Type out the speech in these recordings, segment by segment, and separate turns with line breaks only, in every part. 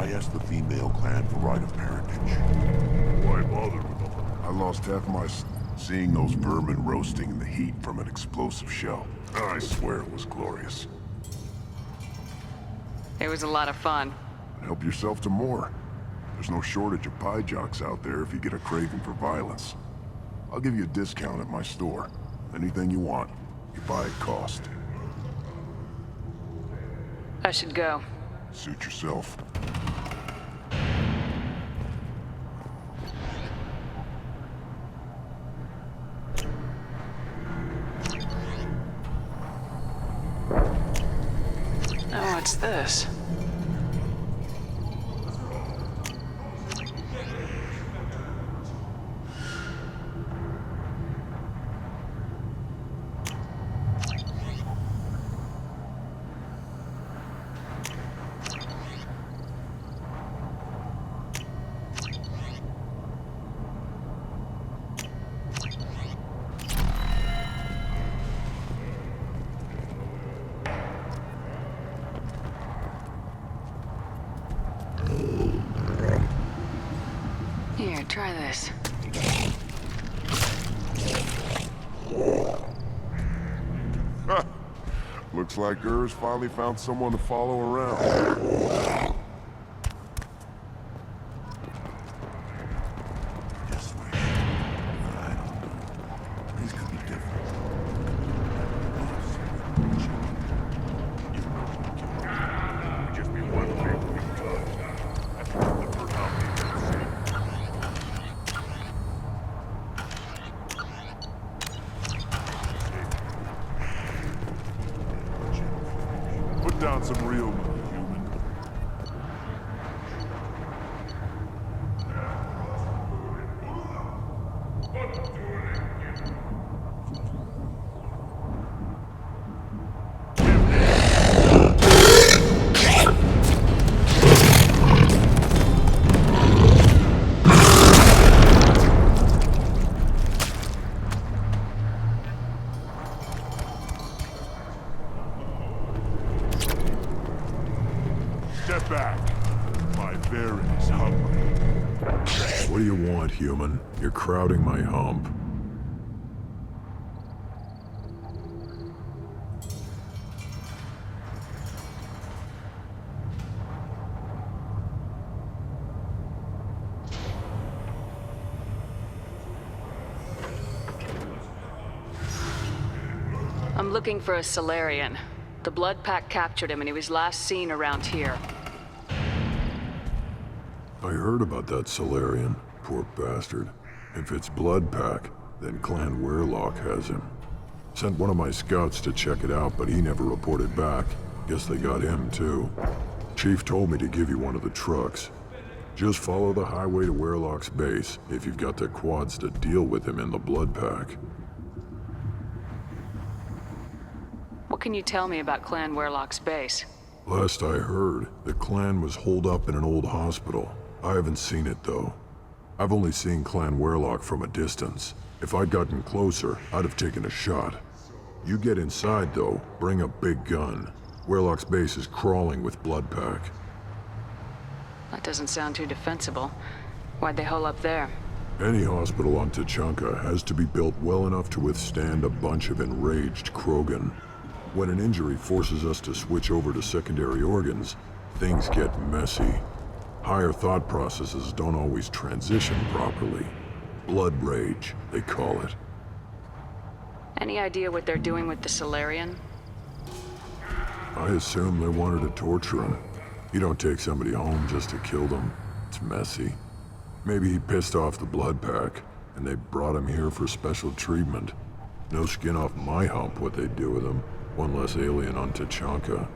I asked the female clan for right of parentage.
Why bother with them?
I lost half my seeing those vermin roasting in the heat from an explosive shell. I swear it was glorious.
It was a lot of fun.
Help yourself to more. There's no shortage of pie jocks out there if you get a craving for violence. I'll give you a discount at my store. Anything you want, you buy at cost.
I should go.
Suit yourself.
Oh, what's this? Here, try this.
Looks like Urs finally found someone to follow around. Just wish. I don't know. These could be different.
Just be one big weak touch. That's what the first time
Put down some real money, human. Step back. My bear is hungry.
What do you want, human? You're crowding my hump.
I'm looking for a Solarian. The Blood Pack captured him and he was last seen around here.
I heard about that Solarian. Poor bastard. If it's Blood Pack, then Clan Weirlock has him. Sent one of my scouts to check it out, but he never reported back. Guess they got him, too. Chief told me to give you one of the trucks. Just follow the highway to Weirlock's base, if you've got the quads to deal with him in the Blood Pack.
What can you tell me about Clan Weirlock's base?
Last I heard, the clan was holed up in an old hospital. I haven't seen it, though. I've only seen Clan Weirlock from a distance. If I'd gotten closer, I'd have taken a shot. You get inside, though, bring a big gun. Weirlock's base is crawling with Blood Pack.
That doesn't sound too defensible. Why'd they hole up there?
Any hospital on Tachanka has to be built well enough to withstand a bunch of enraged Krogan. When an injury forces us to switch over to secondary organs, things get messy. Higher thought processes don't always transition properly. Blood rage, they call it.
Any idea what they're doing with the Solarian?
I assume they wanted to torture him. You don't take somebody home just to kill them. It's messy. Maybe he pissed off the Blood Pack, and they brought him here for special treatment. No skin off my hump what they'd do with him. One less alien on Tachanka.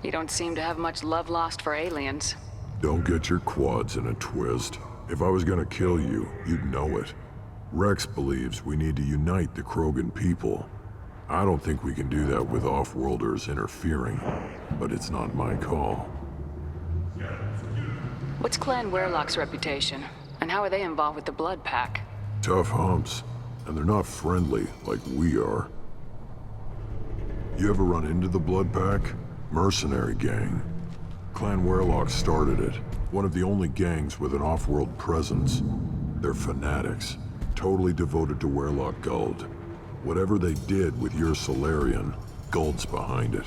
You don't seem to have much love lost for aliens.
Don't get your quads in a twist. If I was gonna kill you, you'd know it. Rex believes we need to unite the Krogan people. I don't think we can do that with off-worlders interfering, but it's not my call.
What's Clan Weirlock's reputation? And how are they involved with the Blood Pack?
Tough humps, and they're not friendly like we are. You ever run into the Blood Pack? Mercenary gang. Clan Werlock started it. One of the only gangs with an off-world presence. They're fanatics, totally devoted to Werlock Guld. Whatever they did with your Solarian, Guld's behind it.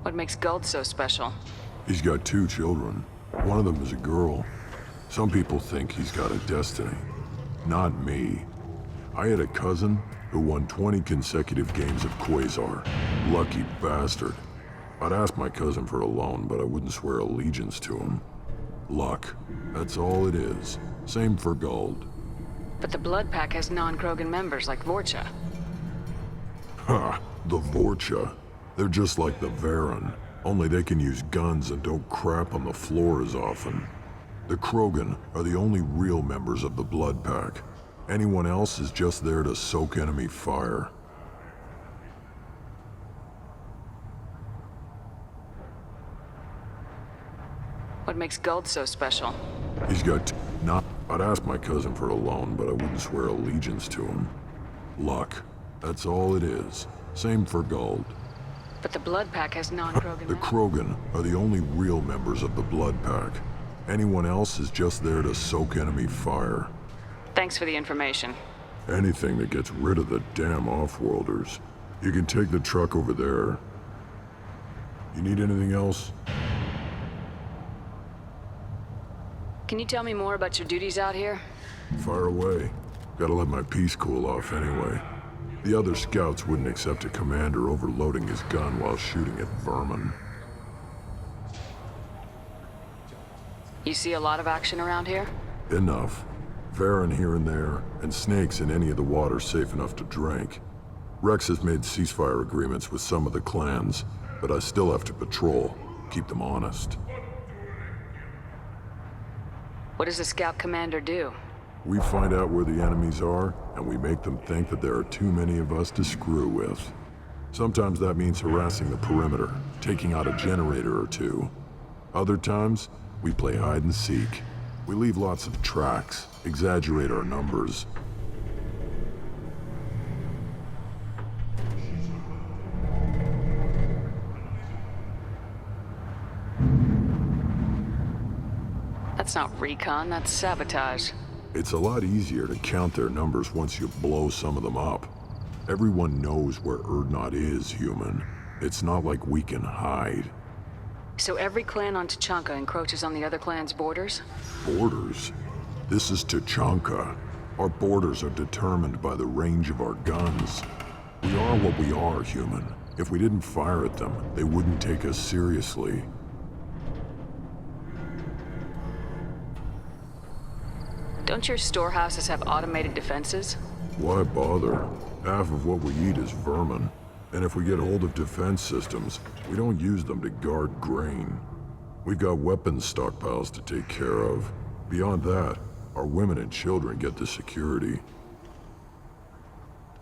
What makes Guld so special?
He's got 2 children. One of them is a girl. Some people think he's got a destiny. Not me. I had a cousin who won 20 consecutive games of Quasar. Lucky bastard. I'd ask my cousin for a loan, but I wouldn't swear allegiance to him. Luck. That's all it is. Same for Guld.
But the Blood Pack has non-Krogan members like Vorcha.
Ha! The Vorcha. They're just like the Varen, only they can use guns and don't crap on the floor as often. The Krogan are the only real members of the Blood Pack. Anyone else is just there to soak enemy fire.
What makes Guld so special?
He's got not. I'd ask my cousin for a loan, but I wouldn't swear allegiance to him. Luck. That's all it is. Same for Guld.
But the Blood Pack has non-Krogan
The
members.
Krogan are the only real members of the Blood Pack. Anyone else is just there to soak enemy fire.
Thanks for the information.
Anything that gets rid of the damn off-worlders. You can take the truck over there. You need anything else?
Can you tell me more about your duties out here?
Fire away. Gotta let my piece cool off anyway. The other scouts wouldn't accept a commander overloading his gun while shooting at vermin.
You see a lot of action around here?
Enough. Varen here and there, and snakes in any of the water safe enough to drink. Rex has made ceasefire agreements with some of the clans, but I still have to patrol, keep them honest.
What does a scout commander do?
We find out where the enemies are, and we make them think that there are too many of us to screw with. Sometimes that means harassing the perimeter, taking out a generator or 2. Other times, we play hide and seek. We leave lots of tracks, exaggerate our numbers.
That's not recon, that's sabotage.
It's a lot easier to count their numbers once you blow some of them up. Everyone knows where Urdnot is, human. It's not like we can hide.
So every clan on Tachanka encroaches on the other clan's borders?
Borders? This is Tachanka. Our borders are determined by the range of our guns. We are what we are, human. If we didn't fire at them, they wouldn't take us seriously.
Don't your storehouses have automated defenses?
Why bother? Half of what we eat is vermin. And if we get hold of defense systems, we don't use them to guard grain. We've got weapons stockpiles to take care of. Beyond that, our women and children get the security.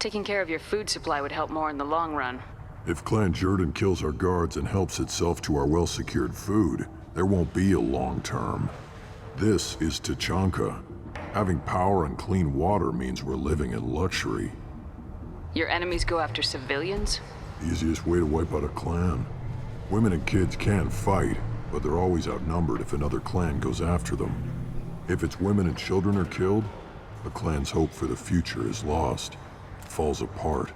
Taking care of your food supply would help more in the long run.
If Clan Jordan kills our guards and helps itself to our well-secured food, there won't be a long term. This is Tachanka. Having power and clean water means we're living in luxury.
Your enemies go after civilians?
Easiest way to wipe out a clan. Women and kids can fight, but they're always outnumbered if another clan goes after them. If its women and children are killed, the clan's hope for the future is lost. Falls apart.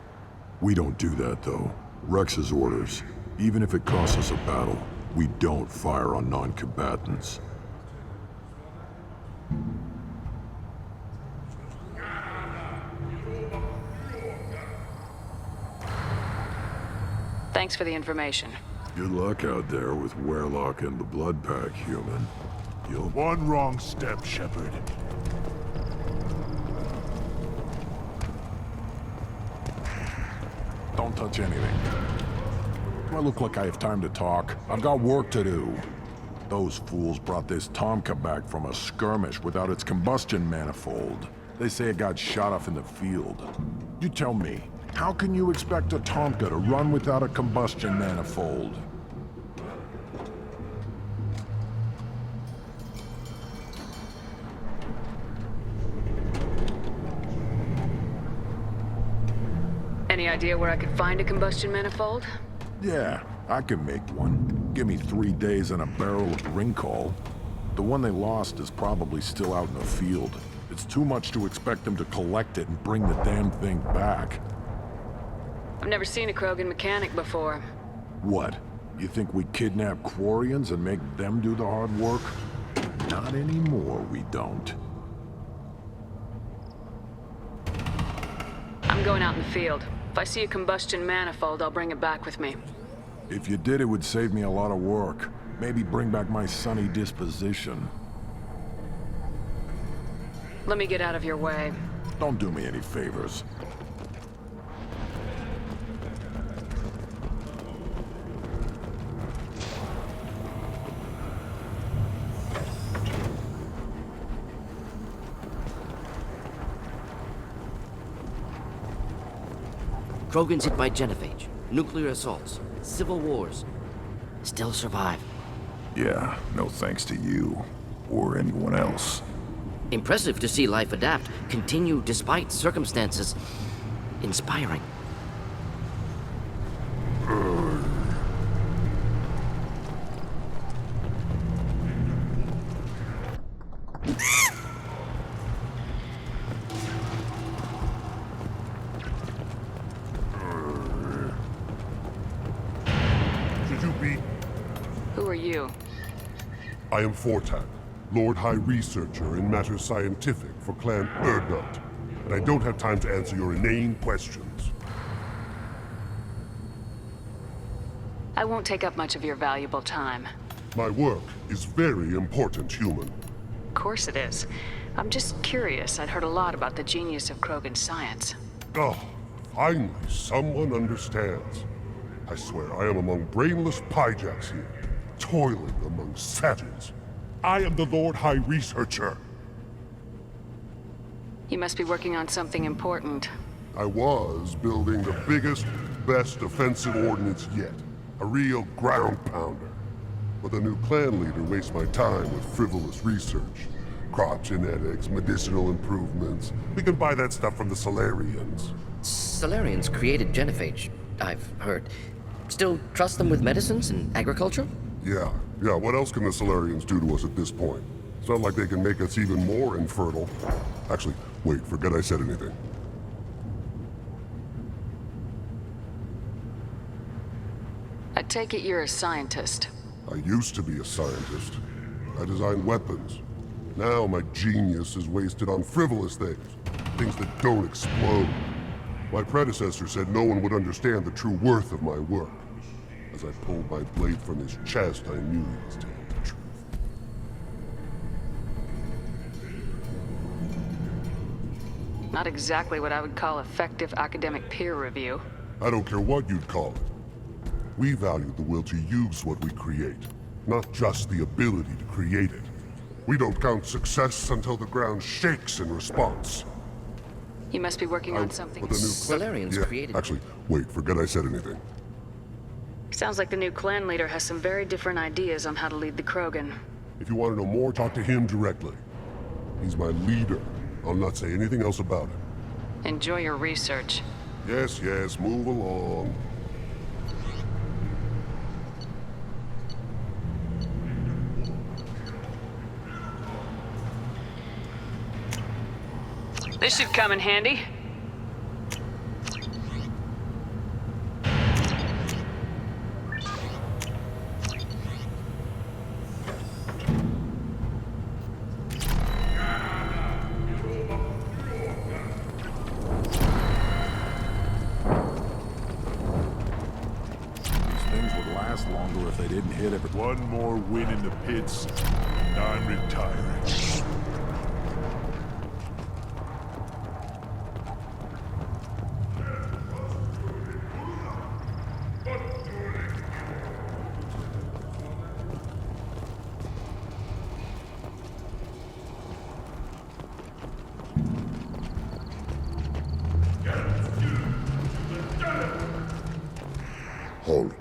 We don't do that, though. Rex's orders. Even if it costs us a battle, we don't fire on non-combatants.
Thanks for the information.
Good luck out there with Werlock and the Blood Pack, human. You'll...
One wrong step, Shepard.
Don't touch anything. Do I look like I have time to talk? I've got work to do. Those fools brought this Tomka back from a skirmish without its combustion manifold. They say it got shot off in the field. You tell me, how can you expect a Tomka to run without a combustion manifold?
Any idea where I could find a combustion manifold?
Yeah, I can make one. Give me 3 days and a barrel of Ringcall. The one they lost is probably still out in the field. It's too much to expect them to collect it and bring the damn thing back.
I've never seen a Krogan mechanic before.
What? You think we kidnap Quarians and make them do the hard work? Not anymore, we don't.
I'm going out in the field. If I see a combustion manifold, I'll bring it back with me.
If you did, it would save me a lot of work. Maybe bring back my sunny disposition.
Let me get out of your way.
Don't do me any favors.
Krogans hit by genophage, nuclear assaults, civil wars. Still survive.
Yeah, no thanks to you. Or anyone else.
Impressive to see life adapt, continue despite circumstances. Inspiring.
Should you be?
Who are you?
I am Fortak, Lord High Researcher in matters scientific for Clan Urdnot, and I don't have time to answer your inane questions.
I won't take up much of your valuable time.
My work is very important, human.
Of course it is. I'm just curious. I'd heard a lot about the genius of Krogan science.
Oh, finally, someone understands. I swear I am among brainless pyjacks here, toiling among savages. I am the Lord High Researcher.
You must be working on something important.
I was building the biggest, best offensive ordnance yet. A real ground pounder. But the new clan leader wastes my time with frivolous research. Crop genetics, medicinal improvements. We can buy that stuff from the Solarians.
Solarians created genophage, I've heard. Still trust them with medicines and agriculture?
Yeah, what else can the Solarians do to us at this point? It's not like they can make us even more infertile. Actually, wait, forget I said anything.
I take it you're a scientist.
I used to be a scientist. I designed weapons. Now my genius is wasted on frivolous things. Things that don't explode. My predecessor said no one would understand the true worth of my work. As I pulled my blade from his chest, I knew he was telling the truth.
Not exactly what I would call effective academic peer review.
I don't care what you'd call it. We value the will to use what we create, not just the ability to create it. We don't count success until the ground shakes in response.
You must be working on something.
But the new
Solarians created...
Actually, wait, forget I said anything.
Sounds like the new clan leader has some very different ideas on how to lead the Krogan.
If you want to know more, talk to him directly. He's my leader. I'll not say anything else about it.
Enjoy your research.
Yes, move along.
This should come in handy.
Longer if they didn't hit every...
One more win in the pits, and I'm retiring.
Halt.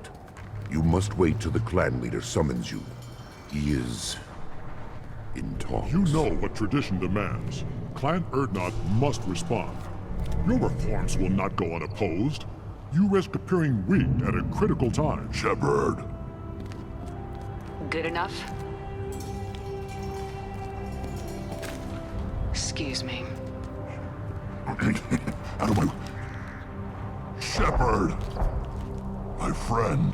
You must wait till the clan leader summons you. He is... in talks.
You know what tradition demands. Clan Urdnot must respond. Your reforms will not go unopposed. You risk appearing weak at a critical time.
Shepard.
Good enough? Excuse me.
Out of my... Shepard! My friend.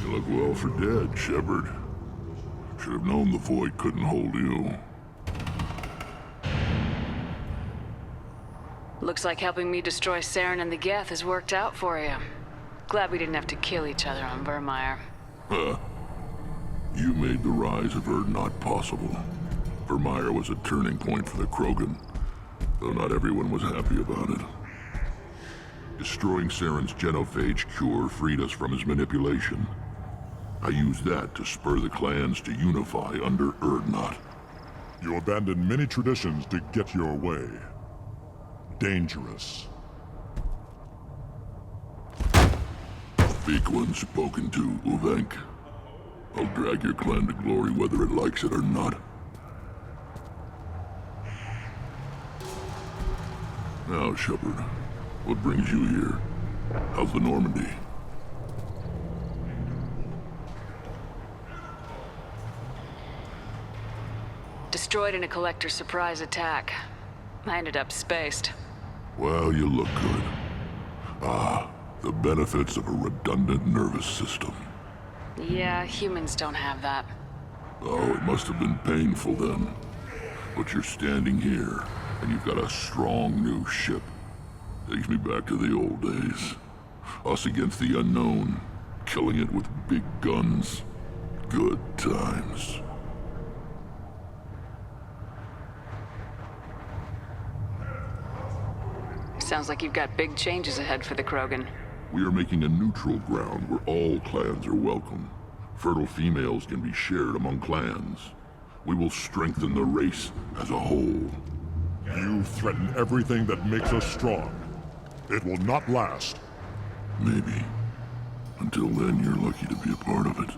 You look well for dead, Shepard. Should have known the Void couldn't hold you.
Looks like helping me destroy Saren and the Geth has worked out for you. Glad we didn't have to kill each other on Vermeer.
Huh. You made the rise of Erdnot possible. Vermeer was a turning point for the Krogan, though not everyone was happy about it. Destroying Saren's genophage cure freed us from his manipulation. I used that to spur the clans to unify under Erdnot.
You abandoned many traditions to get your way. Dangerous.
Speak when spoken to, Uvenk. I'll drag your clan to glory whether it likes it or not. Now, Shepard, what brings you here? How's the Normandy?
Destroyed in a Collector surprise attack. I ended up spaced.
Well, you look good. Ah, the benefits of a redundant nervous system.
Yeah, humans don't have that.
Oh, it must have been painful then. But you're standing here, and you've got a strong new ship. Takes me back to the old days. Us against the unknown, killing it with big guns. Good times.
Sounds like you've got big changes ahead for the Krogan.
We are making a neutral ground where all clans are welcome. Fertile females can be shared among clans. We will strengthen the race as a whole.
You threaten everything that makes us strong. It will not last.
Maybe. Until then, you're lucky to be a part of it.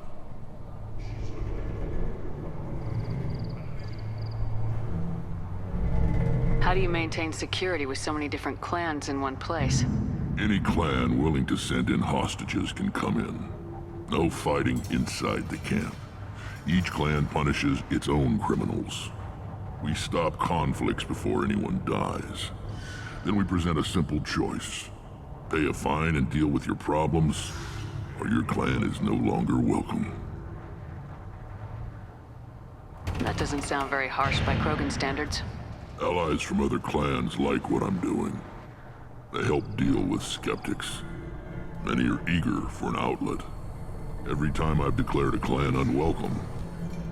How do you maintain security with so many different clans in one place?
Any clan willing to send in hostages can come in. No fighting inside the camp. Each clan punishes its own criminals. We stop conflicts before anyone dies. Then we present a simple choice. Pay a fine and deal with your problems, or your clan is no longer welcome.
That doesn't sound very harsh by Krogan standards.
Allies from other clans like what I'm doing. They help deal with skeptics. Many are eager for an outlet. Every time I've declared a clan unwelcome,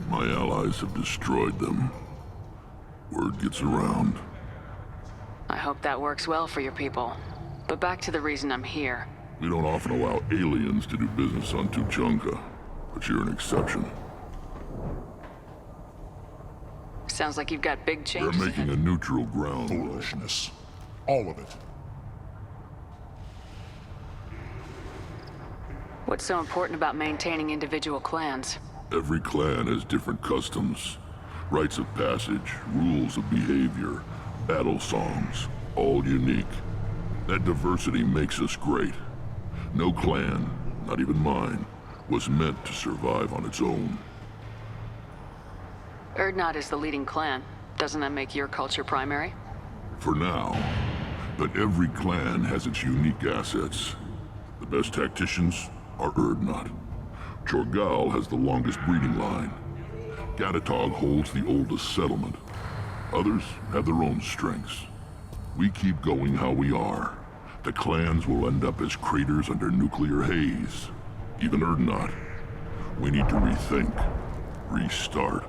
my allies have destroyed them. Word gets around.
I hope that works well for your people. But back to the reason I'm here.
We don't often allow aliens to do business on Tuchanka, but you're an exception.
Sounds like you've got big
We're
changes
making
ahead.
a neutral ground.
Foolishness. All of it.
What's so important about maintaining individual clans?
Every clan has different customs, rites of passage, rules of behavior, battle songs, all unique. That diversity makes us great. No clan, not even mine, was meant to survive on its own.
Erdnot is the leading clan. Doesn't that make your culture primary?
For now. But every clan has its unique assets. The best tacticians are Erdnot. Chorgal has the longest breeding line. Gatatog holds the oldest settlement. Others have their own strengths. We keep going how we are. The clans will end up as craters under nuclear haze. Even Erdnot. We need to rethink, restart.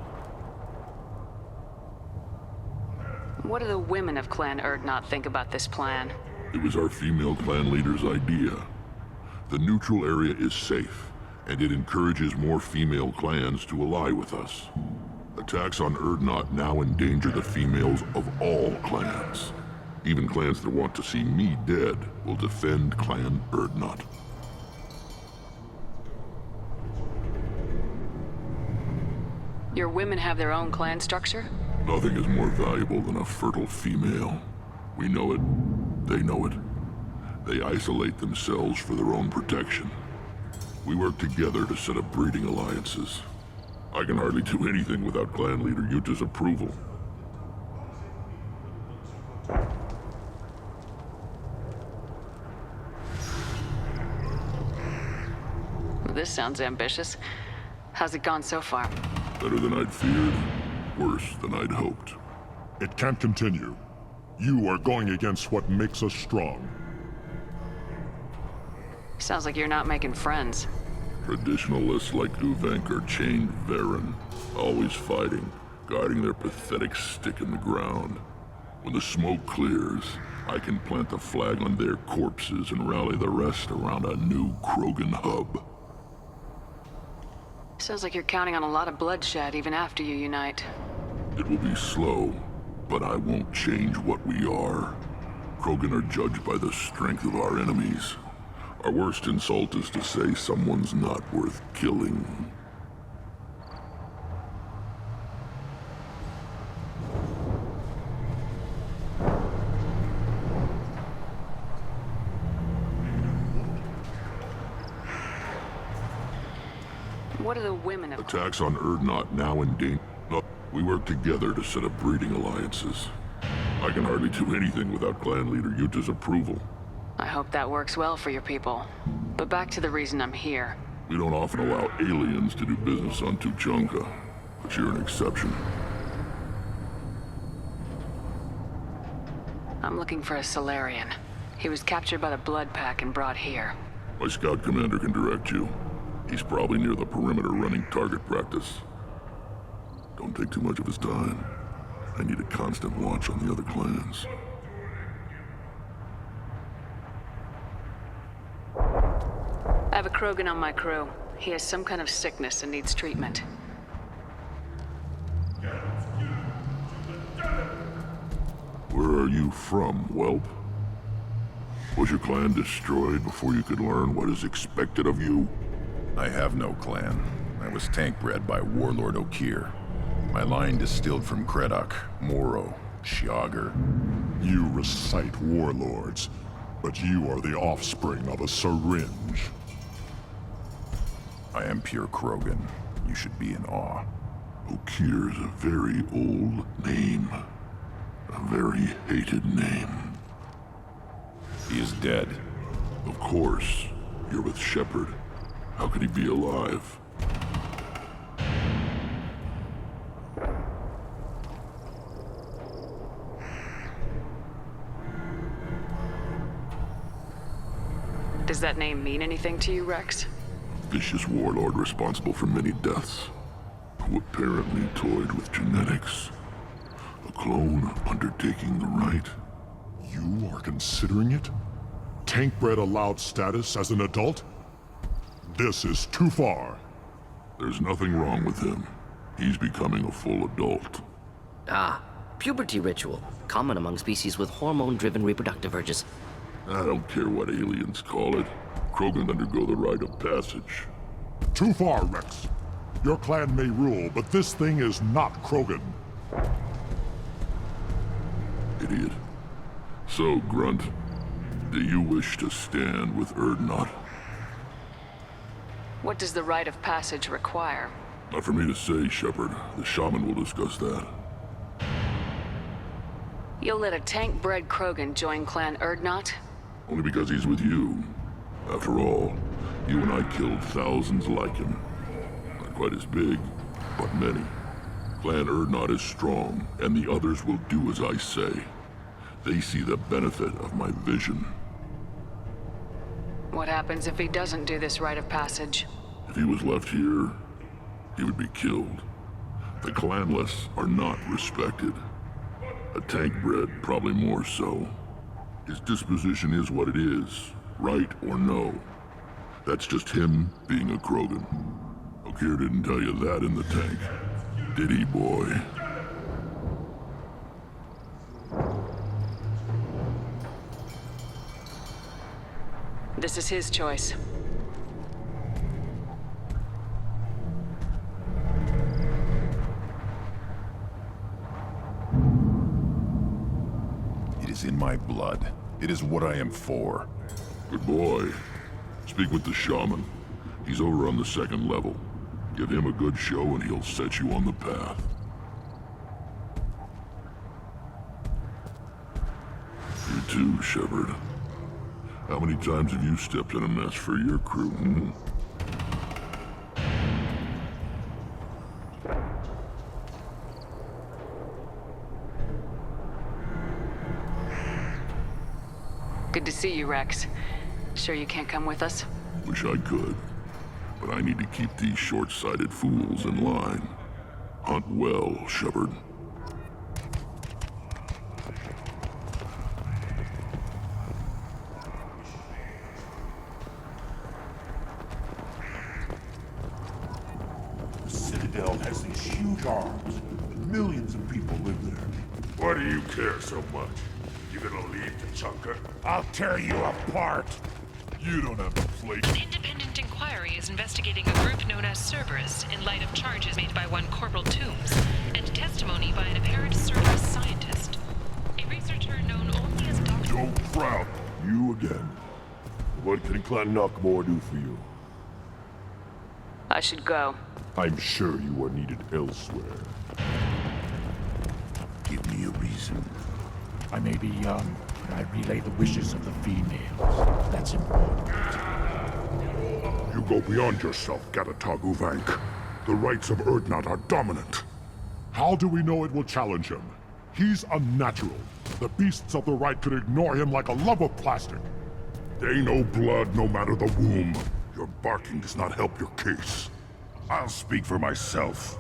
What do the women of Clan Erdnot think about this plan?
It was our female clan leader's idea. The neutral area is safe, and it encourages more female clans to ally with us. Attacks on Erdnot now endanger the females of all clans. Even clans that want to see me dead will defend Clan Erdnot.
Your women have their own clan structure?
Nothing is more valuable than a fertile female. We know it. They know it. They isolate themselves for their own protection. We work together to set up breeding alliances. I can hardly do anything without clan leader Yuta's approval.
This sounds ambitious. How's it gone so far?
Better than I'd feared, worse than I'd hoped.
It can't continue. You are going against what makes us strong.
Sounds like you're not making friends.
Traditionalists like Uvenk are chained Varen, always fighting, guarding their pathetic stick in the ground. When the smoke clears, I can plant the flag on their corpses and rally the rest around a new Krogan hub.
Sounds like you're counting on a lot of bloodshed even after you unite.
It will be slow, but I won't change what we are. Krogan are judged by the strength of our enemies. Our worst insult is to say someone's not worth killing.
What are the women of...
Attacks on Erdnot now in danger. We work together to set up breeding alliances. I can hardly do anything without clan leader Yuta's approval.
I hope that works well for your people. But back to the reason I'm here.
We don't often allow aliens to do business on Tuchanka, but you're an exception.
I'm looking for a Solarian. He was captured by the Blood Pack and brought here.
My scout commander can direct you. He's probably near the perimeter running target practice. Don't take too much of his time. I need a constant watch on the other clans.
I have a Krogan on my crew. He has some kind of sickness and needs treatment.
Where are you from, whelp? Was your clan destroyed before you could learn what is expected of you?
I have no clan. I was tank bred by Warlord Okir. My line distilled from Kredok, Moro, Shiagar.
You recite warlords, but you are the offspring of a syringe.
I am pure Krogan. You should be in awe.
Okir is a very old name. A very hated name.
He is dead.
Of course. You're with Shepard. How could he be alive?
Does that name mean anything to you, Rex?
Vicious warlord responsible for many deaths, who apparently toyed with genetics. A clone undertaking the right.
You are considering it? Tank-bred allowed status as an adult? This is too far.
There's nothing wrong with him. He's becoming a full adult.
Ah, puberty ritual. Common among species with hormone-driven reproductive urges.
I don't care what aliens call it. Krogan undergo the rite of passage.
Too far, Rex. Your clan may rule, but this thing is not Krogan.
Idiot. So, Grunt, do you wish to stand with Erdnot?
What does the rite of passage require?
Not for me to say, Shepard. The shaman will discuss that.
You'll let a tank-bred Krogan join Clan Erdnot?
Only because he's with you. After all, you and I killed thousands like him. Not quite as big, but many. Clan Erdnot is strong, and the others will do as I say. They see the benefit of my vision.
What happens if he doesn't do this rite of passage?
If he was left here, he would be killed. The clanless are not respected. A tank-bred, probably more so. His disposition is what it is, right or no. That's just him being a Krogan. Okir didn't tell you that in the tank, did he, boy?
This is his choice.
It is in my blood. It is what I am for.
Good boy. Speak with the shaman. He's over on the second level. Give him a good show and he'll set you on the path. You too, Shepard. How many times have you stepped in a mess for your crew, hmm?
Good to see you, Rex. Sure you can't come with us?
Wish I could. But I need to keep these short-sighted fools in line. Hunt well, Shepard.
The Citadel has these huge arms, and millions of people live there. Why do you care so much? You gonna leave the Chunker? I'll tear you apart!
You don't have the plate.
An independent inquiry is investigating a group known as Cerberus in light of charges made by one Corporal Toombs and testimony by an apparent Cerberus scientist. A researcher known only as Dr.
Don't frown. You again. What can Clan Knockmore do for you?
I should go.
I'm sure you are needed elsewhere.
Give me a reason.
I may be young, but I relay the wishes of the females. That's important.
You go beyond yourself, Gatatog Uvank. The rights of Urdnot are dominant. How do we know it will challenge him? He's unnatural. The beasts of the right could ignore him like a lump of plastic. They know blood no matter the womb. Your barking does not help your case. I'll speak for myself.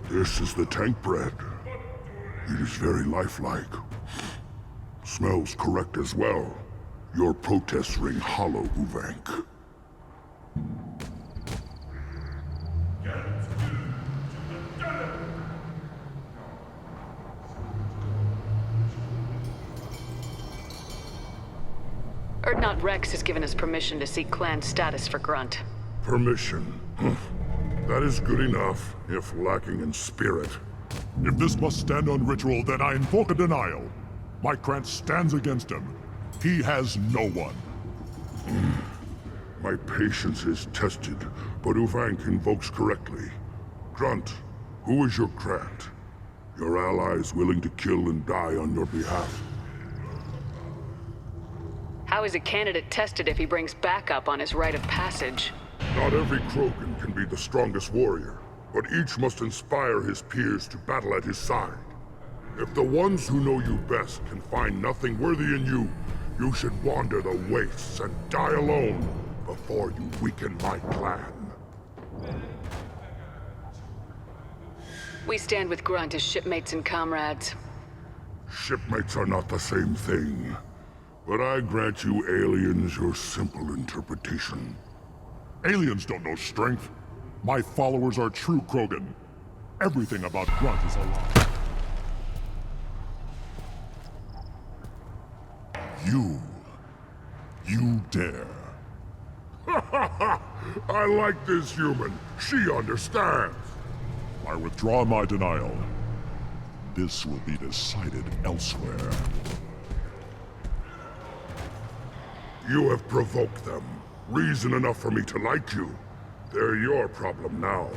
This is the tank bread. It is very lifelike. Smells correct as well. Your protests ring hollow, Uvank.
Urdnot Rex has given us permission to seek clan status for Grunt.
Permission. That is good enough, if lacking in spirit. If this must stand on ritual, then I invoke a denial. My Krant stands against him. He has no one. My patience is tested, but Uvank invokes correctly. Grunt, who is your Krant? Your allies willing to kill and die on your behalf?
How is a candidate tested if he brings backup on his rite of passage?
Not every Krogan can be the strongest warrior, but each must inspire his peers to battle at his side. If the ones who know you best can find nothing worthy in you, you should wander the wastes and die alone before you weaken my clan.
We stand with Grunt as shipmates and comrades.
Shipmates are not the same thing, but I grant you aliens your simple interpretation. Aliens don't know strength. My followers are true Krogan. Everything about Grunt is a lie. You dare. I like this human. She understands. I withdraw my denial. This will be decided elsewhere. You have provoked them. Reason enough for me to like you. They're your problem now.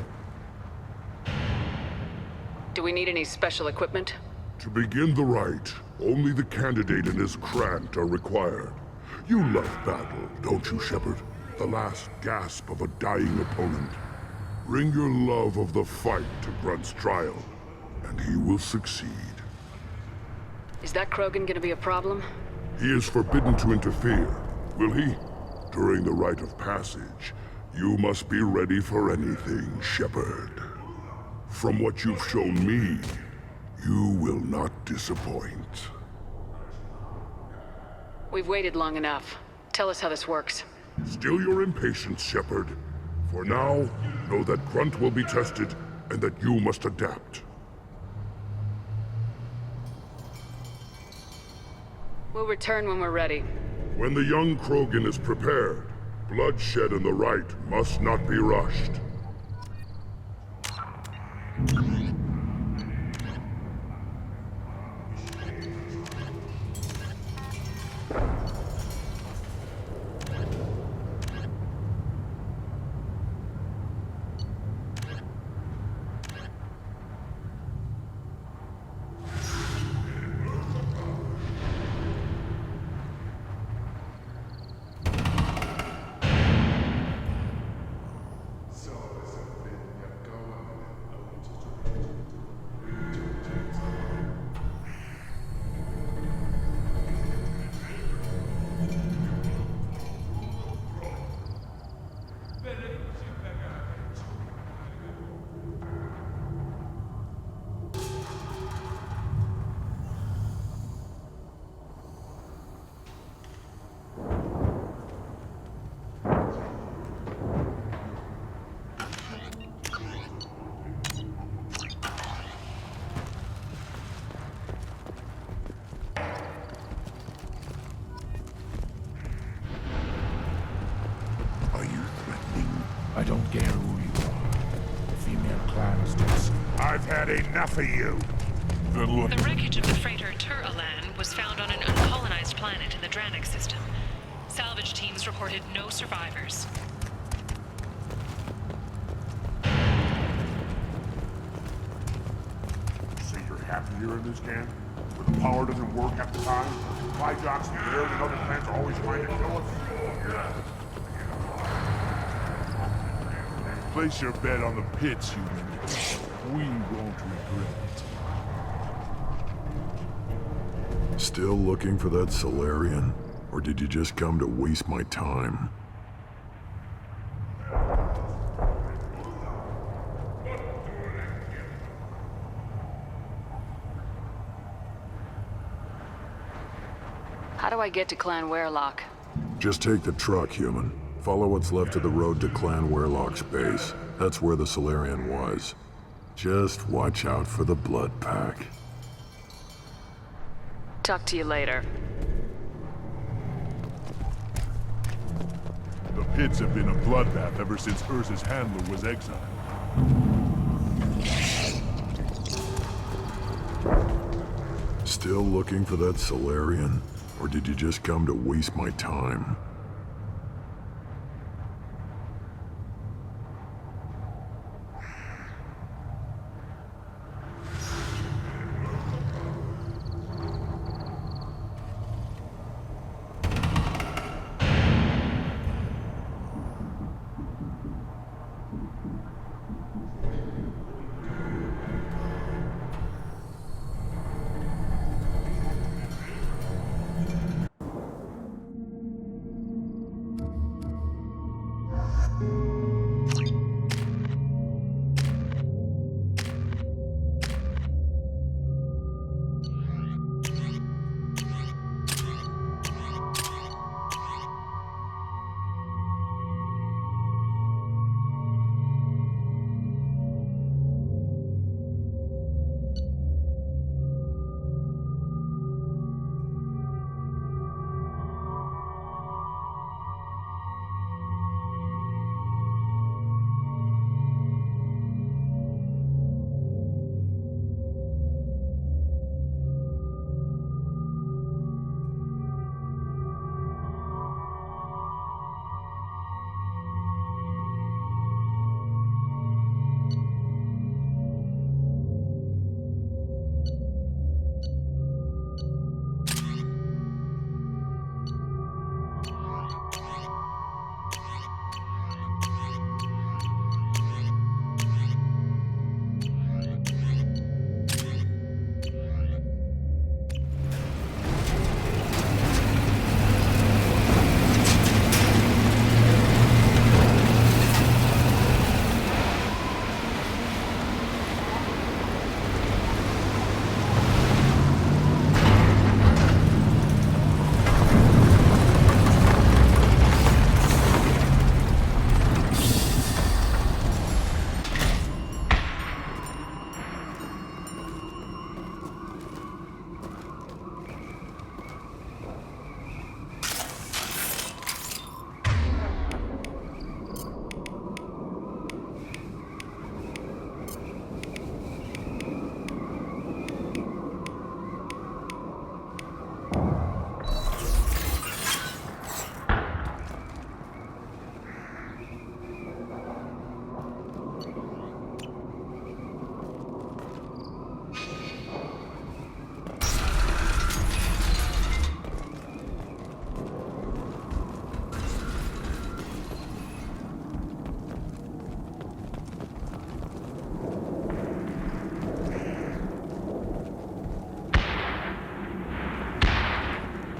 Do we need any special equipment?
To begin the rite, only the candidate and his Krant are required. You love battle, don't you, Shepard? The last gasp of a dying opponent. Bring your love of the fight to Grunt's trial, and he will succeed.
Is that Krogan gonna be a problem?
He is forbidden to interfere, will he? During the rite of passage, you must be ready for anything, Shepard. From what you've shown me, you will not disappoint.
We've waited long enough. Tell us how this works.
Still your impatience, Shepard. For now, know that Grunt will be tested, and that you must adapt.
We'll return when we're ready.
When the young Krogan is prepared, bloodshed in the rite must not be rushed.
don't care who you are. The female clans do so.
I've had enough of you. Then look.
The wreckage of the freighter Tur-Alan was found on an uncolonized planet in the Dranik system. Salvage teams reported no survivors.
Say you're happy here in this camp? Where the power doesn't work half the time? My jocks in the air and other plants are always trying to kill us? Place your bet on the pits, human. We won't regret it.
Still looking for that Solarian? Or did you just come to waste my time?
How do I get to Clan Werelock?
Just take the truck, human. Follow what's left of the road to Clan Werelock's base. That's where the Solarian was. Just watch out for the blood pack.
Talk to you later.
The pits have been a bloodbath ever since Urza's handler was exiled.
Still looking for that Solarian? Or did you just come to waste my time?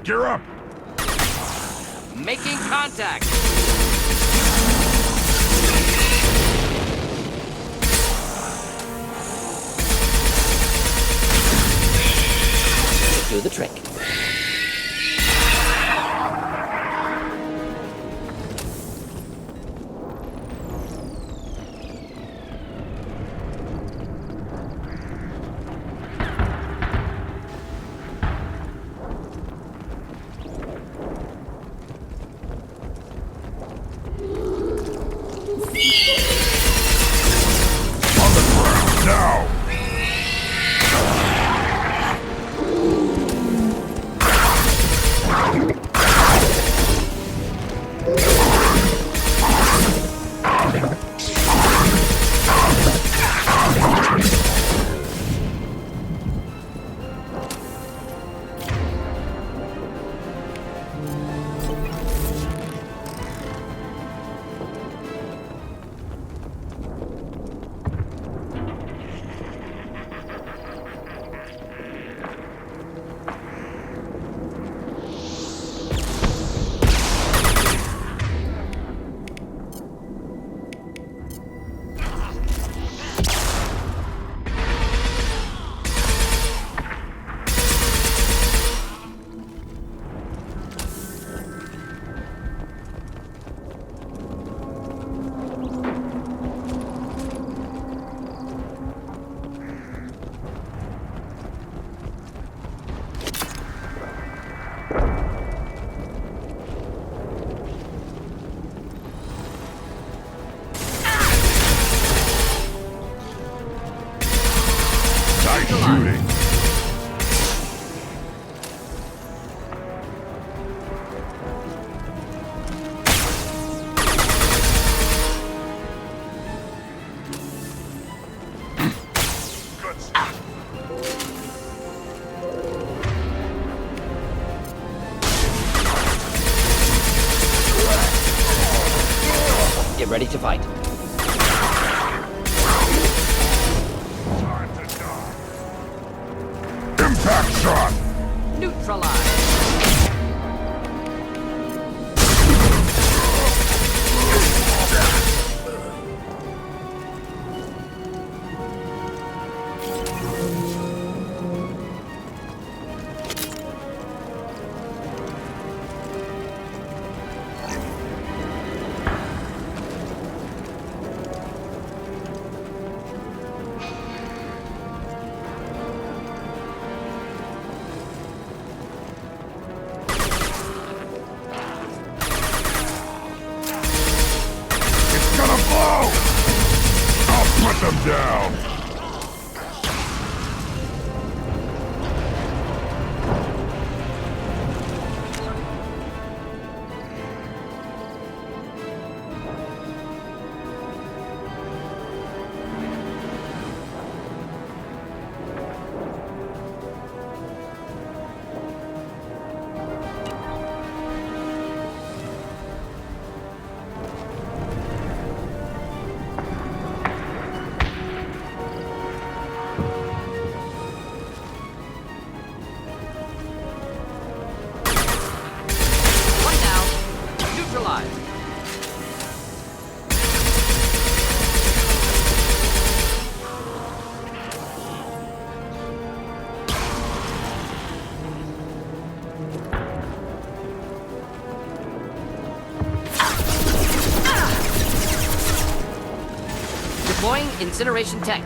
Gear up!
Making contact! Do the trick. Get ready to fight.
Time to die. Impact shot!
Neutralize!
Put them down!
Deploying incineration tech.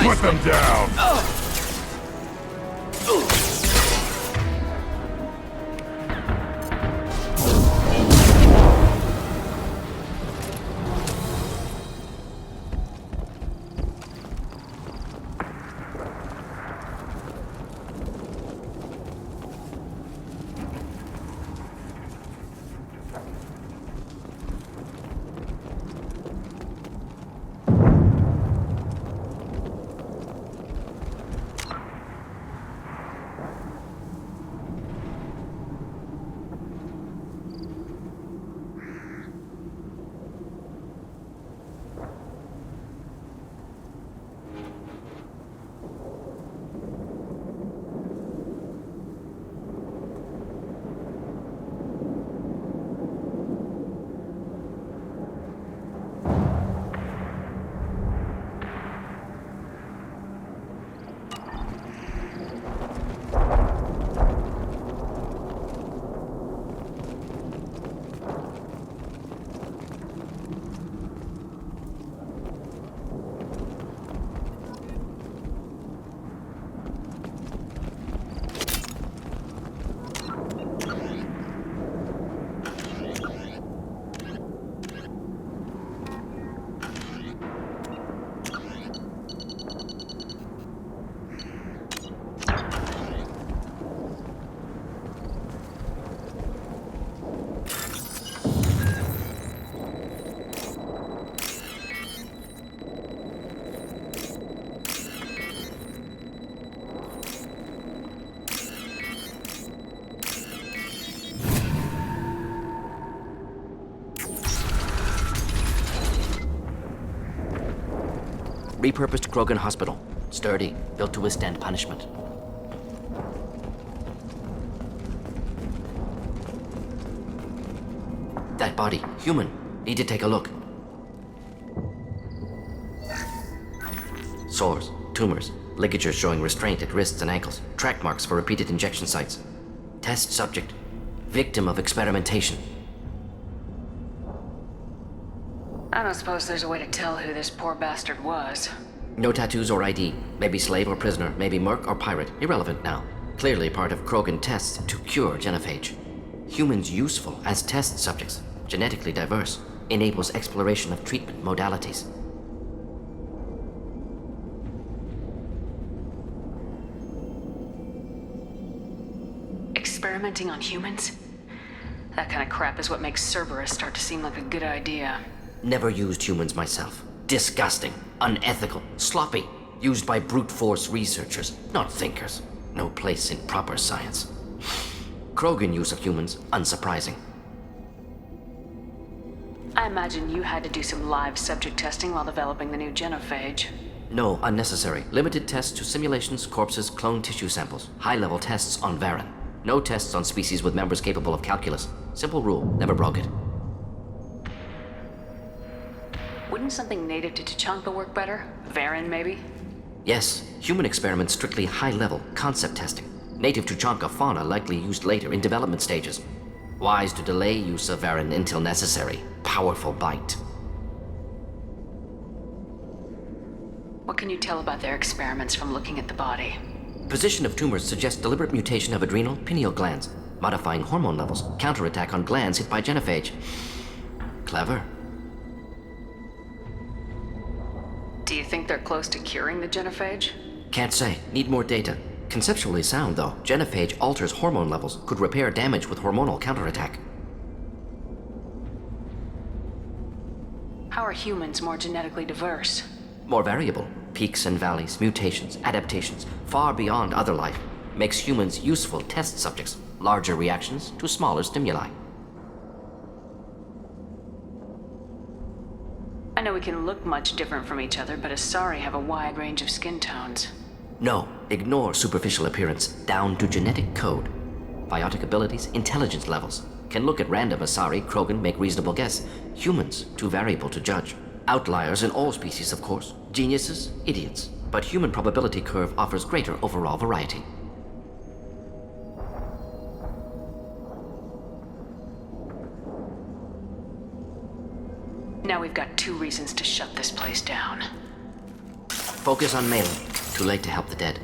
Put them down!
Repurposed Krogan Hospital. Sturdy, built to withstand punishment. That body, human. Need to take a look. Sores, tumors, ligatures showing restraint at wrists and ankles, track marks for repeated injection sites. Test subject, victim of experimentation.
I don't suppose there's a way to tell who this poor bastard was.
No tattoos or ID. Maybe slave or prisoner, maybe merc or pirate. Irrelevant now. Clearly part of Krogan tests to cure genophage. Humans useful as test subjects. Genetically diverse. Enables exploration of treatment modalities.
Experimenting on humans? That kind of crap is what makes Cerberus start to seem like a good idea.
Never used humans myself. Disgusting, unethical, sloppy. Used by brute force researchers, not thinkers. No place in proper science. Krogan use of humans, unsurprising.
I imagine you had to do some live subject testing while developing the new genophage.
No, unnecessary. Limited tests to simulations, corpses, cloned tissue samples. High-level tests on Varen. No tests on species with members capable of calculus. Simple rule, never broke it.
Wouldn't something native to Tuchanka work better? Varen, maybe?
Yes, human experiments strictly high-level, concept testing. Native Tuchanka fauna likely used later in development stages. Wise to delay use of Varen until necessary. Powerful bite.
What can you tell about their experiments from looking at the body?
Position of tumors suggests deliberate mutation of adrenal, pineal glands, modifying hormone levels, counterattack on glands hit by genophage. Clever.
Do you think they're close to curing the genophage?
Can't say. Need more data. Conceptually sound, though. Genophage alters hormone levels, could repair damage with hormonal counterattack.
How are humans more genetically diverse?
More variable. Peaks and valleys, mutations, adaptations, far beyond other life. Makes humans useful test subjects. Larger reactions to smaller stimuli.
I know we can look much different from each other, but Asari have a wide range of skin tones.
No, ignore superficial appearance, down to genetic code. Biotic abilities, intelligence levels. Can look at random Asari, Krogan, make reasonable guess. Humans, too variable to judge. Outliers in all species, of course. Geniuses, idiots. But human probability curve offers greater overall variety.
Now we've got 2 reasons to shut this place down.
Focus on Malin. Too late to help the dead.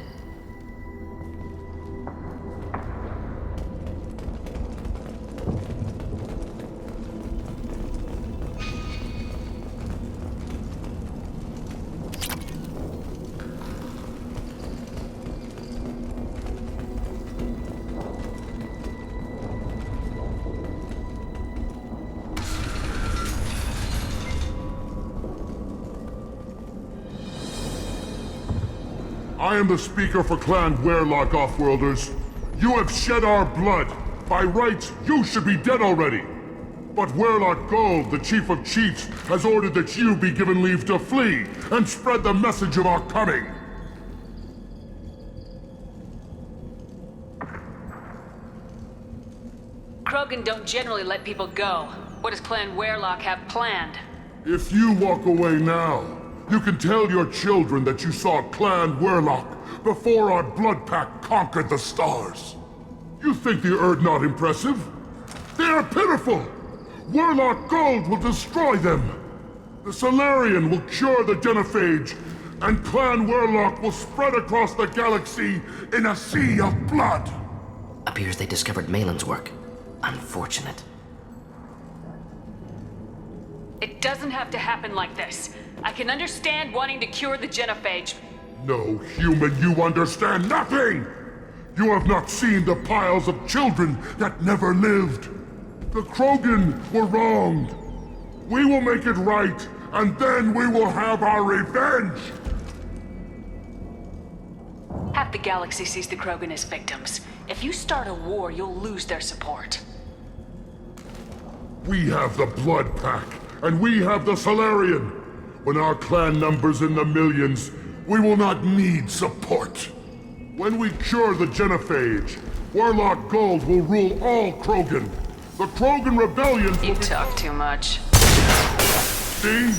I am the speaker for Clan Werlock, Offworlders. You have shed our blood. By rights, you should be dead already. But Werlock Gold, the Chief of Chiefs, has ordered that you be given leave to flee and spread the message of our coming.
Krogan don't generally let people go. What does Clan Werlock have planned?
If you walk away now, you can tell your children that you saw Clan Werlock before our blood pact conquered the stars. You think the Erd not impressive? They are pitiful! Werlock Gold will destroy them! The Solarian will cure the genophage, and Clan Werlock will spread across the galaxy in a sea of blood!
Appears they discovered Malin's work. Unfortunate.
It doesn't have to happen like this. I can understand wanting to cure the genophage.
No, human, you understand nothing! You have not seen the piles of children that never lived. The Krogan were wronged. We will make it right, and then we will have our revenge!
Half the galaxy sees the Krogan as victims. If you start a war, you'll lose their support.
We have the Blood Pack, and we have the Solarian. When our clan numbers in the millions, we will not need support. When we cure the genophage, Werlock Gold will rule all Krogan. The Krogan rebellion will
You talk too much.
See?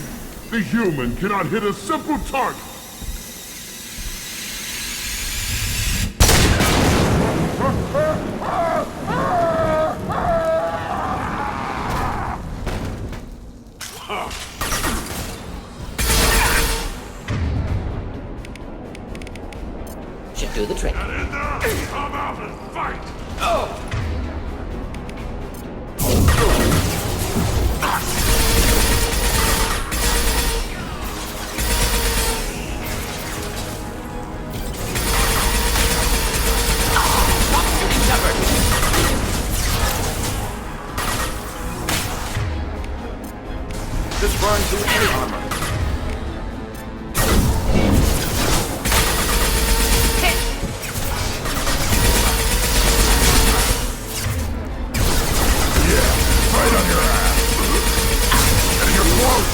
The human cannot hit a simple target.
Should do the trick.
Get in there! Come out and fight! Oh!
This burns through any armor.
Right on your ass! And you're close!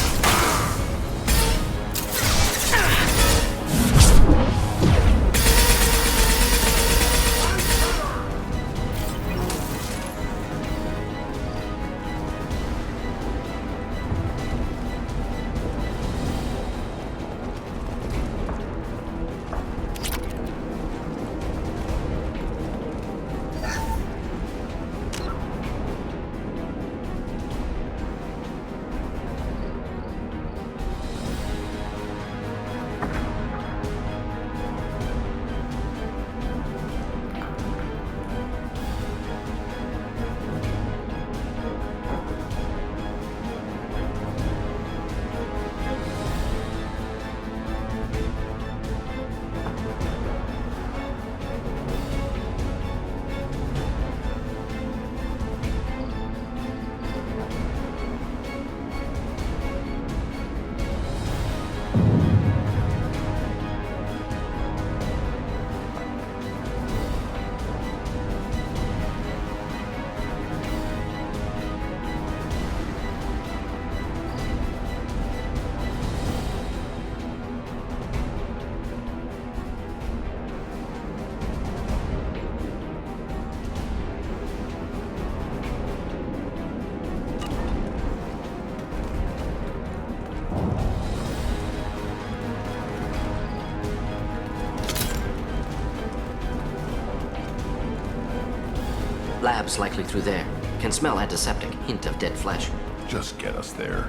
Labs likely through there. Can smell antiseptic, hint of dead flesh.
Just get us there.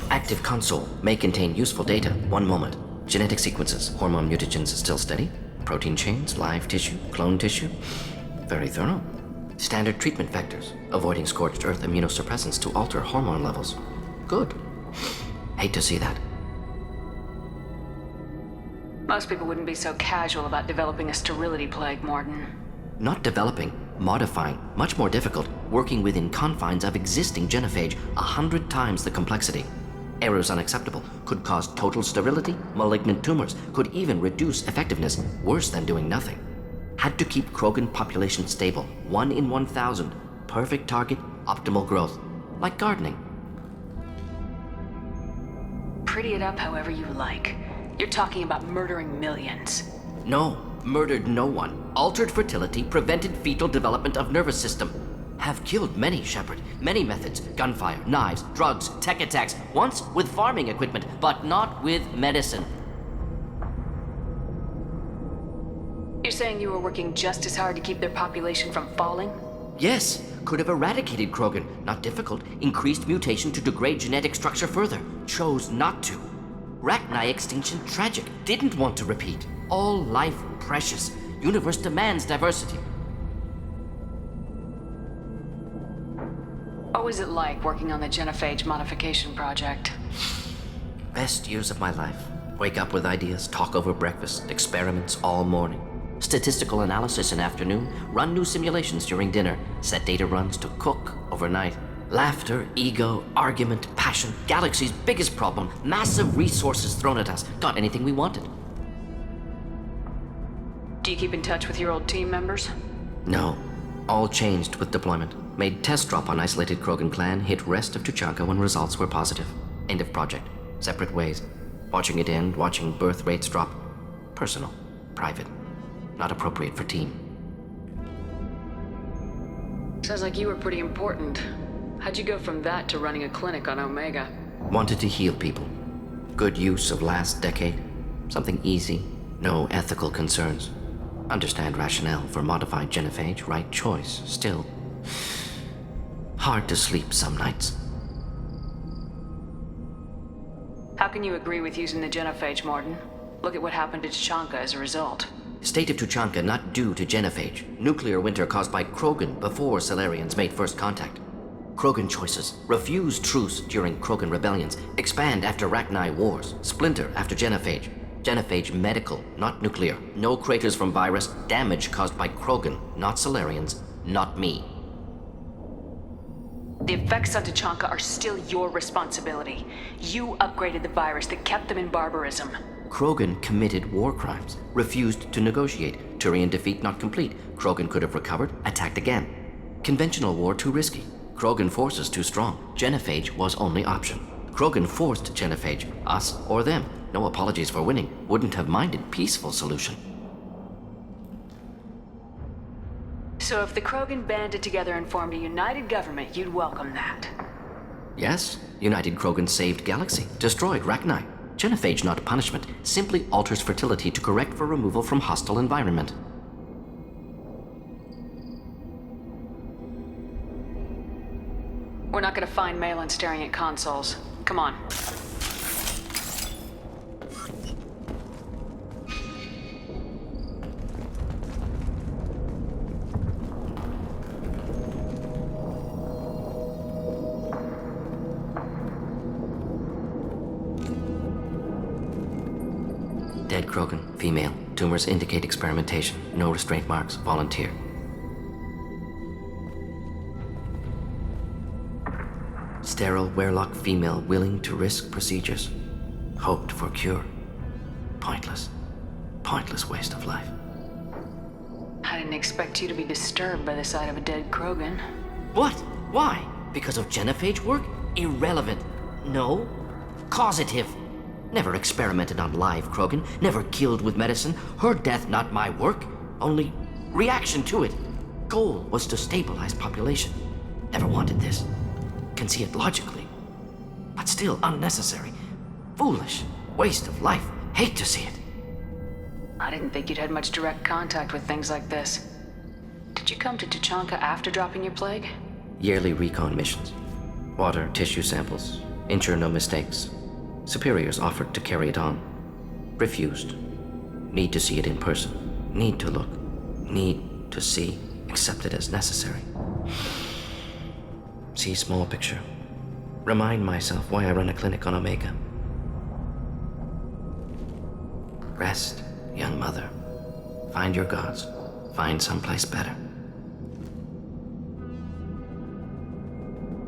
Active console may contain useful data. One moment. Genetic sequences, hormone mutagens still steady. Protein chains, live tissue, clone tissue. Very thorough. Standard treatment vectors, avoiding scorched earth immunosuppressants to alter hormone levels. Good. Hate to see that.
Most people wouldn't be so casual about developing a sterility plague, Morton.
Not developing, modifying, much more difficult, working within confines of existing genophage, 100 times the complexity. Errors unacceptable, could cause total sterility, malignant tumors, could even reduce effectiveness, worse than doing nothing. Had to keep Krogan population stable, 1 in 1,000, perfect target, optimal growth, like gardening.
Pretty it up however you like. You're talking about murdering millions.
No, murdered no one. Altered fertility, prevented fetal development of nervous system. Have killed many, Shepard. Many methods. Gunfire, knives, drugs, tech attacks. Once with farming equipment, but not with medicine.
You're saying you were working just as hard to keep their population from falling?
Yes, could have eradicated Krogan. Not difficult. Increased mutation to degrade genetic structure further. Chose not to. Rachni extinction tragic. Didn't want to repeat. All life precious. Universe demands diversity.
What was it like working on the genophage modification project?
Best years of my life. Wake up with ideas, talk over breakfast, experiments all morning. Statistical analysis in afternoon, run new simulations during dinner, set data runs to cook overnight. Laughter, ego, argument, passion, galaxy's biggest problem, massive resources thrown at us. Got anything we wanted.
Do you keep in touch with your old team members?
No. All changed with deployment. Made test drop on isolated Krogan clan, hit rest of Tuchanka when results were positive. End of project. Separate ways. Watching it end, watching birth rates drop. Personal. Private. Not appropriate for team.
Sounds like you were pretty important. How'd you go from that to running a clinic on Omega?
Wanted to heal people. Good use of last decade. Something easy. No ethical concerns. Understand rationale for modified genophage, right choice. Still, hard to sleep some nights.
How can you agree with using the genophage, Morton? Look at what happened to Tachanka as a result.
State of Tuchanka not due to genophage. Nuclear winter caused by Krogan before Solarians made first contact. Krogan choices. Refuse truce during Krogan rebellions. Expand after Rachni wars. Splinter after genophage. Genophage medical, not nuclear. No craters from virus. Damage caused by Krogan, not Solarians, not me.
The effects on Tachanka are still your responsibility. You upgraded the virus that kept them in barbarism.
Krogan committed war crimes, refused to negotiate. Turian defeat not complete. Krogan could have recovered, attacked again. Conventional war too risky. Krogan forces too strong. Genophage was only option. Krogan forced genophage, us or them. No apologies for winning. Wouldn't have minded peaceful solution.
So if the Krogan banded together and formed a united government, you'd welcome that.
Yes, United Krogan saved Galaxy, destroyed Rachni. Genophage not punishment, simply alters fertility to correct for removal from hostile environment.
We're not gonna find Malin staring at consoles. Come on.
Dead Krogan, female. Tumors indicate experimentation. No restraint marks. Volunteer. Sterile Werelock female willing to risk procedures. Hoped for cure. Pointless. Pointless waste of life.
I didn't expect you to be disturbed by the sight of a dead Krogan.
What? Why? Because of genophage work? Irrelevant. No. Causative. Never experimented on live Krogan, never killed with medicine. Her death not my work, only reaction to it. Goal was to stabilize population. Never wanted this. Can see it logically. But still unnecessary. Foolish. Waste of life. Hate to see it.
I didn't think you'd had much direct contact with things like this. Did you come to Tachanka after dropping your plague?
Yearly recon missions. Water, tissue samples. Ensure no mistakes. Superiors offered to carry it on. Refused. Need to see it in person. Need to look. Need to see. Accept it as necessary. See small picture. Remind myself why I run a clinic on Omega. Rest, young mother. Find your gods. Find someplace better.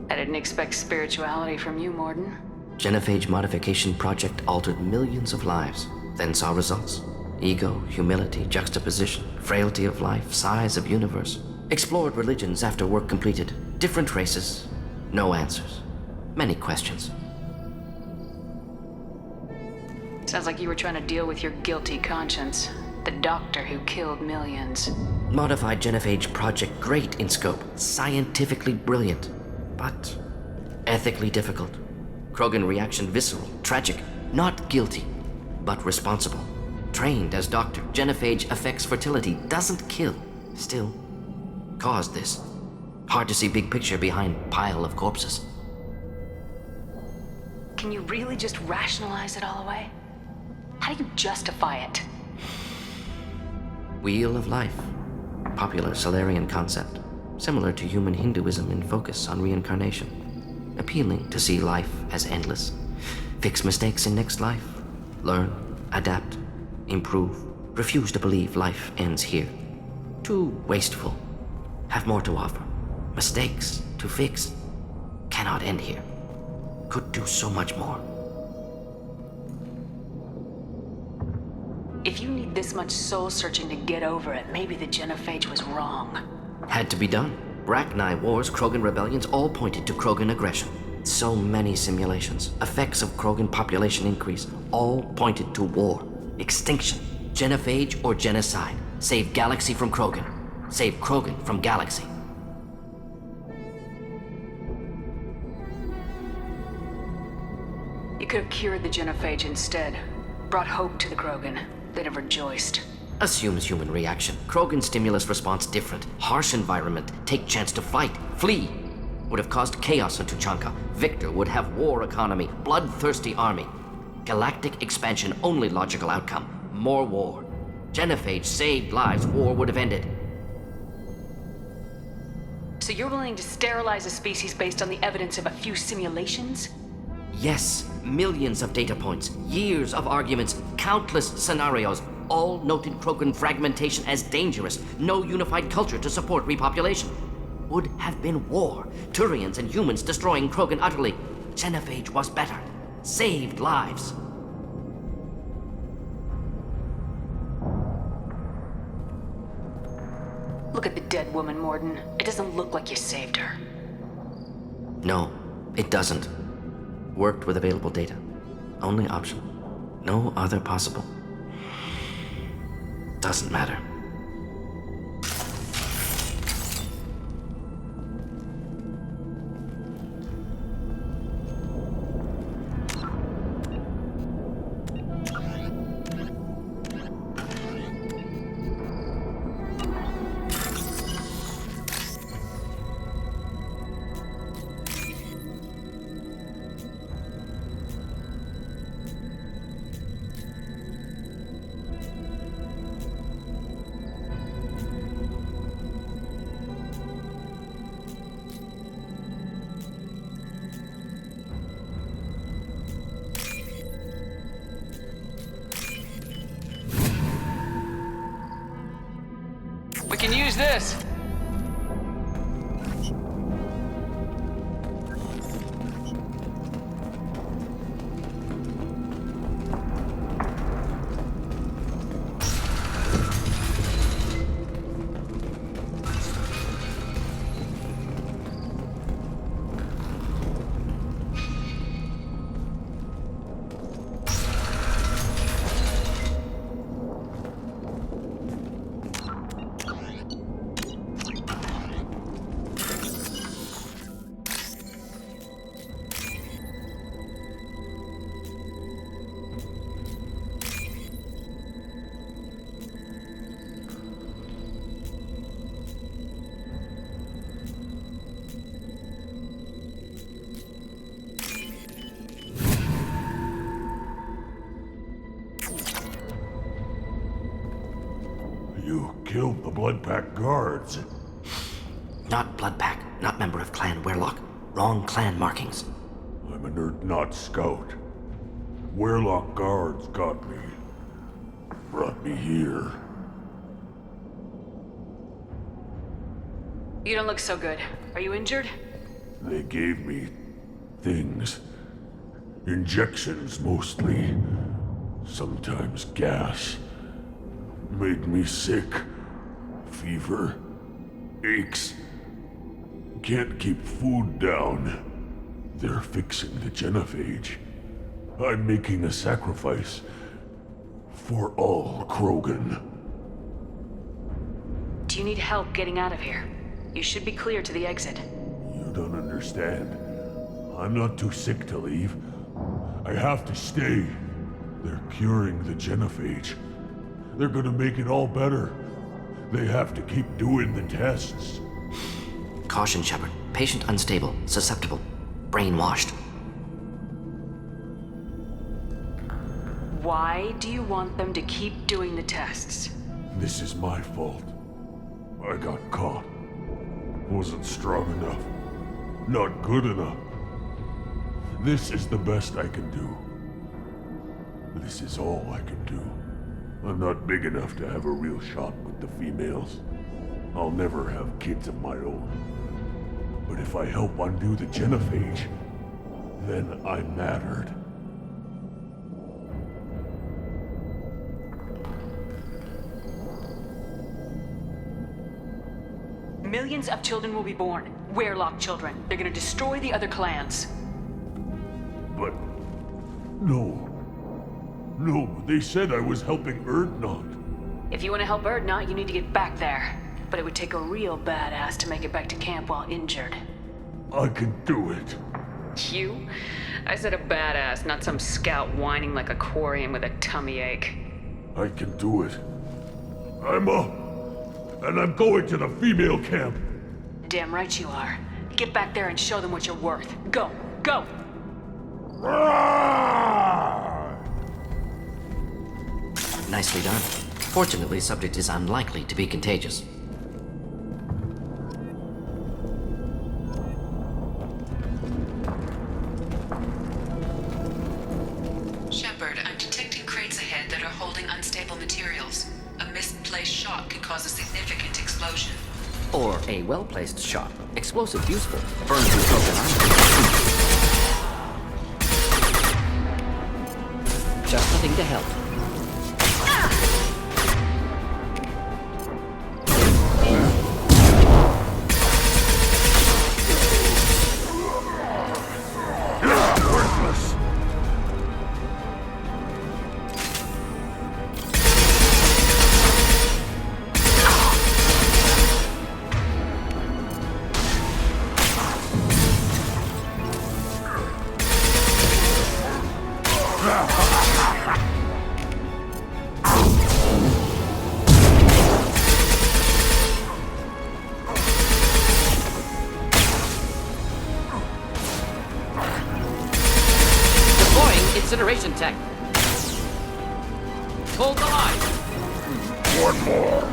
I didn't expect spirituality from you, Morden.
Genophage modification project altered millions of lives, then saw results. Ego, humility, juxtaposition, frailty of life, size of universe. Explored religions after work completed. Different races. No answers. Many questions.
Sounds like you were trying to deal with your guilty conscience. The doctor who killed millions.
Modified genophage project great in scope. Scientifically brilliant. But ethically difficult. Krogan reaction visceral, tragic, not guilty, but responsible. Trained as doctor, genophage affects fertility, doesn't kill. Still, caused this. Hard to see big picture behind pile of corpses.
Can you really just rationalize it all away? How do you justify it?
Wheel of life. Popular Solarian concept. Similar to human Hinduism in focus on reincarnation. Appealing to see life as endless. Fix mistakes in next life. Learn, adapt, improve. Refuse to believe life ends here. Too wasteful. Have more to offer. Mistakes to fix. Cannot end here. Could do so much more.
If you need this much soul searching to get over it, maybe the genophage was wrong.
Had to be done. Rachni wars, Krogan rebellions, all pointed to Krogan aggression. So many simulations. Effects of Krogan population increase, all pointed to war. Extinction. Genophage or genocide. Save Galaxy from Krogan. Save Krogan from Galaxy.
You could have cured the genophage instead. Brought hope to the Krogan. They'd have rejoiced.
Assumes human reaction. Krogan stimulus response different. Harsh environment. Take chance to fight. Flee. Would have caused chaos in Tuchanka. Victor would have war economy. Bloodthirsty army. Galactic expansion, only logical outcome. More war. Genophage saved lives, war would have ended.
So you're willing to sterilize a species based on the evidence of a few simulations?
Yes, millions of data points, years of arguments, countless scenarios, all noted Krogan fragmentation as dangerous, no unified culture to support repopulation. Would have been war, Turians and humans destroying Krogan utterly. Genophage was better, saved lives.
Look at the dead woman, Morden. It doesn't look like you saved her.
No, it doesn't. Worked with available data. Only option. No other possible. Doesn't matter.
We can use this.
You killed the Blood Pack guards.
Not Bloodpack, not member of Clan Werlock. Wrong clan markings.
I'm a Urdnot scout. Werlock guards got me. Brought me here.
You don't look so good. Are you injured?
They gave me things. Injections mostly. Sometimes gas. Made me sick. Fever. Aches. Can't keep food down. They're fixing the genophage. I'm making a sacrifice. For all Krogan.
Do you need help getting out of here? You should be clear to the exit.
You don't understand. I'm not too sick to leave. I have to stay. They're curing the genophage. They're gonna make it all better. They have to keep doing the tests.
Caution, Shepard. Patient unstable, susceptible, brainwashed.
Why do you want them to keep doing the tests?
This is my fault. I got caught. Wasn't strong enough. Not good enough. This is the best I can do. This is all I can do. I'm not big enough to have a real shot with the females. I'll never have kids of my own. But if I help undo the genophage, then I mattered.
Millions of children will be born. Werlock children. They're gonna destroy the other clans.
But... no. No, they said I was helping Urdnot.
If you want to help Urdnot, you need to get back there. But it would take a real badass to make it back to camp while injured.
I can do it.
You? I said a badass, not some scout whining like a Quarian with a tummy ache.
I can do it. I'm up. And I'm going to the female camp.
Damn right you are. Get back there and show them what you're worth. Go! Go!
Rawr!
Nicely done. Fortunately, subject is unlikely to be contagious.
Shepard, I'm detecting crates ahead that are holding unstable materials. A misplaced shot could cause a significant explosion.
Or a well-placed shot. Explosive useful. Burn through broken armor. Just the thing to help. Incineration tech. Hold the line.
One more.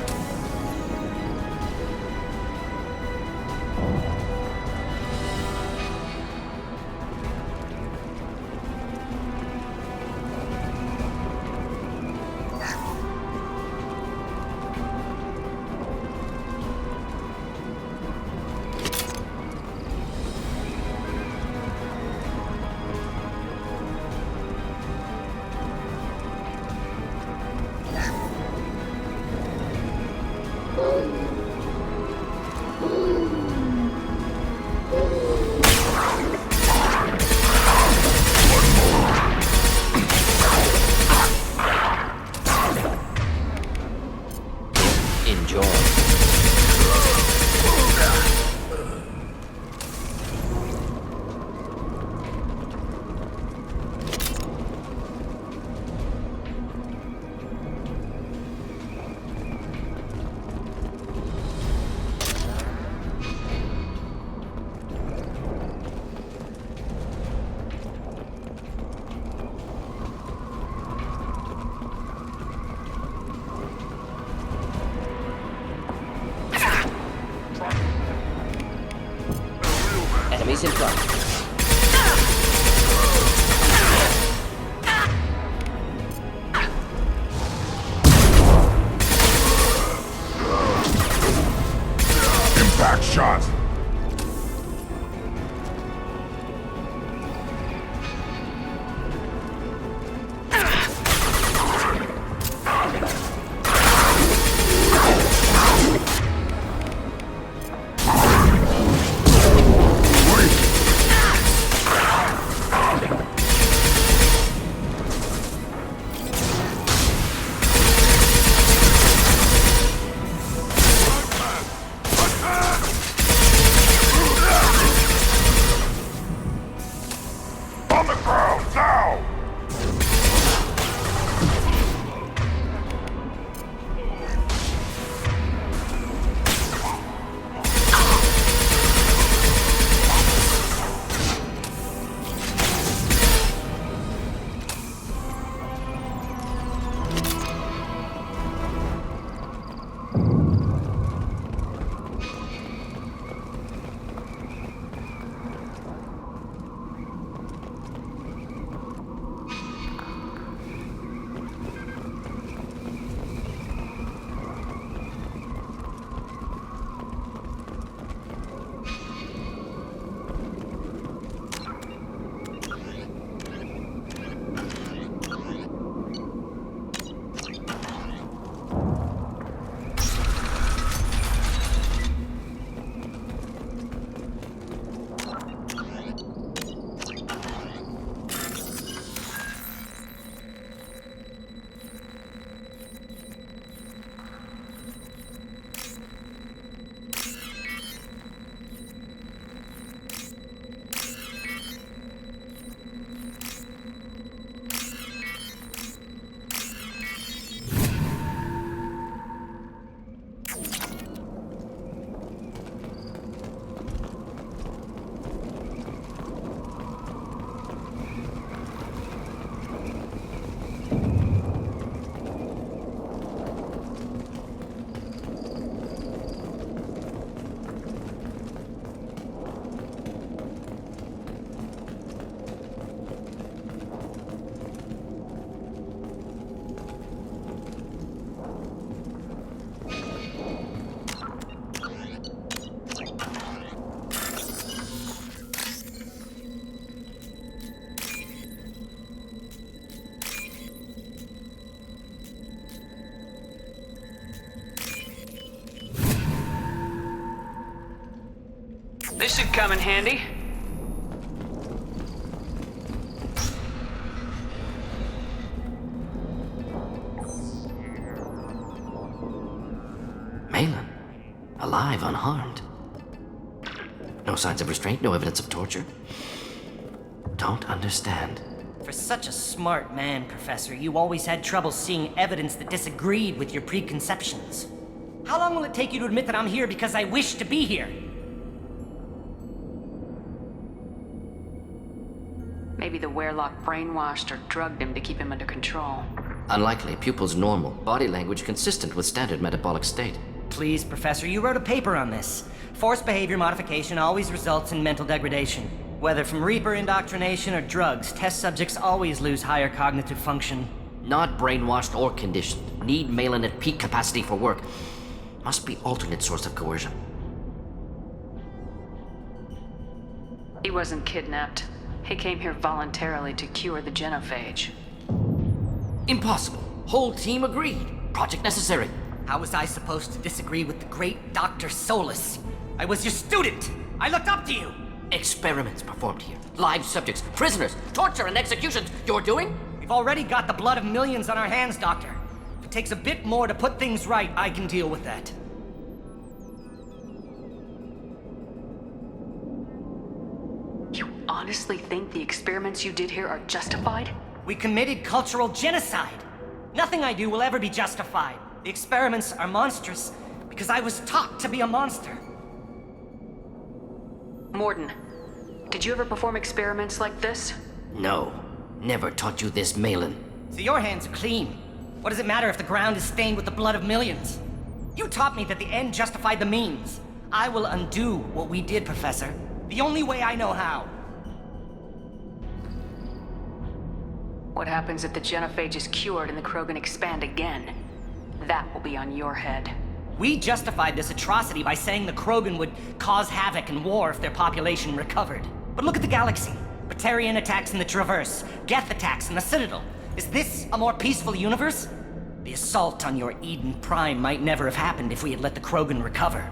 Enjoy. Enemies in front.
Impact shot.
This should come in handy.
Malin, alive, unharmed. No signs of restraint, no evidence of torture. Don't understand.
For such a smart man, Professor, you always had trouble seeing evidence that disagreed with your preconceptions. How long will it take you to admit that I'm here because I wish to be here?
Maybe the Werelock brainwashed or drugged him to keep him under control.
Unlikely. Pupils normal. Body language consistent with standard metabolic state.
Please, Professor, you wrote a paper on this. Forced behavior modification always results in mental degradation. Whether from Reaper indoctrination or drugs, test subjects always lose higher cognitive function.
Not brainwashed or conditioned. Need Malin at peak capacity for work. Must be alternate source of coercion.
He wasn't kidnapped. He came here voluntarily to cure the genophage.
Impossible. Whole team agreed. Project necessary.
How was I supposed to disagree with the great Dr. Solus? I was your student! I looked up to you!
Experiments performed here. Live subjects, prisoners, torture and executions. You're doing?
We've already got the blood of millions on our hands, Doctor. If it takes a bit more to put things right, I can deal with that.
You honestly think the experiments you did here are justified?
We committed cultural genocide. Nothing I do will ever be justified. The experiments are monstrous because I was taught to be a monster.
Morden, did you ever perform experiments like this?
No. Never taught you this, Malin.
So your hands are clean. What does it matter if the ground is stained with the blood of millions? You taught me that the end justified the means. I will undo what we did, Professor. The only way I know how.
What happens if the genophage is cured and the Krogan expand again? That will be on your head.
We justified this atrocity by saying the Krogan would cause havoc and war if their population recovered. But look at the galaxy. Batarian attacks in the Traverse, Geth attacks in the Citadel. Is this a more peaceful universe? The assault on your Eden Prime might never have happened if we had let the Krogan recover.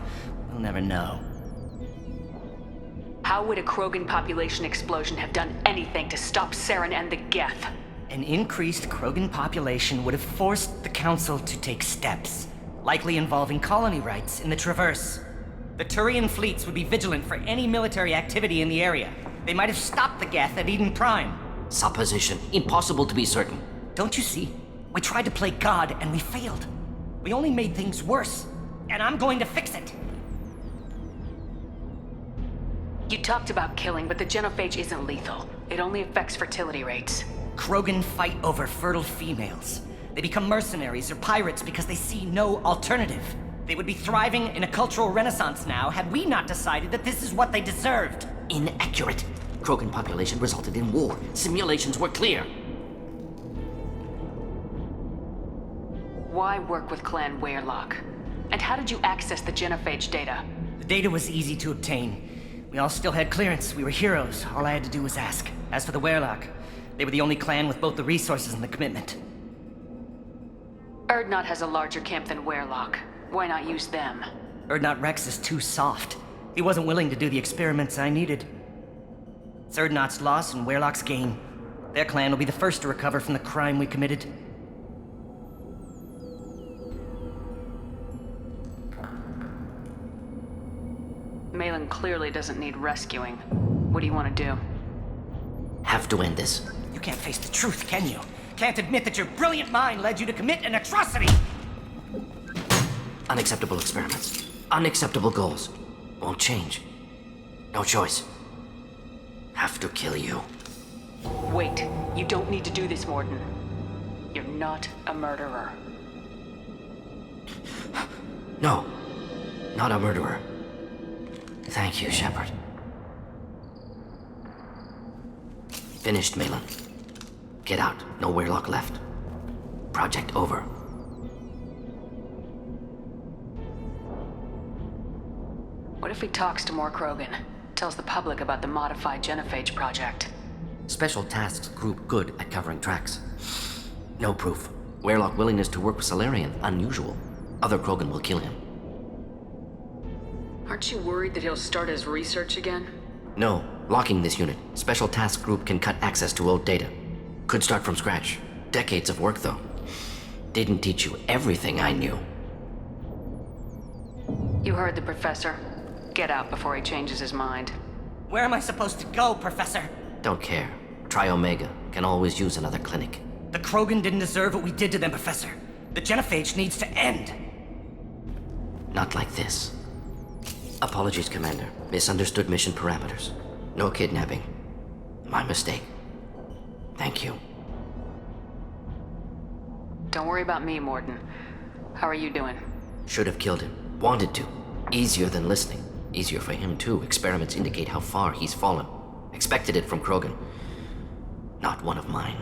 We'll never know.
How would a Krogan population explosion have done anything to stop Saren and the Geth?
An increased Krogan population would have forced the Council to take steps, likely involving colony rights in the Traverse. The Turian fleets would be vigilant for any military activity in the area. They might have stopped the Geth at Eden Prime.
Supposition. Impossible to be certain.
Don't you see? We tried to play God and we failed. We only made things worse, and I'm going to fix it.
You talked about killing, but the genophage isn't lethal. It only affects fertility rates.
Krogan fight over fertile females. They become mercenaries or pirates because they see no alternative. They would be thriving in a cultural renaissance now had we not decided that this is what they deserved.
Inaccurate. Krogan population resulted in war. Simulations were clear.
Why work with Clan Werelock? And how did you access the genophage data?
The data was easy to obtain. We all still had clearance. We were heroes. All I had to do was ask. As for the Werelock, they were the only clan with both the resources and the commitment.
Urdnot has a larger camp than Werelock. Why not use them?
Urdnot Rex is too soft. He wasn't willing to do the experiments I needed. It's Urdnot's loss and Werelock's gain. Their clan will be the first to recover from the crime we committed.
Malin clearly doesn't need rescuing. What do you want to do?
Have to end this.
You can't face the truth, can you? Can't admit that your brilliant mind led you to commit an atrocity!
Unacceptable experiments. Unacceptable goals. Won't change. No choice. Have to kill you.
Wait. You don't need to do this, Morden. You're not a murderer.
No. Not a murderer. Thank you, Shepard. Finished, Malin. Get out. No Werelock left. Project over.
What if he talks to more Krogan? Tells the public about the modified genophage project?
Special Tasks Group good at covering tracks. No proof. Werelock willingness to work with Salarian, unusual. Other Krogan will kill him.
Aren't you worried that he'll start his research again?
No, locking this unit. Special task group can cut access to old data. Could start from scratch. Decades of work, though. Didn't teach you everything I knew.
You heard the professor. Get out before he changes his mind.
Where am I supposed to go, Professor?
Don't care. Try Omega. Can always use another clinic.
The Krogan didn't deserve what we did to them, Professor. The genophage needs to end.
Not like this. Apologies, Commander. Misunderstood mission parameters. No kidnapping. My mistake. Thank you.
Don't worry about me, Morden. How are you doing?
Should have killed him. Wanted to. Easier than listening. Easier for him, too. Experiments indicate how far he's fallen. Expected it from Krogan. Not one of mine.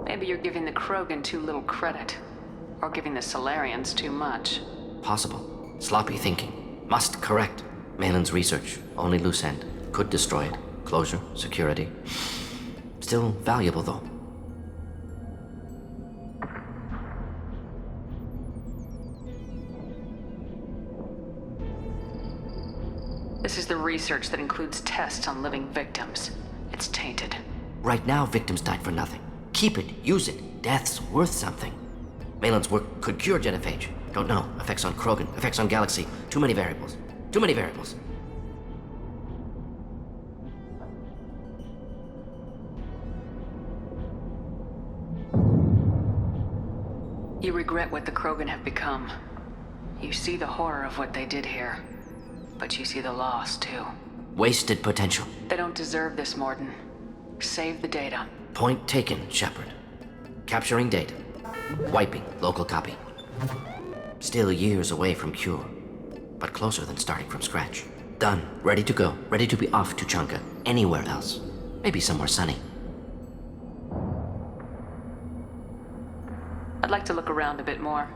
Maybe you're giving the Krogan too little credit. Or giving the Solarians too much.
Possible. Sloppy thinking. Must correct. Malin's research. Only loose end. Could destroy it. Closure. Security. Still valuable, though.
This is the research that includes tests on living victims. It's tainted.
Right now, victims died for nothing. Keep it. Use it. Death's worth something. Malin's work could cure genophage. Don't know. Effects on Krogan. Effects on Galaxy. Too many variables. Too many variables.
You regret what the Krogan have become. You see the horror of what they did here. But you see the loss, too.
Wasted potential.
They don't deserve this, Morden. Save the data.
Point taken, Shepard. Capturing data. Wiping local copy. Still years away from cure, but closer than starting from scratch. Done. Ready to go. Ready to be off to Chanka. Anywhere else. Maybe somewhere sunny.
I'd like to look around a bit more.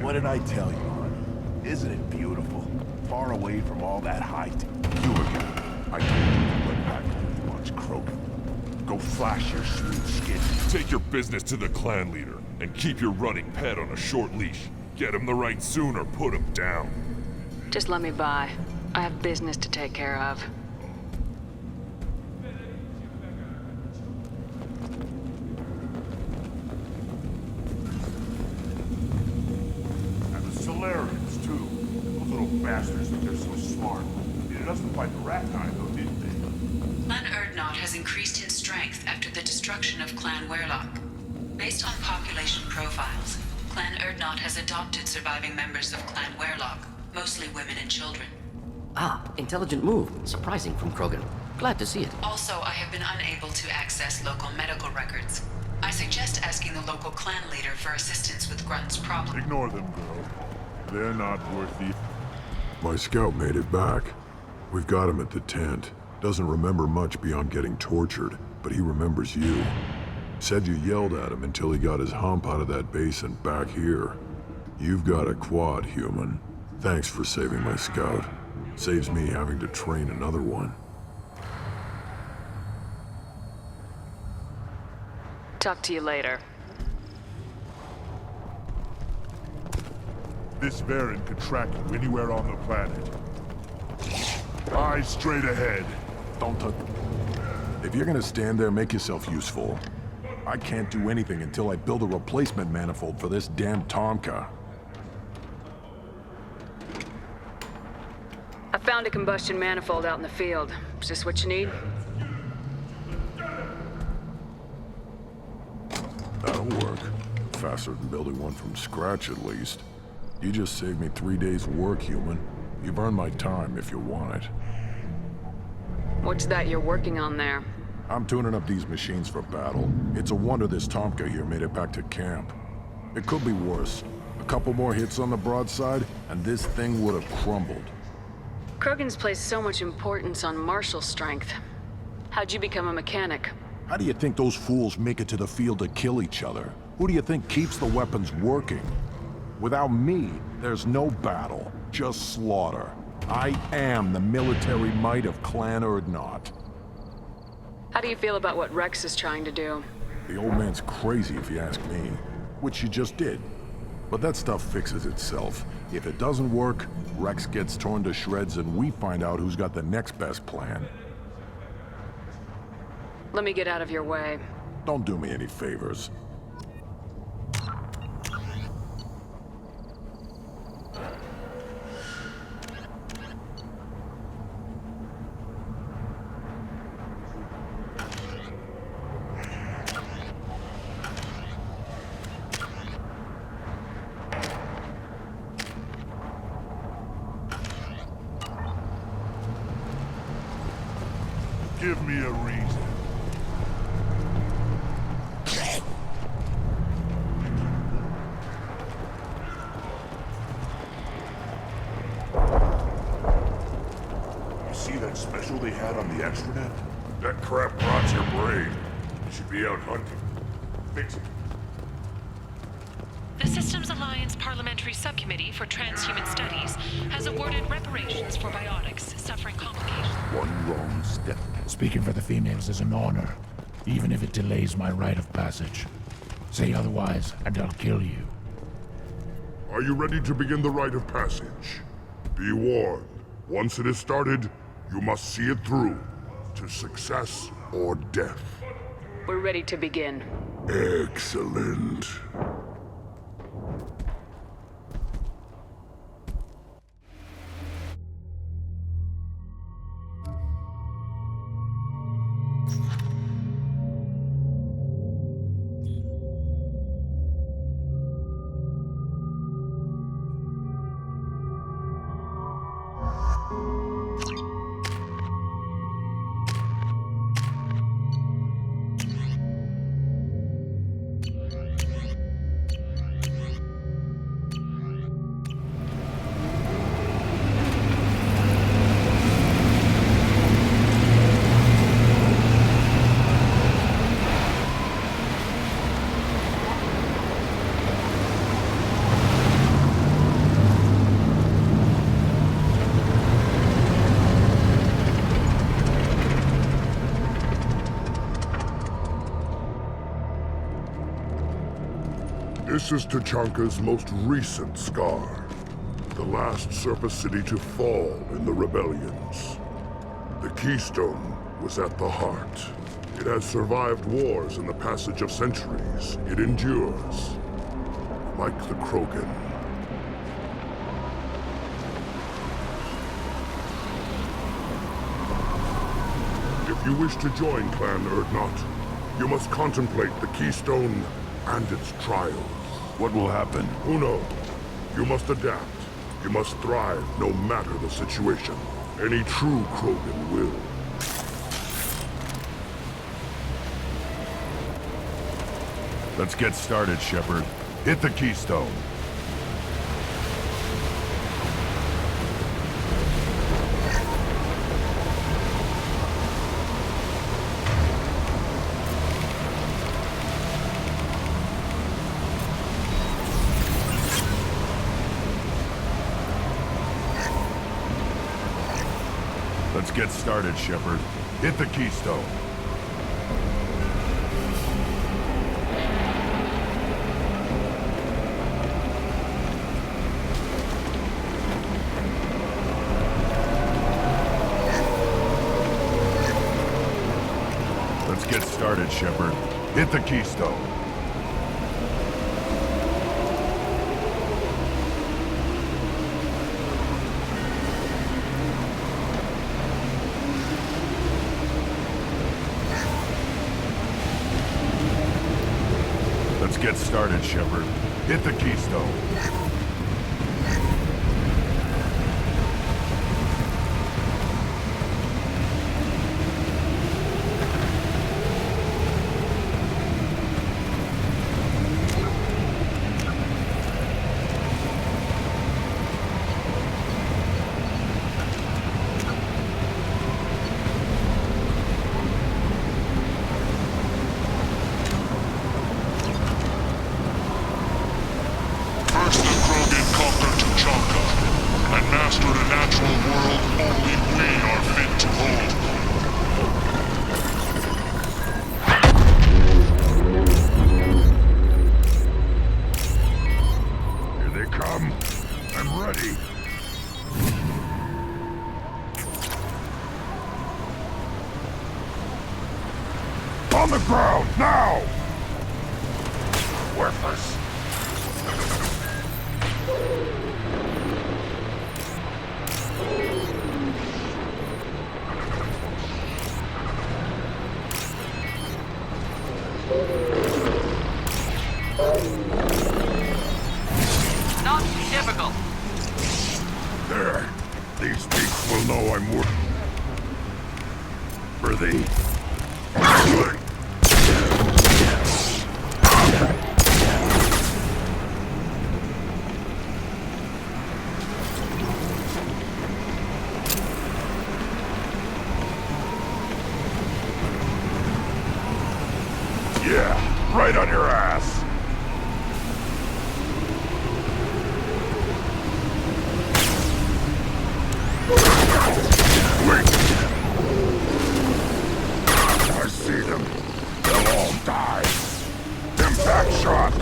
What did I tell you, honey? Isn't it beautiful? Far away from all that high
You again. I told you to let back too much, Krogan. Go flash your smooth skin. Take your business to the clan leader, and keep your running pet on a short leash. Get him the right soon or put him down.
Just let me by. I have business to take care of. increased in strength after the destruction of Clan Werlock. Based on population profiles, Clan Erdnot has adopted surviving members of Clan Werlock, mostly women and children.
Ah, intelligent move. Surprising from Krogan. Glad to see it.
Also, I have been unable to access local medical records. I suggest asking the local clan leader for assistance with Grunt's problem.
Ignore them, girl. They're not worth the...
My scout made it back. We've got him at the tent. Doesn't remember much beyond getting tortured, but he remembers you. Said you yelled at him until he got his hump out of that basin back here. You've got a quad, human. Thanks for saving my scout. Saves me having to train another one.
Talk to you later.
This variant could track you anywhere on the planet. Eyes straight ahead.
Don't touch. If you're gonna stand there, make yourself useful. I can't do anything until I build a replacement manifold for this damn Tomka.
I found a combustion manifold out in the field. Is this what you need?
That'll work. Faster than building one from scratch, at least. You just saved me 3 days' work, human. You've earned my time if you want it.
What's that you're working on there?
I'm tuning up these machines for battle. It's a wonder this Tomka here made it back to camp. It could be worse. A couple more hits on the broadside, and this thing would have crumbled.
Krogan's placed so much importance on martial strength. How'd you become a mechanic?
How do you think those fools make it to the field to kill each other? Who do you think keeps the weapons working? Without me, there's no battle, just slaughter. I am the military might of Clan Erdnot.
How do you feel about what Rex is trying to do?
The old man's crazy if you ask me, which you just did. But that stuff fixes itself. If it doesn't work, Rex gets torn to shreds and we find out who's got the next best plan.
Let me get out of your way.
Don't do me any favors.
Give me a reason.
You see that special they had on the extranet?
That crap rots your brain. You should be out hunting. Fix it.
The Systems Alliance Parliamentary Subcommittee for Transhuman Studies has awarded reparations for biotics suffering complications.
One wrong step.
Speaking for the females is an honor, even if it delays my rite of passage. Say otherwise, and I'll kill you.
Are you ready to begin the rite of passage? Be warned, once it is started, you must see it through, to success or death.
We're ready to begin.
Excellent. This is Tachanka's most recent scar. The last surface city to fall in the rebellions. The Keystone was at the heart. It has survived wars and the passage of centuries. It endures. Like the Krogan. If If you wish to join Clan Urdnot, you must contemplate the Keystone and its trials.
What will happen?
Who knows? You must adapt. You must thrive no matter the situation. Any true Krogan will.
Let's get started, Shepard. Hit the Keystone. Let's get started, Shepard. Hit the Keystone. Let's get started, Shepard. Hit the Keystone. Let's get started, Shepard. Hit the Keystone.
First the Krogan conquered Tuchanka, and mastered a natural world only we are fit to hold.
Here they come. I'm ready. On the ground, now! Worthless.
Not difficult.
There. These beasts will know I'm worthy. Yeah, right on your ass. Wait. I see them. They'll all die. Impact shot.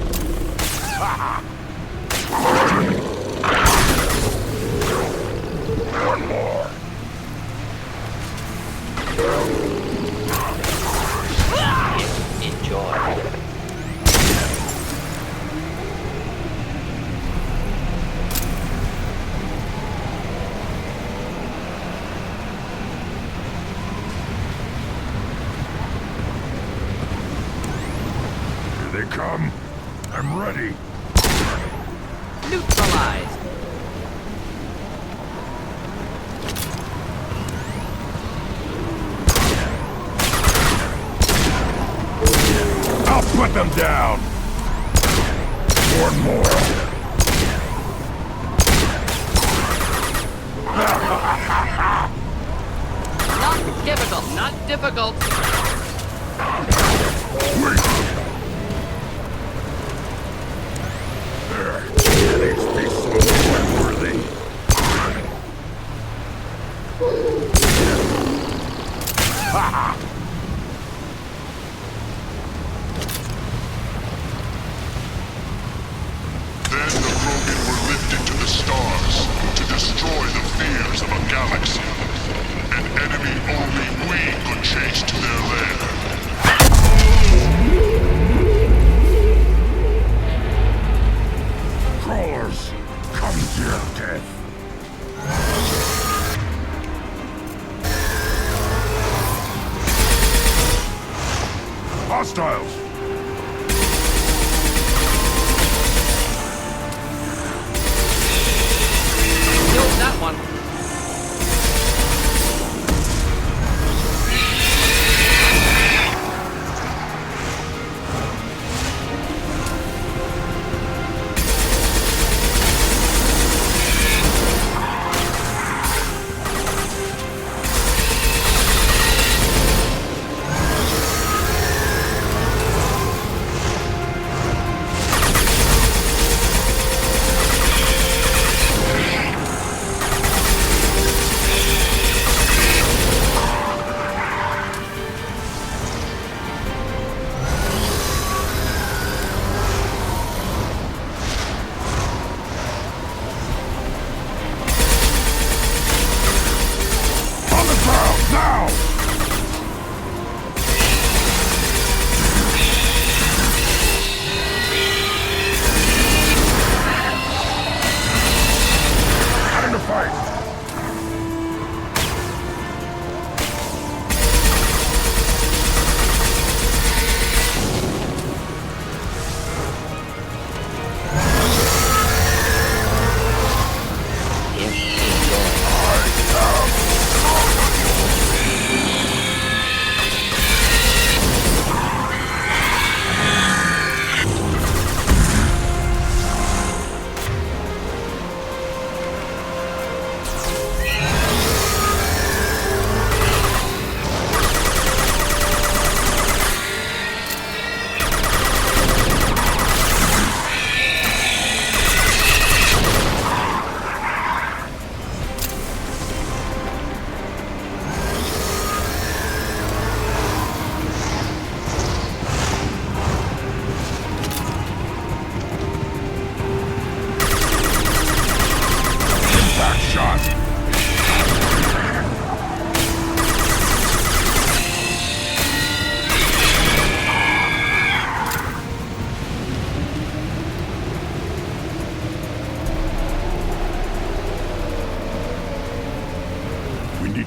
One more.
Enjoy.
Here they come. I'm ready.
Neutralized.
I'll put them down. One more.
Not difficult. Not difficult.
There. These beasts will know I'm worthy.
Then the Krogan were lifted to the stars to destroy the fears of a galaxy. An enemy only we could chase to their lair.
one.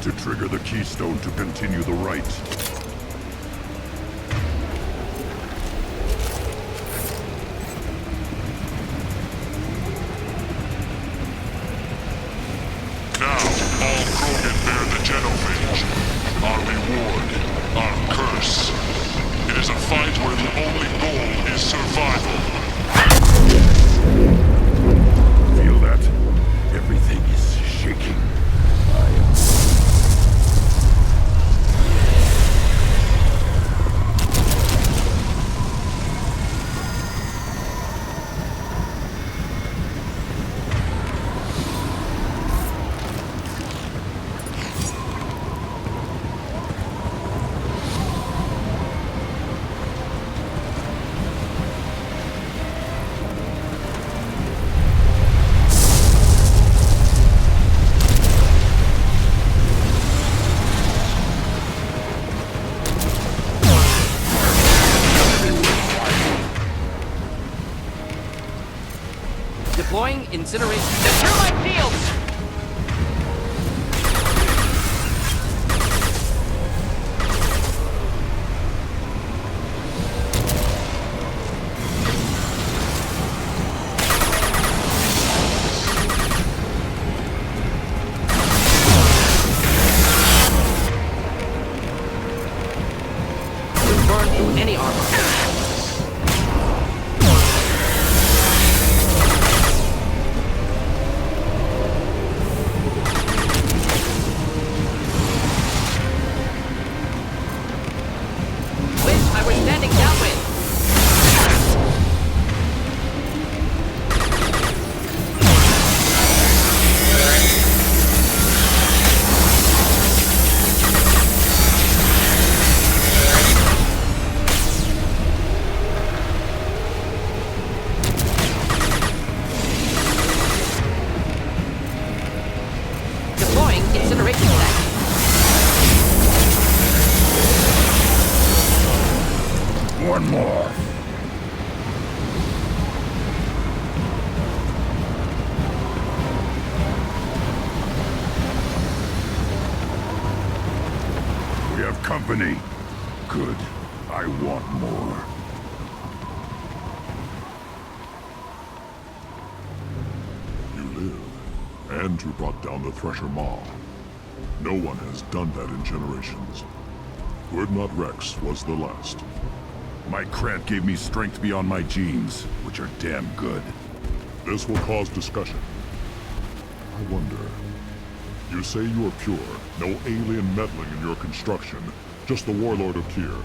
To trigger the keystone to continue the rite.
Now, all Krogan bear the genophage. Our reward, our curse. It is a fight where the only goal is survival.
Feel that? Everything is shaking.
Deploying incineration. Secure my fields! Burn through any armor.
One more. We have company. Good. I want more. You live. And ones who brought down the Thresher Maw. No one has done that in generations. Urdnot Rex was the last.
My Krant gave me strength beyond my genes, which are damn good.
This will cause discussion. I wonder... You say you are pure, no alien meddling in your construction, just the Warlord of Kier.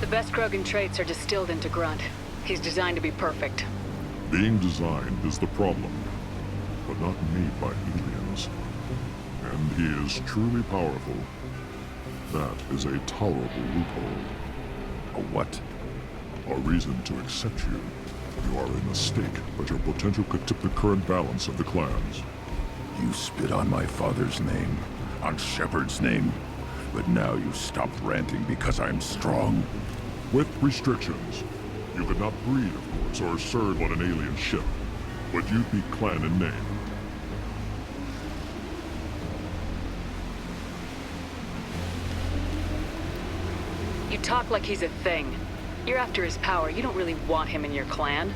The best Krogan traits are distilled into Grunt. He's designed to be perfect.
Being designed is the problem, but not made by aliens. And he is truly powerful. That is a tolerable loophole.
A what?
A reason to accept you. You are a mistake, but your potential could tip the current balance of the clans.
You spit on my father's name, on Shepard's name, but now you stopped ranting because I'm strong.
With restrictions. You could not breed, of course, or serve on an alien ship, but you'd be clan in name.
You talk like he's a thing. You're after his power. You don't really want him in your clan.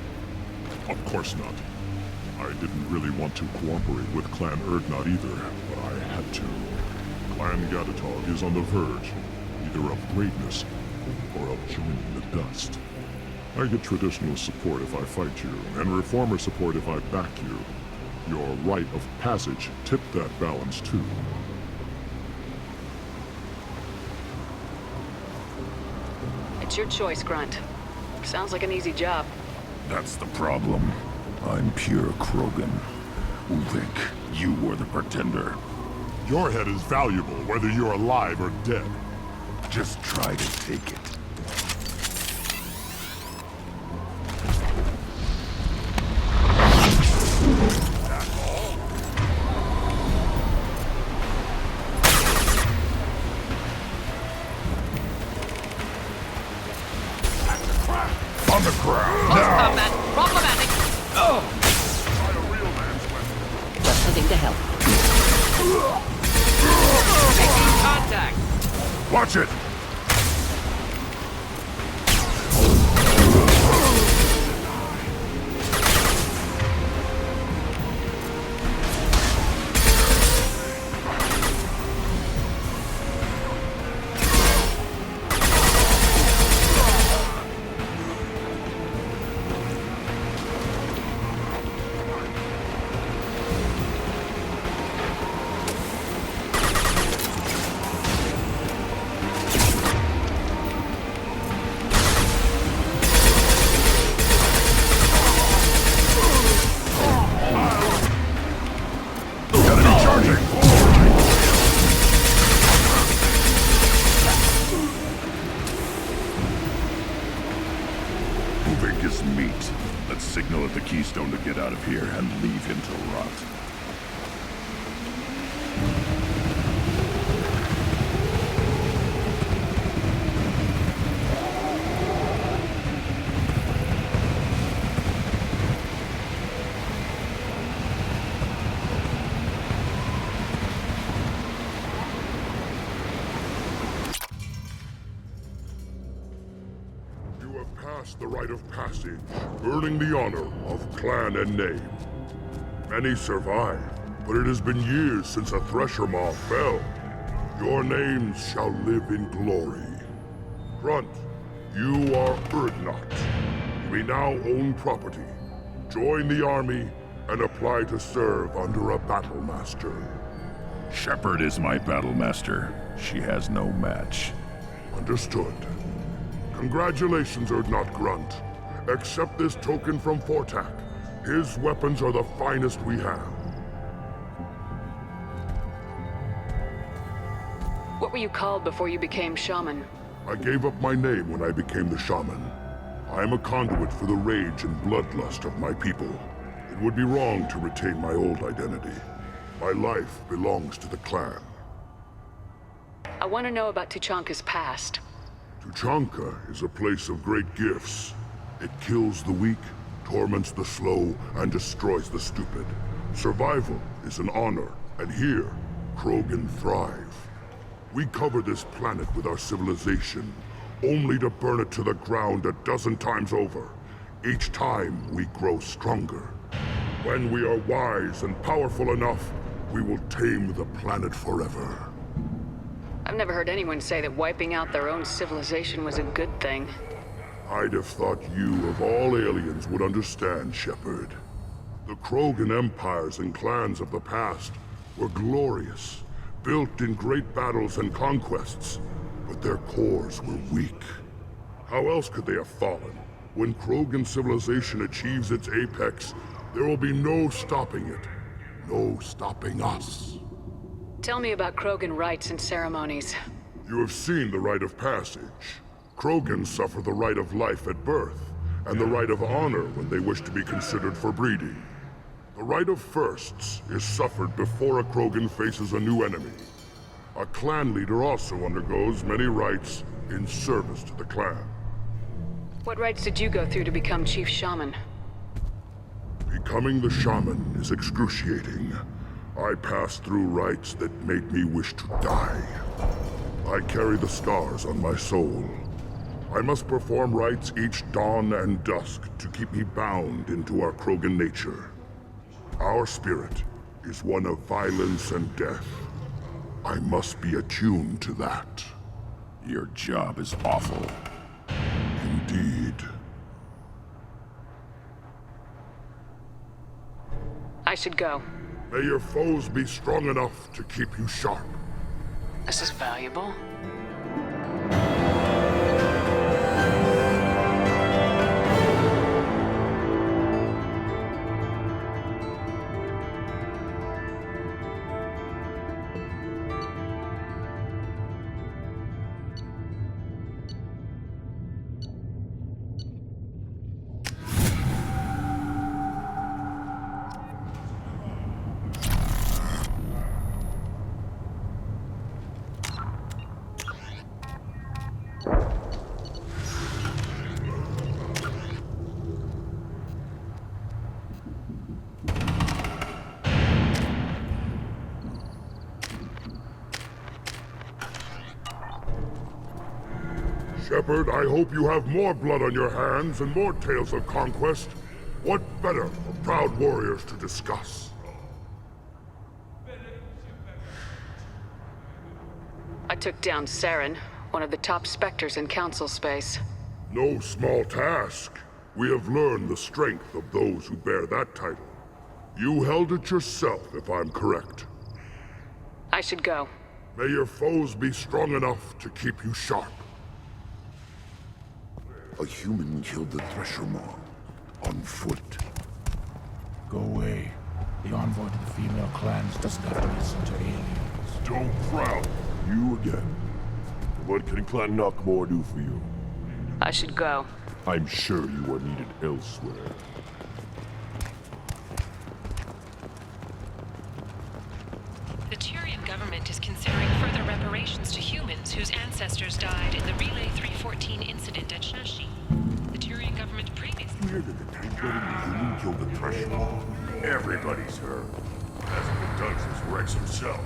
Of course not. I didn't really want to cooperate with Clan Urdnot either, but I had to. Clan Gatatog is on the verge, either of greatness or of joining the dust. I get traditional support if I fight you, and reformer support if I back you. Your rite of passage tipped that balance too.
It's your choice, Grunt. Sounds like an easy job.
That's the problem. I'm pure Krogan. Uvik, you were the pretender.
Your head is valuable, whether you're alive or dead.
Just try to take it.
On the ground,
Lost
now!
combat. Problematic.
Try a real man's weapon.
Just heading to help.
Making contact.
Watch it!
Uvik is meat. Let's signal at the Keystone to get out of here and leave him to rot.
The rite of passage, earning the honor of clan and name. Many survive, but it has been years since a Thresher Maw fell. Your names shall live in glory. Grunt, you are Urdnot. We now own property. Join the army and apply to serve under a battle master.
Shepard is my battle master. She has no match.
Understood. Congratulations, Urdnot Grunt. Accept this token from Fortak. His weapons are the finest we have.
What were you called before you became shaman?
I gave up my name when I became the shaman. I am a conduit for the rage and bloodlust of my people. It would be wrong to retain my old identity. My life belongs to the clan.
I want to know about Tuchanka's past.
Tuchanka is a place of great gifts. It kills the weak, torments the slow, and destroys the stupid. Survival is an honor, and here, Krogan thrive. We cover this planet with our civilization,
only to burn it to the ground a dozen times over. Each time, we grow stronger. When we are wise and powerful enough, we will tame the planet forever.
I've never heard anyone say that wiping out their own civilization was a good thing.
I'd have thought you, of all aliens, would understand, Shepard. The Krogan empires and clans of the past were glorious, built in great battles and conquests, but their cores were weak. How else could they have fallen? When Krogan civilization achieves its apex, there will be no stopping it. No stopping us.
Tell me about Krogan rites and ceremonies.
You have seen the rite of passage. Krogans suffer the rite of life at birth, and the rite of honor when they wish to be considered for breeding. The rite of firsts is suffered before a Krogan faces a new enemy. A clan leader also undergoes many rites in service to the clan.
What rites did you go through to become Chief Shaman?
Becoming the shaman is excruciating. I passed through rites that made me wish to die. I carry the scars on my soul. I must perform rites each dawn and dusk to keep me bound into our Krogan nature. Our spirit is one of violence and death. I must be attuned to that.
Your job is awful.
Indeed.
I should go.
May your foes be strong enough to keep you sharp.
This is valuable.
Shepard, I hope you have more blood on your hands and more tales of conquest. What better for proud warriors to discuss?
I took down Saren, one of the top Spectres in Council space.
No small task. We have learned the strength of those who bear that title. You held it yourself, if I'm correct.
I should go.
May your foes be strong enough to keep you sharp.
A human killed the Thresher Maw. On foot.
Go away. The envoy to the female clans does not listen to aliens.
Don't frown. You again. What can Clan Knockmore do for you?
I should go.
I'm sure you are needed elsewhere.
The Tyrian government is considering further reparations to humans whose ancestors died in the Relay 314 incident at Shashi. The Tyrian government previously...
Hear that the tank-loading human killed the Thresher Maw? Everybody's heard. Hasn't been done since Rex himself.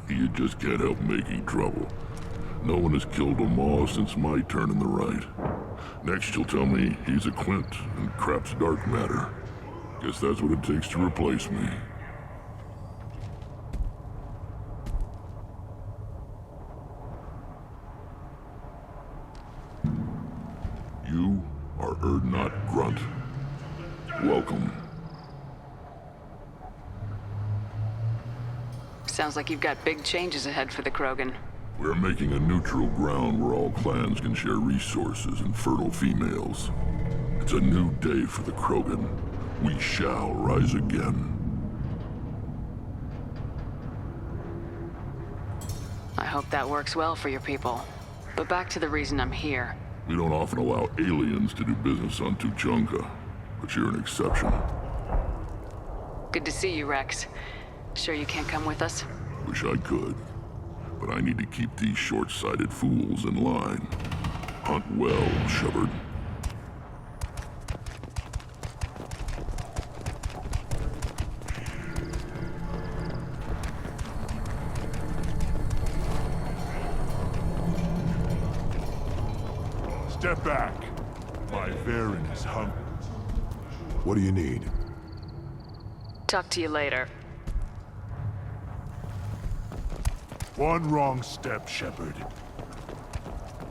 You just can't help making trouble. No one has killed a Maw since my turn in the right. Next you'll tell me he's a Clint and crap's dark matter. Guess that's what it takes to replace me. You are Urdnot Grunt. Welcome.
Sounds like you've got big changes ahead for the Krogan.
We're making a neutral ground where all clans can share resources and fertile females. It's a new day for the Krogan. We shall rise again.
I hope that works well for your people. But back to the reason I'm here.
We don't often allow aliens to do business on Tuchanka, but you're an exception.
Good to see you, Rex. Sure you can't come with us?
Wish I could, but I need to keep these short-sighted fools in line. Hunt well, Shepard.
Step back. My Varen is hungry.
What do you need?
Talk to you later.
One wrong step, Shepard.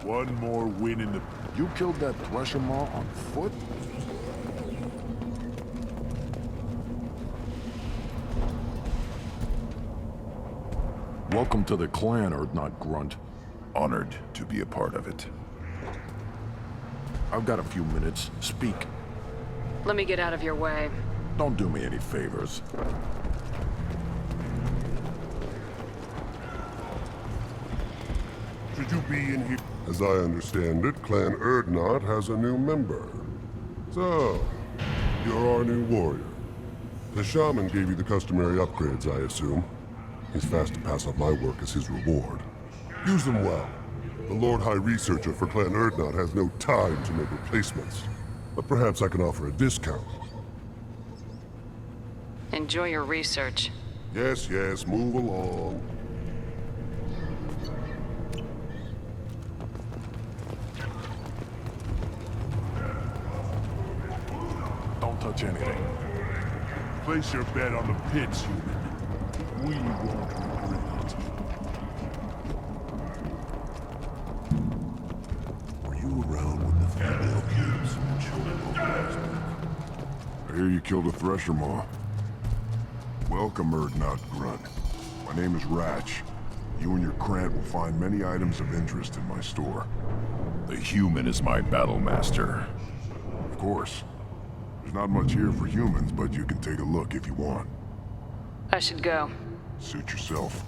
One more win in the...
You killed that Thresher Maw on foot? Welcome to the clan, Urdnot Grunt.
Honored to be a part of it.
I've got a few minutes. Speak.
Let me get out of your way.
Don't do me any favors.
Should you be in here? As I understand it, Clan Urdnot has a new member. So, you're our new warrior. The shaman gave you the customary upgrades, I assume. He's fast to pass up my work as his reward. Use them well. The Lord High Researcher for Clan Urdnot has no time to make replacements. But perhaps I can offer a discount.
Enjoy your research.
Yes, yes, move along.
Don't touch anything.
Place your bet on the pits, human. We won't regret it.
Were you around when the female cubes and children mobilized?
I hear you killed a Thresher Maw. Welcome, Urdnot Grunt. My name is Ratch. You and your Krant will find many items of interest in my store.
The human is my battle master.
Of course. There's not much here for humans, but you can take a look if you want.
I should go.
Suit yourself.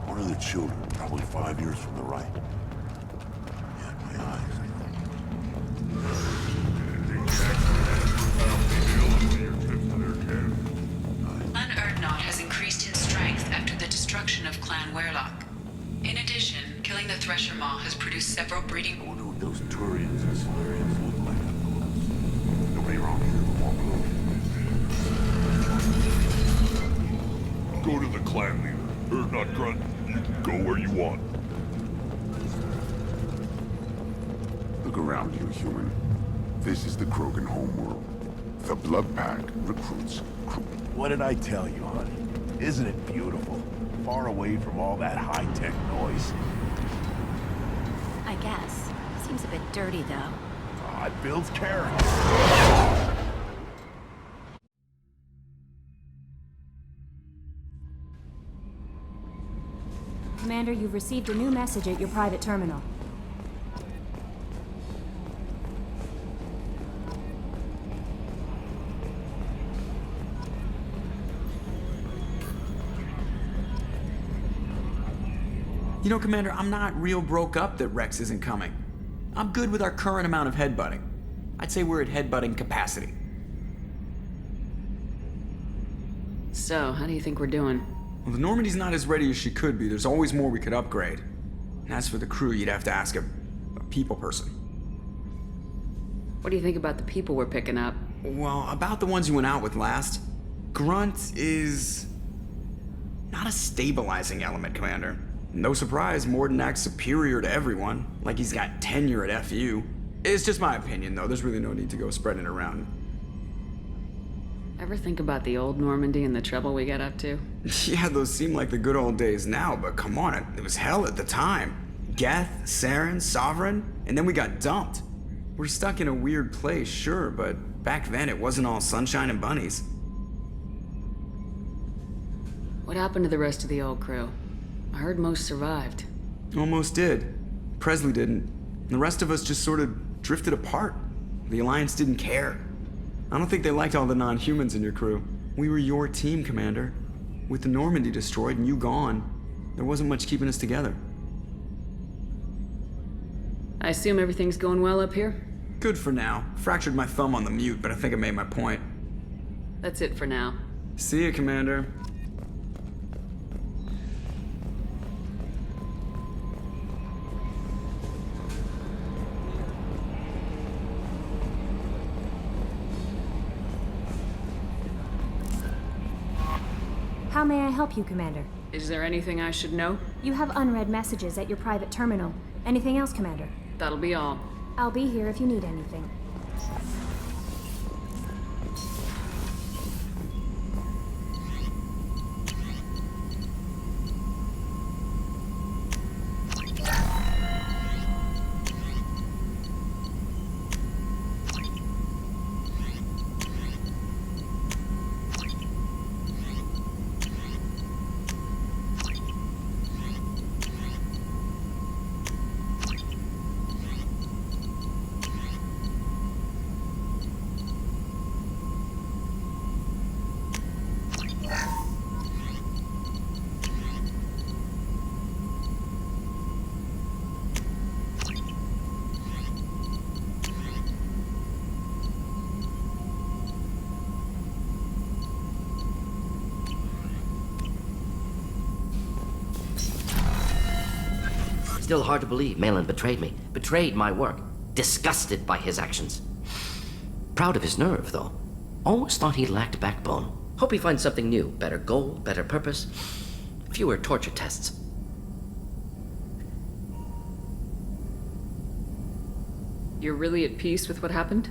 One of the children, probably 5 years from the right. Yeah, my eyes.
Clan Urdnot has increased in strength after the destruction of Clan Werlock. In addition, killing the Thresher Maw has produced several breeding...
I wonder what those Turians and Solarians look like up close. Nobody around here will walk over.
Go to the clan leader. Urdnot Grunt, you can go where you want.
Look around you, human. This is the Krogan homeworld. The Blood Pack recruits.
What did I tell you, honey? Isn't it beautiful? Far away from all that high-tech noise.
I guess. Seems a bit dirty, though.
Oh, it builds character.
Commander, you've received a new message at your private terminal.
You know, Commander, I'm not real broke up that Rex isn't coming. I'm good with our current amount of headbutting. I'd say we're at headbutting capacity.
So, how do you think we're doing?
Well, the Normandy's not as ready as she could be. There's always more we could upgrade. And as for the crew, you'd have to ask a people person.
What do you think about the people we're picking up?
Well, about the ones you went out with last. Grunt is... not a stabilizing element, Commander. No surprise, Morden acts superior to everyone, like he's got tenure at FU. It's just my opinion, though. There's really no need to go spreading it around.
Ever think about the old Normandy and the trouble we got up to?
Yeah, those seem like the good old days now, but come on, it was hell at the time. Geth, Saren, Sovereign, and then we got dumped. We're stuck in a weird place, sure, but back then it wasn't all sunshine and bunnies.
What happened to the rest of the old crew? I heard most survived.
Almost did. Presley didn't. The rest of us just sort of drifted apart. The Alliance didn't care. I don't think they liked all the non-humans in your crew. We were your team, Commander. With the Normandy destroyed and you gone, there wasn't much keeping us together.
I assume everything's going well up here?
Good for now. Fractured my thumb on the mute, but I think I made my point.
That's it for now.
See you, Commander.
How may I help you, Commander?
Is there anything I should know?
You have unread messages at your private terminal. Anything else, Commander?
That'll be all.
I'll be here if you need anything.
Still hard to believe Malin betrayed me. Betrayed my work. Disgusted by his actions. Proud of his nerve, though. Almost thought he lacked backbone. Hope he finds something new. Better goal, better purpose. Fewer torture tests.
You're really at peace with what happened?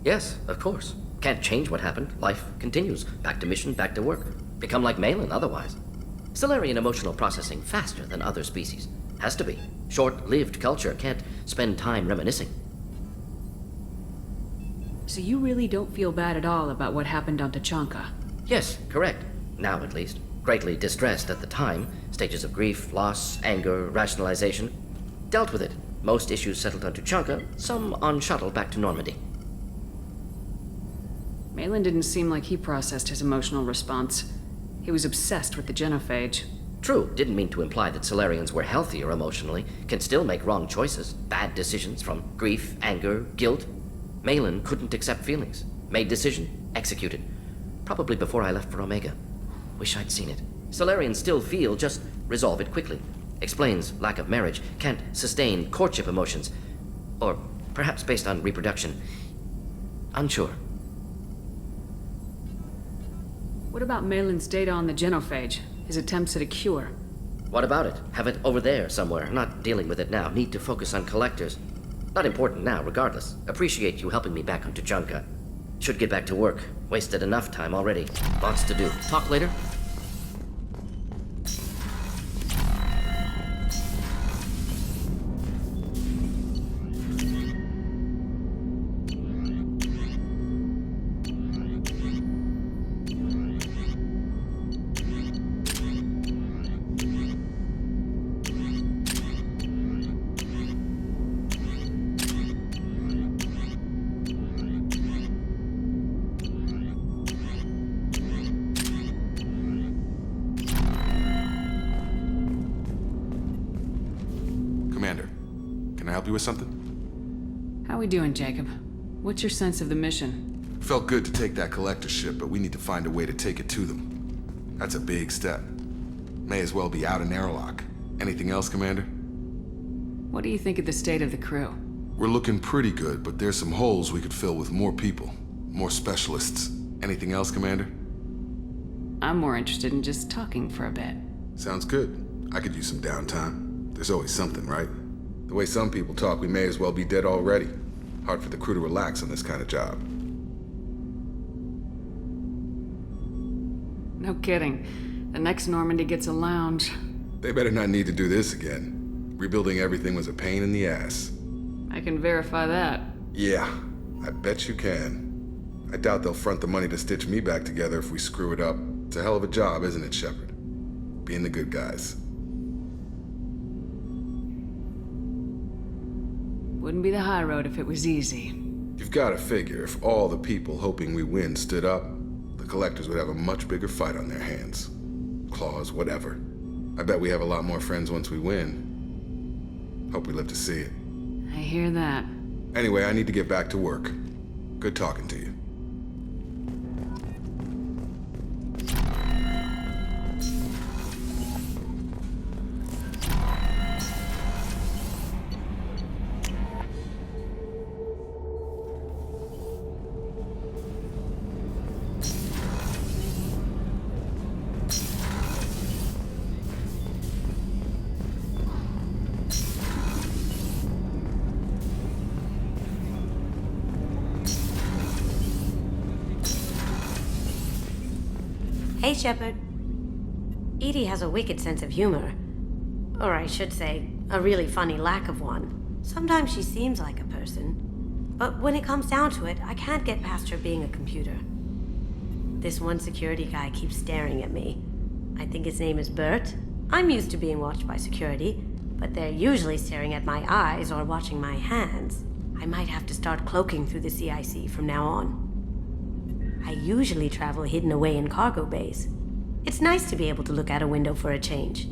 Yes, of course. Can't change what happened. Life continues. Back to mission, back to work. Become like Malin otherwise. Solarian emotional processing faster than other species. Has to be. Short-lived culture can't spend time reminiscing.
So you really don't feel bad at all about what happened on Tachanka?
Yes, correct. Now at least. Greatly distressed at the time. Stages of grief, loss, anger, rationalization. Dealt with it. Most issues settled on Tachanka, some on shuttle back to Normandy.
Malin didn't seem like he processed his emotional response. He was obsessed with the genophage.
True, didn't mean to imply that Solarians were healthier emotionally, can still make wrong choices, bad decisions from grief, anger, guilt. Malin couldn't accept feelings. Made decision, executed. Probably before I left for Omega. Wish I'd seen it. Solarians still feel, just resolve it quickly. Explains lack of marriage, can't sustain courtship emotions. Or perhaps based on reproduction. Unsure.
What about Malin's data on the genophage? His attempts at a cure?
What about it? Have it over there somewhere. Not dealing with it now. Need to focus on collectors. Not important now, regardless. Appreciate you helping me back on Tachanka. Should get back to work. Wasted enough time already. Lots to do. Talk later?
With something?
How we doing, Jacob? What's your sense of the mission?
Felt good to take that collector ship, but we need to find a way to take it to them. That's a big step. May as well be out in airlock. Anything else, Commander?
What do you think of the state of the crew?
We're looking pretty good, but there's some holes we could fill with more people. More specialists. Anything else, Commander?
I'm more interested in just talking for a bit.
Sounds good. I could use some downtime. There's always something, right? The way some people talk, we may as well be dead already. Hard for the crew to relax on this kind of job.
No kidding. The next Normandy gets a lounge.
They better not need to do this again. Rebuilding everything was a pain in the ass.
I can verify that.
Yeah, I bet you can. I doubt they'll front the money to stitch me back together if we screw it up. It's a hell of a job, isn't it, Shepard? Being the good guys.
Wouldn't be the high road if it was easy.
You've got to figure if all the people hoping we win stood up, the collectors would have a much bigger fight on their hands. Claws, whatever. I bet we have a lot more friends once we win. Hope we live to see it.
I hear that.
Anyway, I need to get back to work. Good talking to you.
Hey, Shepard. Edie has a wicked sense of humor. Or I should say, a really funny lack of one. Sometimes she seems like a person. But when it comes down to it, I can't get past her being a computer. This one security guy keeps staring at me. I think his name is Bert. I'm used to being watched by security, but they're usually staring at my eyes or watching my hands. I might have to start cloaking through the CIC from now on. I usually travel hidden away in cargo bays. It's nice to be able to look out a window for a change.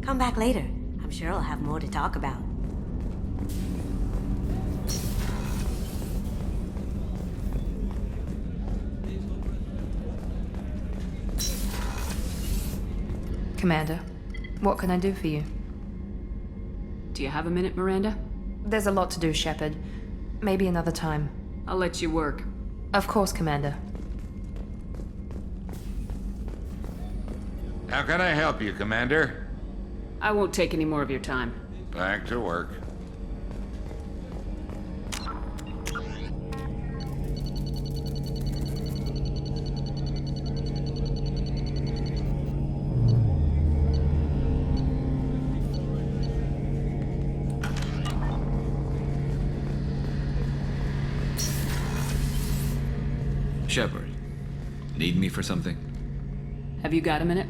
Come back later. I'm sure I'll have more to talk about.
Commander, what can I do for you?
Do you have a minute, Miranda?
There's a lot to do, Shepard. Maybe another time.
I'll let you work.
Of course, Commander.
How can I help you, Commander?
I won't take any more of your time.
Back to work.
Shepard, need me for something?
Have you got a minute?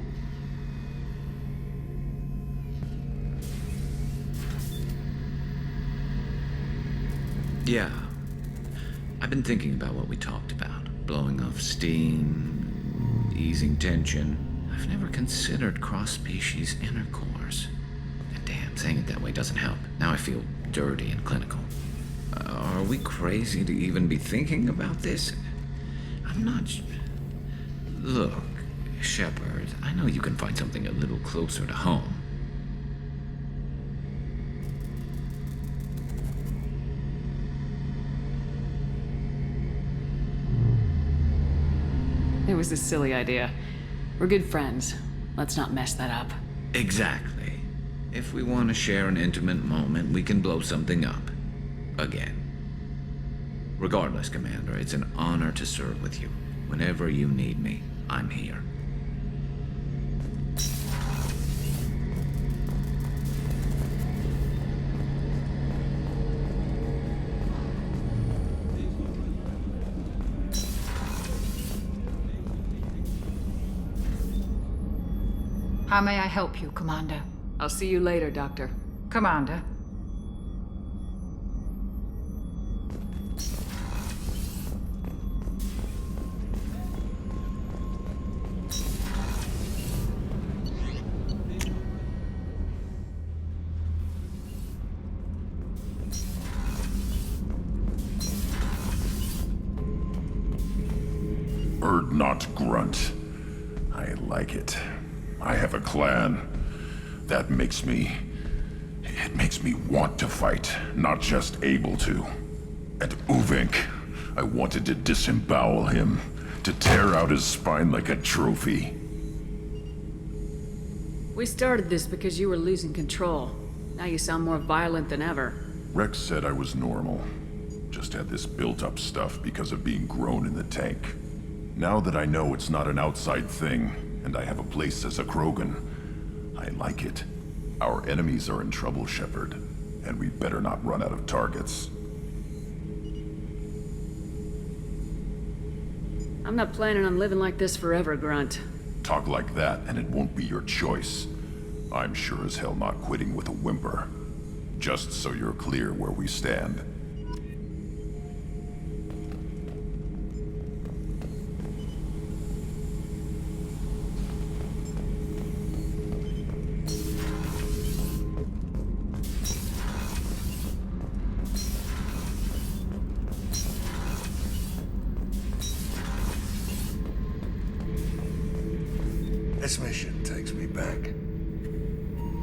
Yeah. I've been thinking about what we talked about. Blowing off steam, easing tension. I've never considered cross-species intercourse. And damn, saying it that way doesn't help. Now I feel dirty and clinical. Are we crazy to even be thinking about this? I'm not... Look, Shepard, I know you can find something a little closer to home.
It was a silly idea. We're good friends. Let's not mess that up.
Exactly. If we want to share an intimate moment, we can blow something up. Again. Regardless, Commander, it's an honor to serve with you. Whenever you need me, I'm here.
How may I help you, Commander? I'll see you later, Doctor. Commander.
Not grunt. I like it. I have a clan. That makes me... It makes me want to fight, not just able to. And Uvink, I wanted to disembowel him, to tear out his spine like a trophy.
We started this because you were losing control. Now you sound more violent than ever.
Rex said I was normal. Just had this built-up stuff because of being grown in the tank. Now that I know it's not an outside thing, and I have a place as a Krogan, I like it. Our enemies are in trouble, Shepard, and we better not run out of targets.
I'm not planning on living like this forever, Grunt.
Talk like that, and it won't be your choice. I'm sure as hell not quitting with a whimper. Just so you're clear where we stand.
This mission takes me back.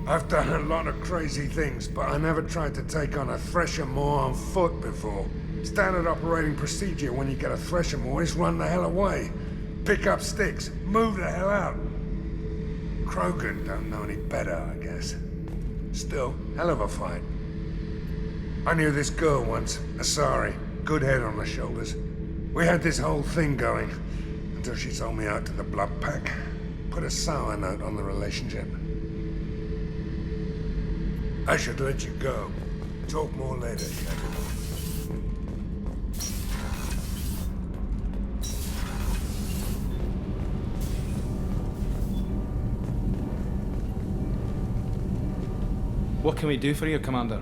I've done a lot of crazy things, but I never tried to take on a Thresher Maw on foot before. Standard operating procedure when you get a Thresher Maw is run the hell away. Pick up sticks, move the hell out. Krogan don't know any better, I guess. Still, hell of a fight. I knew this girl once, Asari. Good head on her shoulders. We had this whole thing going. until she sold me out to the Blood Pack. Put a sour note on the relationship. I should let you go. Talk more later, Shepard.
What can we do for you, Commander?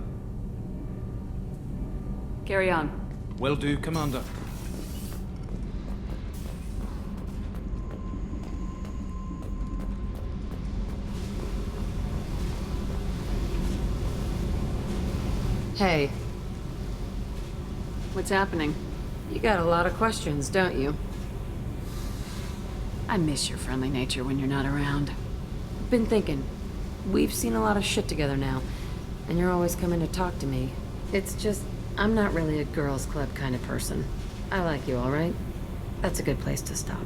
Carry on.
Will do, Commander.
Hey,
What's happening?
you got a lot of questions, don't you?
I miss your friendly nature when you're not around.
Been thinking. We've seen a lot of shit together now, and you're always coming to talk to me. It's just, I'm not really a girls' club kind of person. I like you, all right? That's a good place to stop.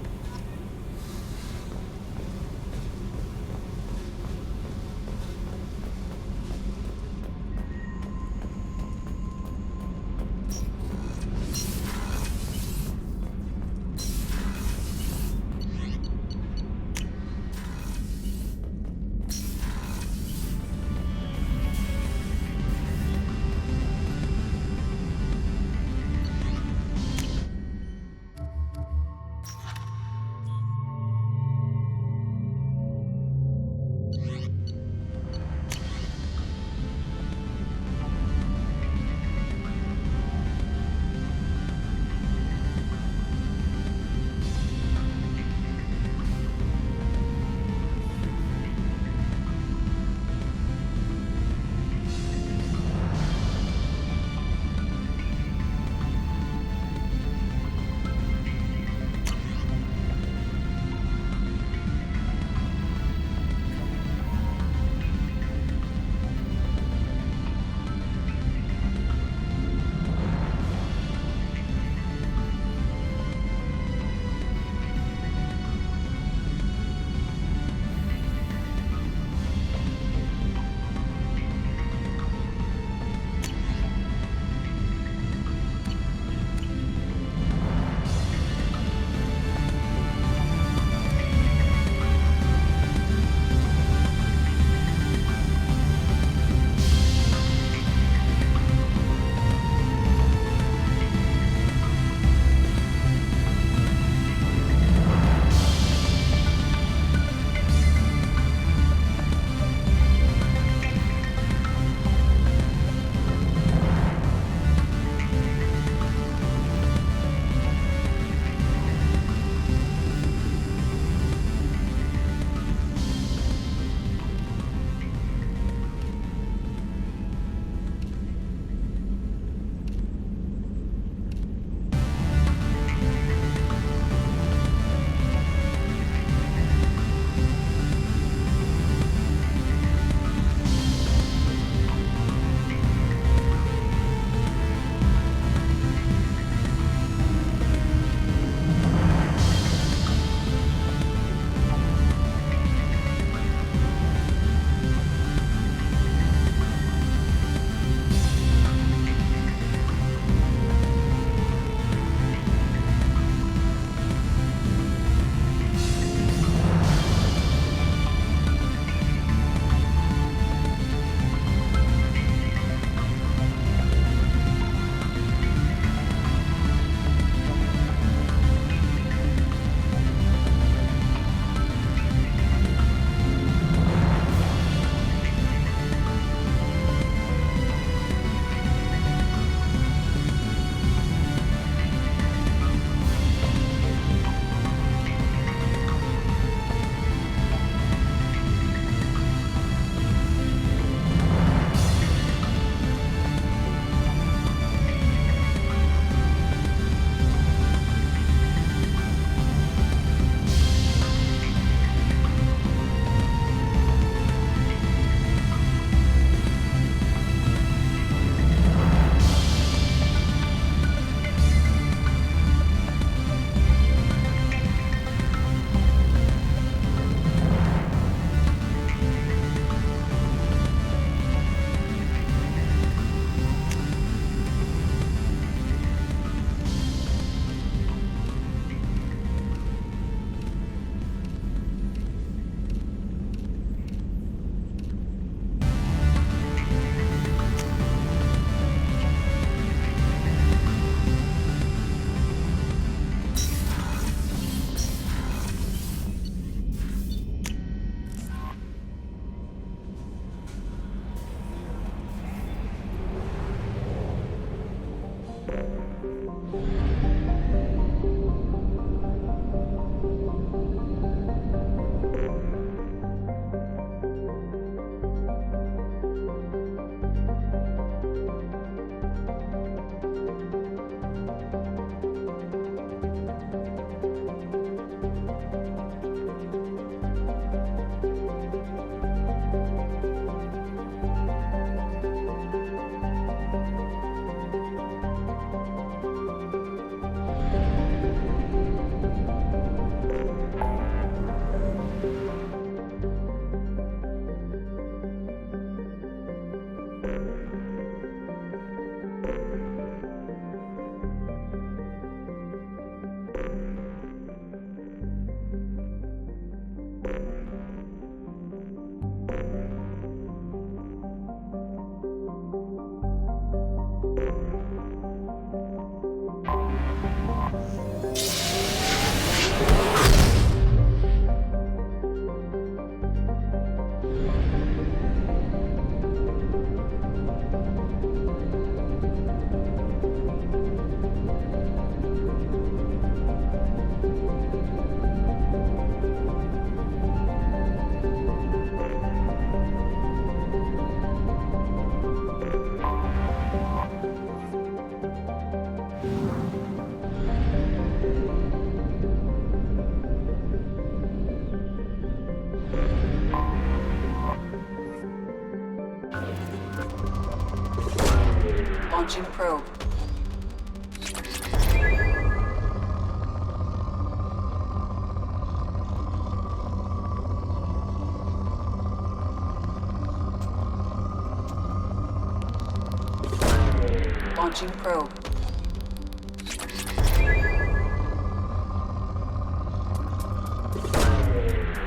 Launching probe.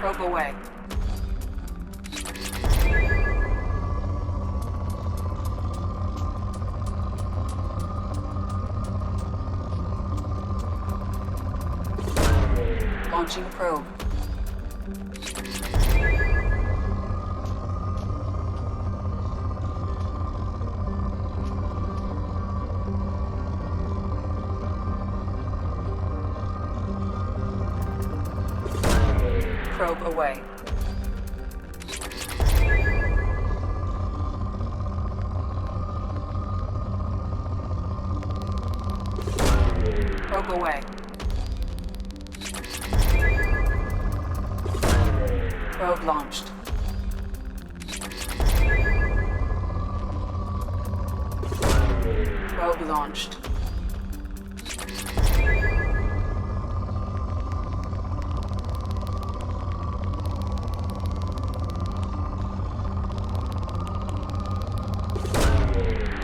Probe away. Launching probe. Probe away. Probe away. Probe launched. Probe launched.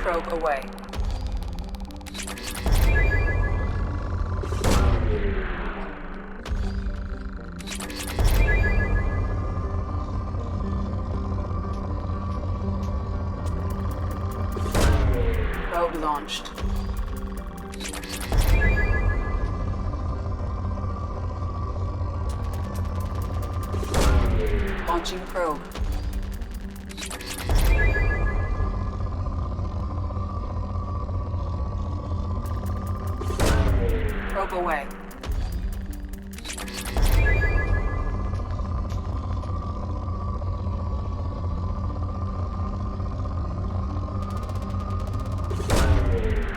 Probe away. Probe launched. Launching probe. Probe away.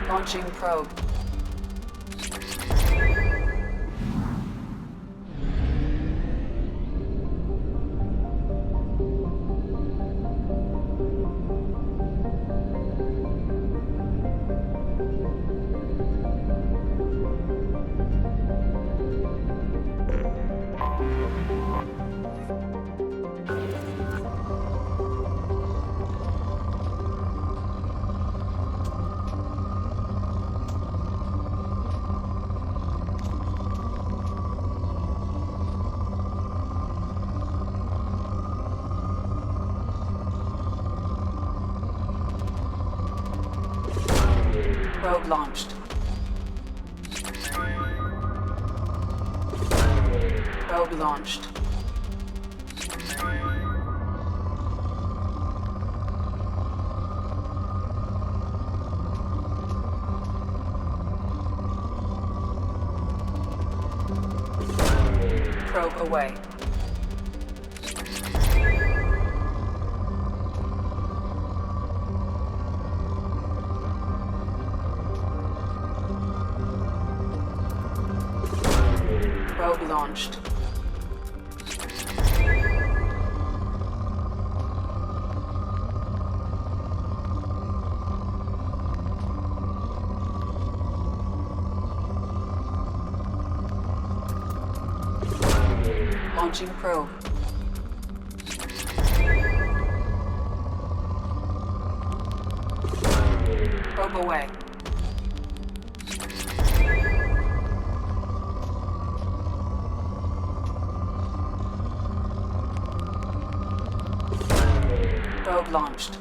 Launching probe. Probe launched. Probe launched. Probe away. Probe launched. Launching probe. Probe away. Probe launched.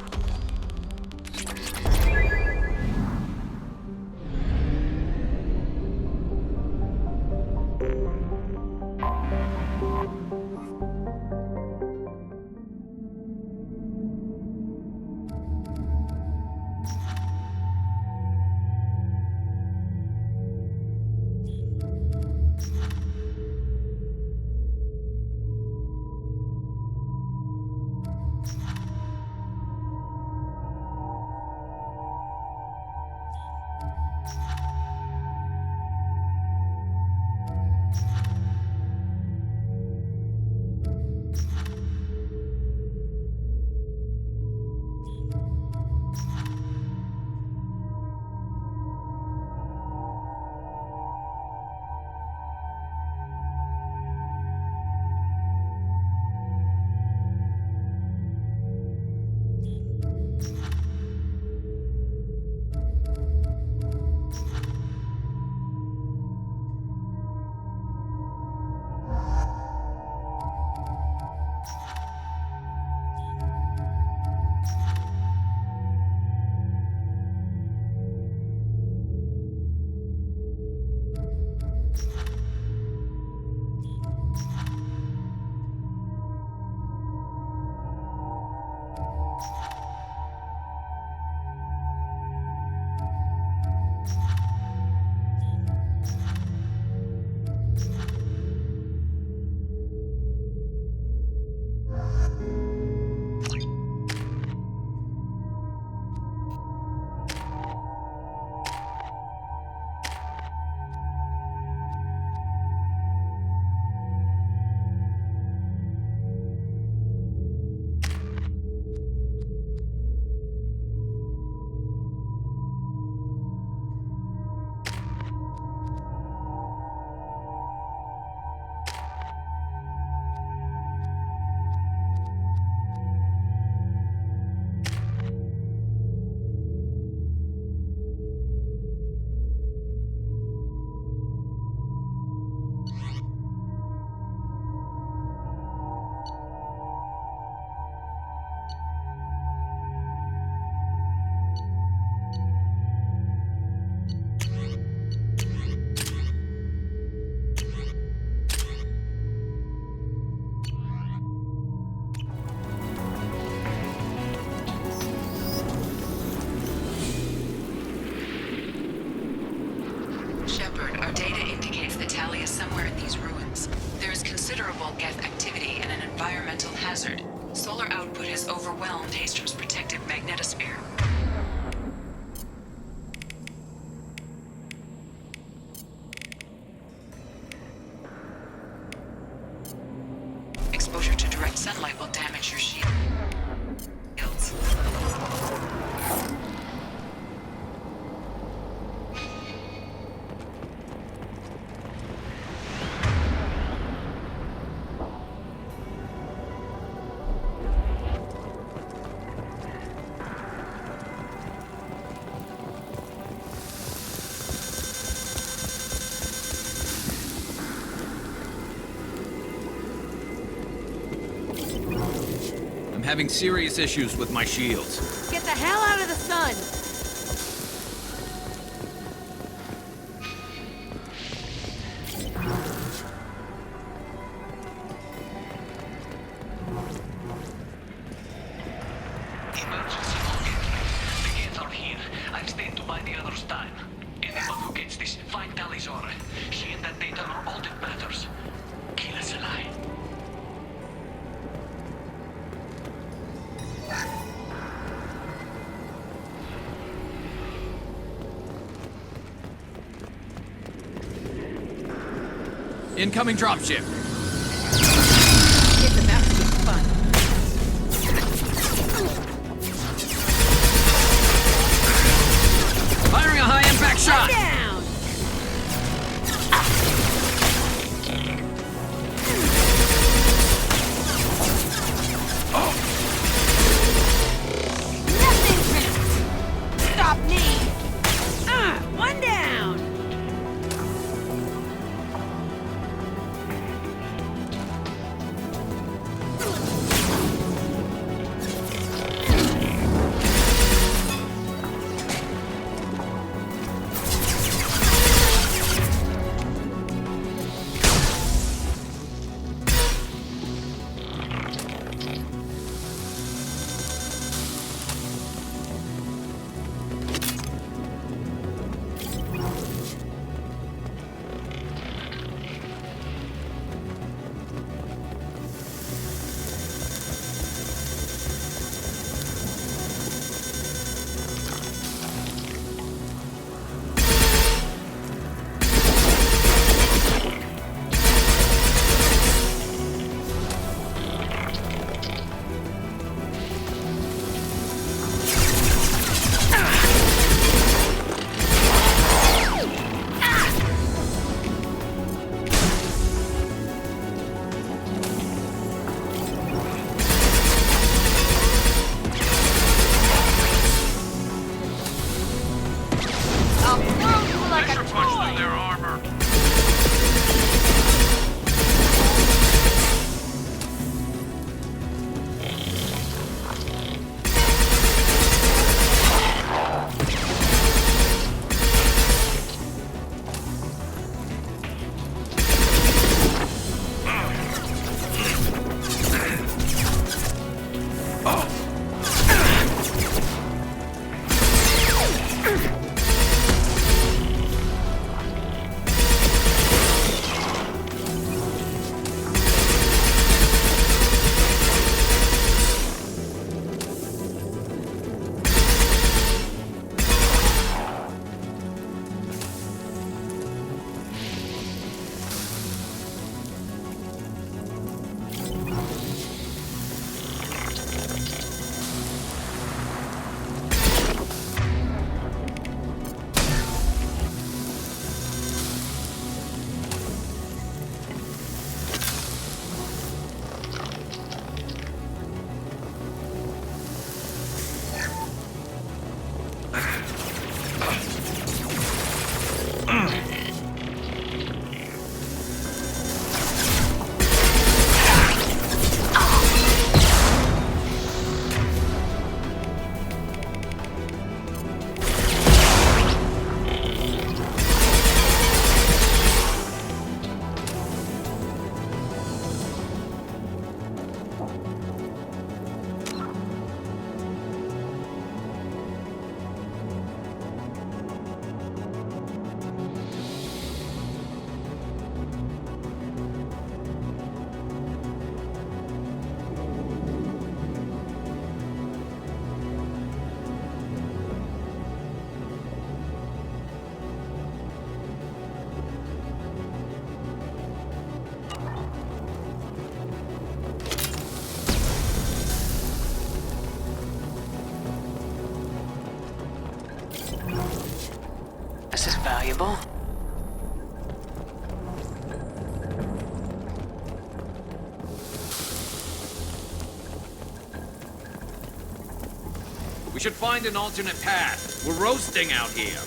Data indicates that Tali is somewhere in these ruins. There is considerable Geth activity and an environmental hazard. Solar output has overwhelmed Hastrom's protective magnetosphere. Exposure to direct sunlight will damage your shields.
I'm having serious issues with my shields.
Get the hell out of the sun!
Emergency login. The gates are here. I've stayed to buy the others time. Anyone who gets this, find Tali's aura. She and that data are all that matters. Kill us alive.
Incoming dropship.
It's about to be fun.
Firing a high-impact shot!
Down! Nothing can stop me! One down!
valuable.
We should find an alternate path. We're roasting out here.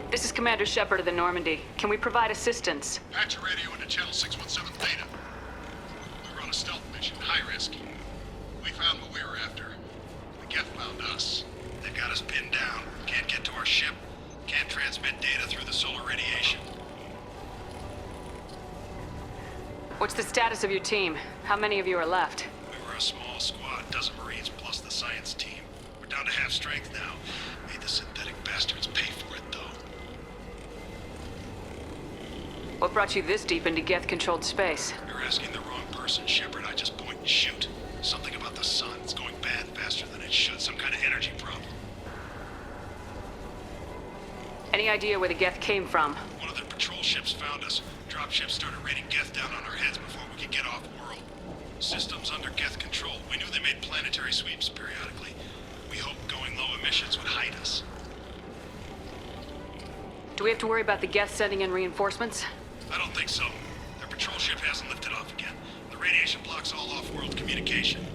This is Commander Shepard of the Normandy. Can we provide assistance?
Patch your radio into channel 617 Theta. We were on a stealth mission, high risk. We found what we were after. The Geth found us. They got us pinned down. Can't get to our ship. Can't transmit data through the solar radiation.
What's the status of your team? How many of you are left?
We were a small squad, dozen Marines plus the science team. We're down to half strength now. Made the synthetic bastards pay for it, though.
What brought you this deep into Geth-controlled space?
You're asking the wrong person, Shepard. I just point and shoot. Something about the sun. It's going bad faster than it should. Some kind of energy problem.
Any idea where the Geth came from?
One of their patrol ships found us. Dropships started raining Geth down on our heads before we could get off-world. Systems under Geth control. We knew they made planetary sweeps periodically. We hoped going low emissions would hide us.
Do we have to worry about the Geth sending in reinforcements?
I don't think so. Their patrol ship hasn't lifted off again. The radiation blocks all off-world communication.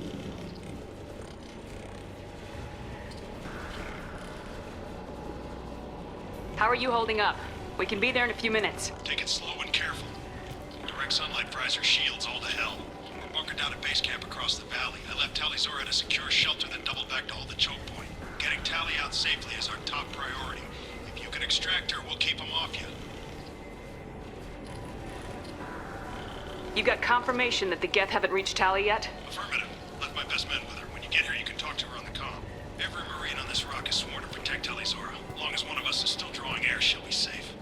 How are you holding up? We can be there in a few minutes.
Take it slow and careful. Direct sunlight fries our shields all to hell. We're bunkered down at base camp across the valley. I left Tali'Zorah at a secure shelter, then doubled back to hold the choke point. Getting Tali out safely is our top priority. If you can extract her, we'll keep them off you.
You got confirmation that the Geth haven't reached Tali yet?
Affirmative. Left my best men with her. When you get here, you can talk to her on the comm. Every Marine on this rock is sworn to protect Tali'Zorah. As long as one of us is still drawing air, she'll be safe.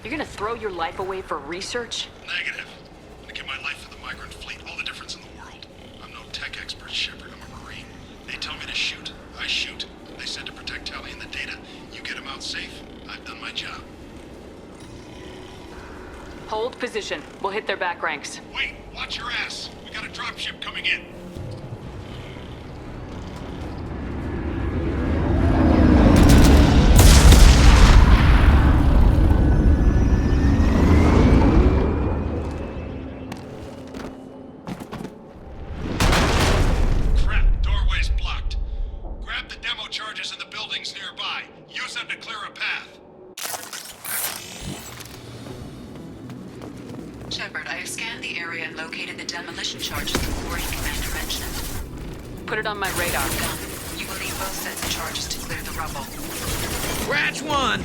You're gonna throw your life away for research?
Negative. I'm gonna give my life for the migrant fleet. All the difference in the world. I'm no tech expert, Shepard. I'm a Marine. They tell me to shoot. I shoot. They said to protect Tali and the data. You get them out safe. I've done my job.
Hold position. We'll hit their back ranks.
Wait, watch your ass. We got a dropship coming in. Crap, doorway's blocked. Grab the demo charges in the buildings nearby. Use them to clear a path.
Shepard, I have scanned the area and located the demolition charges the quarry commander mentioned.
Put it on my radar.
You will need both sets of charges to clear the rubble.
Scratch one!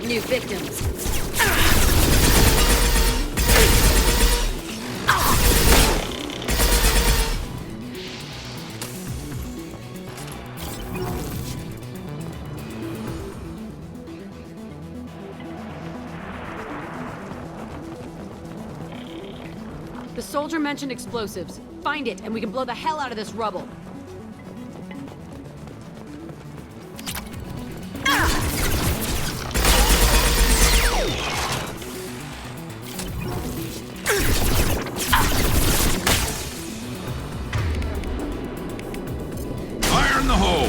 New victims. The soldier mentioned explosives. Find it, and we can blow the hell out of this rubble.
Fire in the hole!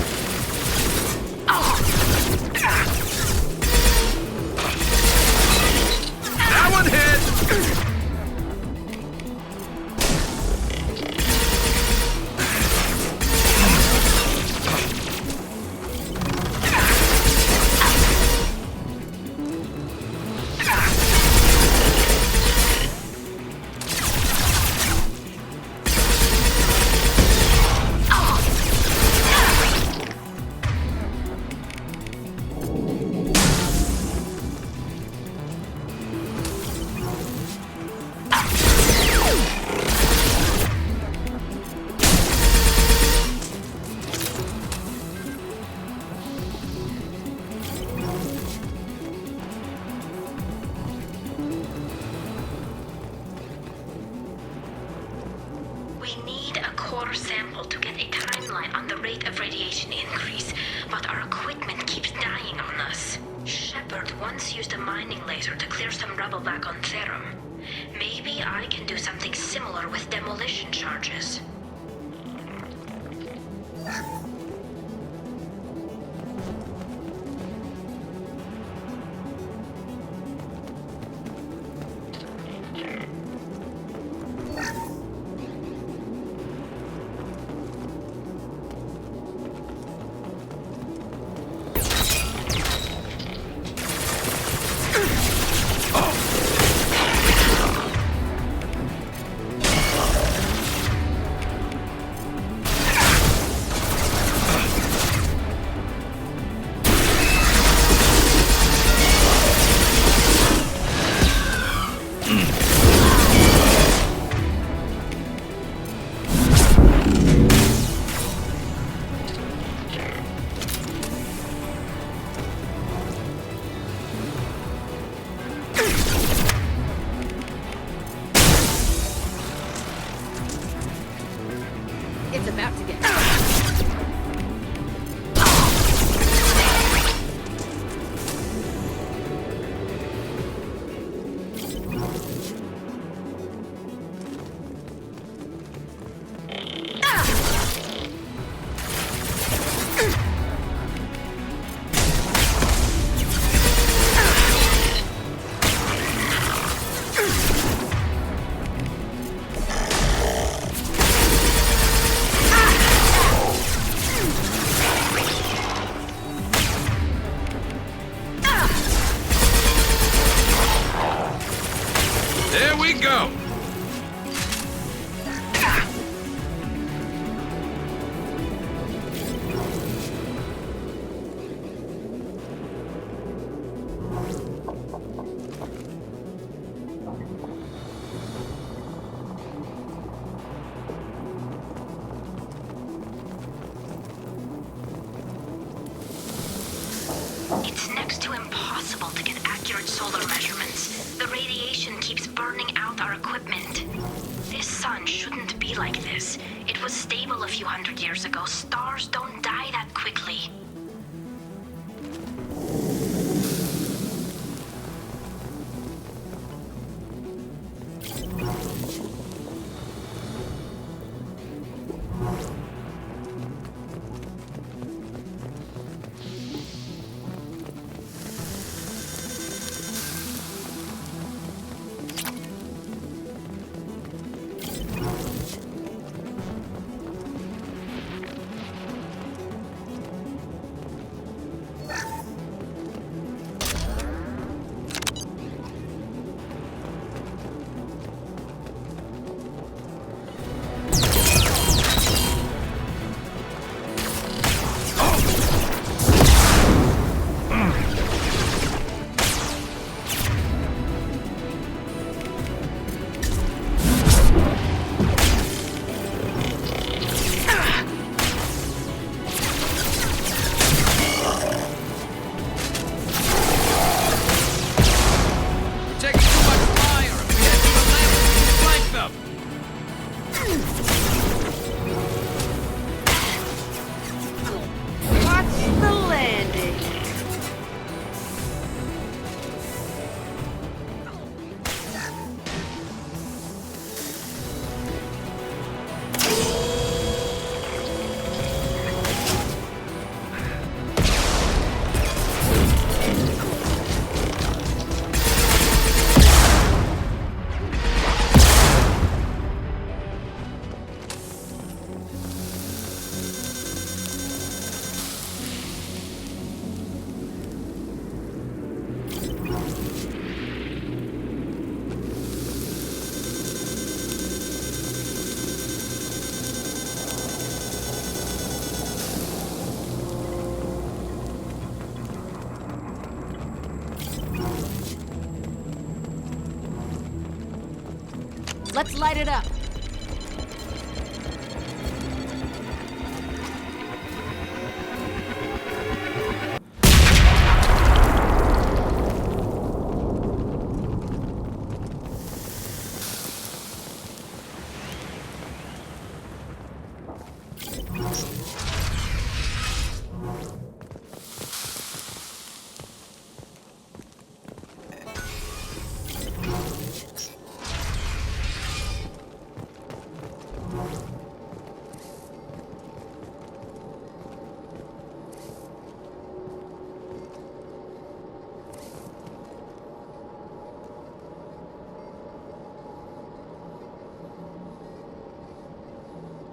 That one hit!
We need a core sample to get a timeline on the rate of radiation increase, but our equipment keeps dying on us. Shepard once used a mining laser to clear some rubble back on Therum. Maybe I can do something similar with demolition charges.
It's about to get...
There we go!
It's next to impossible to get accurate solar measurements. The radiation keeps burning out our equipment. This sun shouldn't be like this. It was stable a few hundred years ago. Stars don't die that quickly.
Let's light it up.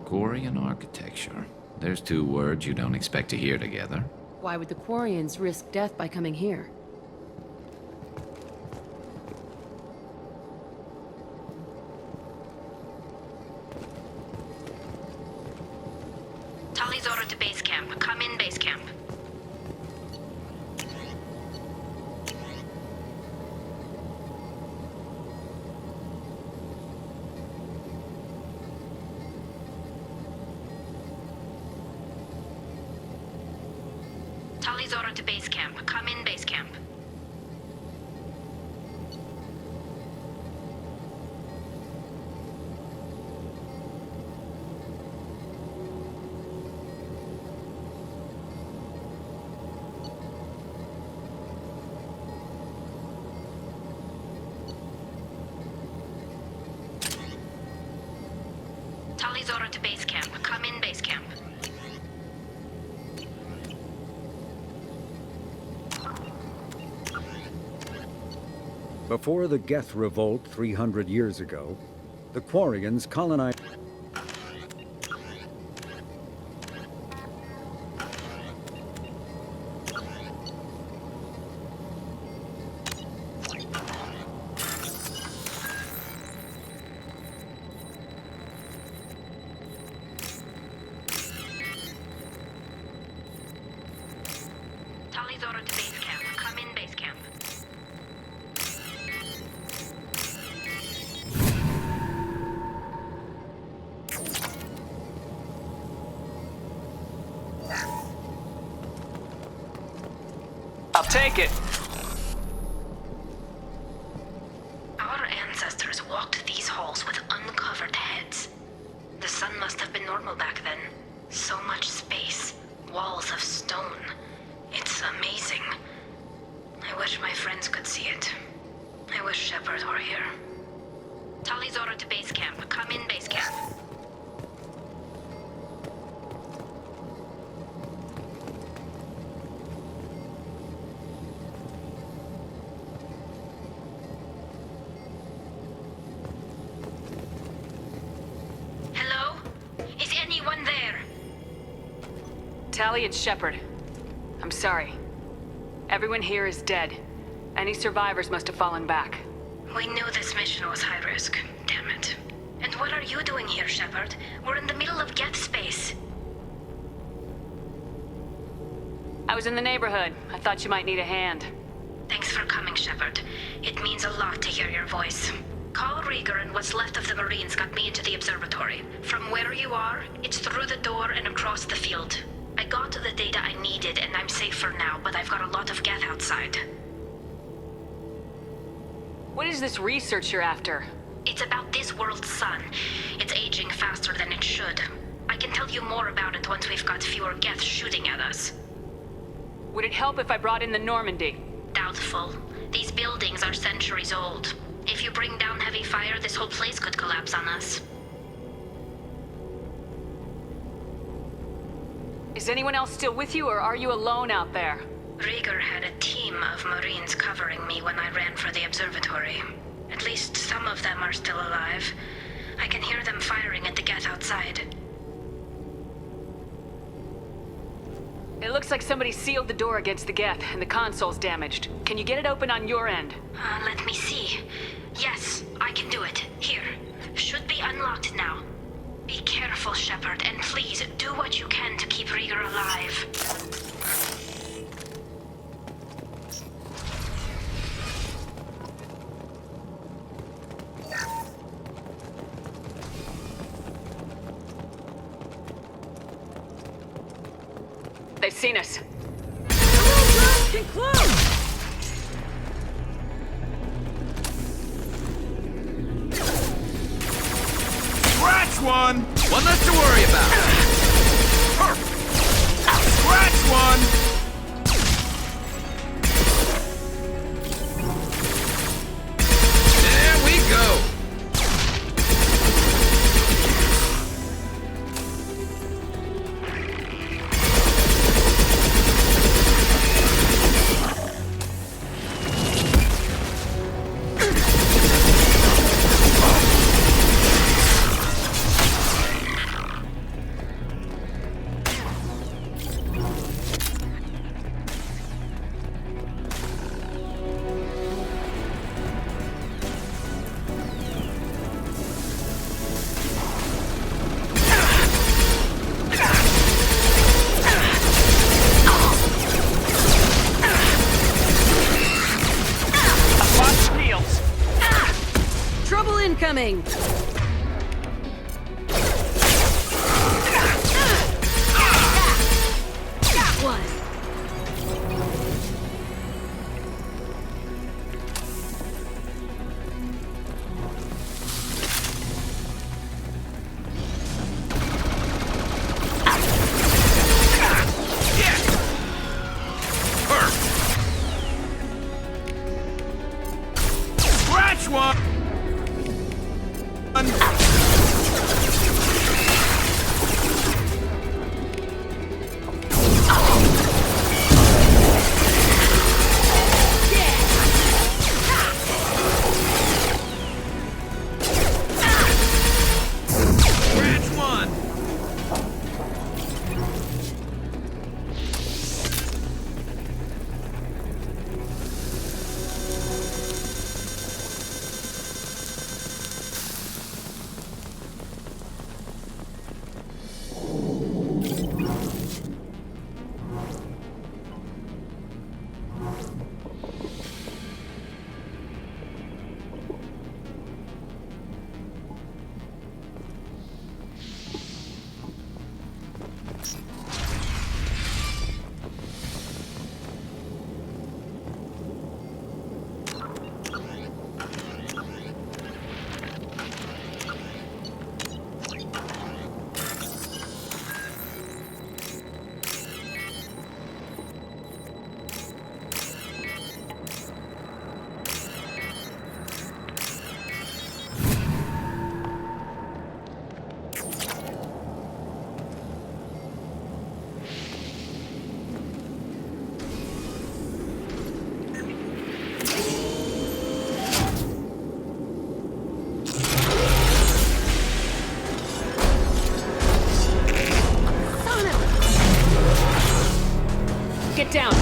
Quarian architecture. There's two words you don't expect to hear together.
Why would the Quarians risk death by coming here?
Tali's order to base camp. Come in, base camp. Tali's order to base camp. Come in, base camp. Tali's order to base camp. Come in, base camp.
Before the Geth Revolt 300 years ago, the Quarians colonized...
Tali's order to base camp. Come in, base camp.
I'll take it.
Our ancestors walked these halls with uncovered heads. The sun must have been normal back then. So much space, walls of stone. It's amazing. I wish my friends could see it. I wish Shepard were here. Tali's order to base camp. Come in, base camp. Hello? Is anyone there?
Tali, it's Shepard. I'm sorry. Everyone here is dead. Any survivors must have fallen back.
We knew this mission was high risk. Damn it. And what are you doing here, Shepard? We're in the middle of Geth space.
I was in the neighborhood. I thought you might need a hand.
Thanks for coming, Shepard. It means a lot to hear your voice. Call Rieger and what's left of the Marines got me into the observatory. From where you are, it's through the door and across the field. I got the data I needed and I'm safe for now, but I've got a lot of Geth outside.
What is this research you're after?
It's about this world's sun. It's aging faster than it should. I can tell you more about it once we've got fewer Geth shooting at us.
Would it help if I brought in the Normandy?
Doubtful. These buildings are centuries old. If you bring down heavy fire, this whole place could collapse on us.
Is anyone else still with you, or are you alone out there?
Rieger had a team of Marines covering me when I ran for the observatory. At least some of them are still alive. I can hear them firing at the Geth outside.
It looks like somebody sealed the door against the Geth, and the console's damaged. Can you get it open on your end?
Let me see. Yes, I can do it. Here. Should be unlocked now. Be careful, Shepard, and please do what you can to keep Rieger alive.
seen us.
Get close!
Scratch one! One less to worry about. Scratch one! There we go!
Trouble incoming! One.
Scratch one!
Get down.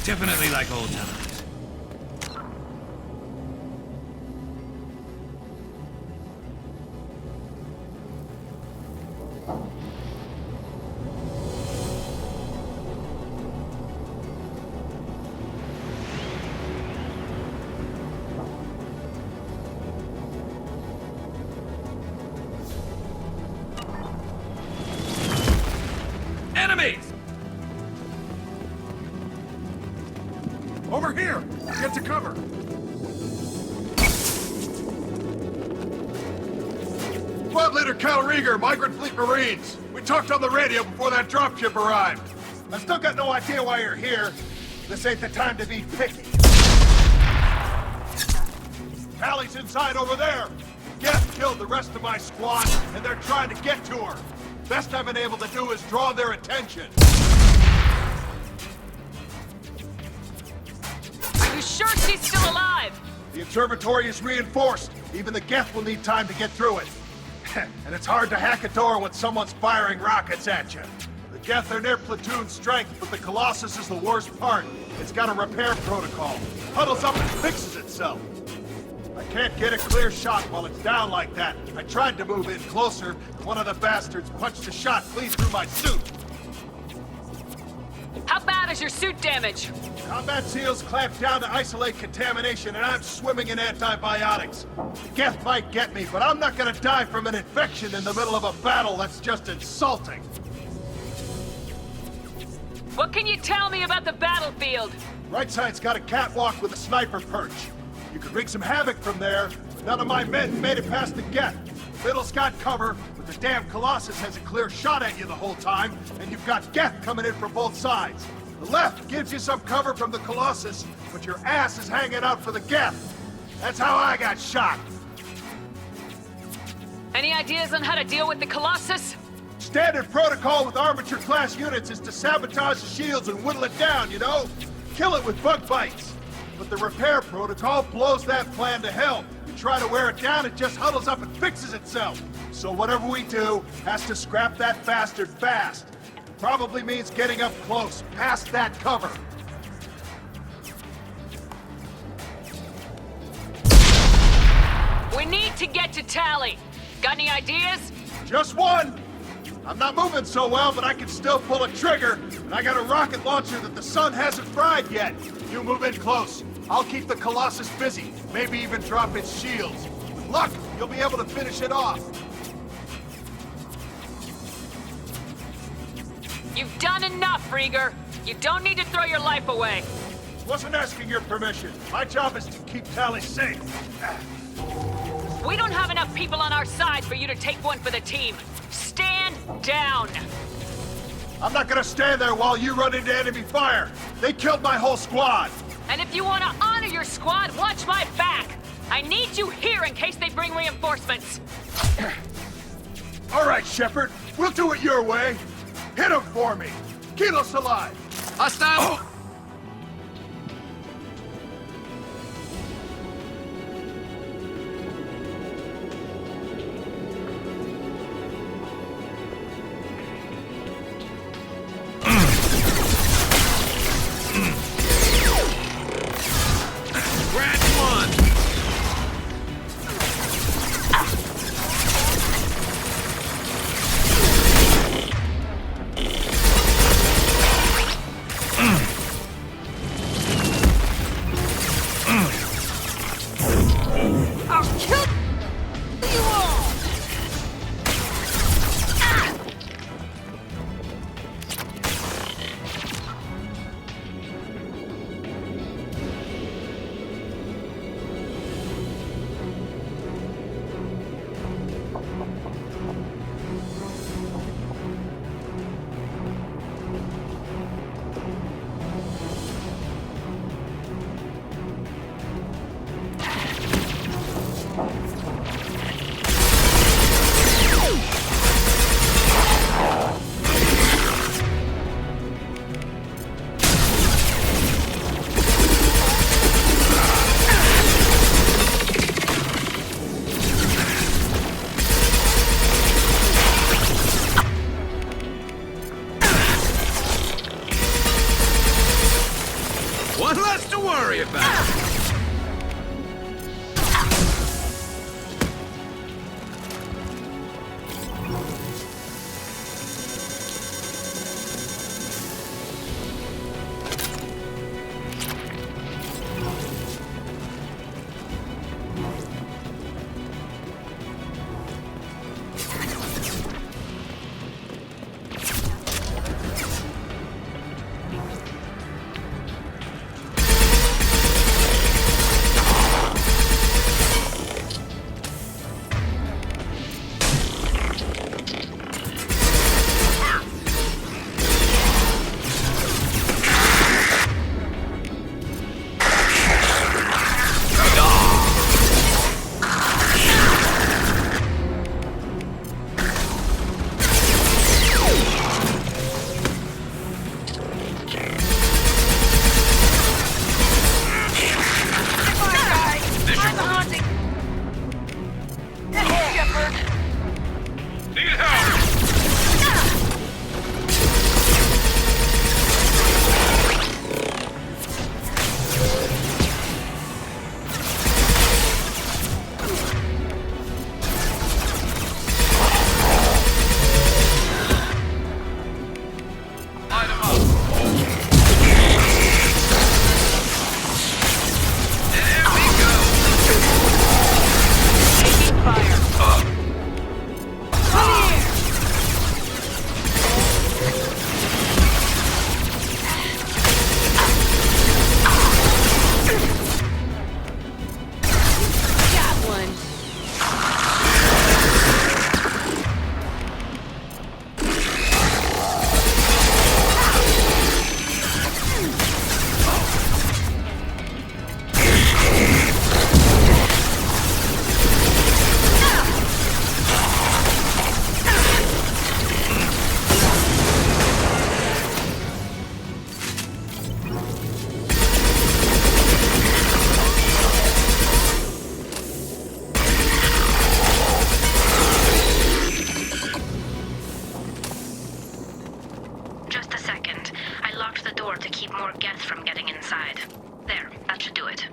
Definitely like old times. Enemies!
Over here! Get to cover!
Squad Leader Cal Rieger, Migrant Fleet Marines. We talked on the radio before that dropship arrived.
I still got no idea why you're here. This ain't the time to be picky.
Callie's inside over there. Geth killed the rest of my squad, and they're trying to get to her. Best I've been able to do is draw their attention.
Are you sure she's still alive?
The observatory is reinforced. Even the Geth will need time to get through it. And it's hard to hack a door when someone's firing rockets at you. The Geth are near platoon strength, but the Colossus is the worst part. It's got a repair protocol. Huddles up and fixes itself. I can't get a clear shot while it's down like that. I tried to move in closer, and one of the bastards punched a shot clean through my suit.
How bad is your suit damage?
Combat SEALs clamped down to isolate contamination, and I'm swimming in antibiotics. The Geth might get me, but I'm not gonna die from an infection in the middle of a battle. That's just insulting.
What can you tell me about the battlefield?
Right side's got a catwalk with a sniper perch. You could wreak some havoc from there, but none of my men made it past the Geth. The middle's got cover, but the damn Colossus has a clear shot at you the whole time, and you've got Geth coming in from both sides. The left gives you some cover from the Colossus, but your ass is hanging out for the Geth. That's how I got shot.
Any ideas on how to deal with the Colossus?
Standard protocol with armature-class units is to sabotage the shields and whittle it down, you know? Kill it with bug bites. But the repair protocol blows that plan to hell. You try to wear it down, it just huddles up and fixes itself. So whatever we do has to scrap that bastard fast. Probably means getting up close, past that cover.
We need to get to Tally. Got any ideas?
Just one! I'm not moving so well, but I can still pull a trigger, and I got a rocket launcher that the sun hasn't fried yet. You move in close. I'll keep the Colossus busy, maybe even drop its shields. With luck, you'll be able to finish it off.
You've done enough, Rieger. You don't need to throw your life away.
Wasn't asking your permission. My job is to keep Tally safe.
We don't have enough people on our side for you to take one for the team. Stand down!
I'm not gonna stand there while you run into enemy fire. They killed my whole squad.
And if you want to honor your squad, watch my back. I need you here in case they bring reinforcements.
All right, Shepard. We'll do it your way. Hit him for me. Kilos alive.
Hostile! Oh. One less to worry about.
door to keep more Geth from getting inside. There, that should do it.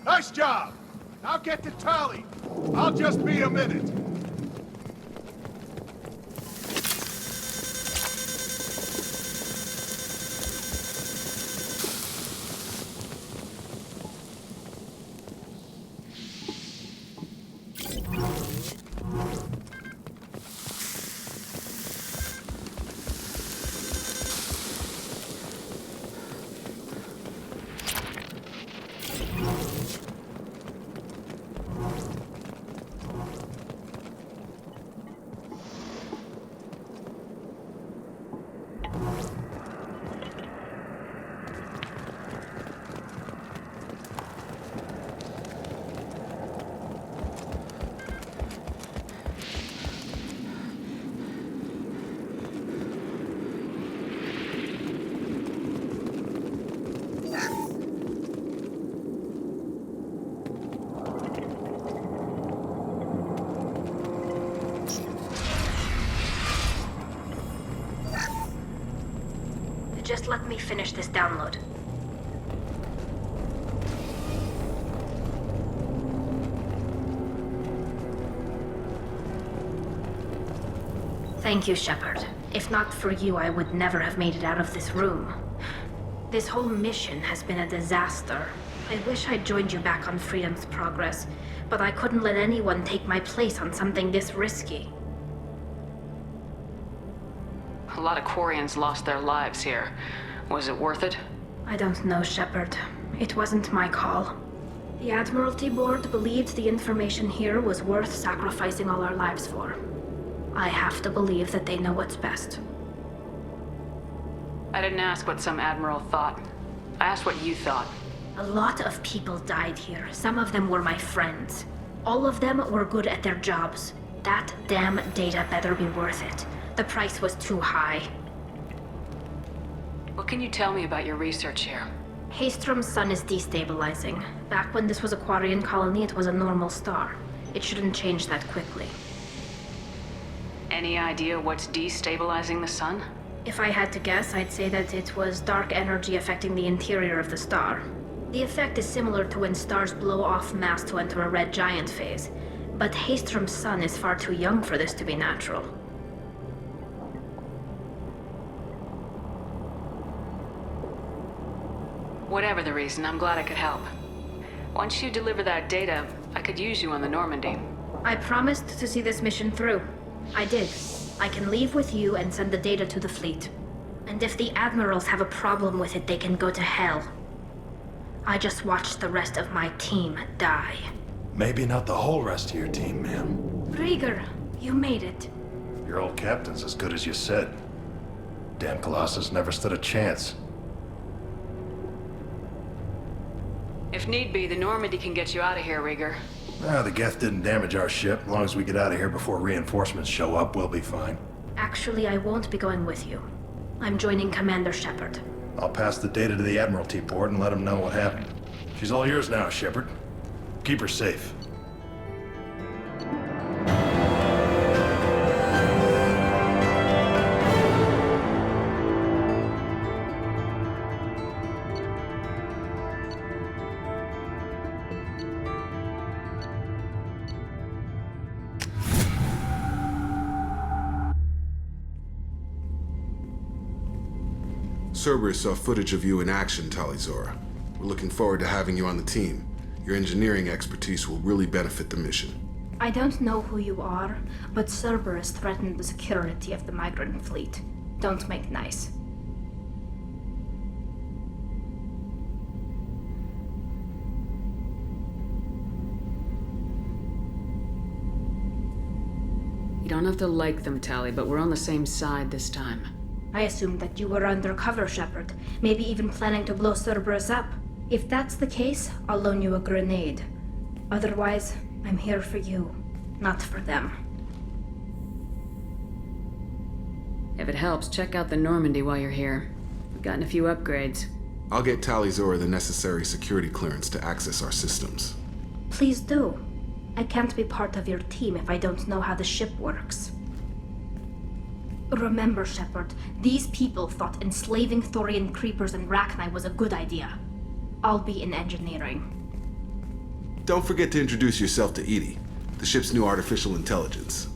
Nice job! Now get to Tali. I'll just be a minute.
Just let me finish this download. Thank you, Shepard. If not for you, I would never have made it out of this room. This whole mission has been a disaster. I wish I'd joined you back on Freedom's Progress, but I couldn't let anyone take my place on something this risky.
A lot of Quarians lost their lives here. Was it worth it?
I don't know, Shepard. It wasn't my call. The Admiralty Board believed the information here was worth sacrificing all our lives for. I have to believe that they know what's best.
I didn't ask what some admiral thought. I asked what you thought.
A lot of people died here. Some of them were my friends. All of them were good at their jobs. That damn data better be worth it. The price was too high.
What can you tell me about your research here?
Haystrom's sun is destabilizing. Back when this was a Quarian colony, it was a normal star. It shouldn't change that quickly.
Any idea what's destabilizing the sun?
If I had to guess, I'd say that it was dark energy affecting the interior of the star. The effect is similar to when stars blow off mass to enter a red giant phase. But Haystrom's sun is far too young for this to be natural.
Whatever the reason, I'm glad I could help. Once you deliver that data, I could use you on the Normandy.
I promised to see this mission through. I did. I can leave with you and send the data to the fleet. And if the admirals have a problem with it, they can go to hell. I just watched the rest of my team die.
Maybe not the whole rest of your team, ma'am.
Rieger, you made it.
Your old captain's as good as you said. Damn Colossus never stood a chance.
If need be, the Normandy can get you out of here, Rieger.
The Geth didn't damage our ship. As long as we get out of here before reinforcements show up, we'll be fine.
Actually, I won't be going with you. I'm joining Commander Shepard.
I'll pass the data to the Admiralty Board and let them know what happened. She's all yours now, Shepard. Keep her safe.
Cerberus saw footage of you in action, Talizora. We're looking forward to having you on the team. Your engineering expertise will really benefit the mission.
I don't know who you are, but Cerberus threatened the security of the migrant fleet. Don't make nice.
You don't have to like them, Tali, but we're on the same side this time.
I assumed that you were undercover, Shepard. Maybe even planning to blow Cerberus up. If that's the case, I'll loan you a grenade. Otherwise, I'm here for you, not for them.
If it helps, check out the Normandy while you're here. Gotten a few upgrades.
I'll get Talizora the necessary security clearance to access our systems.
Please do. I can't be part of your team if I don't know how the ship works. Remember, Shepard, these people thought enslaving Thorian creepers and Rachni was a good idea. I'll be in engineering.
Don't forget to introduce yourself to EDI, the ship's new artificial intelligence.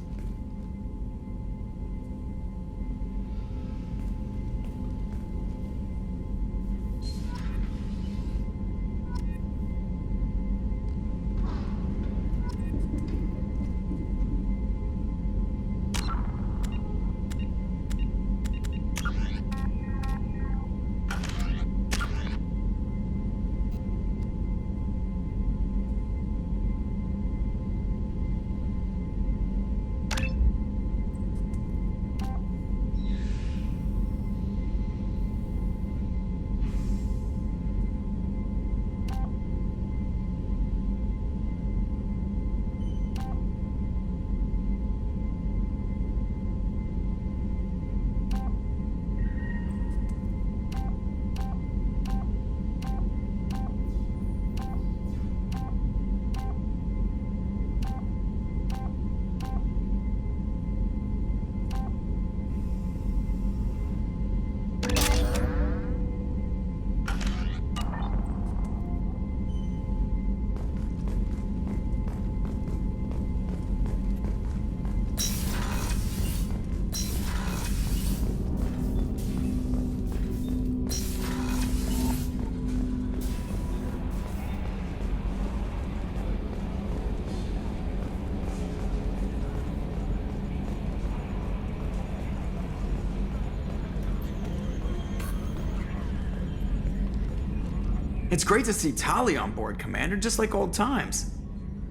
It's great to see Tali on board, Commander, just like old times.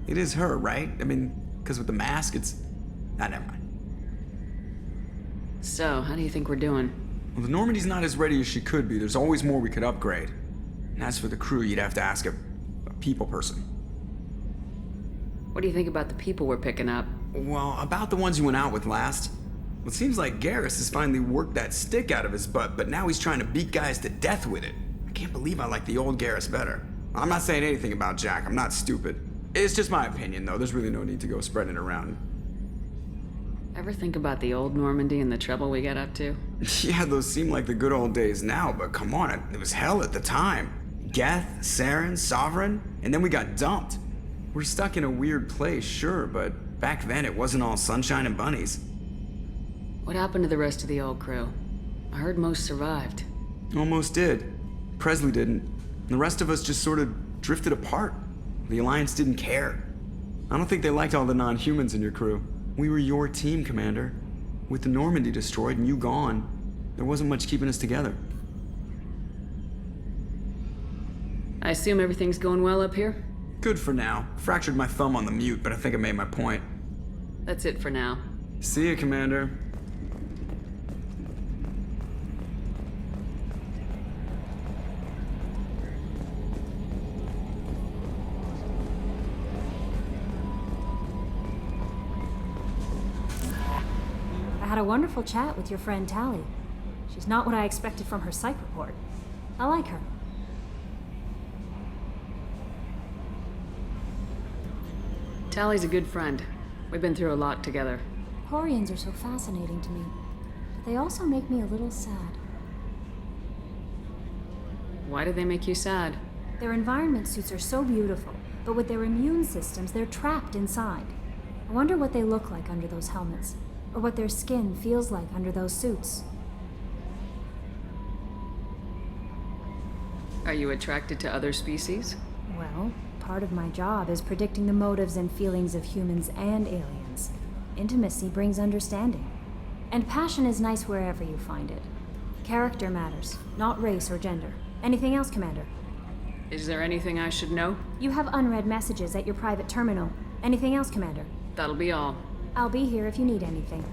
It is her, right? I mean, because with the mask, it's... Nah, never mind.
So, how do you think we're doing?
Well, the Normandy's not as ready as she could be. There's always more we could upgrade. And as for the crew, you'd have to ask a people person.
What do you think about the people we're picking up?
Well, about the ones you went out with last. Well, it seems like Garrus has finally worked that stick out of his butt, but now he's trying to beat guys to death with it. I can't believe I like the old Garrus better. I'm not saying anything about Jack, I'm not stupid. It's just my opinion, though. There's really no need to go spreading it around.
Ever think about the old Normandy and the trouble we got up to?
Yeah, those seem like the good old days now, but come on, it was hell at the time. Geth, Saren, Sovereign, and then we got dumped. We're stuck in a weird place, sure, but back then it wasn't all sunshine and bunnies.
What happened to the rest of the old crew? I heard most survived.
Almost did. Presley didn't. The rest of us just sort of drifted apart. The Alliance didn't care. I don't think they liked all the non-humans in your crew. We were your team, Commander. With the Normandy destroyed and you gone, there wasn't much keeping us together.
I assume everything's going well up here?
Good for now. Fractured my thumb on the mute, but I think I made my point.
That's it for now.
See ya, Commander.
I had a wonderful chat with your friend Tali. She's not what I expected from her psych report. I like her.
Tali's a good friend. We've been through a lot together.
Quarians are so fascinating to me, but they also make me a little sad.
Why do they make you sad?
Their environment suits are so beautiful, but with their immune systems, they're trapped inside. I wonder what they look like under those helmets, or what their skin feels like under those suits.
Are you attracted to other species?
Well, part of my job is predicting the motives and feelings of humans and aliens. Intimacy brings understanding. And passion is nice wherever you find it. Character matters, not race or gender. Anything else, Commander?
Is there anything I should know?
You have unread messages at your private terminal. Anything else, Commander?
That'll be all.
I'll be here if you need anything.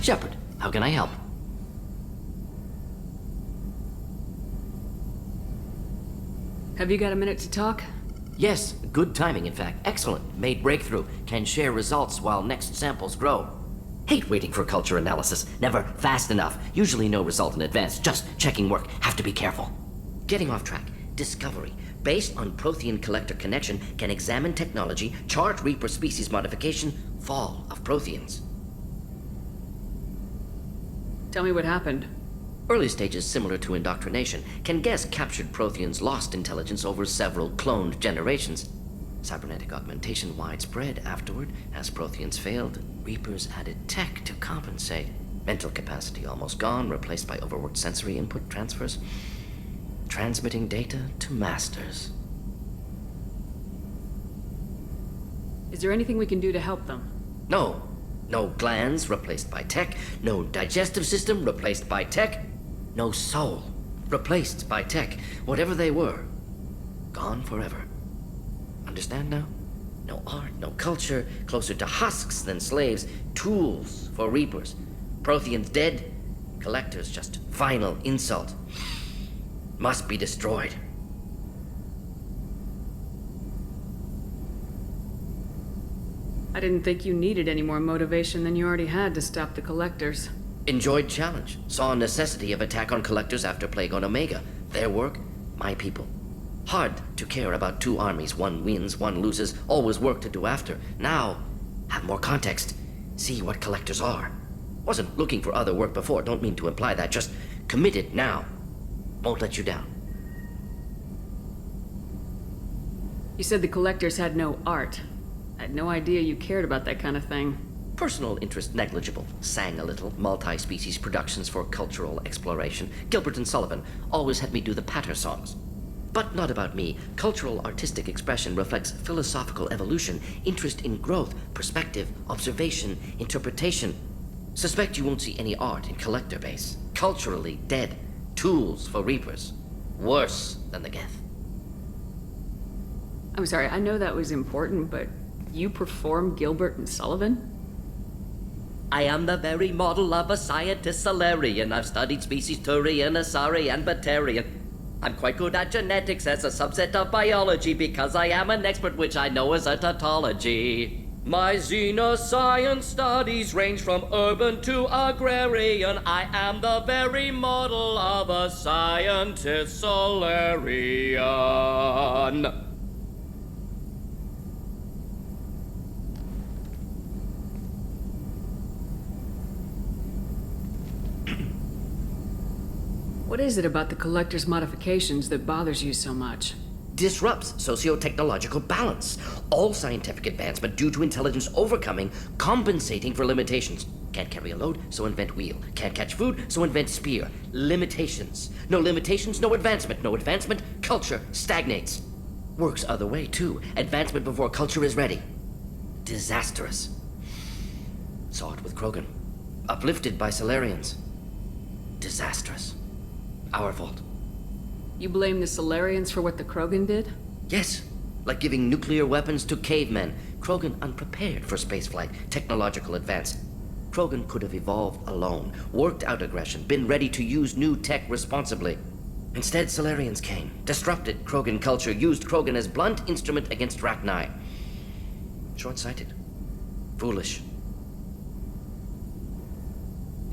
Shepard, how can I help?
Have you got a minute to talk?
Yes, good timing, in fact. Excellent. Made breakthrough. Can share results while next samples grow. Hate waiting for culture analysis. Never fast enough. Usually no result in advance. Just checking work. Have to be careful. Getting off track. Discovery. Based on Prothean collector connection, can examine technology, chart Reaper species modification, fall of Protheans.
Tell me what happened.
Early stages similar to indoctrination. Can guess captured Protheans lost intelligence over several cloned generations. Cybernetic augmentation widespread afterward. As Protheans failed, Reapers added tech to compensate. Mental capacity almost gone, replaced by overworked sensory input transfers. Transmitting data to masters.
Is there anything we can do to help them?
No. No glands replaced by tech. No digestive system replaced by tech. No soul replaced by tech. Whatever they were, gone forever. Understand now? No art, no culture, closer to husks than slaves, tools for Reapers. Protheans dead, collectors just final insult. Must be destroyed.
I didn't think you needed any more motivation than you already had to stop the collectors.
Enjoyed challenge. Saw necessity of attack on collectors after Plague on Omega. Their work, my people. Hard to care about two armies. One wins, one loses. Always work to do after. Now, have more context. See what collectors are. Wasn't looking for other work before. Don't mean to imply that. Just committed now. Won't let you down.
You said the collectors had no art. I had no idea you cared about that kind of thing.
Personal interest negligible. Sang a little. Multi-species productions for cultural exploration. Gilbert and Sullivan always had me do the patter songs. But not about me. Cultural artistic expression reflects philosophical evolution, interest in growth, perspective, observation, interpretation. Suspect you won't see any art in collector base. Culturally dead. Tools for Reapers. Worse than the Geth.
I'm sorry, I know that was important, but you perform Gilbert and Sullivan?
I am the very model of a scientist Solarian. I've studied species Turian, Asari, and Batarian. I'm quite good at genetics as a subset of biology because I am an expert, which I know is a tautology. My xenoscience studies range from urban to agrarian. I am the very model of a scientist Solarian.
What is it about the collector's modifications that bothers you so much?
Disrupts socio-technological balance. All scientific advancement due to intelligence overcoming, compensating for limitations. Can't carry a load, so invent wheel. Can't catch food, so invent spear. Limitations. No limitations, no advancement. No advancement, culture stagnates. Works other way, too. Advancement before culture is ready. Disastrous. Saw it with Krogan. Uplifted by Solarians. Disastrous. Our fault.
You blame the Solarians for what the Krogan did?
Yes. Like giving nuclear weapons to cavemen. Krogan unprepared for spaceflight, technological advance. Krogan could have evolved alone, worked out aggression, been ready to use new tech responsibly. Instead, Solarians came, disrupted Krogan culture, used Krogan as blunt instrument against Rachni. Short-sighted. Foolish.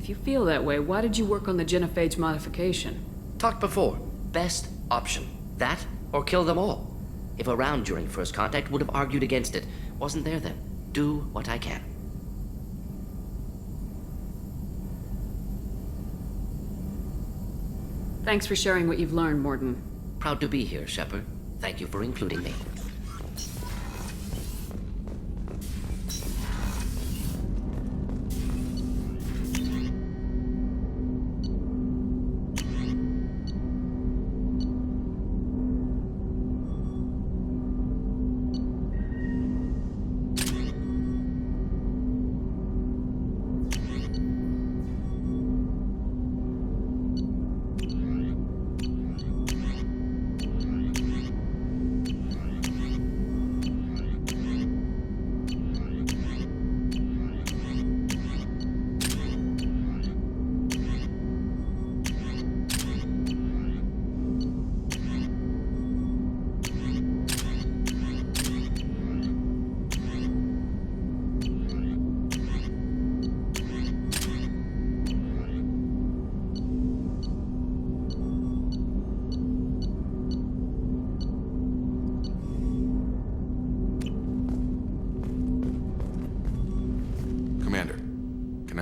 If you feel that way, why did you work on the genophage modification?
Talked before. Best option. That, or kill them all. If around during first contact, would have argued against it. Wasn't there then. Do what I can.
Thanks for sharing what you've learned, Morden.
Proud to be here, Shepard. Thank you for including me.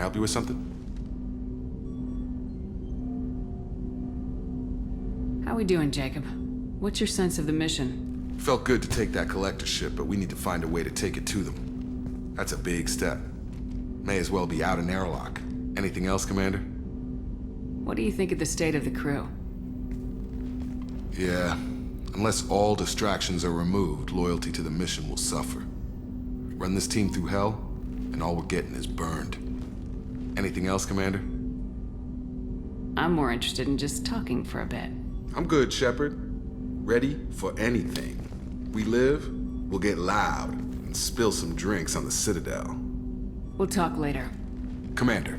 I help you with something?
How we doing, Jacob? What's your sense of the mission?
Felt good to take that collector ship, but we need to find a way to take it to them. That's a big step. May as well be out in airlock. Anything else, Commander?
What do you think of the state of the crew?
Yeah, unless all distractions are removed, loyalty to the mission will suffer. Run this team through hell, and all we're getting is burned. Anything else, Commander?
I'm more interested in just talking for a bit.
I'm good, Shepard. Ready for anything. We live, we'll get loud, and spill some drinks on the Citadel.
We'll talk later.
Commander.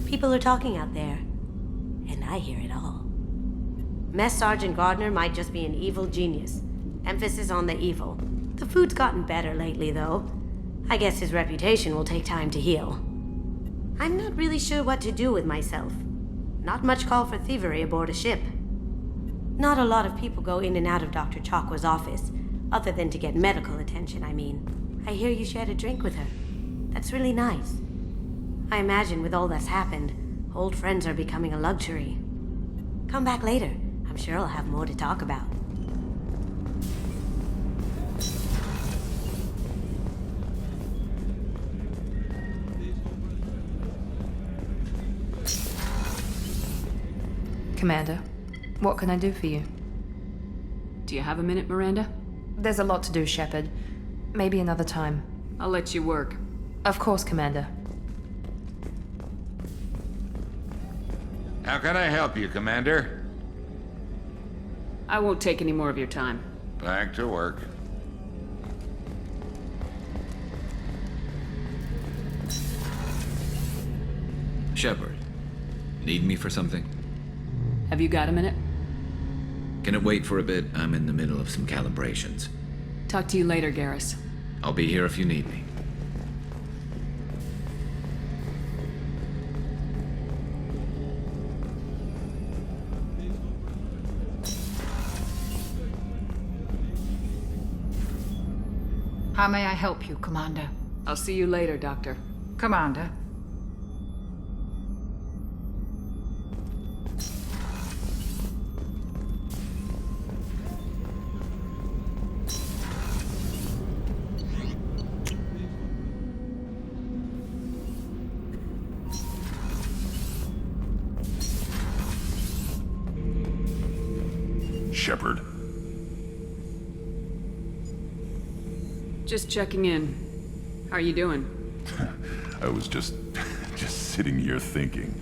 People are talking out there, and I hear it all. Mess Sergeant Gardner might just be an evil genius. Emphasis on the evil. The food's gotten better lately, though. I guess his reputation will take time to heal. I'm not really sure what to do with myself. Not much call for thievery aboard a ship. Not a lot of people go in and out of Dr. Chakwa's office, other than to get medical attention, I mean. I hear you shared a drink with her. That's really nice. I imagine with all that's happened, old friends are becoming a luxury. Come back later. I'm sure I'll have more to talk about.
Commander, what can I do for you?
Do you have a minute, Miranda?
There's a lot to do, Shepard. Maybe another time.
I'll let you work.
Of course, Commander.
How can I help you, Commander?
I won't take any more of your time.
Back to work.
Shepard, need me for something?
Have you got a minute?
Can it wait for a bit? I'm in the middle of some calibrations.
Talk to you later, Garrus.
I'll be here if you need me.
How may I help you, Commander?
I'll see you later, Doctor.
Commander.
Shepard.
Just checking in. How are you doing?
I was just sitting here thinking.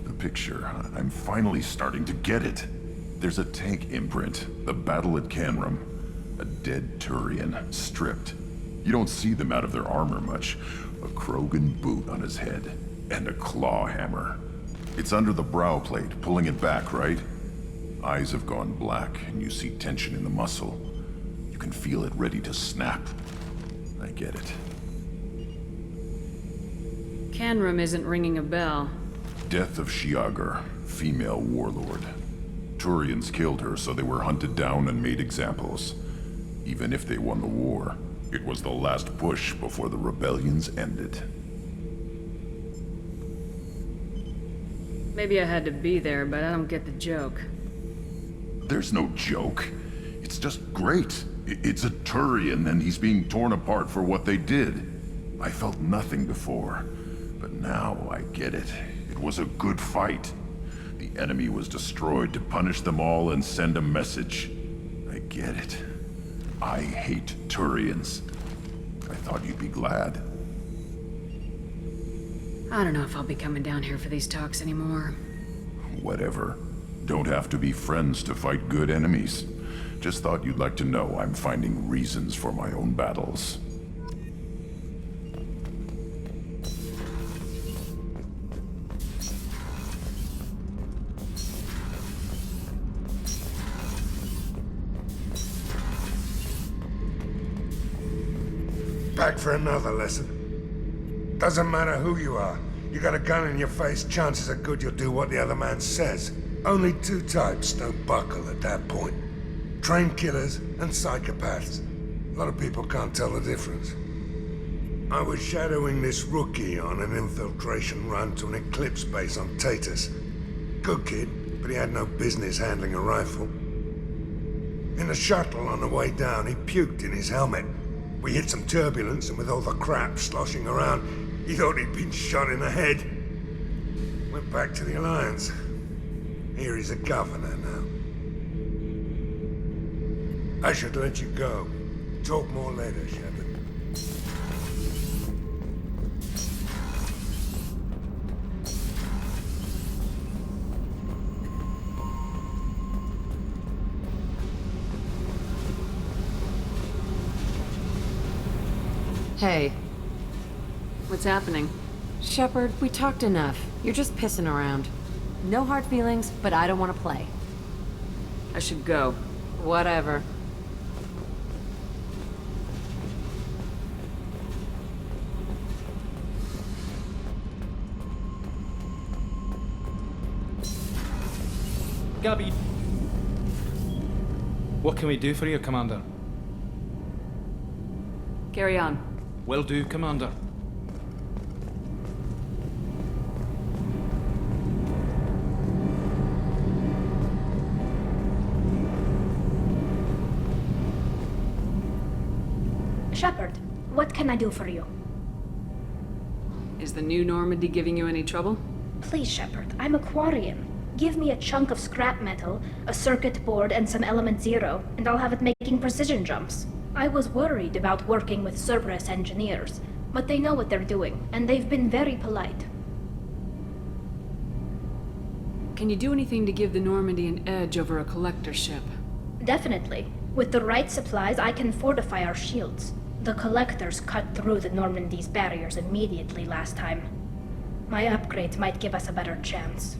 The picture, I'm finally starting to get it. There's a tank imprint, the battle at Canrum. A dead Turian, stripped. You don't see them out of their armor much. A Krogan boot on his head, and a claw hammer. It's under the brow plate, pulling it back, right? Eyes have gone black, and you see tension in the muscle. You can feel it ready to snap. I get it.
Canrum isn't ringing a bell.
Death of Shiagar, female warlord. Turians killed her, so they were hunted down and made examples. Even if they won the war, it was the last push before the rebellions ended.
Maybe I had to be there, but I don't get the joke.
There's no joke. It's just great. It's a Turian, and he's being torn apart for what they did. I felt nothing before, but now I get it. It was a good fight. The enemy was destroyed to punish them all and send a message. I get it. I hate Turians. I thought you'd be glad.
I don't know if I'll be coming down here for these talks anymore.
Whatever. Don't have to be friends to fight good enemies. Just thought you'd like to know I'm finding reasons for my own battles.
back for another lesson. Doesn't matter who you are. You got a gun in your face, chances are good you'll do what the other man says. Only two types don't buckle at that point. Trained killers and psychopaths. A lot of people can't tell the difference. I was shadowing this rookie on an infiltration run to an Eclipse base on Tatus. Good kid, but he had no business handling a rifle. In the shuttle on the way down, he puked in his helmet. We hit some turbulence, and with all the crap sloshing around, he thought he'd been shot in the head. Went back to the Alliance. Here he's a governor now. I should let you go. Talk more later, Shepard.
Hey.
What's happening?
Shepard, we talked enough. You're just pissing around. No hard feelings, but I don't want to play.
I should go.
Whatever.
Gabby. What can we do for you, Commander?
Carry on.
Will do, Commander.
Shepard, what can I do for you?
Is the new Normandy giving you any trouble?
Please, Shepard, I'm a Quarian. Give me a chunk of scrap metal, a circuit board, and some element zero, and I'll have it making precision jumps. I was worried about working with Cerberus engineers, but they know what they're doing, and they've been very polite.
Can you do anything to give the Normandy an edge over a collector ship?
Definitely. With the right supplies, I can fortify our shields. The collectors cut through the Normandy's barriers immediately last time. My upgrades might give us a better chance.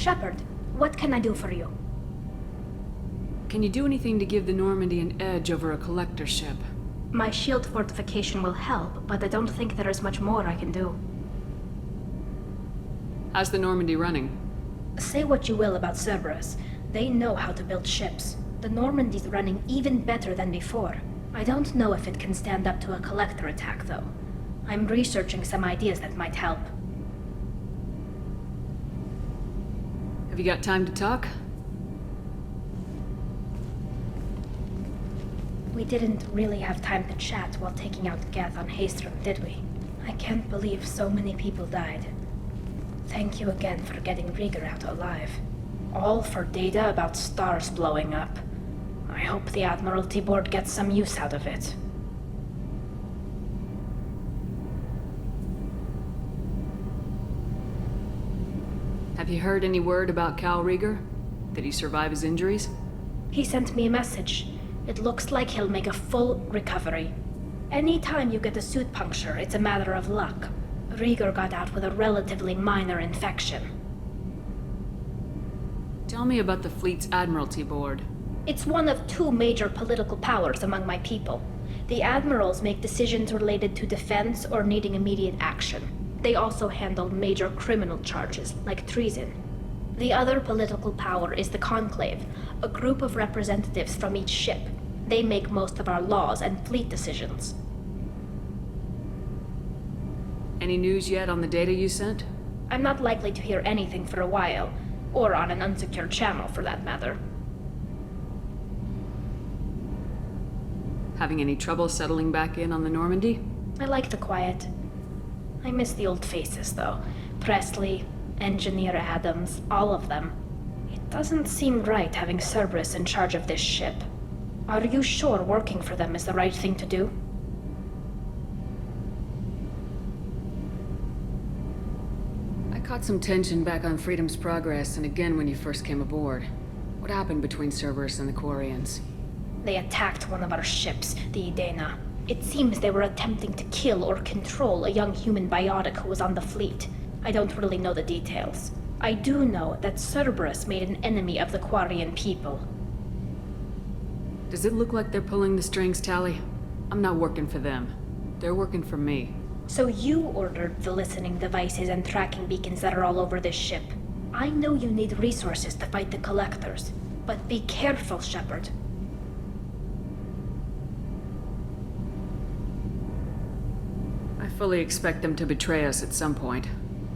Shepard, what can I do for you?
Can you do anything to give the Normandy an edge over a collector ship?
My shield fortification will help, but I don't think there is much more I can do.
How's the Normandy running?
Say what you will about Cerberus. They know how to build ships. The Normandy's running even better than before. I don't know if it can stand up to a collector attack, though. I'm researching some ideas that might help.
Have you got time to talk?
We didn't really have time to chat while taking out Gath on Haestrom, did we? I can't believe so many people died. Thank you again for getting Rieger out alive. All for data about stars blowing up. I hope the Admiralty Board gets some use out of it.
Have you heard any word about Cal Rieger? Did he survive his injuries?
He sent me a message. It looks like he'll make a full recovery. Anytime you get a suit puncture, it's a matter of luck. Rieger got out with a relatively minor infection.
Tell me about the fleet's Admiralty Board.
It's one of two major political powers among my people. The admirals make decisions related to defense or needing immediate action. They also handle major criminal charges, like treason. The other political power is the Conclave, a group of representatives from each ship. They make most of our laws and fleet decisions.
Any news yet on the data you sent?
I'm not likely to hear anything for a while, or on an unsecured channel for that matter.
Having any trouble settling back in on the Normandy?
I like the quiet. I miss the old faces, though. Presley, Engineer Adams, all of them. It doesn't seem right having Cerberus in charge of this ship. Are you sure working for them is the right thing to do?
I caught some tension back on Freedom's Progress and again when you first came aboard. What happened between Cerberus and the Quarians?
They attacked one of our ships, the Idena. It seems they were attempting to kill or control a young human biotic who was on the fleet. I don't really know the details. I do know that Cerberus made an enemy of the Quarian people.
Does it look like they're pulling the strings, Tally? I'm not working for them. They're working for me.
So you ordered the listening devices and tracking beacons that are all over this ship. I know you need resources to fight the Collectors, but be careful, Shepard.
I fully expect them to betray us at some point,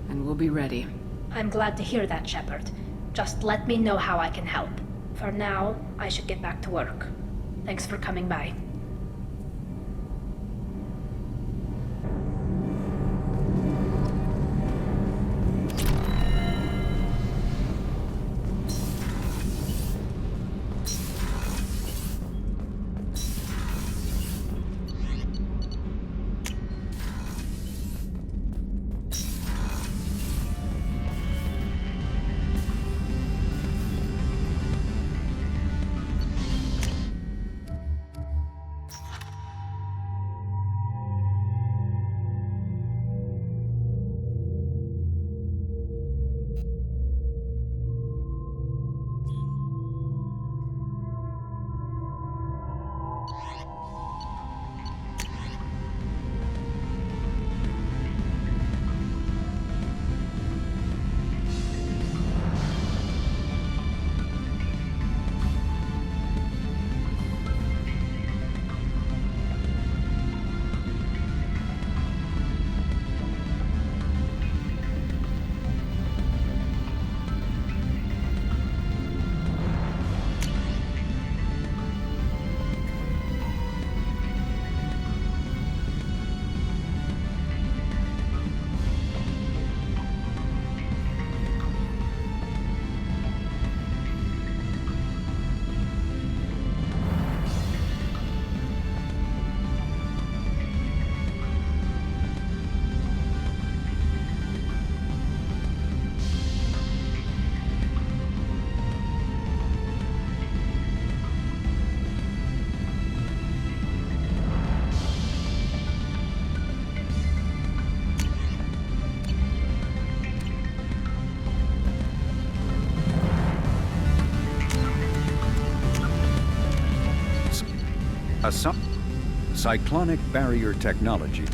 and we'll be ready.
I'm glad to hear that, Shepard. Just let me know how I can help. For now, I should get back to work. Thanks for coming by.
Cyclonic barrier technology.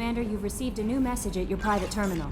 Commander, you've received a new message at your private terminal.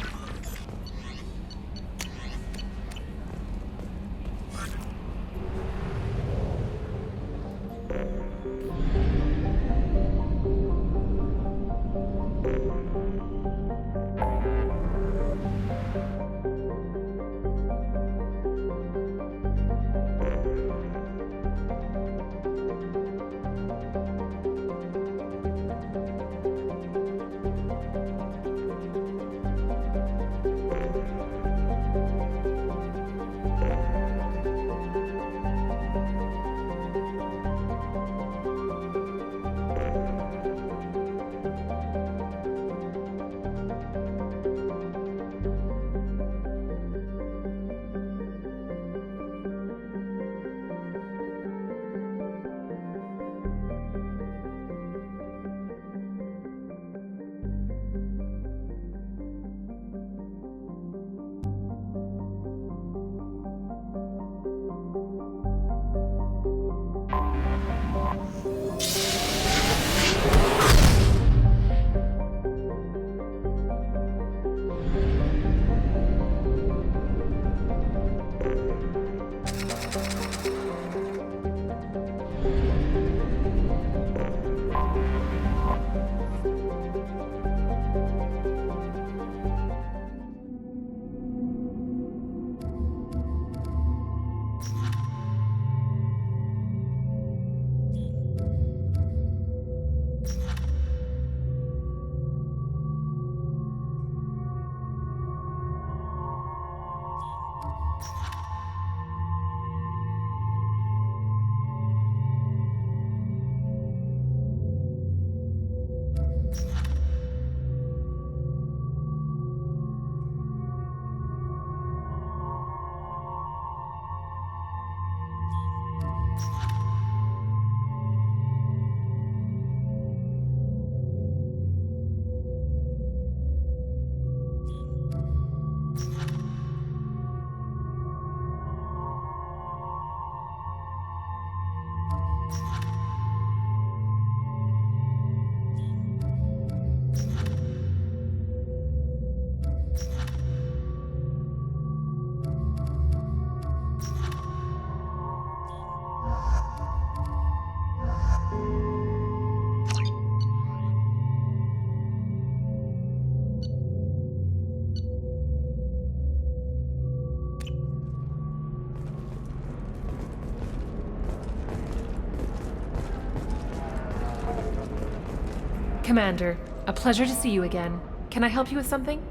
Commander, a pleasure to see you again. Can I help you with something?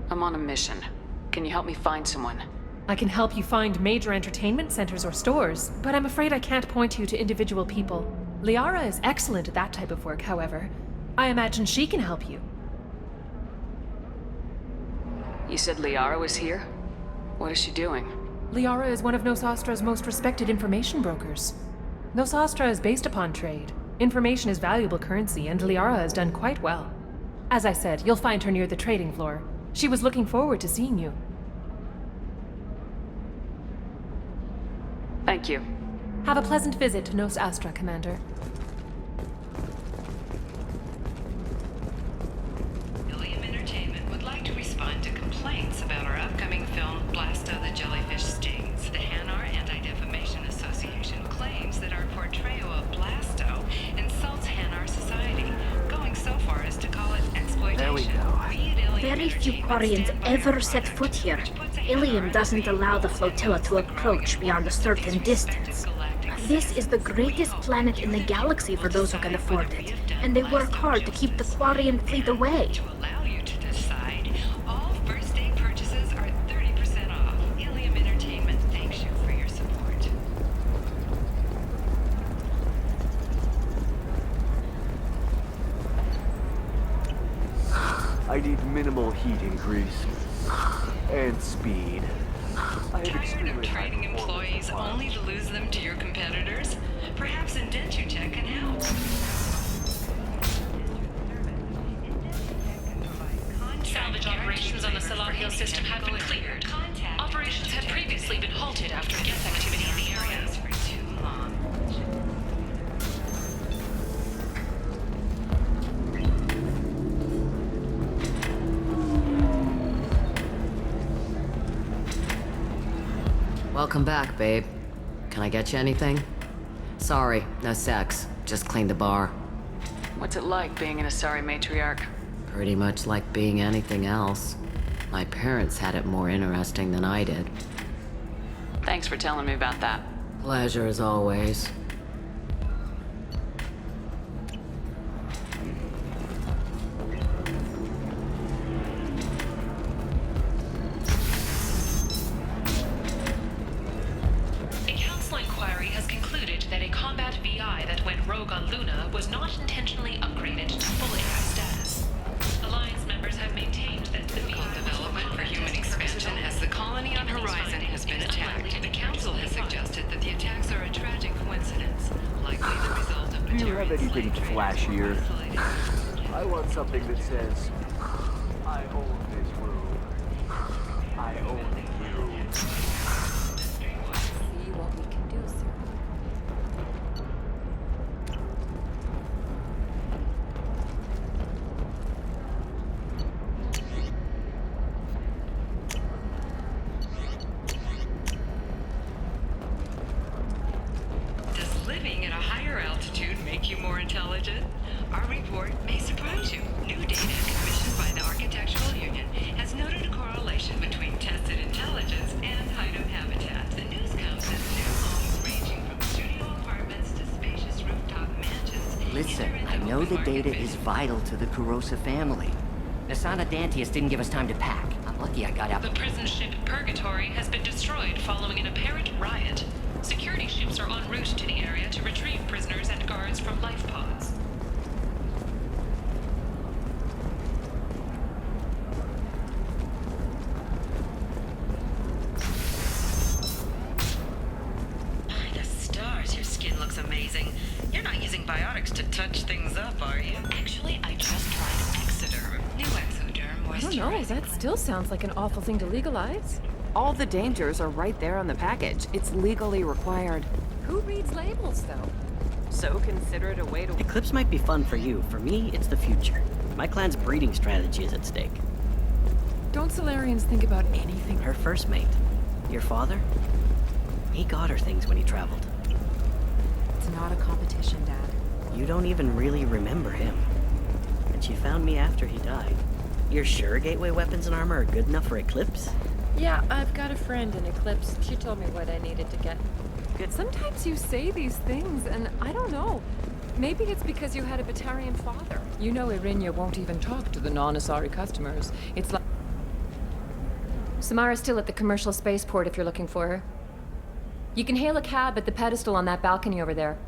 I'm on a mission. Can you help me find someone?
I can help you find major entertainment centers or stores, but I'm afraid I can't point you to individual people. Liara is excellent at that type of work, however. I imagine she can help you.
You said Liara was here? What is she doing?
Liara is one of Nosastra's most respected information brokers. Nosastra is based upon trade. Information is valuable currency, and Liara has done quite well. As I said, you'll find her near the trading floor. She was looking forward to seeing you.
Thank you.
Have a pleasant visit to Nos Astra, Commander.
Ilium Entertainment would like to respond to complaints about our upcoming film, Blasto the Jellyfish Stings. The Hanar Anti-Defamation Association claims that our portrayal of Blasto insults Hanar society, going so far as to call it exploitation.
There we go. Very few Quarians ever set foot here. Ilium doesn't allow the flotilla to approach beyond a certain distance. This is the greatest planet in the galaxy for those who can afford it, and they work hard to keep the Quarian fleet away.
Allow you to decide. All first day purchases are 30% off. Ilium Entertainment thanks you for your support.
I need minimal heat increase. And speed.
Tired of trading employees only to lose them to your competitors? Perhaps IndentureTech can help.
Salvage operations on the Salahil system have been cleared. Operations had previously been halted after Geth activity in the area.
Welcome back, babe. Can I get you anything? Sorry, no sex. Just cleaned the bar.
What's it like being an Asari matriarch?
Pretty much like being anything else. My parents had it more interesting than I did.
Thanks for telling me about that.
Pleasure as always.
A council inquiry has concluded that a combat VI that went rogue on Luna was not intentionally upgraded to full AI status. Alliance members have maintained that the VI
Development for human expansion as the colony on Horizon has been attacked. The Council has suggested that the attacks are a tragic coincidence, likely the result of
Do you have
material
anything
slavery.
flashier? I want something that says, I own this room. I own you.
See what we can do, sir.
Does living at a higher altitude make you more intelligent? Our report may surprise you. New data commissioned by the Architectural Union has noted a correlation between tested intelligence and item habitat. The news comes as new homes ranging from studio apartments to spacious rooftop mansions.
Listen, I know the data is vital to the Kurosa family. Nasana Dantius didn't give us time to pack. I'm lucky I got out.
The prison ship Purgatory has been destroyed following an apparent riot. Security ships are en route to the area to retrieve prisoners and guards from life pods.
By the stars, your skin looks amazing. You're not using biotics to touch things up, are you? Actually, I just tried Exoderm. New Exoderm
I don't know, that still sounds like an awful thing to legalize.
All the dangers are right there on the package. It's legally required.
Who reads labels, though?
So consider it a way to...
Eclipse might be fun for you. For me, it's the future. My clan's breeding strategy is at stake.
Don't Solarians think about anything?
Her first mate, your father, he got her things when he traveled.
It's not a competition, Dad.
You don't even really remember him. And she found me after he died. You're sure gateway weapons and armor are good enough for Eclipse?
Yeah, I've got a friend in Eclipse. She told me what I needed to get.
Good.
Sometimes you say these things, and I don't know. Maybe it's because you had a Batarian father. You know Irinya won't even talk to the non-Asari customers. It's like... Samara's still at the commercial spaceport if you're looking for her. You can hail a cab at the pedestal on that balcony over there.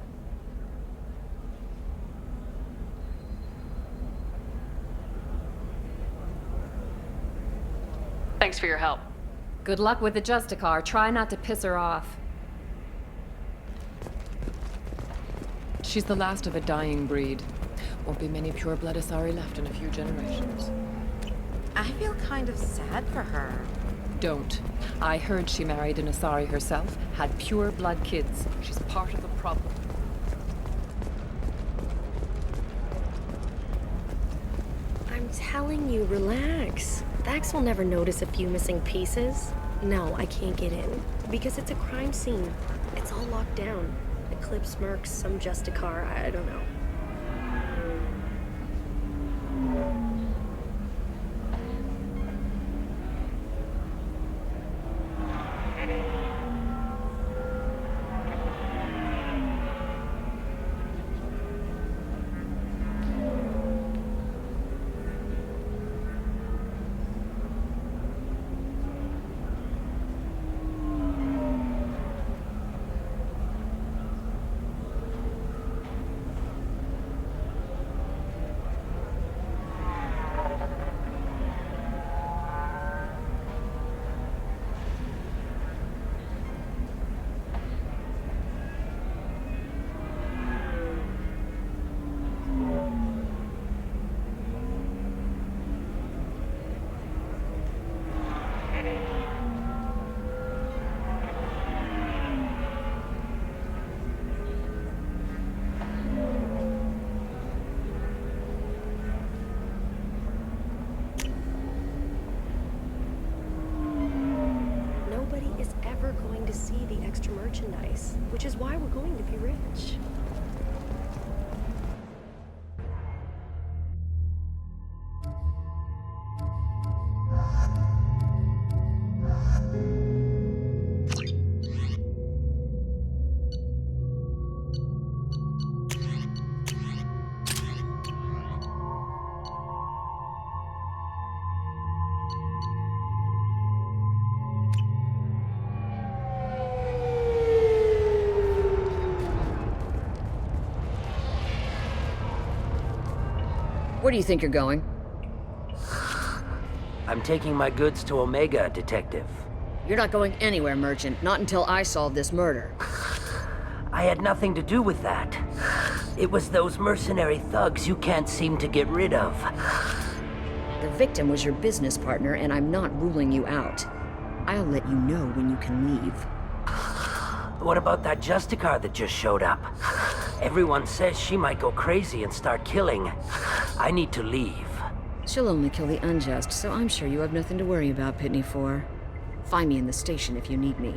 Thanks for your help.
Good luck with the Justicar. Try not to piss her off. She's the last of a dying breed. Won't be many pure-blood Asari left in a few generations.
I feel kind of sad for her.
Don't. I heard she married an Asari herself, had pure-blood kids. She's part of the problem.
I'm telling you, relax. Vax will never notice a few missing pieces. No, I can't get in. Because it's a crime scene. It's all locked down. Eclipse Mercs, some Justicar, I don't know. place, which is why we're going to be rich.
Where do you think you're going?
I'm taking my goods to Omega, Detective.
You're not going anywhere, Merchant. Not until I solve this murder.
I had nothing to do with that. It was those mercenary thugs you can't seem to get rid of.
The victim was your business partner, and I'm not ruling you out. I'll let you know when you can leave.
What about that Justicar that just showed up? Everyone says she might go crazy and start killing. I need to leave.
She'll only kill the unjust, so I'm sure you have nothing to worry about, Pitney 4. Find me in the station if you need me.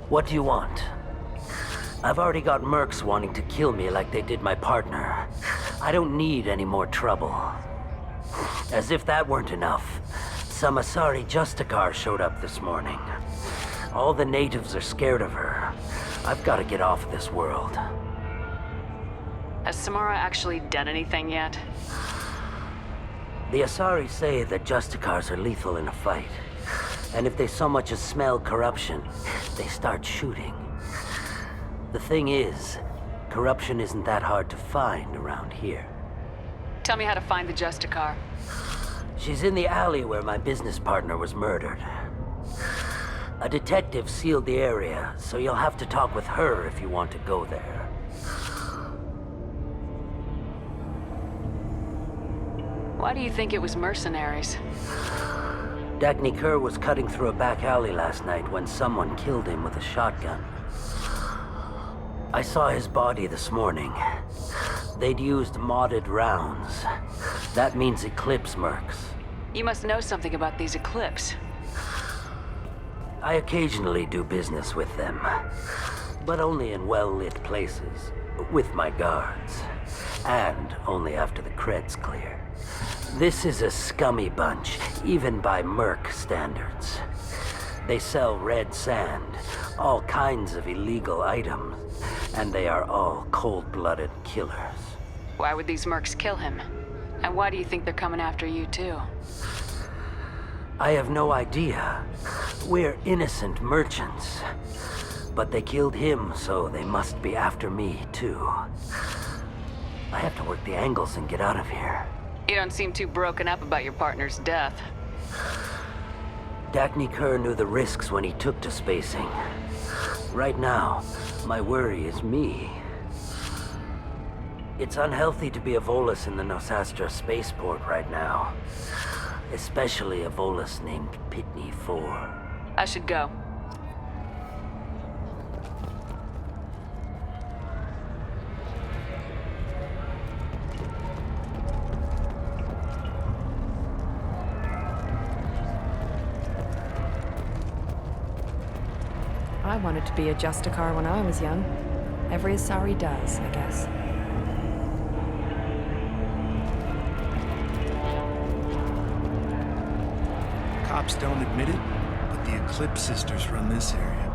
What do you want? I've already got mercs wanting to kill me like they did my partner. I don't need any more trouble. As if that weren't enough, some Asari Justicar showed up this morning. All the natives are scared of her. I've got to get off this world.
Has Samara actually done anything yet?
The Asari say that Justicars are lethal in a fight. And if they so much as smell corruption, they start shooting. The thing is, corruption isn't that hard to find around here.
Tell me how to find the Justicar.
She's in the alley where my business partner was murdered. A detective sealed the area, so you'll have to talk with her if you want to go there.
Why do you think it was mercenaries?
Dagny Kerr was cutting through a back alley last night when someone killed him with a shotgun. I saw his body this morning. They'd used modded rounds. That means Eclipse mercs.
You must know something about these Eclipse.
I occasionally do business with them, but only in well-lit places, with my guards, and only after the creds clear. This is a scummy bunch, even by merc standards. They sell red sand, all kinds of illegal items, and they are all cold-blooded killers.
Why would these mercs kill him? And why do you think they're coming after you, too?
I have no idea. We're innocent merchants. But they killed him, so they must be after me, too. I have to work the angles and get out of here.
You don't seem too broken up about your partner's death.
Dagny Kerr knew the risks when he took to spacing. Right now, my worry is me. It's unhealthy to be a Volus in the Nosastra spaceport right now. Especially a Volus named Pitney 4.
I should go.
I wanted to be a Justicar when I was young. Every Asari does, I guess.
Cops don't admit it, but the Eclipse sisters run this area.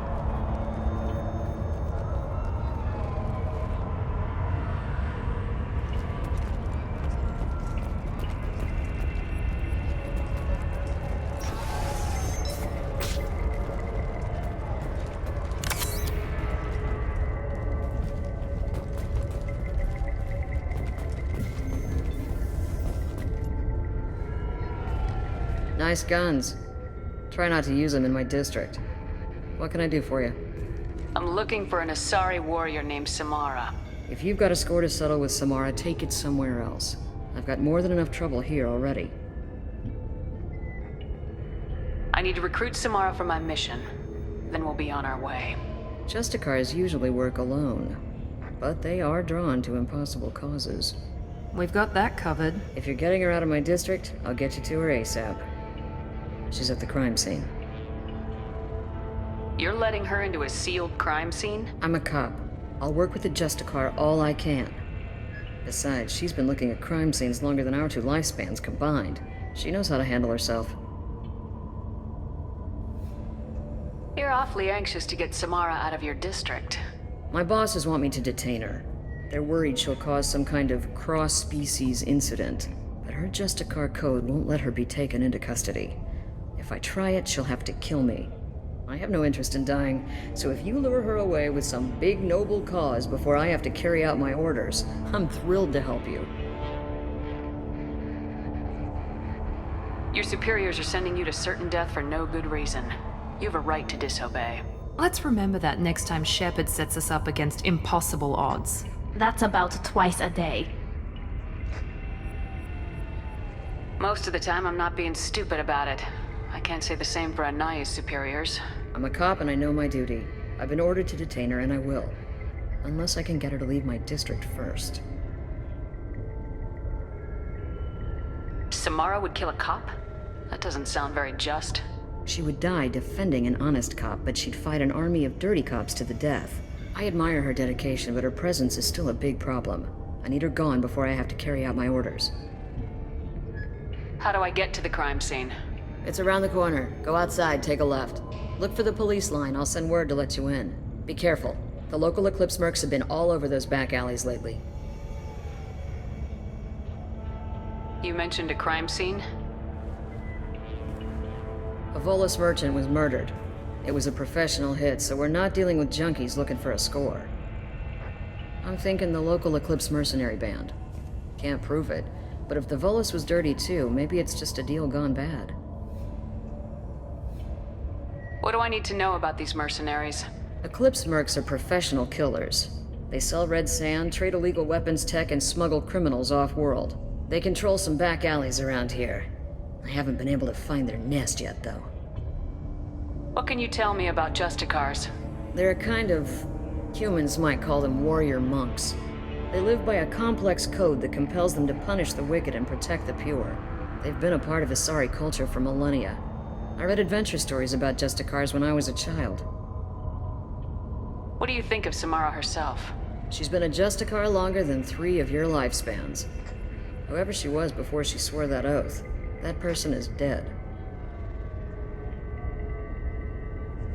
Nice guns. Try not to use them in my district. What can I do for you?
I'm looking for an Asari warrior named Samara.
If you've got a score to settle with Samara, take it somewhere else. I've got more than enough trouble here already.
I need to recruit Samara for my mission. Then we'll be on our way.
Justicars usually work alone, but they are drawn to impossible causes.
We've got that covered.
If you're getting her out of my district, I'll get you to her ASAP. She's at the crime scene.
You're letting her into a sealed crime scene?
I'm a cop. I'll work with the Justicar all I can. Besides, she's been looking at crime scenes longer than our 2 lifespans combined. She knows how to handle herself.
You're awfully anxious to get Samara out of your district.
My bosses want me to detain her. They're worried she'll cause some kind of cross-species incident, but her Justicar code won't let her be taken into custody. If I try it, she'll have to kill me. I have no interest in dying, so if you lure her away with some big noble cause before I have to carry out my orders, I'm thrilled to help you.
Your superiors are sending you to certain death for no good reason. You have a right to disobey.
Let's remember that next time Shepard sets us up against impossible odds.
That's about twice a day.
Most of the time, I'm not being stupid about it. I can't say the same for Anaya's superiors.
I'm a cop and I know my duty. I've been ordered to detain her and I will. Unless I can get her to leave my district first.
Samara would kill a cop? That doesn't sound very just.
She would die defending an honest cop, but she'd fight an army of dirty cops to the death. I admire her dedication, but her presence is still a big problem. I need her gone before I have to carry out my orders.
How do I get to the crime scene?
It's around the corner. Go outside, take a left. Look for the police line. I'll send word to let you in. Be careful. The local Eclipse mercs have been all over those back alleys lately.
You mentioned a crime scene?
A Volus merchant was murdered. It was a professional hit, so we're not dealing with junkies looking for a score. I'm thinking the local Eclipse mercenary band. Can't prove it, but if the Volus was dirty too, maybe it's just a deal gone bad.
What do I need to know about these mercenaries?
Eclipse mercs are professional killers. They sell red sand, trade illegal weapons tech, and smuggle criminals off-world. They control some back alleys around here. I haven't been able to find their nest yet, though.
What can you tell me about Justicars?
They're a kind of... humans might call them warrior monks. They live by a complex code that compels them to punish the wicked and protect the pure. They've been a part of Asari culture for millennia. I read adventure stories about Justicars when I was a child.
What do you think of Samara herself?
She's been a Justicar longer than 3 of your lifespans. Whoever she was before she swore that oath, that person is dead.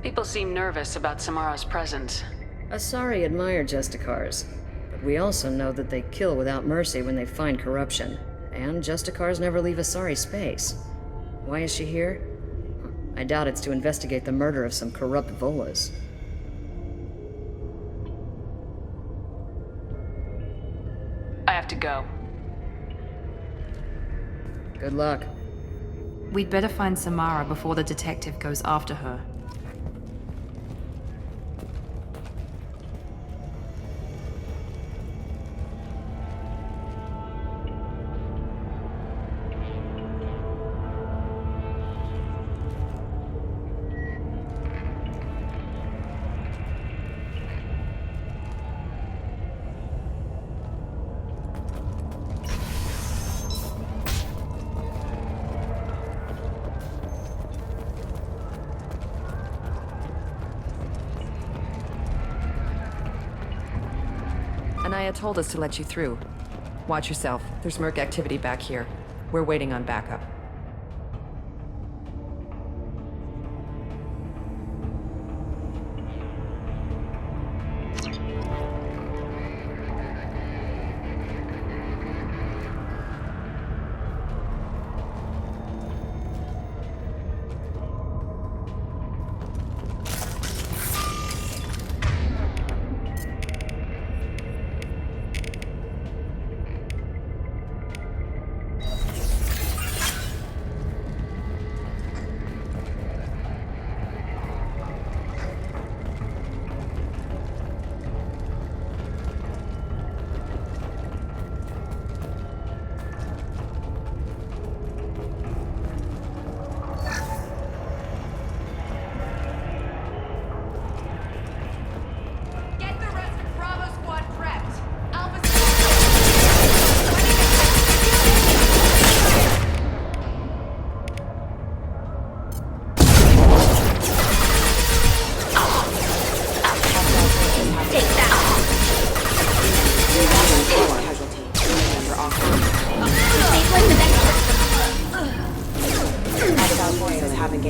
People seem nervous about Samara's presence.
Asari admire Justicars, but we also know that they kill without mercy when they find corruption. And Justicars never leave Asari space. Why is she here? I doubt it's to investigate the murder of some corrupt Volas.
I have to go.
Good luck.
We'd better find Samara before the detective goes after her.
Anaya told us to let you through. Watch yourself. There's merc activity back here. We're waiting on backup.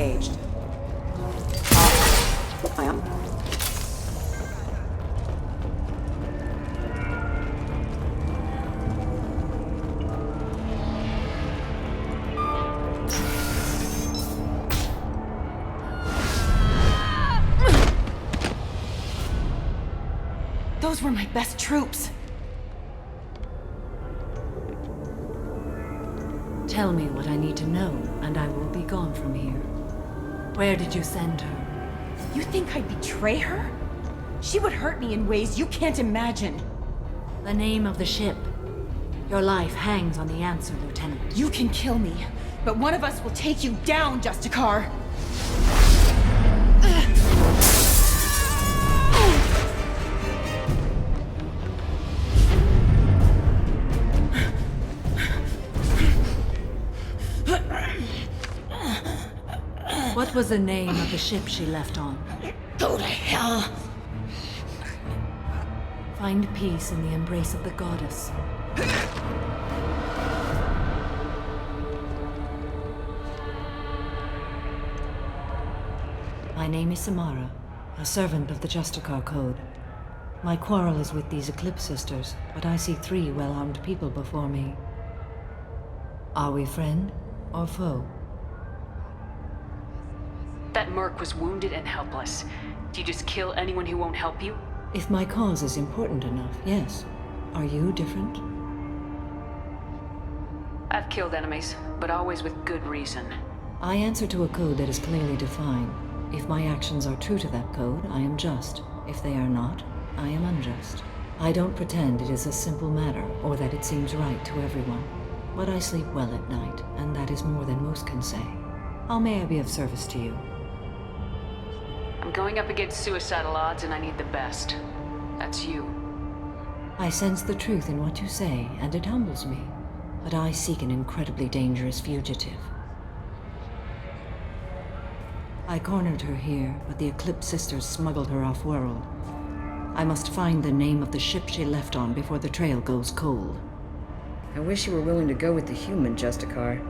engaged. I am.
Those were my best troops.
Tell me what I need to know, and I will be gone from here. Where did you send her?
You think I'd betray her? She would hurt me in ways you can't imagine.
The name of the ship. Your life hangs on the answer, Lieutenant.
You can kill me, but one of us will take you down, Justicar.
What was the name of the ship she left on?
Go to hell!
Find peace in the embrace of the goddess. My name is Samara, a servant of the Justicar Code. My quarrel is with these Eclipse Sisters, but I see 3 well-armed people before me. Are we friend or foe?
That merc was wounded and helpless. Do you just kill anyone who won't help you?
If my cause is important enough, yes. Are you different?
I've killed enemies, but always with good reason.
I answer to a code that is clearly defined. If my actions are true to that code, I am just. If they are not, I am unjust. I don't pretend it is a simple matter, or that it seems right to everyone. But I sleep well at night, and that is more than most can say. How may I be of service to you?
I'm going up against suicidal odds and I need the best. That's you.
I sense the truth in what you say, and it humbles me. But I seek an incredibly dangerous fugitive. I cornered her here, but the Eclipse Sisters smuggled her off-world. I must find the name of the ship she left on before the trail goes cold.
I wish you were willing to go with the human, Justicar.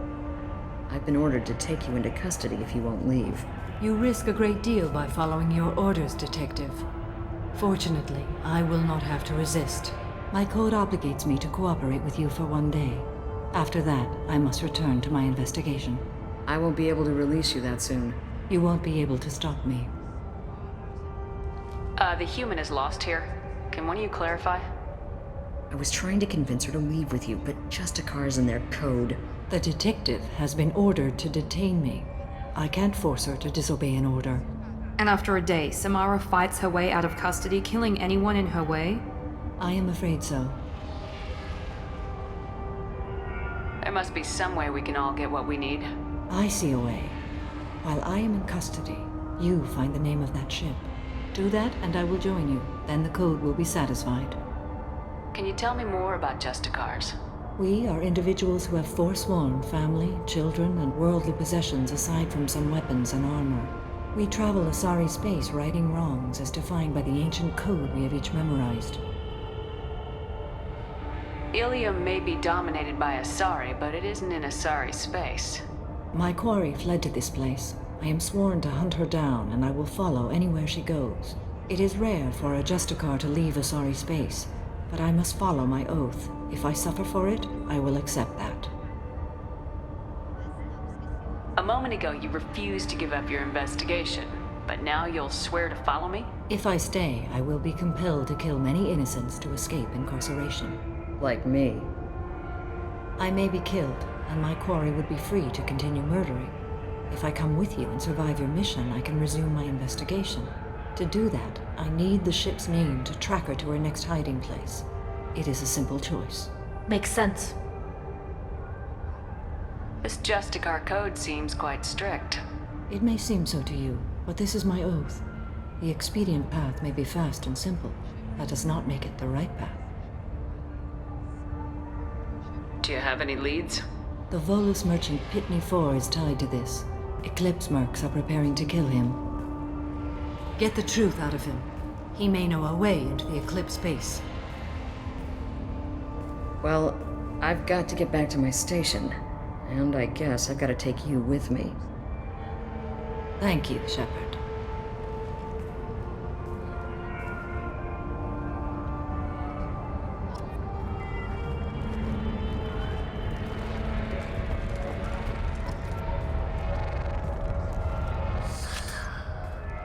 I've been ordered to take you into custody if you won't leave.
You risk a great deal by following your orders, Detective. Fortunately, I will not have to resist. My code obligates me to cooperate with you for 1 day. After that, I must return to my investigation.
I won't be able to release you that soon.
You won't be able to stop me.
The human is lost here. Can one of you clarify?
I was trying to convince her to leave with you, but Justicar's in their code.
The detective has been ordered to detain me. I can't force her to disobey an order.
And after a day, Samara fights her way out of custody, killing anyone in her way?
I am afraid so.
There must be some way we can all get what we need.
I see a way. While I am in custody, you find the name of that ship. Do that, and I will join you. Then the code will be satisfied.
Can you tell me more about Justicars?
We are individuals who have forsworn family, children, and worldly possessions aside from some weapons and armor. We travel Asari space righting wrongs as defined by the ancient code we have each memorized.
Ilium may be dominated by Asari, but it isn't in Asari space.
My quarry fled to this place. I am sworn to hunt her down, and I will follow anywhere she goes. It is rare for a Justicar to leave Asari space, but I must follow my oath. If I suffer for it, I will accept that.
A moment ago, you refused to give up your investigation, but now you'll swear to follow me?
If I stay, I will be compelled to kill many innocents to escape incarceration.
Like me.
I may be killed, and my quarry would be free to continue murdering. If I come with you and survive your mission, I can resume my investigation. To do that, I need the ship's name to track her to her next hiding place. It is a simple choice.
Makes sense.
This Justicar code seems quite strict.
It may seem so to you, but this is my oath. The expedient path may be fast and simple. That does not make it the right path.
Do you have any leads?
The Volus merchant Pitney 4 is tied to this. Eclipse mercs are preparing to kill him. Get the truth out of him. He may know a way into the Eclipse base.
Well, I've got to get back to my station. And I guess I've got to take you with me.
Thank you, Shepard.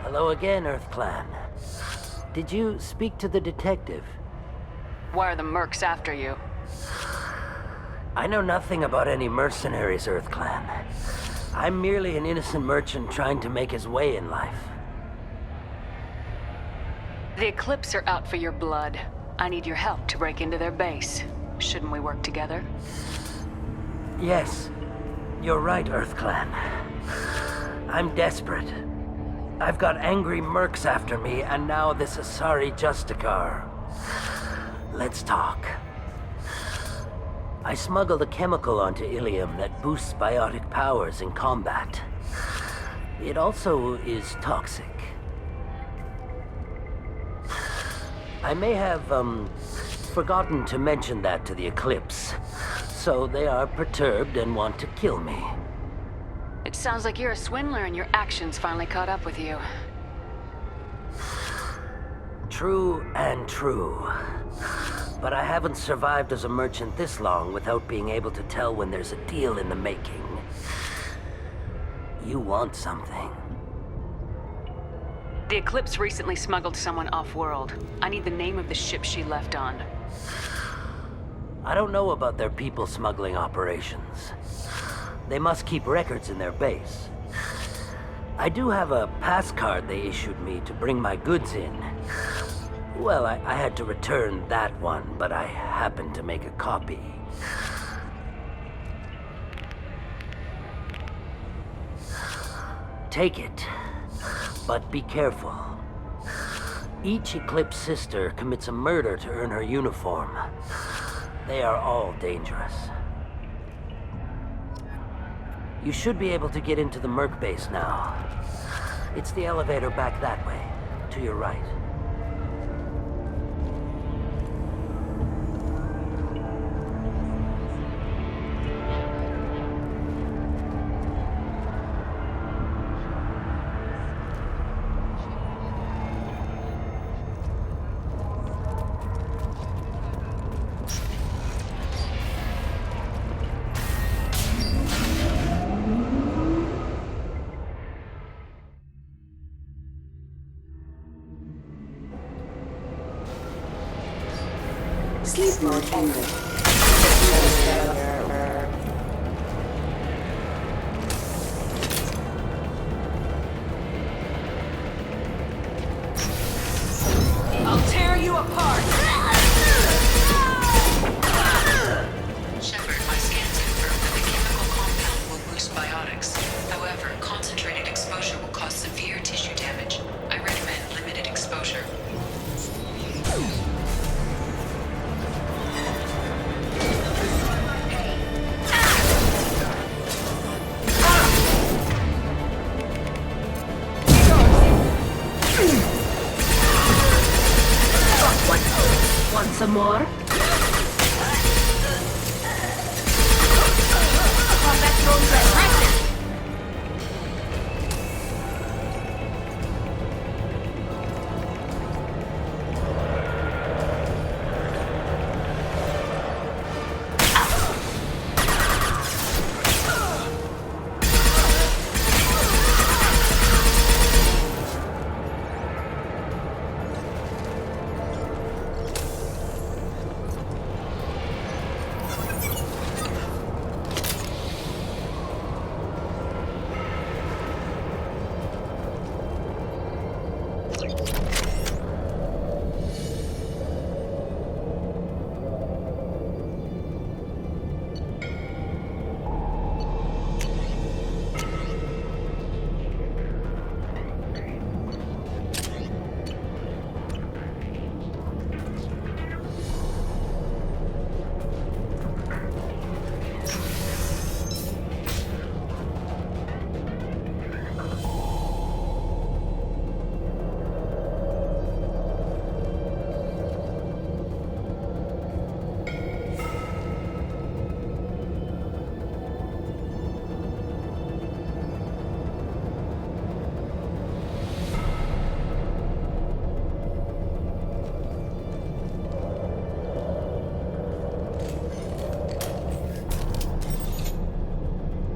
Hello again, Earth Clan. Did you speak to the detective?
Why are the mercs after you?
I know nothing about any mercenaries, Earth Clan. I'm merely an innocent merchant trying to make his way in life.
The Eclipse are out for your blood. I need your help to break into their base. Shouldn't we work together?
Yes, you're right, Earth Clan. I'm desperate. I've got angry mercs after me, and now this Asari Justicar. Let's talk. I smuggled a chemical onto Ilium that boosts biotic powers in combat. It also is toxic. I may have, forgotten to mention that to the Eclipse, so they are perturbed and want to kill me.
It sounds like you're a swindler and your actions finally caught up with you.
True and true. But I haven't survived as a merchant this long without being able to tell when there's a deal in the making. You want something.
The Eclipse recently smuggled someone off-world. I need the name of the ship she left on.
I don't know about their people smuggling operations. They must keep records in their base. I do have a pass card they issued me to bring my goods in. Well, I had to return that one, but I happened to make a copy. Take it, but be careful. Each Eclipse sister commits a murder to earn her uniform. They are all dangerous. You should be able to get into the Merc base now. It's the elevator back that way, to your right.
Sleep mode ended.
I'll tear you apart!
Shepard, my scans confirm that the chemical compound will boost biotics. However, concentrated exposure will cause severe tissue damage. I recommend limited exposure.
Want some more? Combat drones are active!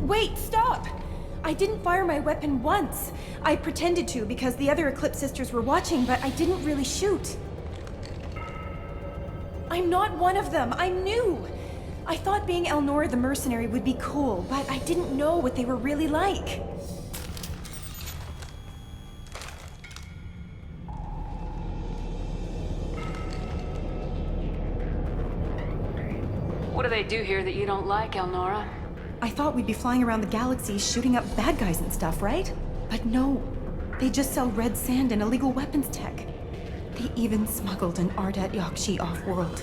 Wait, stop! I didn't fire my weapon once. I pretended to because the other Eclipse sisters were watching, but I didn't really shoot. I'm not one of them. I'm new. I thought being Elnora the mercenary would be cool, but I didn't know what they were really like.
What do they do here that you don't like, Elnora?
I thought we'd be flying around the galaxy shooting up bad guys and stuff, right? But no. They just sell red sand and illegal weapons tech. They even smuggled an Ardat Yakshi off-world.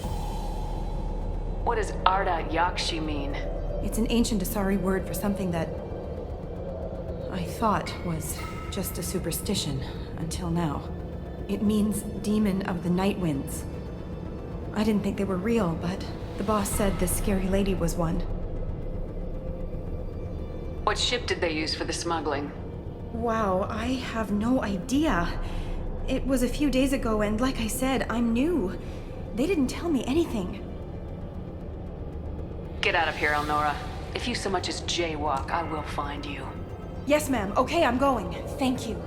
What does Ardat Yakshi mean?
It's an ancient Asari word for something that I thought was just a superstition until now. It means demon of the night winds. I didn't think they were real, but the boss said this scary lady was one.
What ship did they use for the smuggling?
Wow, I have no idea. It was a few days ago, and like I said, I'm new. They didn't tell me anything.
Get out of here, Elnora. If you so much as jaywalk, I will find you.
Yes, ma'am. Okay, I'm going. Thank you.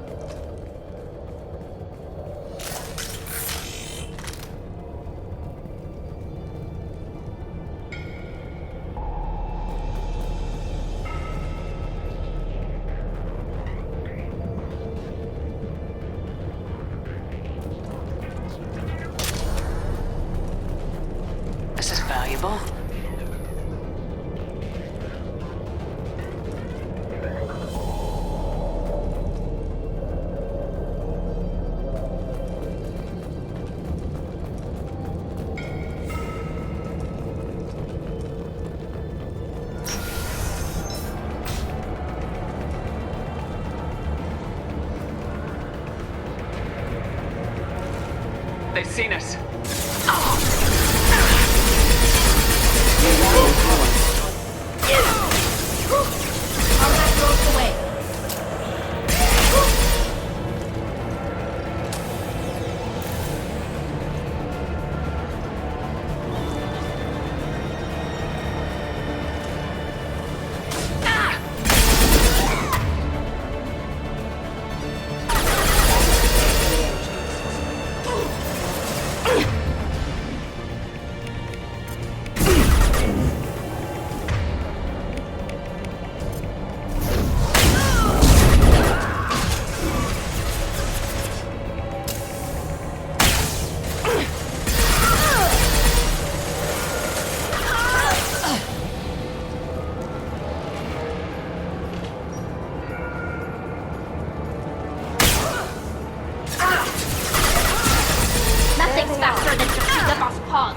This is valuable. They've seen us.
Nothing's faster than to pick up off paws.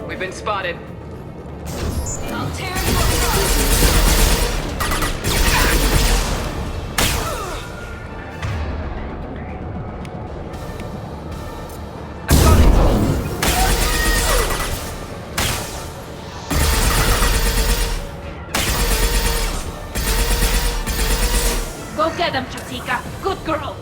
We've been spotted.
I'll tear you apart.
Go get them, Chatika. Good girl.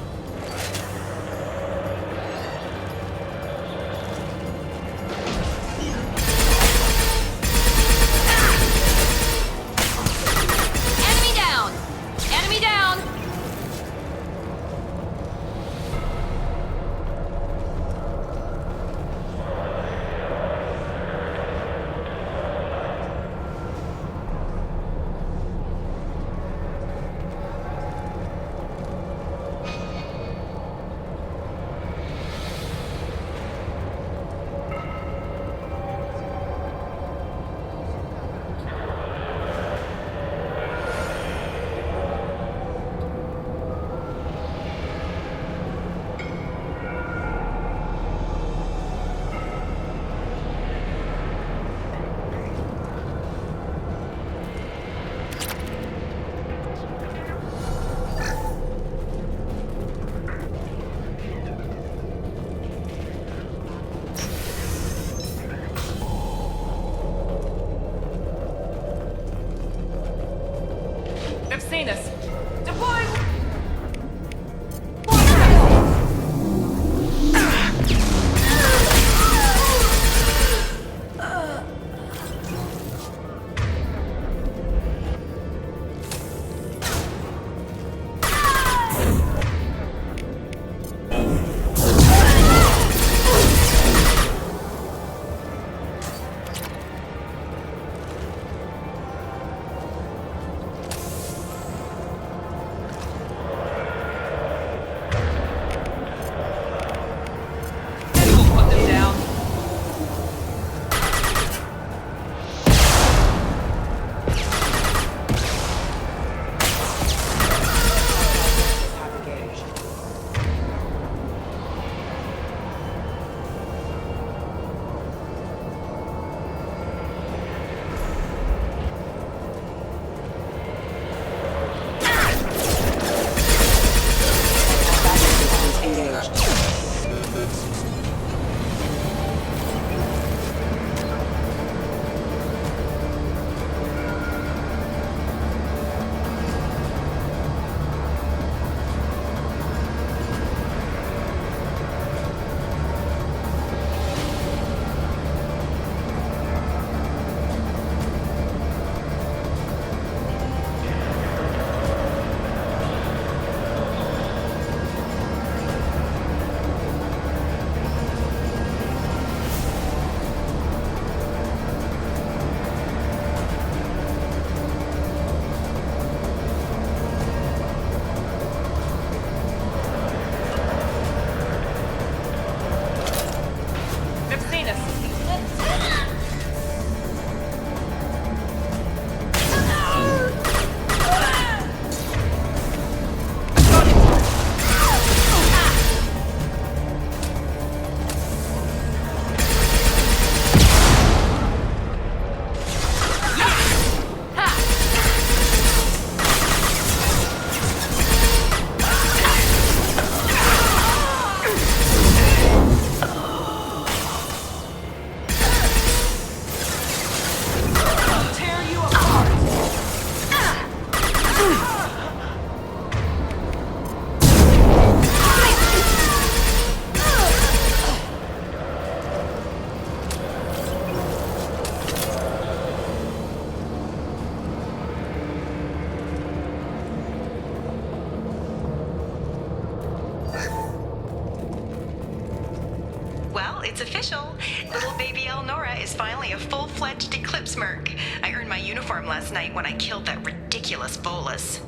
it's official. Little baby Elnora is finally a full-fledged Eclipse merc. I earned my uniform last night when I killed that ridiculous bolus.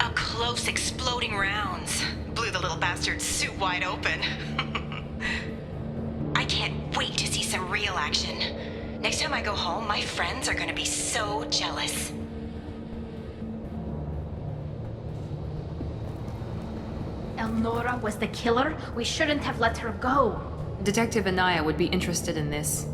Up close, exploding rounds. Blew the little bastard's suit wide open. I can't wait to see some real action. Next time I go home, my friends are gonna be so jealous.
Elnora was the killer? We shouldn't have let her go.
Detective Anaya would be interested in this.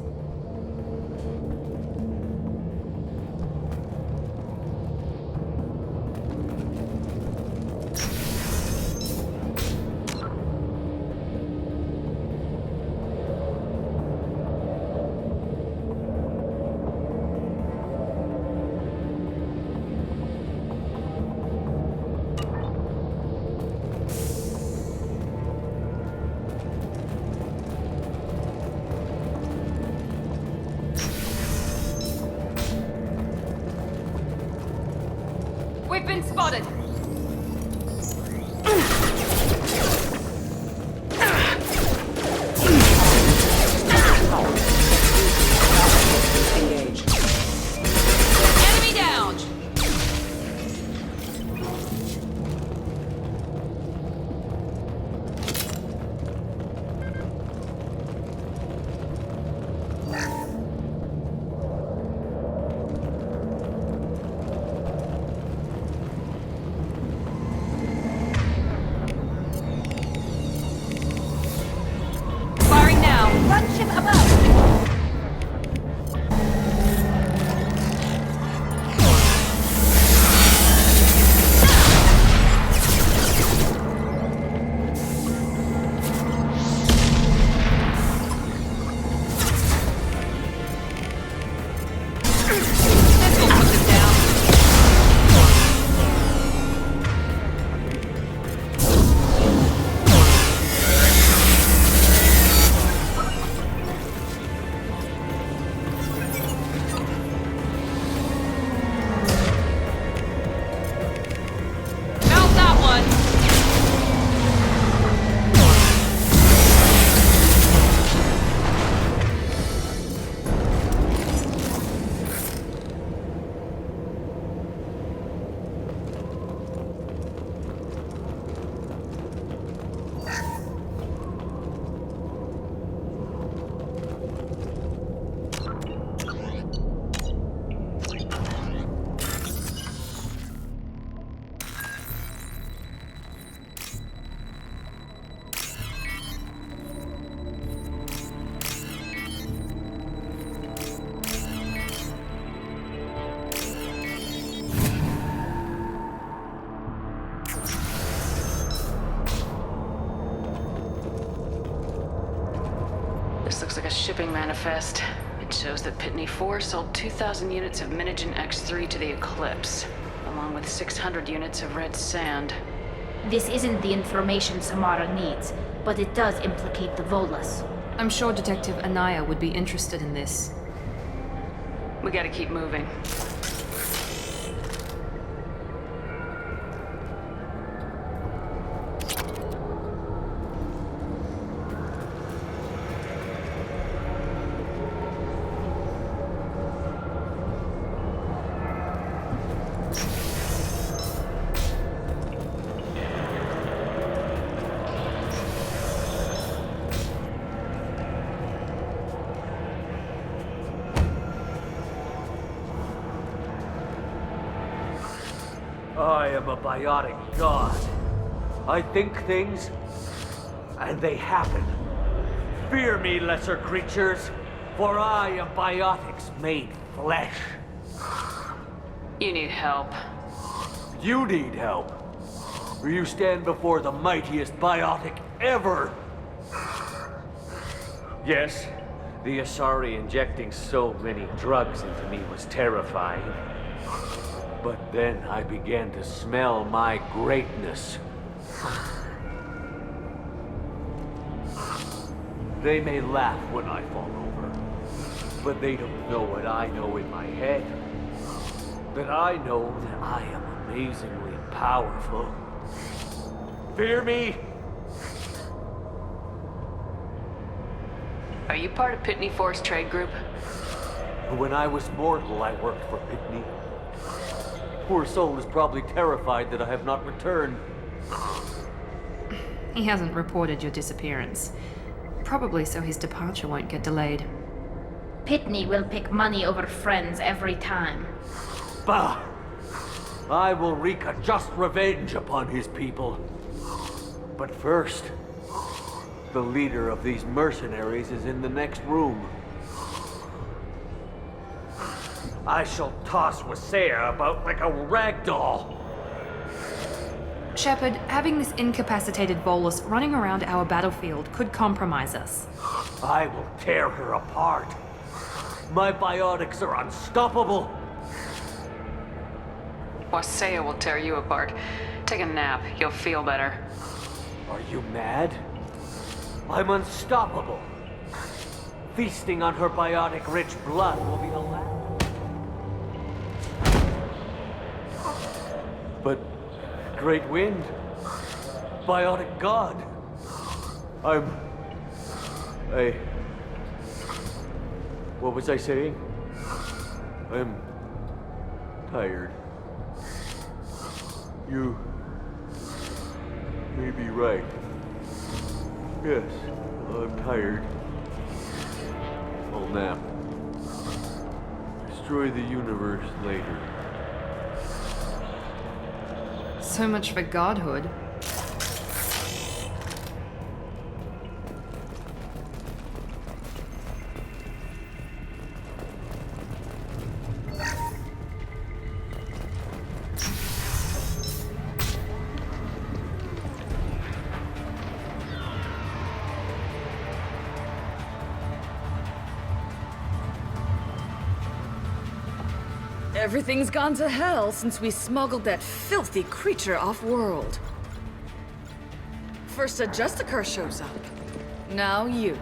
We've been spotted!
Engage.
Enemy down! Firing now!
Gunship above!
Found that one! This looks like a shipping manifest. It shows that Pitney 4 sold 2,000 units of Minigen X3 to the Eclipse, along with 600 units of red sand.
This isn't the information Samara needs, but it does implicate the Volas.
I'm sure Detective Anaya would be interested in this. We gotta keep moving.
I am a biotic god. I think things, and they happen. Fear me, lesser creatures, for I am biotics made flesh.
You need help.
You need help, or you stand before the mightiest biotic ever. Yes, the Asari injecting so many drugs into me was terrifying. But then I began to smell my greatness. They may laugh when I fall over, but they don't know what I know in my head. That I know that I am amazingly powerful. Fear me,
Are you part of Pitney Force Trade Group?
When I was mortal, I worked for Pitney. Poor soul is probably terrified that I have not returned.
He hasn't reported your disappearance. Probably so his departure won't get delayed.
Pitney will pick money over friends every time.
Bah! I will wreak a just revenge upon his people. But first, the leader of these mercenaries is in the next room. I shall toss Wasea about like a rag doll.
Shepard, having this incapacitated Volus running around our battlefield could compromise us.
I will tear her apart. My biotics are unstoppable.
Wasea will tear you apart. Take a nap. You'll feel better.
Are you mad? I'm unstoppable. Feasting on her biotic-rich blood will be the last. But, Great Wind, biotic god, what was I saying? I'm tired. You may be right. Yes, I'm tired. I'll nap. Destroy the universe later.
So much for godhood.
Everything's gone to hell since we smuggled that filthy creature off-world. First a Justicar shows up. Now you.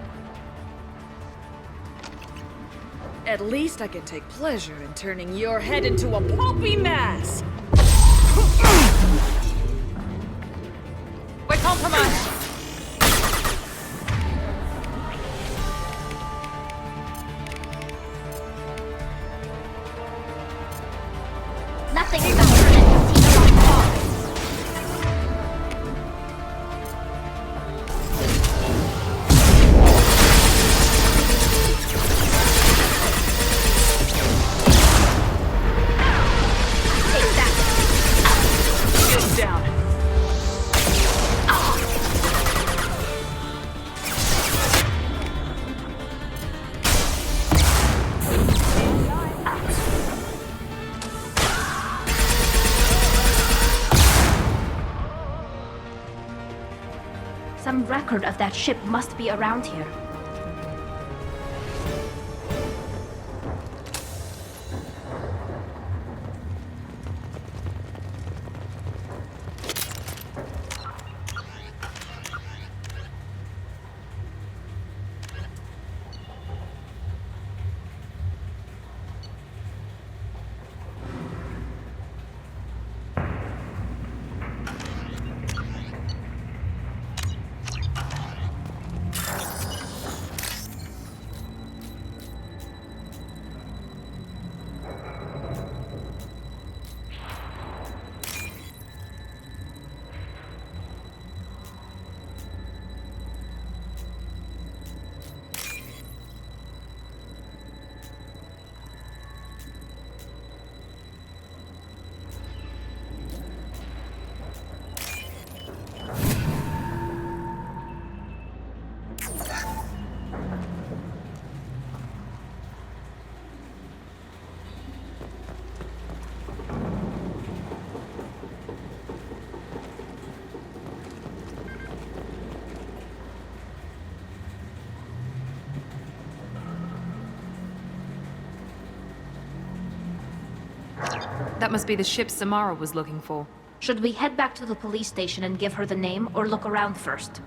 At least I can take pleasure in turning your head into a pulpy mass!
We're compromised!
Nothing is permanent. Take that.
Get down.
Some record of that ship must be around here.
That must be the ship Samara was looking for.
Should we head back to the police station and give her the name, or look around first?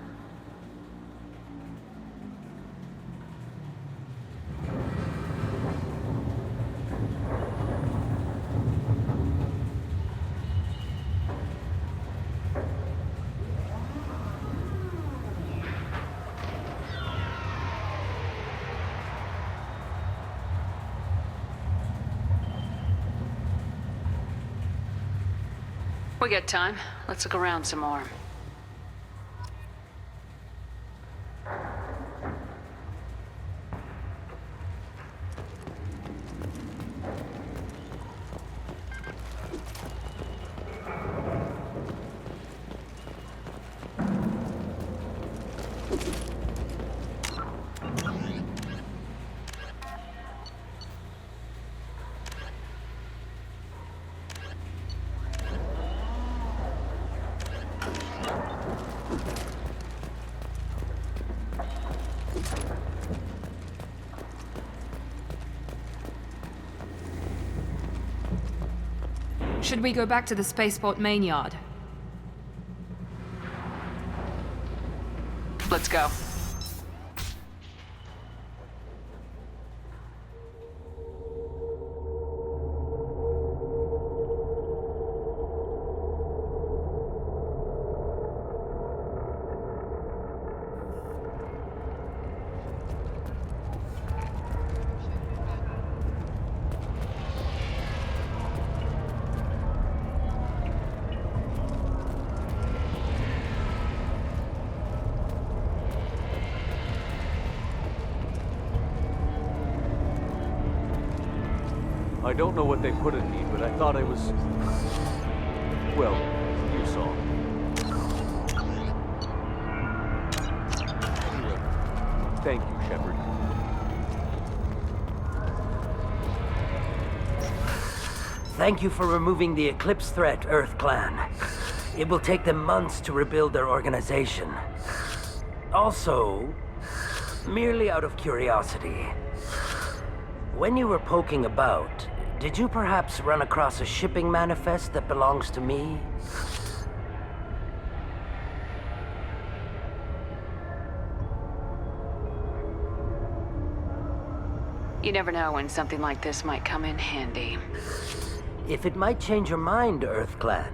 We got time. Let's look around some more.
Should we go back to the spaceport main yard?
Let's go.
I don't know what they put in me, but I thought I was... Well, you saw. Anyway, thank you, Shepard.
Thank you for removing the Eclipse threat, Earth Clan. It will take them months to rebuild their organization. Also, merely out of curiosity, when you were poking about, did you perhaps run across a shipping manifest that belongs to me?
You never know when something like this might come in handy.
If it might change your mind, Earth Clan,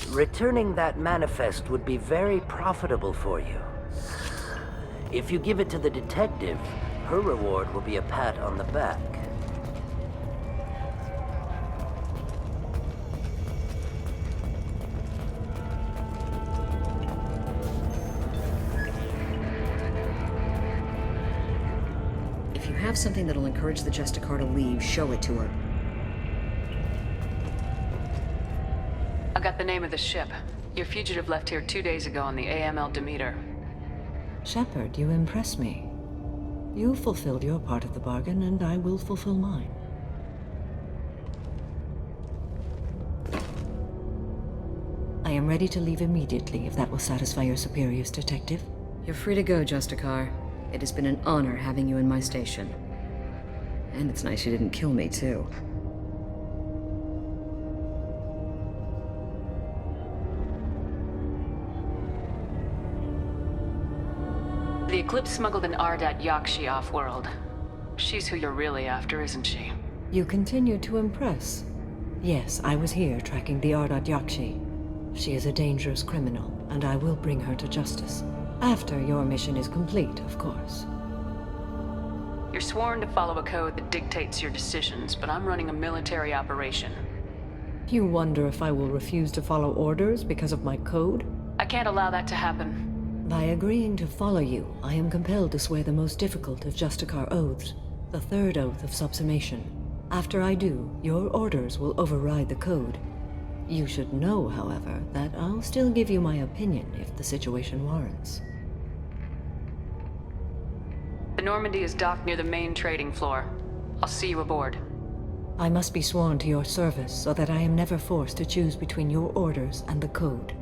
returning that manifest would be very profitable for you. If you give it to the detective, her reward will be a pat on the back.
If you have something that'll encourage the Justicar to leave, show it to her.
I got the name of the ship. Your fugitive left here 2 days ago on the AML Demeter.
Shepard, you impress me. You fulfilled your part of the bargain, and I will fulfill mine. I am ready to leave immediately, if that will satisfy your superiors, Detective.
You're free to go, Justicar. It has been an honor having you in my station. And it's nice you didn't kill me, too.
The Eclipse smuggled an Ardat Yakshi off-world. She's who you're really after, isn't she?
You continue to impress. Yes, I was here tracking the Ardat Yakshi. She is a dangerous criminal, and I will bring her to justice. After your mission is complete, of course.
You're sworn to follow a code that dictates your decisions, but I'm running a military operation.
You wonder if I will refuse to follow orders because of my code?
I can't allow that to happen.
By agreeing to follow you, I am compelled to swear the most difficult of Justicar oaths, the third oath of subsumation. After I do, your orders will override the code. You should know, however, that I'll still give you my opinion if the situation warrants.
The Normandy is docked near the main trading floor. I'll see you aboard.
I must be sworn to your service so that I am never forced to choose between your orders and the code.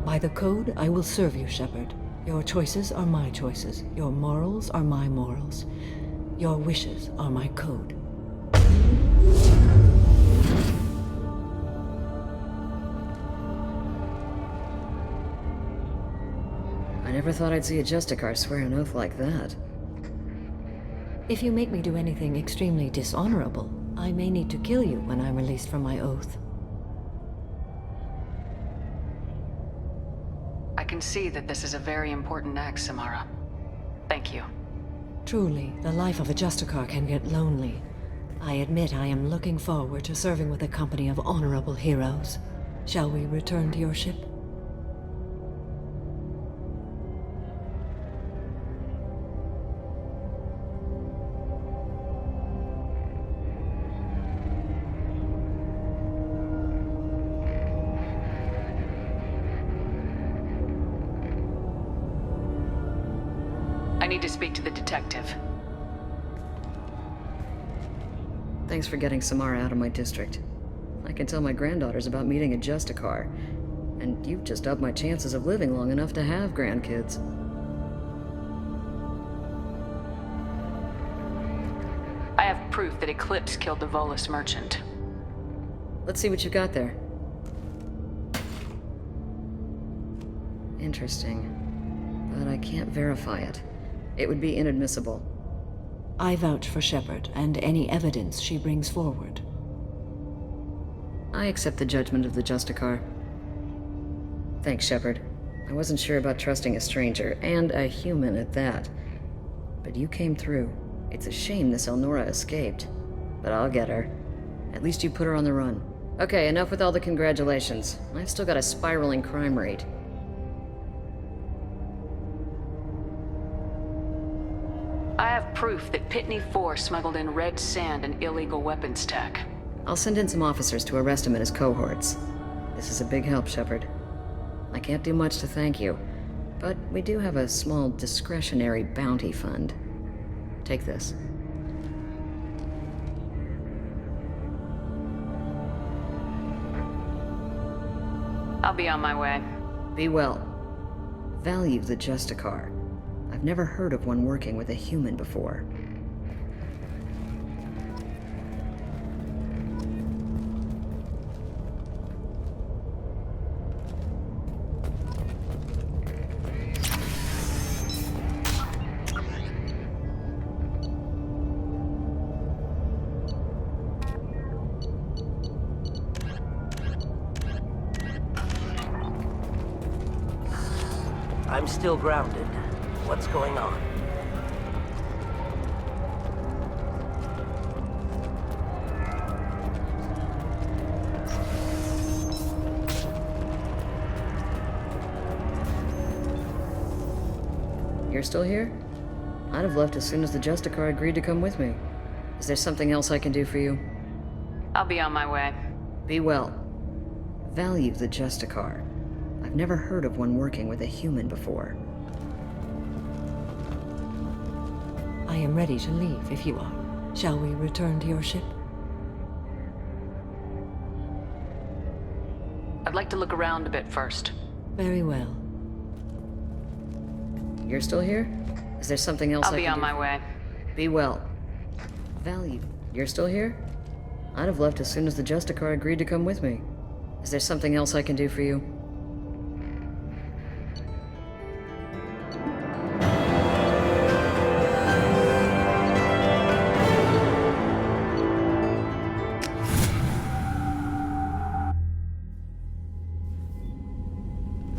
By the code, I will serve you, Shepard. Your choices are my choices. Your morals are my morals. Your wishes are my code.
I never thought I'd see a Justicar swear an oath like that.
If you make me do anything extremely dishonorable, I may need to kill you when I'm released from my oath.
I can see that this is a very important act, Samara. Thank you.
Truly, the life of a Justicar can get lonely. I admit I am looking forward to serving with a company of honorable heroes. Shall we return to your ship?
I need to speak to the detective.
Thanks for getting Samara out of my district. I can tell my granddaughters about meeting a Justicar, and you've just upped my chances of living long enough to have grandkids.
I have proof that Eclipse killed the Volus merchant.
Let's see what you got there. Interesting. But I can't verify it. It would be inadmissible.
I vouch for Shepard and any evidence she brings forward.
I accept the judgment of the Justicar. Thanks, Shepard. I wasn't sure about trusting a stranger, and a human at that. But you came through. It's a shame this Elnora escaped. But I'll get her. At least you put her on the run. Okay, enough with all the congratulations. I've still got a spiraling crime rate.
I have proof that Pitney 4 smuggled in red sand and illegal weapons tech.
I'll send in some officers to arrest him and his cohorts. This is a big help, Shepard. I can't do much to thank you, but we do have a small discretionary bounty fund. Take this.
I'll be on my way.
Be well. Value the Justicar. I've never heard of one working with a human before.
I'm still grounded. What's going on?
You're still here? I'd have left as soon as the Justicar agreed to come with me. Is there something else I can do for you?
I'll be on my way.
Be well. Value the Justicar. I've never heard of one working with a human before.
I am ready to leave if you are. Shall we return to your ship?
I'd like to look around a bit first.
Very well.
You're still here? Is there something else
I'll
I
be
can
on
do?
my way.
Be well. Value. You're still here? I'd have left as soon as the Justicar agreed to come with me. Is there something else I can do for you?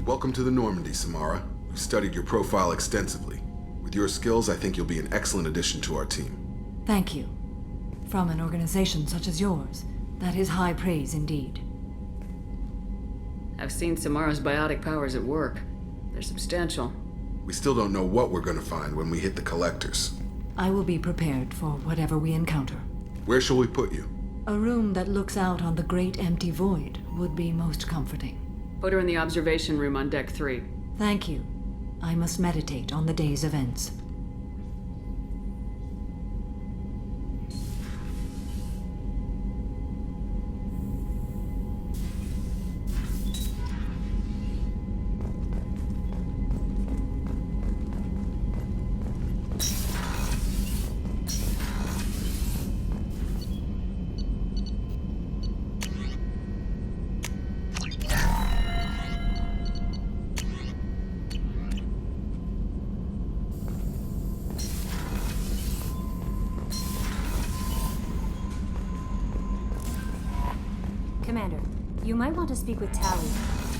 Welcome to the Normandy, Samara. We've studied your profile extensively. With your skills, I think you'll be an excellent addition to our team.
Thank you. From an organization such as yours, that is high praise indeed.
I've seen Samara's biotic powers at work. They're substantial.
We still don't know what we're gonna find when we hit the collectors.
I will be prepared for whatever we encounter.
Where shall we put you?
A room that looks out on the great empty void would be most comforting.
Put her in the observation room on deck 3.
Thank you. I must meditate on the day's events.
Commander, you might want to speak with Tally.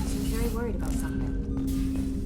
She's very worried about something.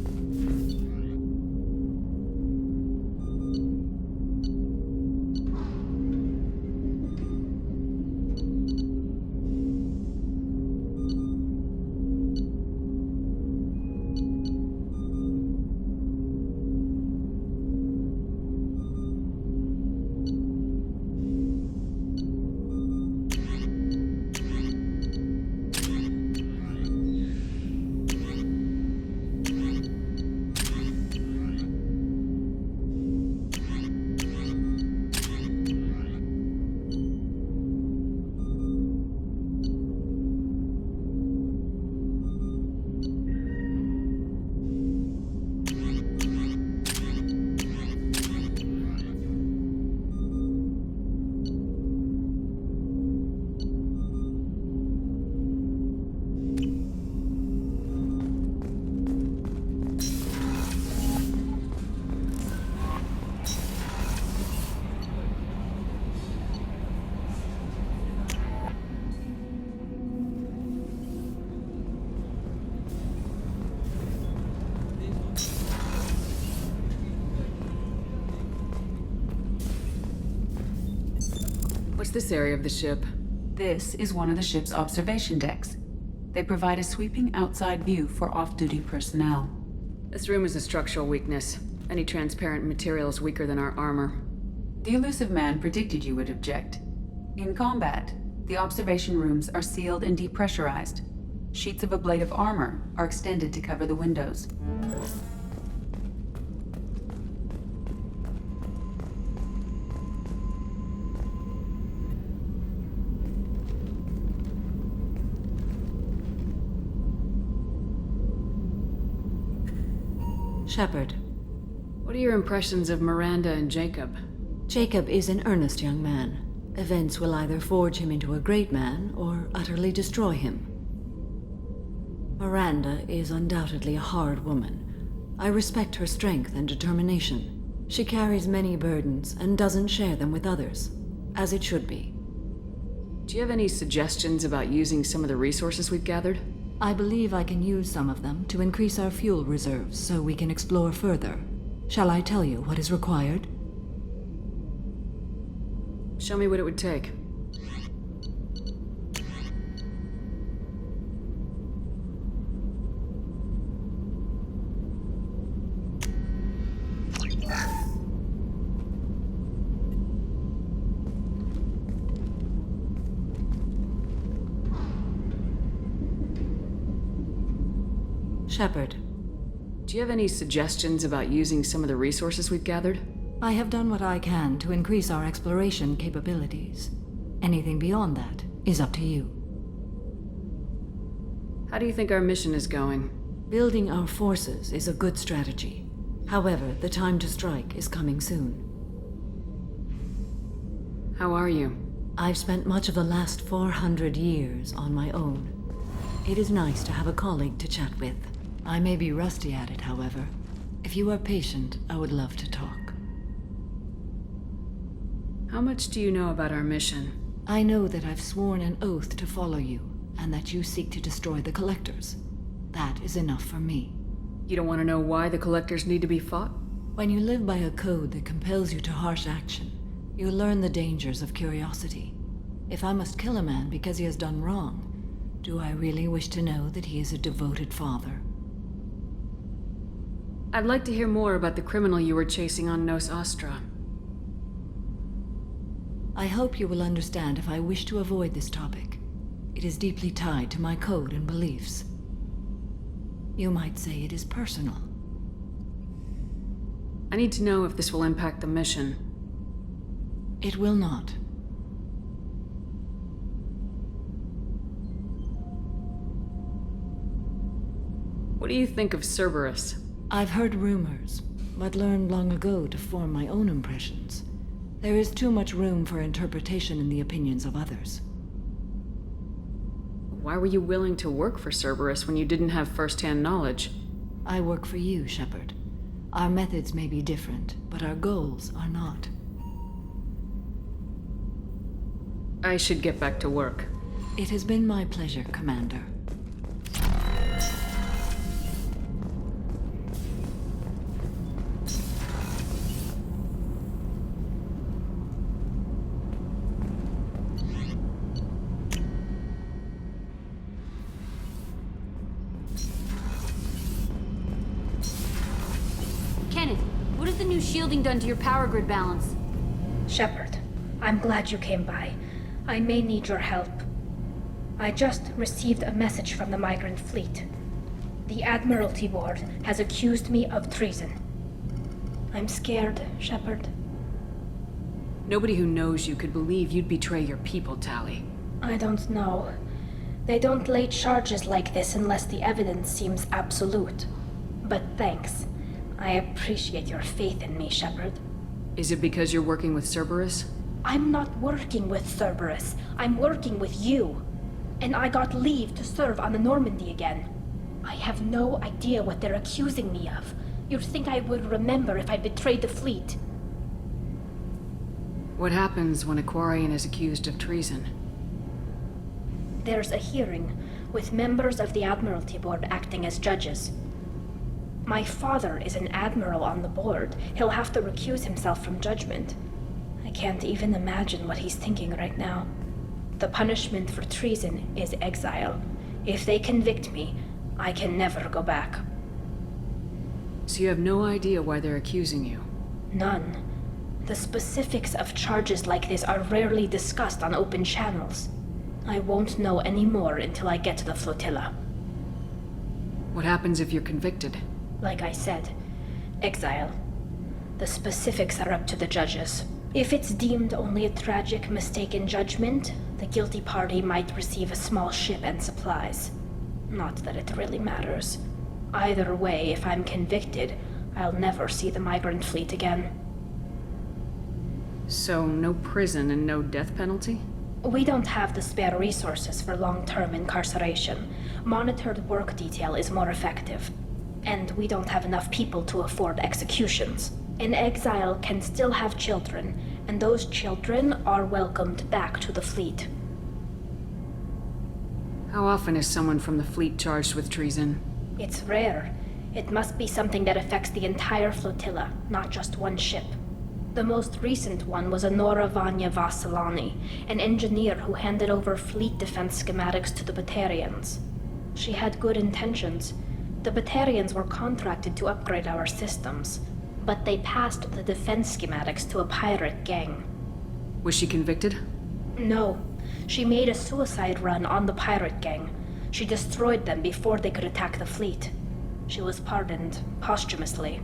What's this area of the ship?
This is one of the ship's observation decks. They provide a sweeping outside view for off-duty personnel.
This room is a structural weakness. Any transparent material is weaker than our armor.
The elusive man predicted you would object. In combat, the observation rooms are sealed and depressurized. Sheets of ablative armor are extended to cover the windows.
Shepard.
What are your impressions of Miranda and Jacob?
Jacob is an earnest young man. Events will either forge him into a great man or utterly destroy him. Miranda is undoubtedly a hard woman. I respect her strength and determination. She carries many burdens and doesn't share them with others, as it should be.
Do you have any suggestions about using some of the resources we've gathered?
I believe I can use some of them to increase our fuel reserves so we can explore further. Shall I tell you what is required?
Show me what it would take.
Shepard.
Do you have any suggestions about using some of the resources we've gathered?
I have done what I can to increase our exploration capabilities. Anything beyond that is up to you.
How do you think our mission is going?
Building our forces is a good strategy. However, the time to strike is coming soon.
How are you?
I've spent much of the last 400 years on my own. It is nice to have a colleague to chat with. I may be rusty at it, however. If you are patient, I would love to talk.
How much do you know about our mission?
I know that I've sworn an oath to follow you, and that you seek to destroy the Collectors. That is enough for me.
You don't want to know why the Collectors need to be fought?
When you live by a code that compels you to harsh action, you learn the dangers of curiosity. If I must kill a man because he has done wrong, do I really wish to know that he is a devoted father?
I'd like to hear more about the criminal you were chasing on Nos Astra.
I hope you will understand if I wish to avoid this topic. It is deeply tied to my code and beliefs. You might say it is personal.
I need to know if this will impact the mission.
It will not.
What do you think of Cerberus?
I've heard rumors, but learned long ago to form my own impressions. There is too much room for interpretation in the opinions of others.
Why were you willing to work for Cerberus when you didn't have first-hand knowledge?
I work for you, Shepard. Our methods may be different, but our goals are not.
I should get back to work.
It has been my pleasure, Commander.
What has the new shielding done to your power grid balance?
Shepard, I'm glad you came by. I may need your help. I just received a message from the migrant fleet. The Admiralty Board has accused me of treason. I'm scared, Shepard.
Nobody who knows you could believe you'd betray your people, Tali.
I don't know. They don't lay charges like this unless the evidence seems absolute. But thanks. I appreciate your faith in me, Shepard.
Is it because you're working with Cerberus?
I'm not working with Cerberus. I'm working with you. And I got leave to serve on the Normandy again. I have no idea what they're accusing me of. You'd think I would remember if I betrayed the fleet.
What happens when a Quarian is accused of treason?
There's a hearing, with members of the Admiralty Board acting as judges. My father is an admiral on the board. He'll have to recuse himself from judgment. I can't even imagine what he's thinking right now. The punishment for treason is exile. If they convict me, I can never go back.
So you have no idea why they're accusing you?
None. The specifics of charges like this are rarely discussed on open channels. I won't know any more until I get to the flotilla.
What happens if you're convicted?
Like I said, exile. The specifics are up to the judges. If it's deemed only a tragic mistake in judgment, the guilty party might receive a small ship and supplies. Not that it really matters. Either way, if I'm convicted, I'll never see the migrant fleet again.
So, no prison and no death penalty?
We don't have the spare resources for long-term incarceration. Monitored work detail is more effective. And we don't have enough people to afford executions. An exile can still have children, and those children are welcomed back to the fleet.
How often is someone from the fleet charged with treason?
It's rare. It must be something that affects the entire flotilla, not just one ship. The most recent one was Honora Vanya Vasilani, an engineer who handed over fleet defense schematics to the Batarians. She had good intentions. The Batarians were contracted to upgrade our systems, but they passed the defense schematics to a pirate gang.
Was she convicted?
No. She made a suicide run on the pirate gang. She destroyed them before they could attack the fleet. She was pardoned posthumously.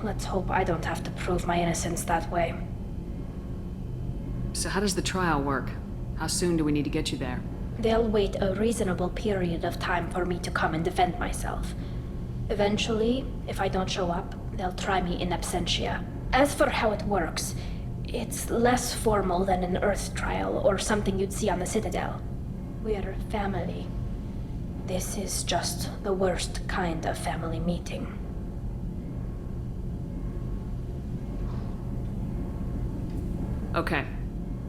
Let's hope I don't have to prove my innocence that way.
So how does the trial work? How soon do we need to get you there?
They'll wait a reasonable period of time for me to come and defend myself. Eventually, if I don't show up, they'll try me in absentia. As for how it works, it's less formal than an Earth trial or something you'd see on the Citadel. We're family. This is just the worst kind of family meeting.
Okay,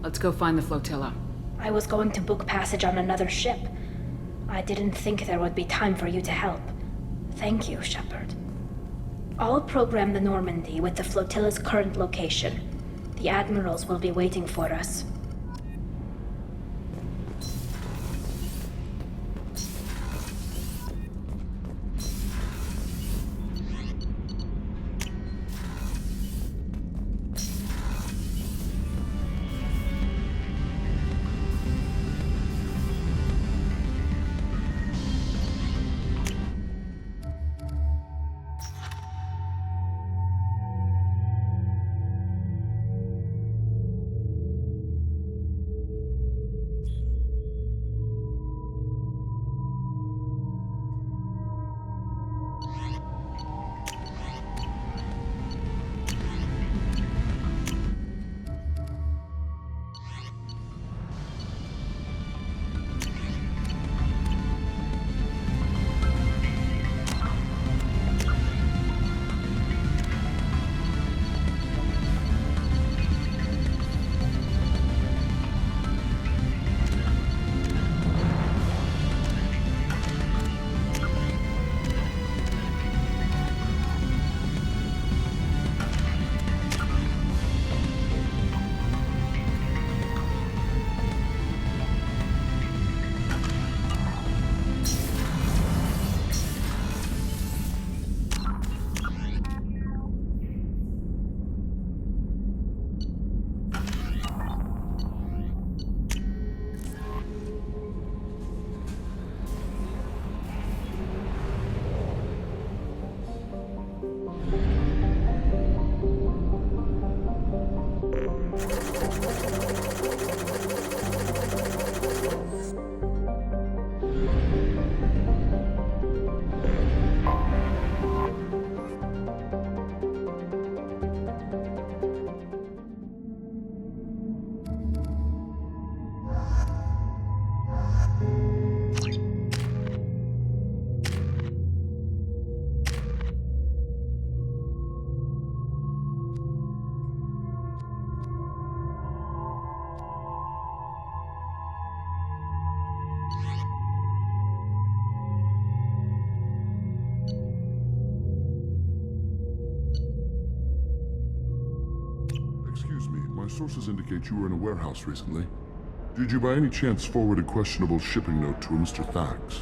let's go find the flotilla.
I was going to book passage on another ship. I didn't think there would be time for you to help. Thank you, Shepard. I'll program the Normandy with the flotilla's current location. The admirals will be waiting for us.
My sources indicate you were in a warehouse recently. Did you by any chance forward a questionable shipping note to a Mr. Thax?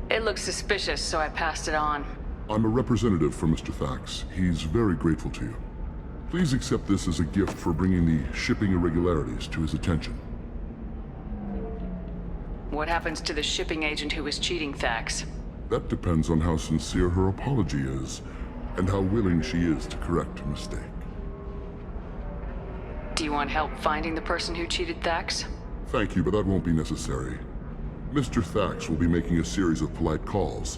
It looked suspicious, so I passed it on.
I'm a representative for Mr. Thax. He's very grateful to you. Please accept this as a gift for bringing the shipping irregularities to his attention.
What happens to the shipping agent who was cheating Thax?
That depends on how sincere her apology is, and how willing she is to correct a mistake.
Do you want help finding the person who cheated Thax?
Thank you, but that won't be necessary. Mr. Thax will be making a series of polite calls.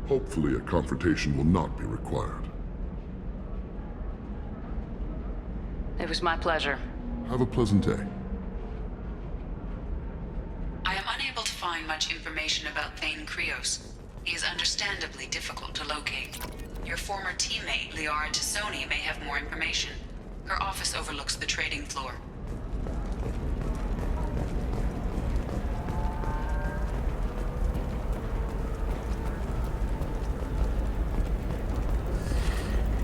Hopefully a confrontation will not be required.
It was my pleasure.
Have a pleasant day.
I am unable to find much information about Thane Krios. He is understandably difficult to locate. Your former teammate, Liara Tassoni, may have more information. Her office overlooks the trading floor.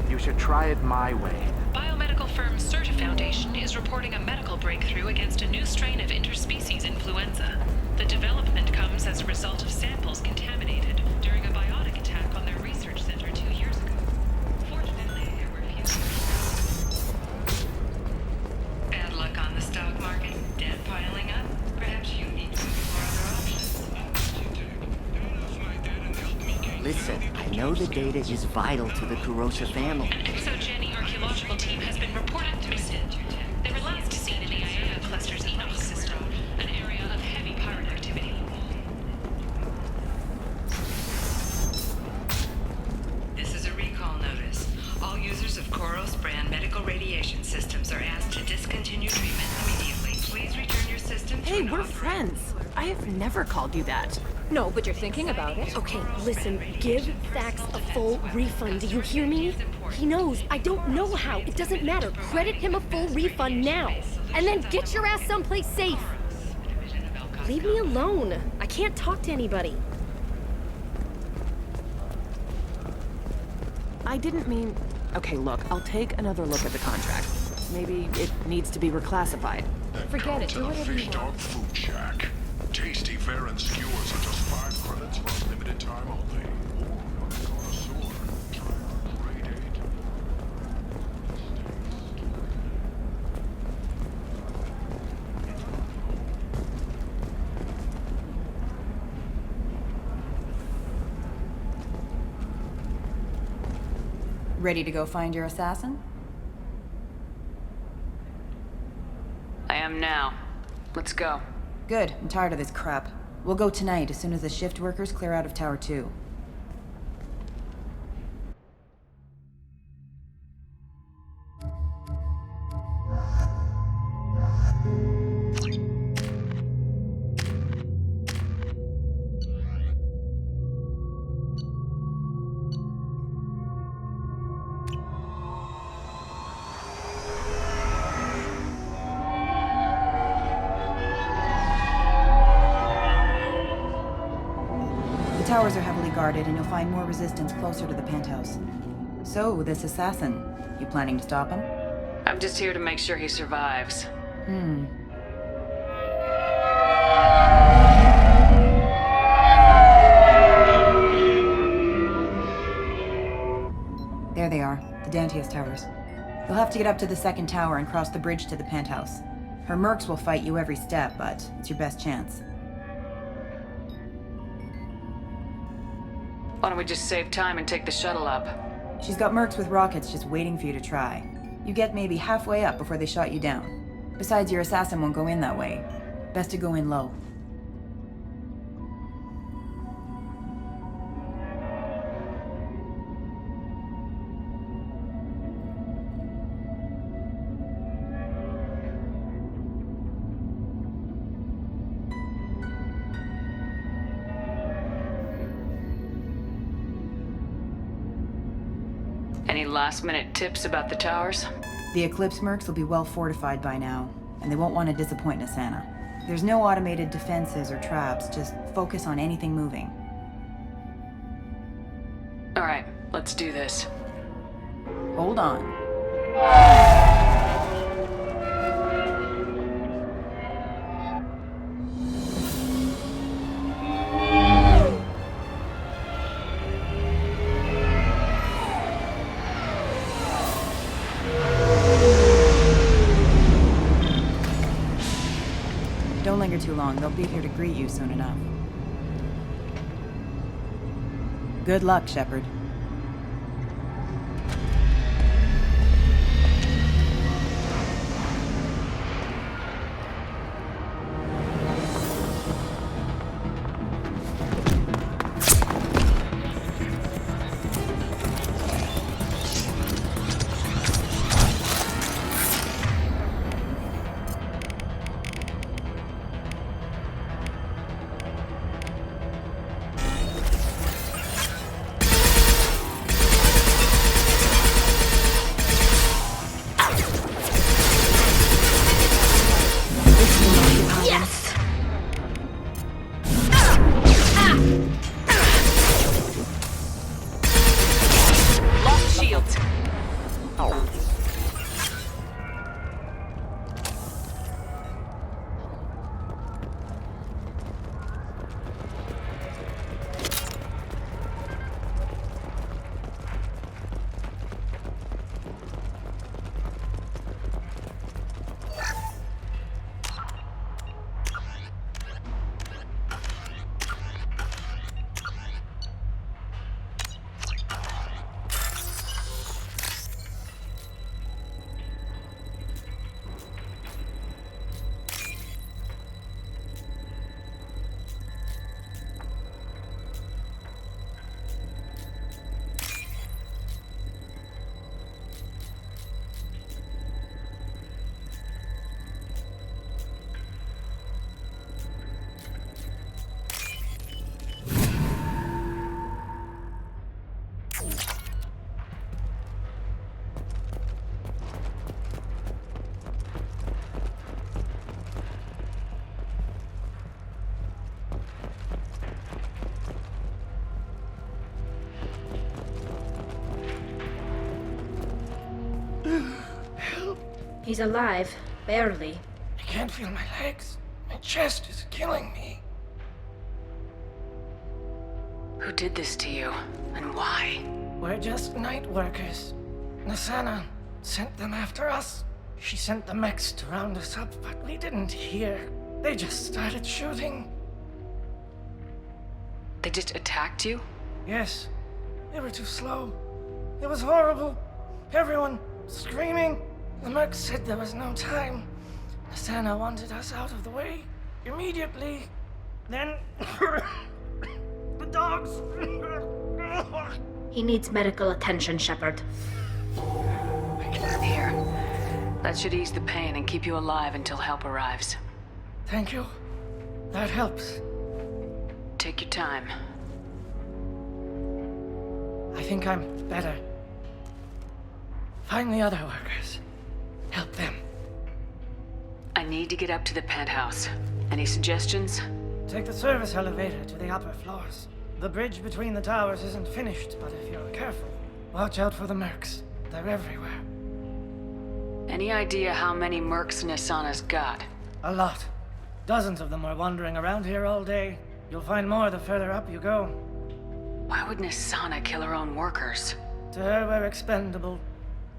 You should try it my way.
Biomedical firm Certa Foundation is reporting a medical breakthrough against a new strain of interspecies influenza. The development comes as a result of samples contaminated during a biotic attack on their research center 2 years ago. Fortunately, there were few...
Bad luck on the stock market, debt piling up. Perhaps you need to explore other options.
Listen, I know the data is vital to the Kurosa family.
An exogeny archaeological team has been reported to Misted. They were last seen in the Iona cluster's Enoch system, an area of heavy pirate activity.
This is a recall notice. All users of Koros brand medical radiation systems are asked to discontinue treatment immediately. Please return your system to
Hey,
an
we're
operator.
friends. I have never called you that.
No, but you're thinking about it. Okay, listen, give Thax a full refund. Do you hear me? He knows. I don't know how. It doesn't matter. Credit him a full refund now. And then get your ass someplace safe. Leave me alone. I can't talk to anybody.
I didn't mean... Okay, look, I'll take another look at the contract. Maybe it needs to be reclassified.
Forget it.
To
Do
the
whatever you
Fish Dog
want.
Food Shack. Tasty fare and skewers are just 5 credits for a limited time only. Or on a connoisseur. Try our grade 8.
Ready to go find your assassin?
I am now. Let's go.
Good. I'm tired of this crap. We'll go tonight as soon as the shift workers clear out of Tower 2. The towers are heavily guarded, and you'll find more resistance closer to the penthouse. So, this assassin, you planning to stop him?
I'm just here to make sure he survives.
There they are, the Dantius towers. You'll have to get up to the second tower and cross the bridge to the penthouse. Her mercs will fight you every step, but it's your best chance.
Why don't we just save time and take the shuttle up?
She's got mercs with rockets just waiting for you to try. You get maybe halfway up before they shot you down. Besides, your assassin won't go in that way. Best to go in low.
Any last-minute tips about the towers?
The Eclipse mercs will be well fortified by now, and they won't want to disappoint Nasana. There's no automated defenses or traps, just focus on anything moving.
All right, let's do this.
Hold on. Don't linger too long. They'll be here to greet you soon enough. Good luck, Shepard.
He's alive. Barely.
I can't feel my legs. My chest is killing me.
Who did this to you? And why?
We're just night workers. Nasana sent them after us. She sent the mechs to round us up, but we didn't hear. They just started shooting.
They just attacked you?
Yes. They were too slow. It was horrible. Everyone screaming. The merc said there was no time. Nasana wanted us out of the way immediately. Then the dogs.
He needs medical attention, Shepard.
Here. That should ease the pain and keep you alive until help arrives.
Thank you. That helps.
Take your time.
I think I'm better. Find the other workers. Help them.
I need to get up to the penthouse. Any suggestions?
Take the service elevator to the upper floors. The bridge between the towers isn't finished, but if you're careful, watch out for the mercs. They're everywhere.
Any idea how many mercs Nasana's got?
A lot. Dozens of them are wandering around here all day. You'll find more the further up you go.
Why would Nasana kill her own workers?
To her, we're expendable.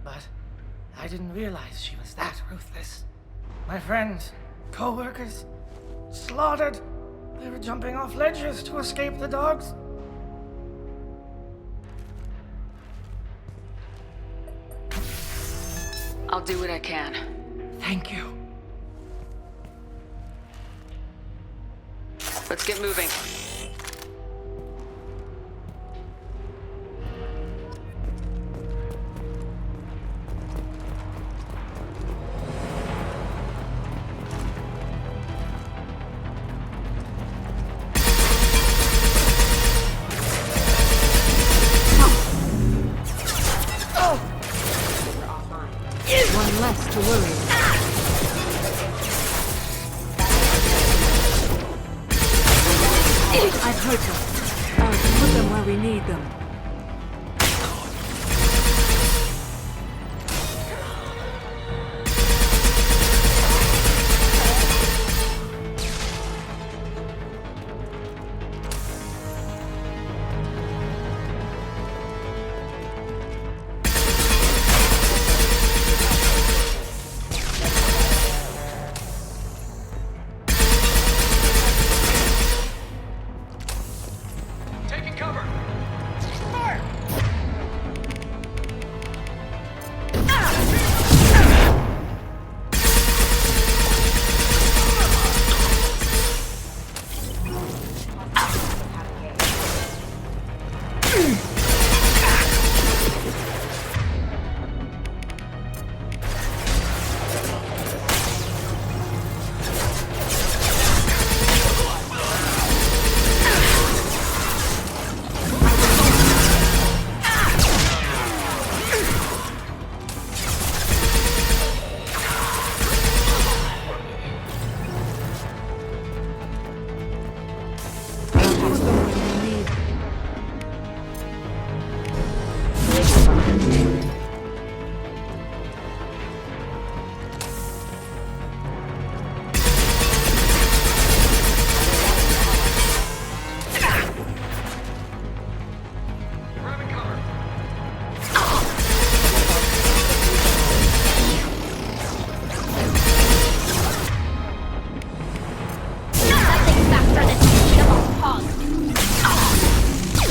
But I didn't realize she was that ruthless. My friends, co-workers, slaughtered. They were jumping off ledges to escape the dogs.
I'll do what I can.
Thank you.
Let's get moving.
One less to worry. I've heard them. I'll put them where we need them.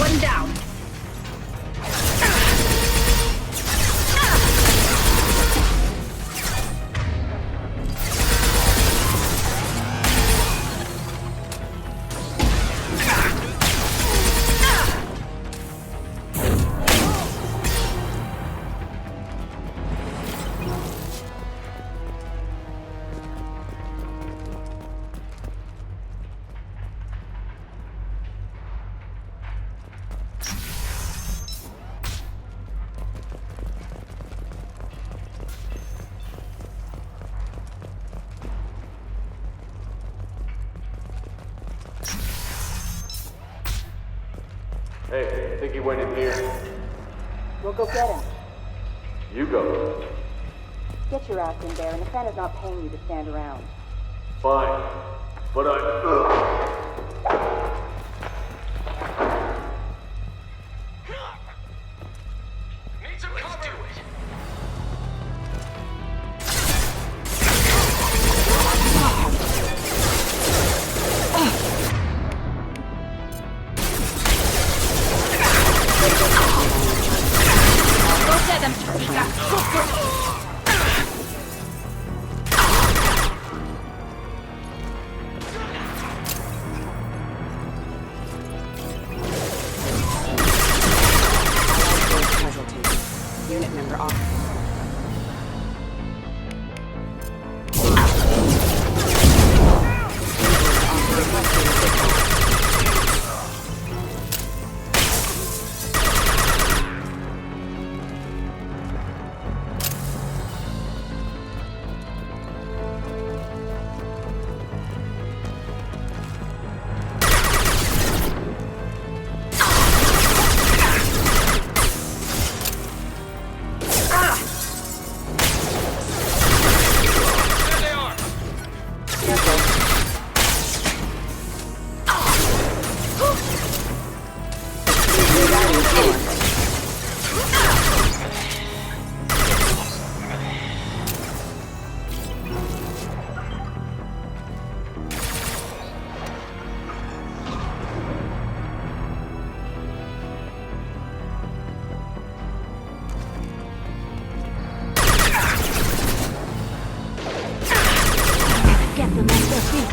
one down.
Hey, I think he went in here.
We'll go get him.
You go.
Get your ass in there, and the fan is not paying you to stand around.
Fine. But I...
Need some cover. Let's do it.
Go get them, Chiquita. Go for it.
Unit member off.
Get them off their feet.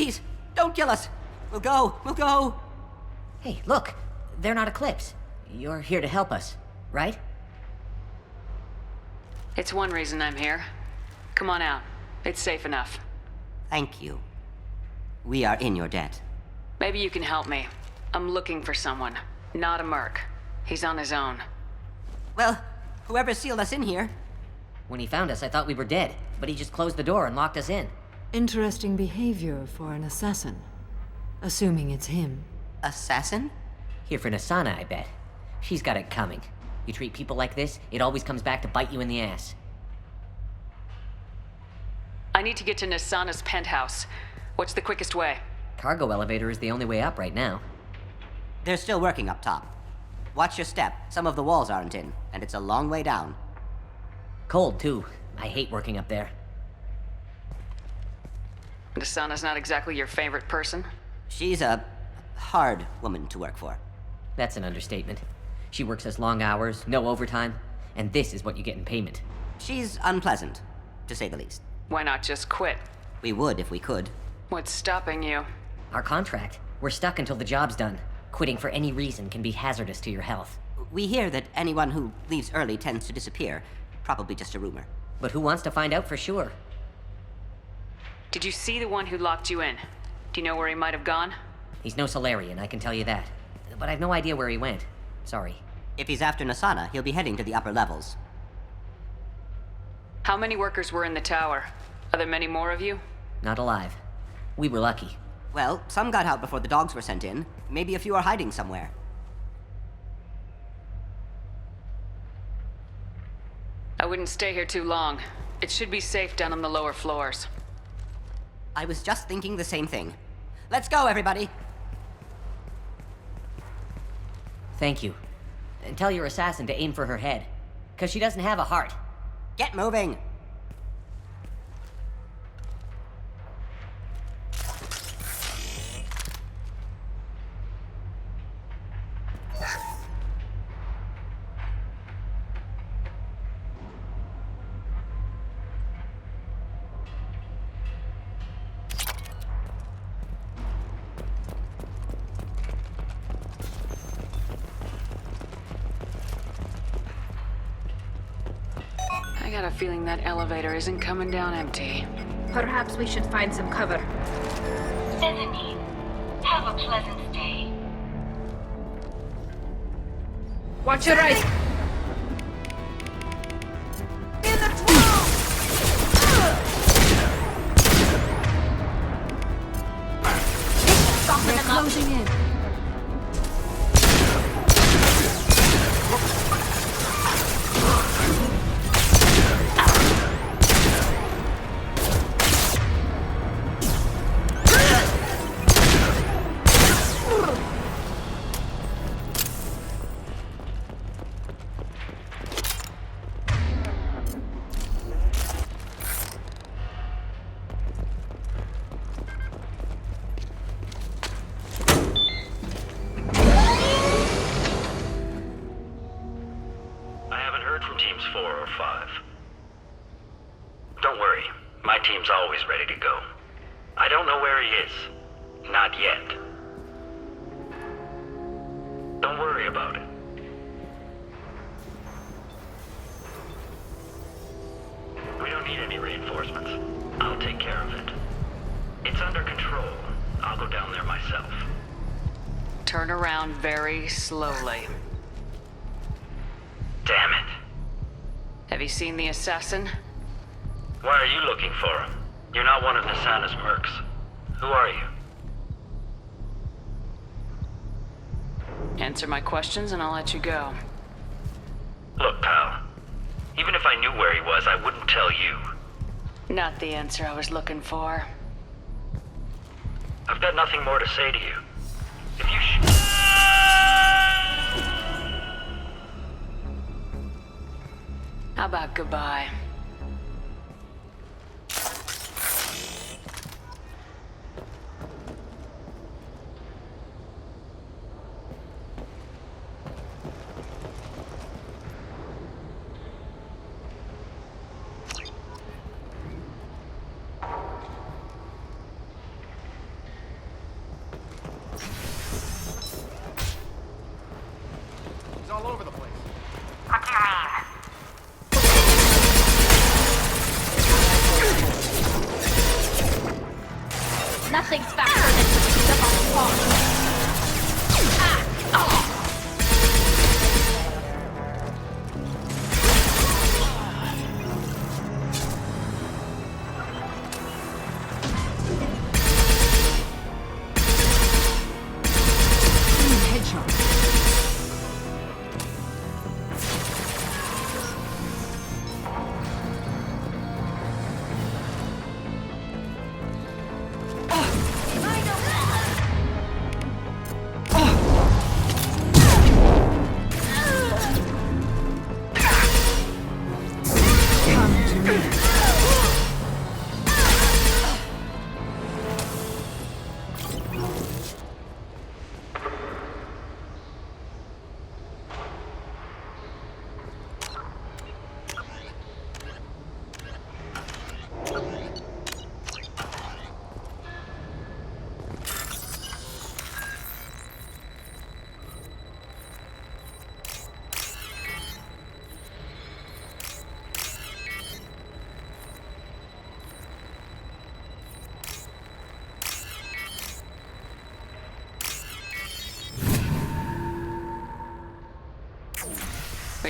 Please, don't kill us. We'll go. Hey, look. They're not Eclipse. You're here to help us, right?
It's one reason I'm here. Come on out. It's safe enough.
Thank you. We are in your debt.
Maybe you can help me. I'm looking for someone. Not a merc. He's on his own.
Well, whoever sealed us in here. When he found us, I thought we were dead, but he just closed the door and locked us in.
Interesting behavior for an assassin. Assuming it's him.
Assassin? Here for Nasana, I bet. She's got it coming. You treat people like this, it always comes back to bite you in the ass.
I need to get to Nasana's penthouse. What's the quickest way?
Cargo elevator is the only way up right now. They're still working up top. Watch your step. Some of the walls aren't in, and it's a long way down. Cold, too. I hate working up there.
Nasana's not exactly your favorite person?
She's a hard woman to work for. That's an understatement. She works us long hours, no overtime, and this is what you get in payment. She's unpleasant, to say the least.
Why not just quit?
We would if we could.
What's stopping you?
Our contract. We're stuck until the job's done. Quitting for any reason can be hazardous to your health. We hear that anyone who leaves early tends to disappear. Probably just a rumor. But who wants to find out for sure?
Did you see the one who locked you in? Do you know where he might have gone?
He's no Solarian, I can tell you that. But I've no idea where he went. Sorry. If he's after Nasana, he'll be heading to the upper levels.
How many workers were in the tower? Are there many more of you?
Not alive. We were lucky. Well, some got out before the dogs were sent in. Maybe a few are hiding somewhere.
I wouldn't stay here too long. It should be safe down on the lower floors.
I was just thinking the same thing. Let's go, everybody! Thank you. And tell your assassin to aim for her head. 'Cause she doesn't have a heart. Get moving!
I got a feeling that elevator isn't coming down empty.
Perhaps we should find some cover.
Bethany, have a pleasant day.
Watch your right!
They're closing in.
Always ready to go. I don't know where he is. Not yet. Don't worry about it. We don't need any reinforcements. I'll take care of it. It's under control. I'll go down there myself.
Turn around very slowly.
Damn it.
Have you seen the assassin?
Why are you looking for him? You're not one of Nasana's mercs. Who are you?
Answer my questions and I'll let you go.
Look, pal. Even if I knew where he was, I wouldn't tell you.
Not the answer I was looking for.
I've got nothing more to say to you. If you
How about goodbye?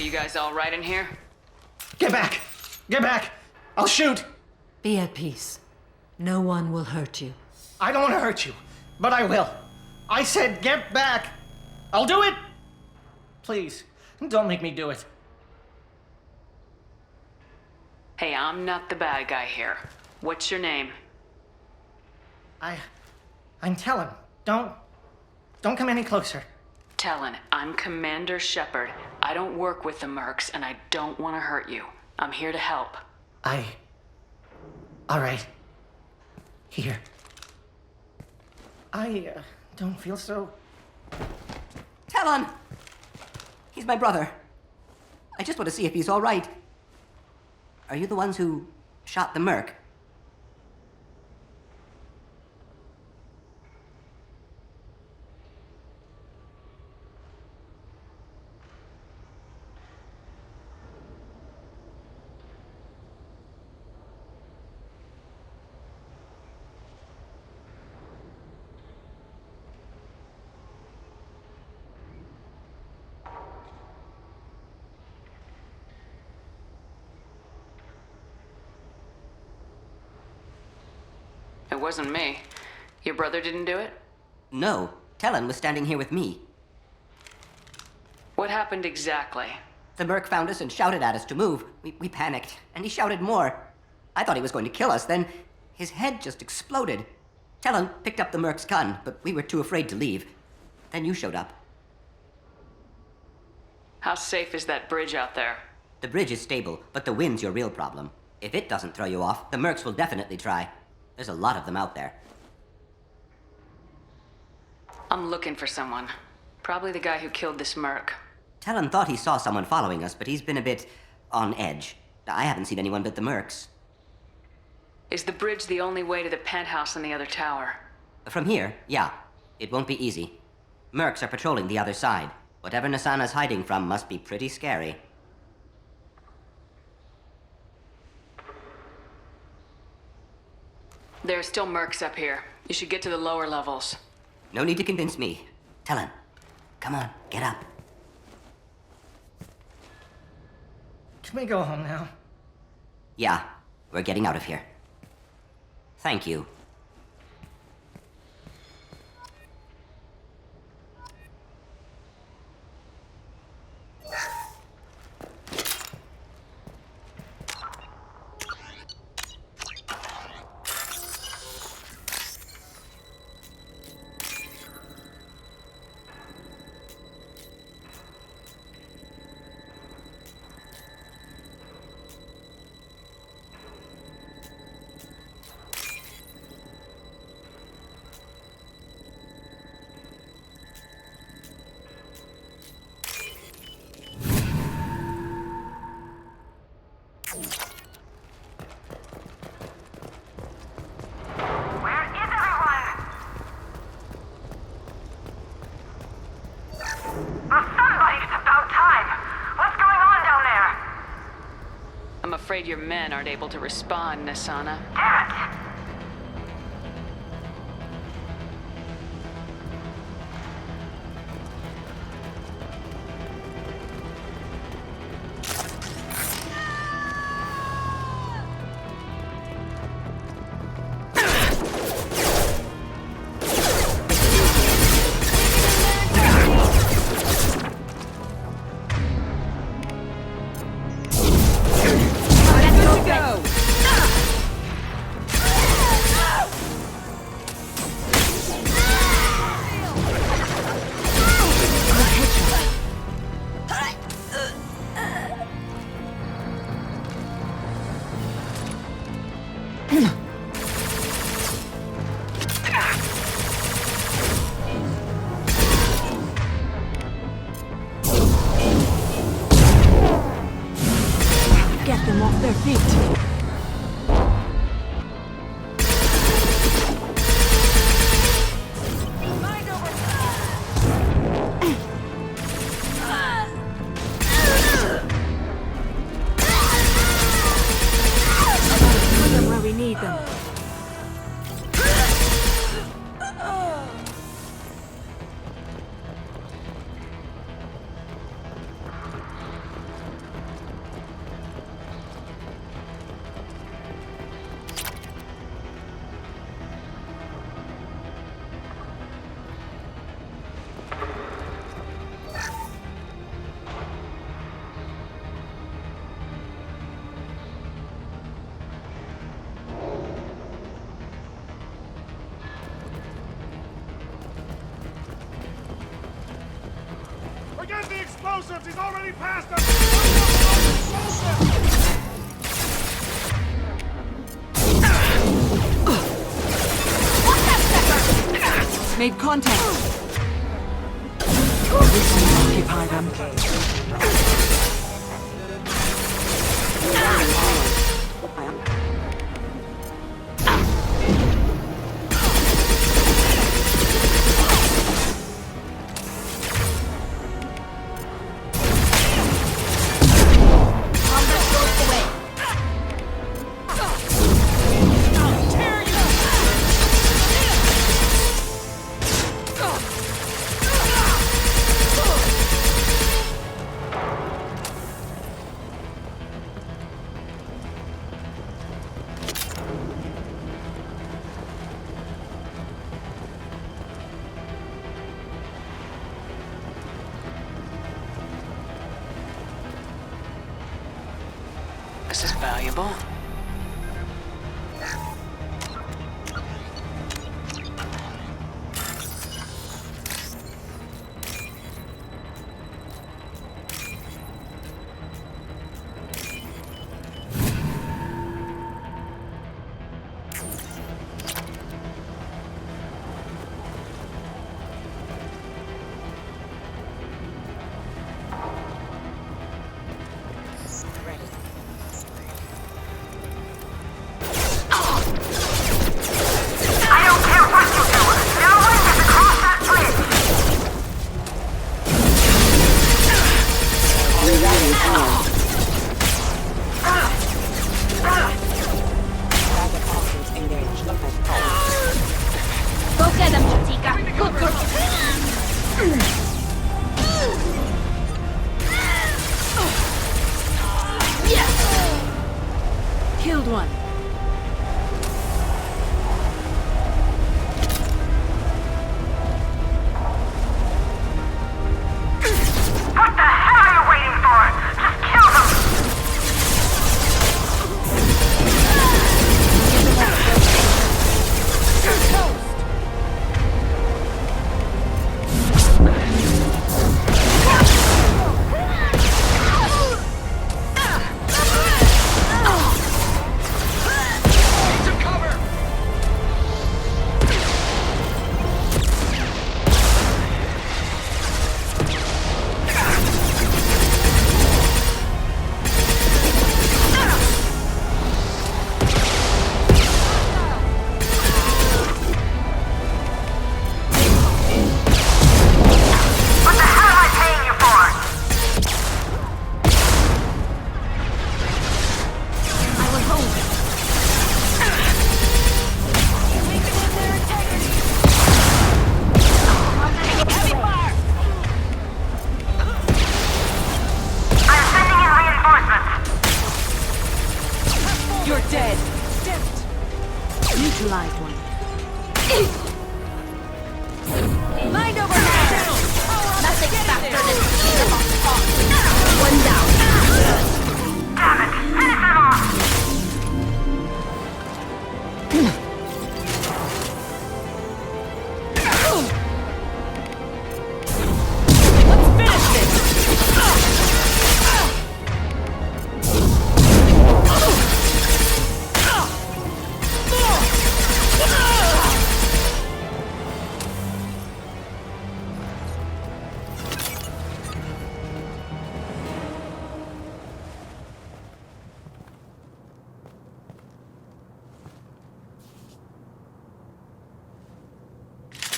Are you guys all right in here?
Get back! Get back! I'll shoot!
Be at peace. No one will hurt you.
I don't want to hurt you, but I will. I said get back! I'll do it! Please, don't make me do it.
Hey, I'm not the bad guy here. What's your name?
I'm Talon. Don't come any closer.
Talon, I'm Commander Shepard. I don't work with the Mercs, and I don't want to hurt you. I'm here to help.
All right. Here. I don't feel so...
Talon! He's my brother. I just want to see if he's all right. Are you the ones who shot the Merc?
It wasn't me. Your brother didn't do it?
No. Talon was standing here with me.
What happened exactly?
The Merc found us and shouted at us to move. We panicked, and he shouted more. I thought he was going to kill us, then his head just exploded. Talon picked up the Merc's gun, but we were too afraid to leave. Then you showed up.
How safe is that bridge out there?
The bridge is stable, but the wind's your real problem. If it doesn't throw you off, the Mercs will definitely try. There's a lot of them out there.
I'm looking for someone. Probably the guy who killed this Merc.
Talon thought he saw someone following us, but he's been a bit on edge. I haven't seen anyone but the Mercs.
Is the bridge the only way to the penthouse in the other tower?
From here, yeah. It won't be easy. Mercs are patrolling the other side. Whatever Nasana's hiding from must be pretty scary.
There are still Mercs up here. You should get to the lower levels.
No need to convince me. Talon, come on, get up.
Can we go home now?
Yeah, we're getting out of here. Thank you.
I'm afraid your men aren't able to respond, Nasana.
Damn it!
Get them off their feet. Put them where we need them.
explosives! He's already passed us!
Made contact. This will occupy them.
This is valuable.
Go get them, Chatika. Good girl.
Killed one.
What the hell are you waiting for? Just kill them!
You're dead. Neutralized one.
Mind over matter. Nothing faster than speed of a hawk. One down.
Damn it! Finish him off!
Let's finish this.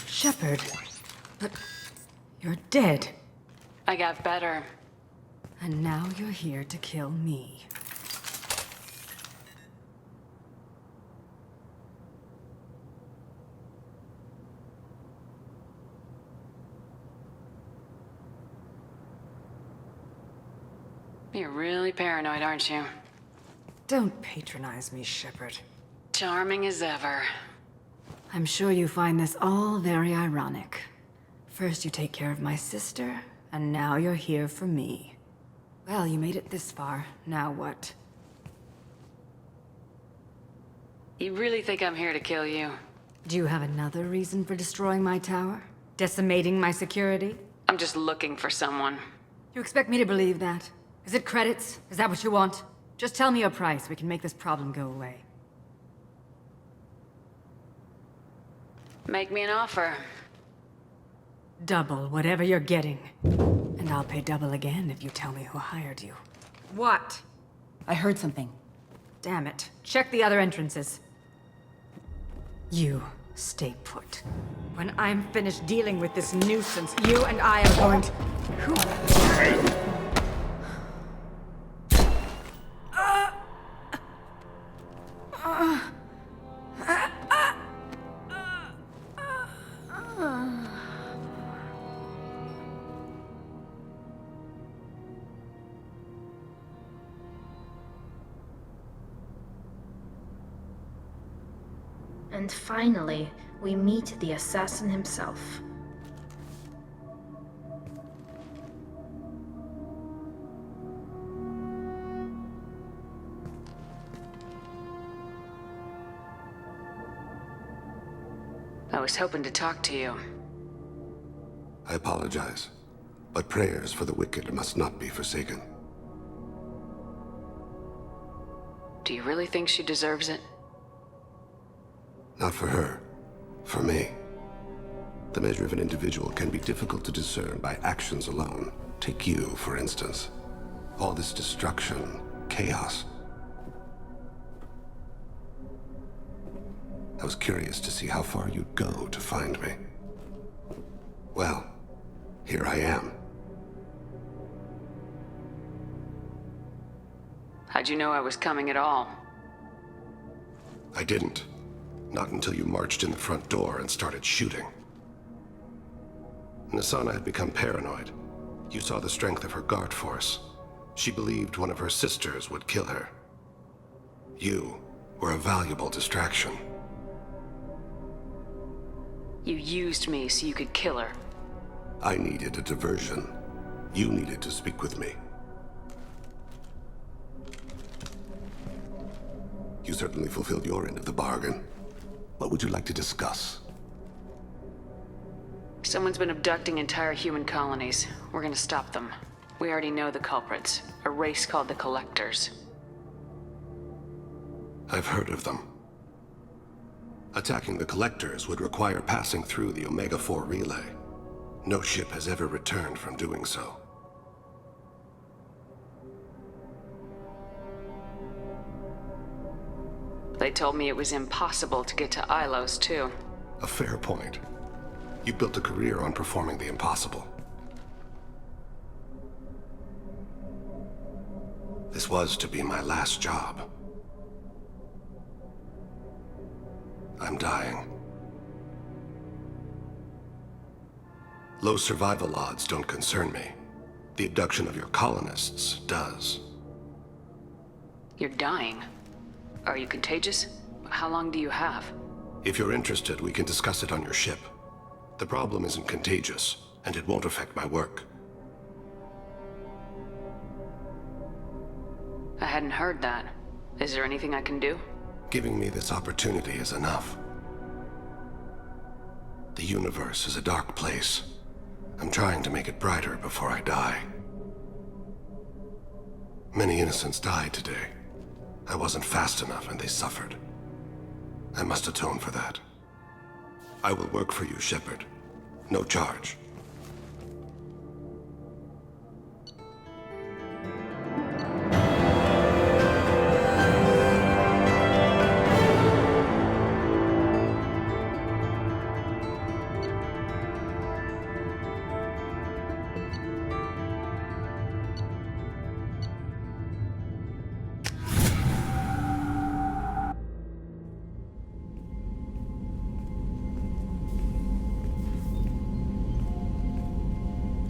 Shepard. But you're dead.
I got better.
And now you're here to kill me.
You're really paranoid, aren't you?
Don't patronize me, Shepard.
Charming as ever.
I'm sure you find this all very ironic. First you take care of my sister, and now you're here for me. Well, you made it this far. Now what?
You really think I'm here to kill you?
Do you have another reason for destroying my tower? Decimating my security?
I'm just looking for someone.
You expect me to believe that? Is it credits? Is that what you want? Just tell me your price. We can make this problem go away.
Make me an offer.
Double whatever you're getting. And I'll pay double again if you tell me who hired you. What?
I heard something.
Damn it. Check the other entrances. You stay put. When I'm finished dealing with this nuisance, you and I are going to...
And finally, we meet the assassin himself.
I was hoping to talk to you.
I apologize, but prayers for the wicked must not be forsaken.
Do you really think she deserves it?
Not for her. For me. The measure of an individual can be difficult to discern by actions alone. Take you, for instance. All this destruction, chaos. I was curious to see how far you'd go to find me. Well, here I am.
How'd you know I was coming at all?
I didn't. Not until you marched in the front door and started shooting. Nasana had become paranoid. You saw the strength of her guard force. She believed one of her sisters would kill her. You were a valuable distraction.
You used me so you could kill her.
I needed a diversion. You needed to speak with me. You certainly fulfilled your end of the bargain. What would you like to discuss?
Someone's been abducting entire human colonies. We're gonna stop them. We already know the culprits. A race called the Collectors.
I've heard of them. Attacking the Collectors would require passing through the Omega-4 relay. No ship has ever returned from doing so.
They told me it was impossible to get to Ilos, too.
A fair point. You built a career on performing the impossible. This was to be my last job. I'm dying. Low survival odds don't concern me. The abduction of your colonists does.
You're dying. Are you contagious? How long do you have?
If you're interested, we can discuss it on your ship. The problem isn't contagious, and it won't affect my work.
I hadn't heard that. Is there anything I can do?
Giving me this opportunity is enough. The universe is a dark place. I'm trying to make it brighter before I die. Many innocents died today. I wasn't fast enough and they suffered. I must atone for that. I will work for you, Shepard. No charge.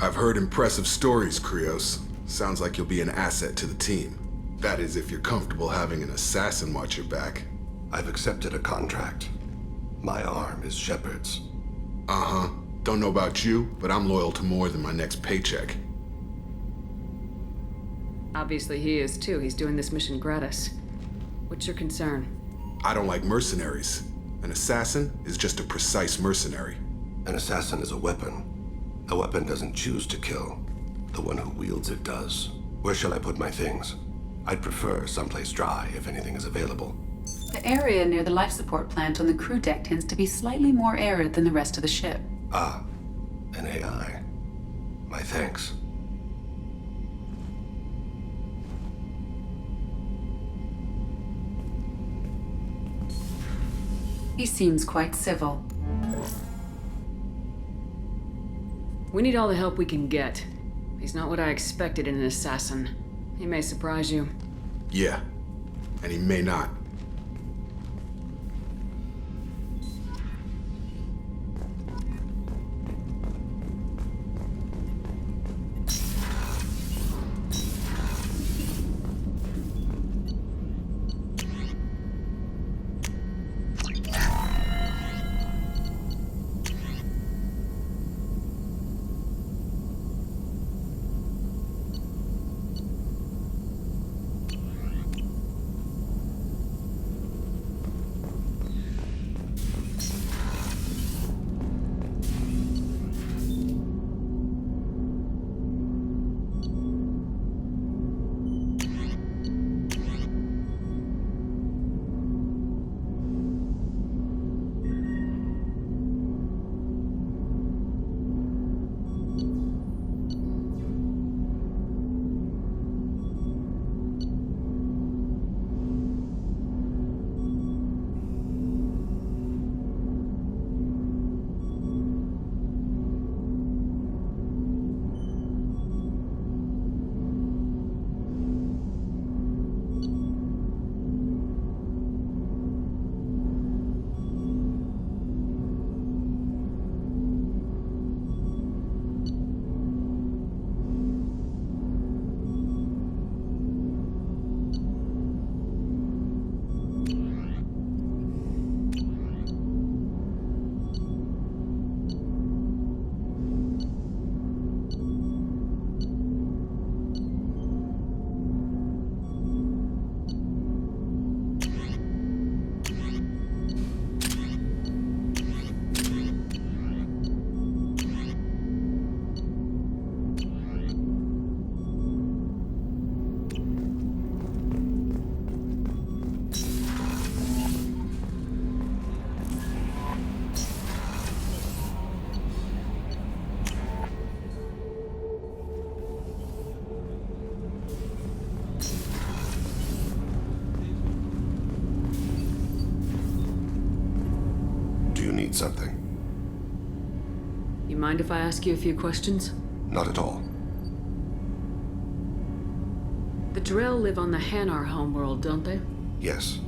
I've heard impressive stories, Krios. Sounds like you'll be an asset to the team. That is, if you're comfortable having an assassin watch your back.
I've accepted a contract. My arm is Shepard's.
Uh-huh. Don't know about you, but I'm loyal to more than my next paycheck.
Obviously he is too. He's doing this mission gratis. What's your concern?
I don't like mercenaries. An assassin is just a precise mercenary.
An assassin is a weapon. A weapon doesn't choose to kill. The one who wields it does. Where shall I put my things? I'd prefer someplace dry if anything is available.
The area near the life support plant on the crew deck tends to be slightly more arid than the rest of the ship.
Ah, an AI. My thanks.
He seems quite civil.
We need all the help we can get. He's not what I expected in an assassin. He may surprise you.
Yeah, and he may not.
Something.
You mind if I ask you a few questions?
Not at all.
The Drell live on the Hanar homeworld, don't they?
Yes.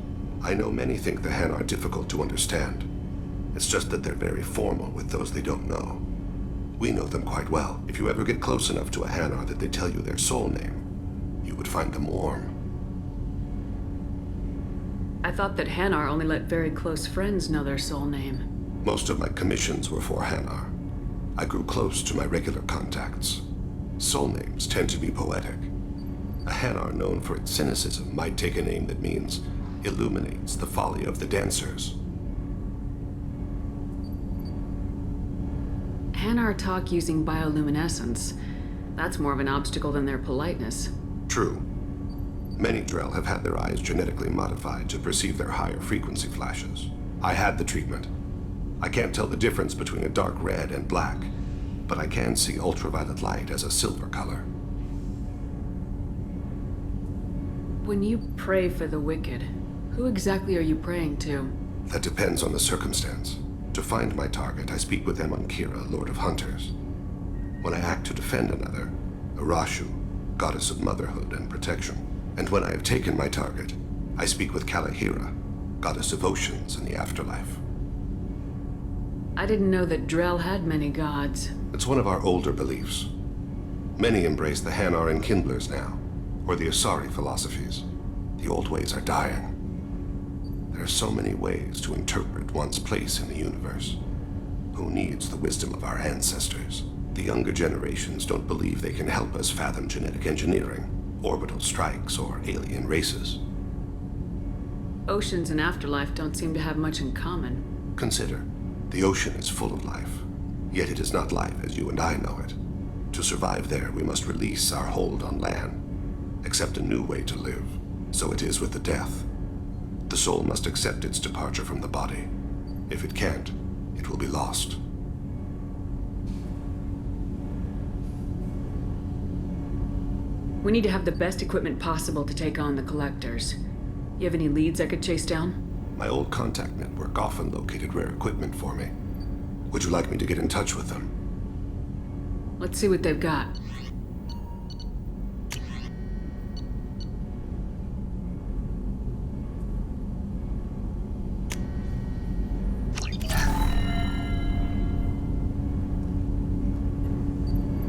I know many think the Han are difficult to understand. It's just that they're very formal with those they don't know. We know them quite well. If you ever get close enough to a Hanar that they tell you their soul name, you would find them warm.
I thought that Hanar only let very close friends know their soul name.
Most of my commissions were for Hanar. I grew close to my regular contacts. Soul names tend to be poetic. A Hanar known for its cynicism might take a name that means illuminates the folly of the dancers.
Hanar talk using bioluminescence. That's more of an obstacle than their politeness.
True. Many Drell have had their eyes genetically modified to perceive their higher frequency flashes. I had the treatment. I can't tell the difference between a dark red and black, but I can see ultraviolet light as a silver color.
When you pray for the wicked, who exactly are you praying to?
That depends on the circumstance. To find my target, I speak with them on Kira, Lord of Hunters. When I act to defend another, Arashu, goddess of motherhood and protection. And when I have taken my target, I speak with Kalahira, goddess of oceans and the afterlife.
I didn't know that Drell had many gods.
It's one of our older beliefs. Many embrace the Hanar and Kindlers now, or the Asari philosophies. The old ways are dying. There are so many ways to interpret one's place in the universe. Who needs the wisdom of our ancestors? The younger generations don't believe they can help us fathom genetic engineering, orbital strikes, or alien races.
Oceans and afterlife don't seem to have much in common.
Consider, the ocean is full of life, yet it is not life as you and I know it. To survive there, we must release our hold on land, accept a new way to live. So it is with the death. The soul must accept its departure from the body. If it can't, it will be lost.
We need to have the best equipment possible to take on the collectors. You have any leads I could chase down?
My old contact network often located rare equipment for me. Would you like me to get in touch with them?
Let's see what they've got.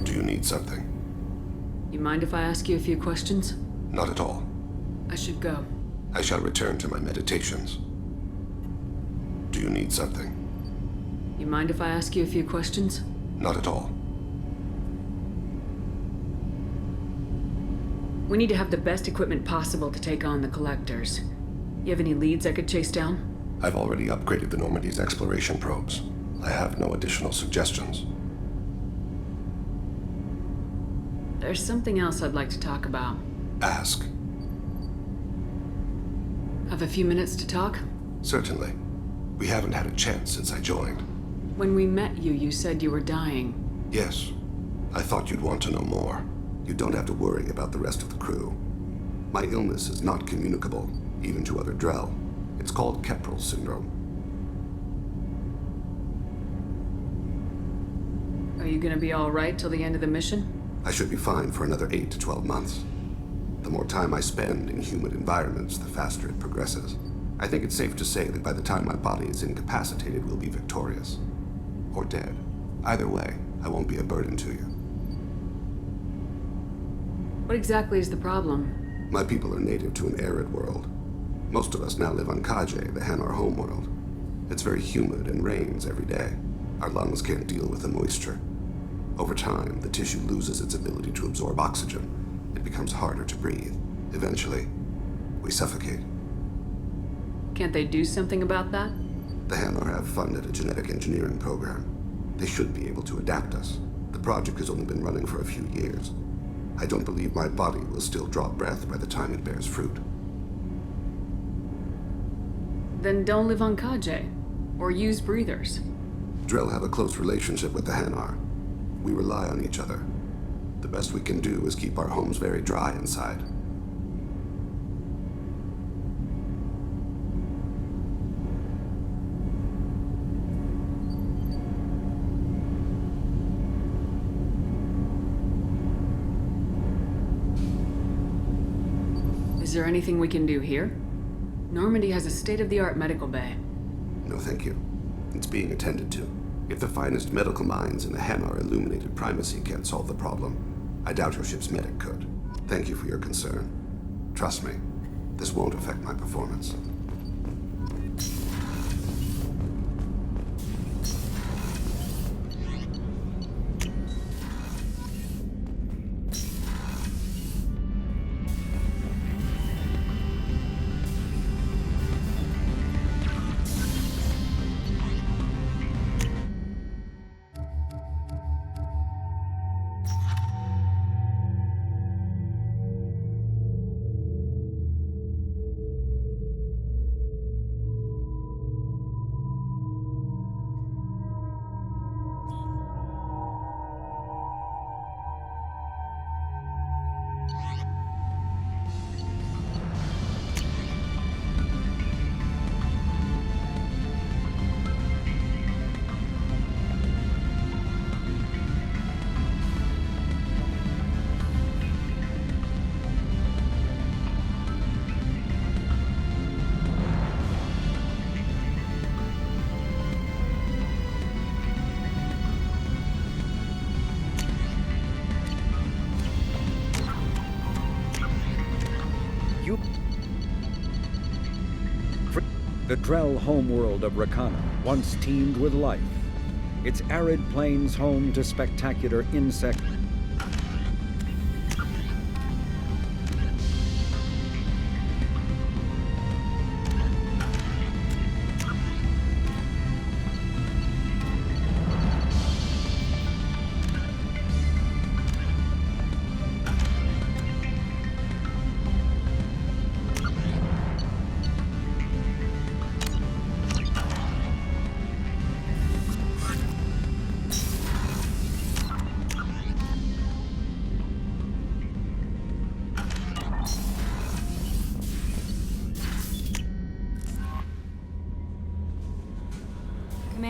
Do you need something?
You mind if I ask you a few questions?
Not at all.
I should go.
I shall return to my meditations. Do you need something?
You mind if I ask you a few questions?
Not at all.
We need to have the best equipment possible to take on the collectors. You have any leads I could chase down?
I've already upgraded the Normandy's exploration probes. I have no additional suggestions.
There's something else I'd like to talk about.
Ask.
Have a few minutes to talk?
Certainly. We haven't had a chance since I joined.
When we met you, you said you were dying.
Yes. I thought you'd want to know more. You don't have to worry about the rest of the crew. My illness is not communicable, even to other Drell. It's called Keprel syndrome.
Are you gonna be all right till the end of the mission?
I should be fine for another 8 to 12 months. The more time I spend in humid environments, the faster it progresses. I think it's safe to say that by the time my body is incapacitated, we'll be victorious. Or dead. Either way, I won't be a burden to you.
What exactly is the problem?
My people are native to an arid world. Most of us now live on Kaje, the Hanar homeworld. It's very humid and rains every day. Our lungs can't deal with the moisture. Over time, the tissue loses its ability to absorb oxygen. It becomes harder to breathe. Eventually, we suffocate.
Can't they do something about that?
The Hanar have funded a genetic engineering program. They should be able to adapt us. The project has only been running for a few years. I don't believe my body will still draw breath by the time it bears fruit.
Then don't live on Kaje. Or use breathers.
Drell have a close relationship with the Hanar. We rely on each other. The best we can do is keep our homes very dry inside.
Is there anything we can do here? Normandy has a state-of-the-art medical bay.
No, thank you. It's being attended to. If the finest medical minds in the Hanar illuminated primacy can't solve the problem, I doubt your ship's medic could. Thank you for your concern. Trust me, this won't affect my performance.
The Drell homeworld of Rakana once teemed with life. Its arid plains home to spectacular insect.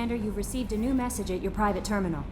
Commander, you've received a new message at your private terminal.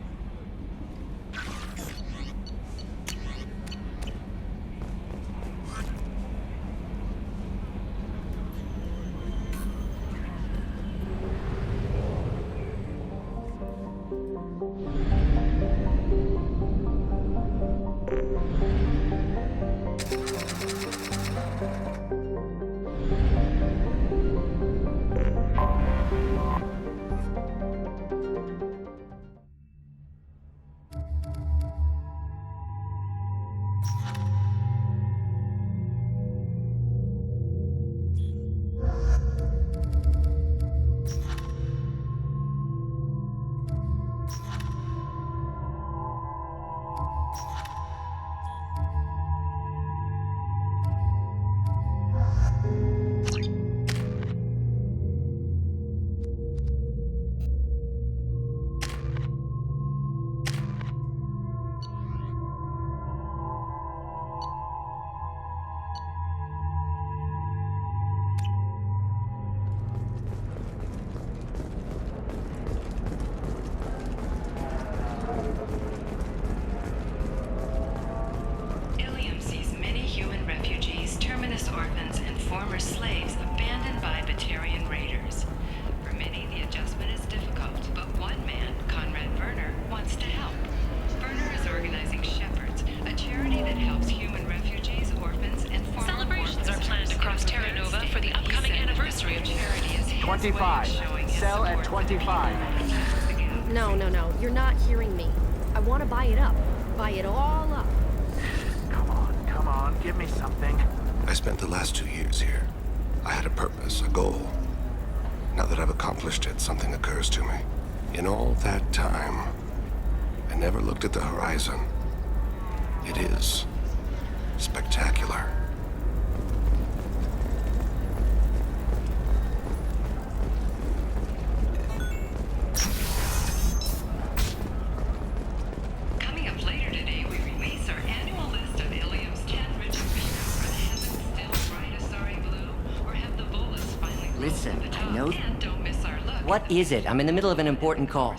Sell at 25.
No. You're not hearing me. I want to buy it up. Buy it all up.
Come on. Give me something.
I spent the last 2 years here. I had a purpose, a goal. Now that I've accomplished it, something occurs to me. In all that time, I never looked at the horizon. It is spectacular.
Coming up later today, we release our annual list of Ilium's 10 richest peaks. Are the heavens still bright Asari blue, or have the bolas finally rolled
Listen,
to the top?
I know.
And don't miss our look.
What is it? I'm in the middle of an important call.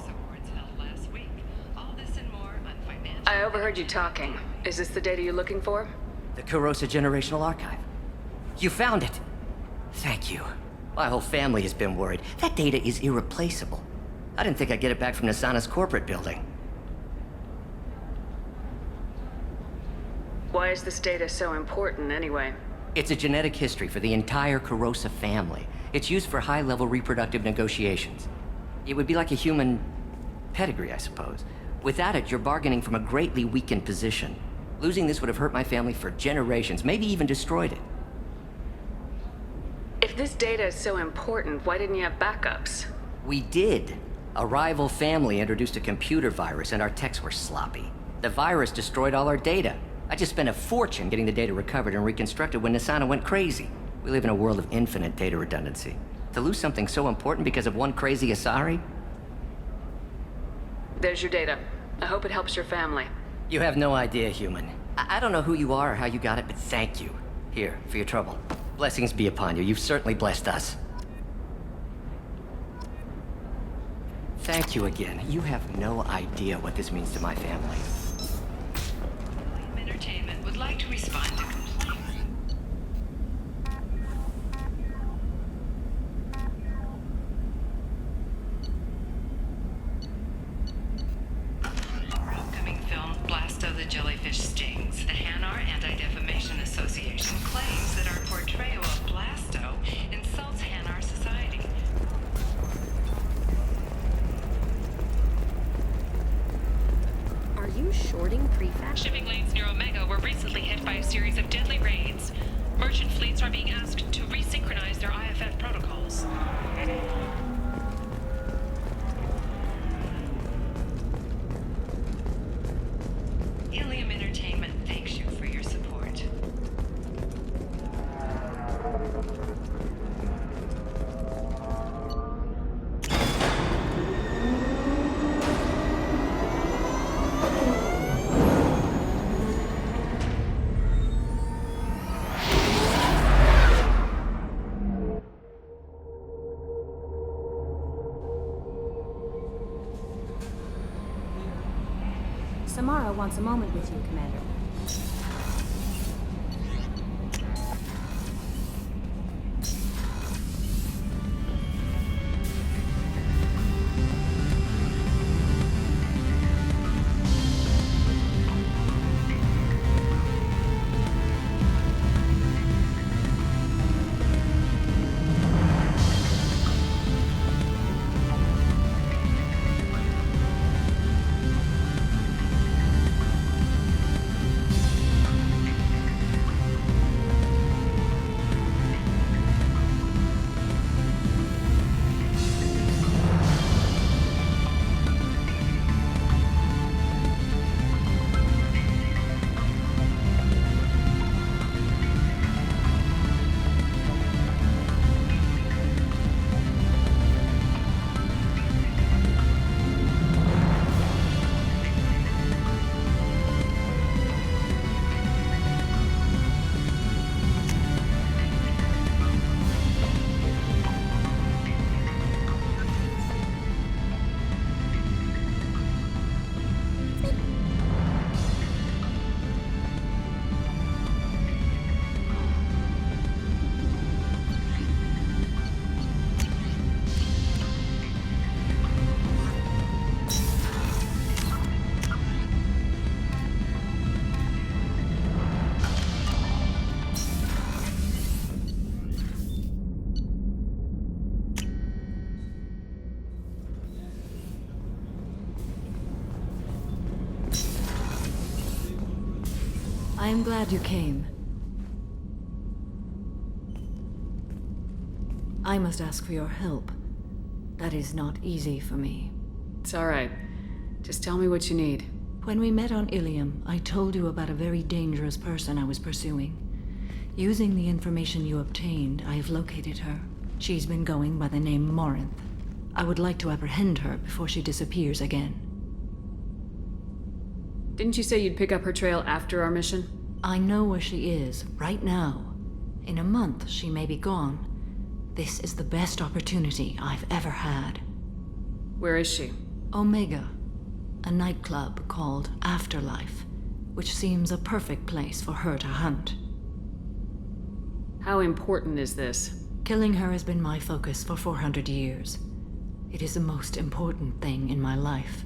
I overheard you talking. Is this the data you're looking for?
The Kurosa Generational Archive. You found it. Thank you. My whole family has been worried. That data is irreplaceable. I didn't think I'd get it back from Nasana's corporate building.
Why is this data so important, anyway?
It's a genetic history for the entire Kurosa family. It's used for high-level reproductive negotiations. It would be like a human pedigree, I suppose. Without it, you're bargaining from a greatly weakened position. Losing this would have hurt my family for generations, maybe even destroyed it.
If this data is so important, why didn't you have backups?
We did. A rival family introduced a computer virus and our techs were sloppy. The virus destroyed all our data. I just spent a fortune getting the data recovered and reconstructed when Nasana went crazy. We live in a world of infinite data redundancy. To lose something so important because of one crazy Asari?
There's your data. I hope it helps your family.
You have no idea, human. I don't know who you are or how you got it, but thank you. Here, for your trouble. Blessings be upon you. You've certainly blessed us. Thank you again. You have no idea what this means to my family.
Entertainment would like to respond to complaints. Upcoming film, Blasto the Jellyfish Stings. The Hanar Anti-Defamation Association claims that our portrayal of Blasto insults Hanar society.
Are you shorting prefab?
Shipping lanes near Omega were recently hit by a series of deadly raids. Merchant fleets are being asked to resynchronize their IFF protocols.
Ilium Entertainment thanks you for your support.
Samara wants a moment with you, Commander.
I am glad you came. I must ask for your help. That is not easy for me.
It's alright. Just tell me what you need.
When we met on Ilium, I told you about a very dangerous person I was pursuing. Using the information you obtained, I have located her. She's been going by the name Morinth. I would like to apprehend her before she disappears again.
Didn't you say you'd pick up her trail after our mission?
I know where she is, right now. In a month, she may be gone. This is the best opportunity I've ever had.
Where is she?
Omega, a nightclub called Afterlife, which seems a perfect place for her to hunt.
How important is this?
Killing her has been my focus for 400 years. It is the most important thing in my life,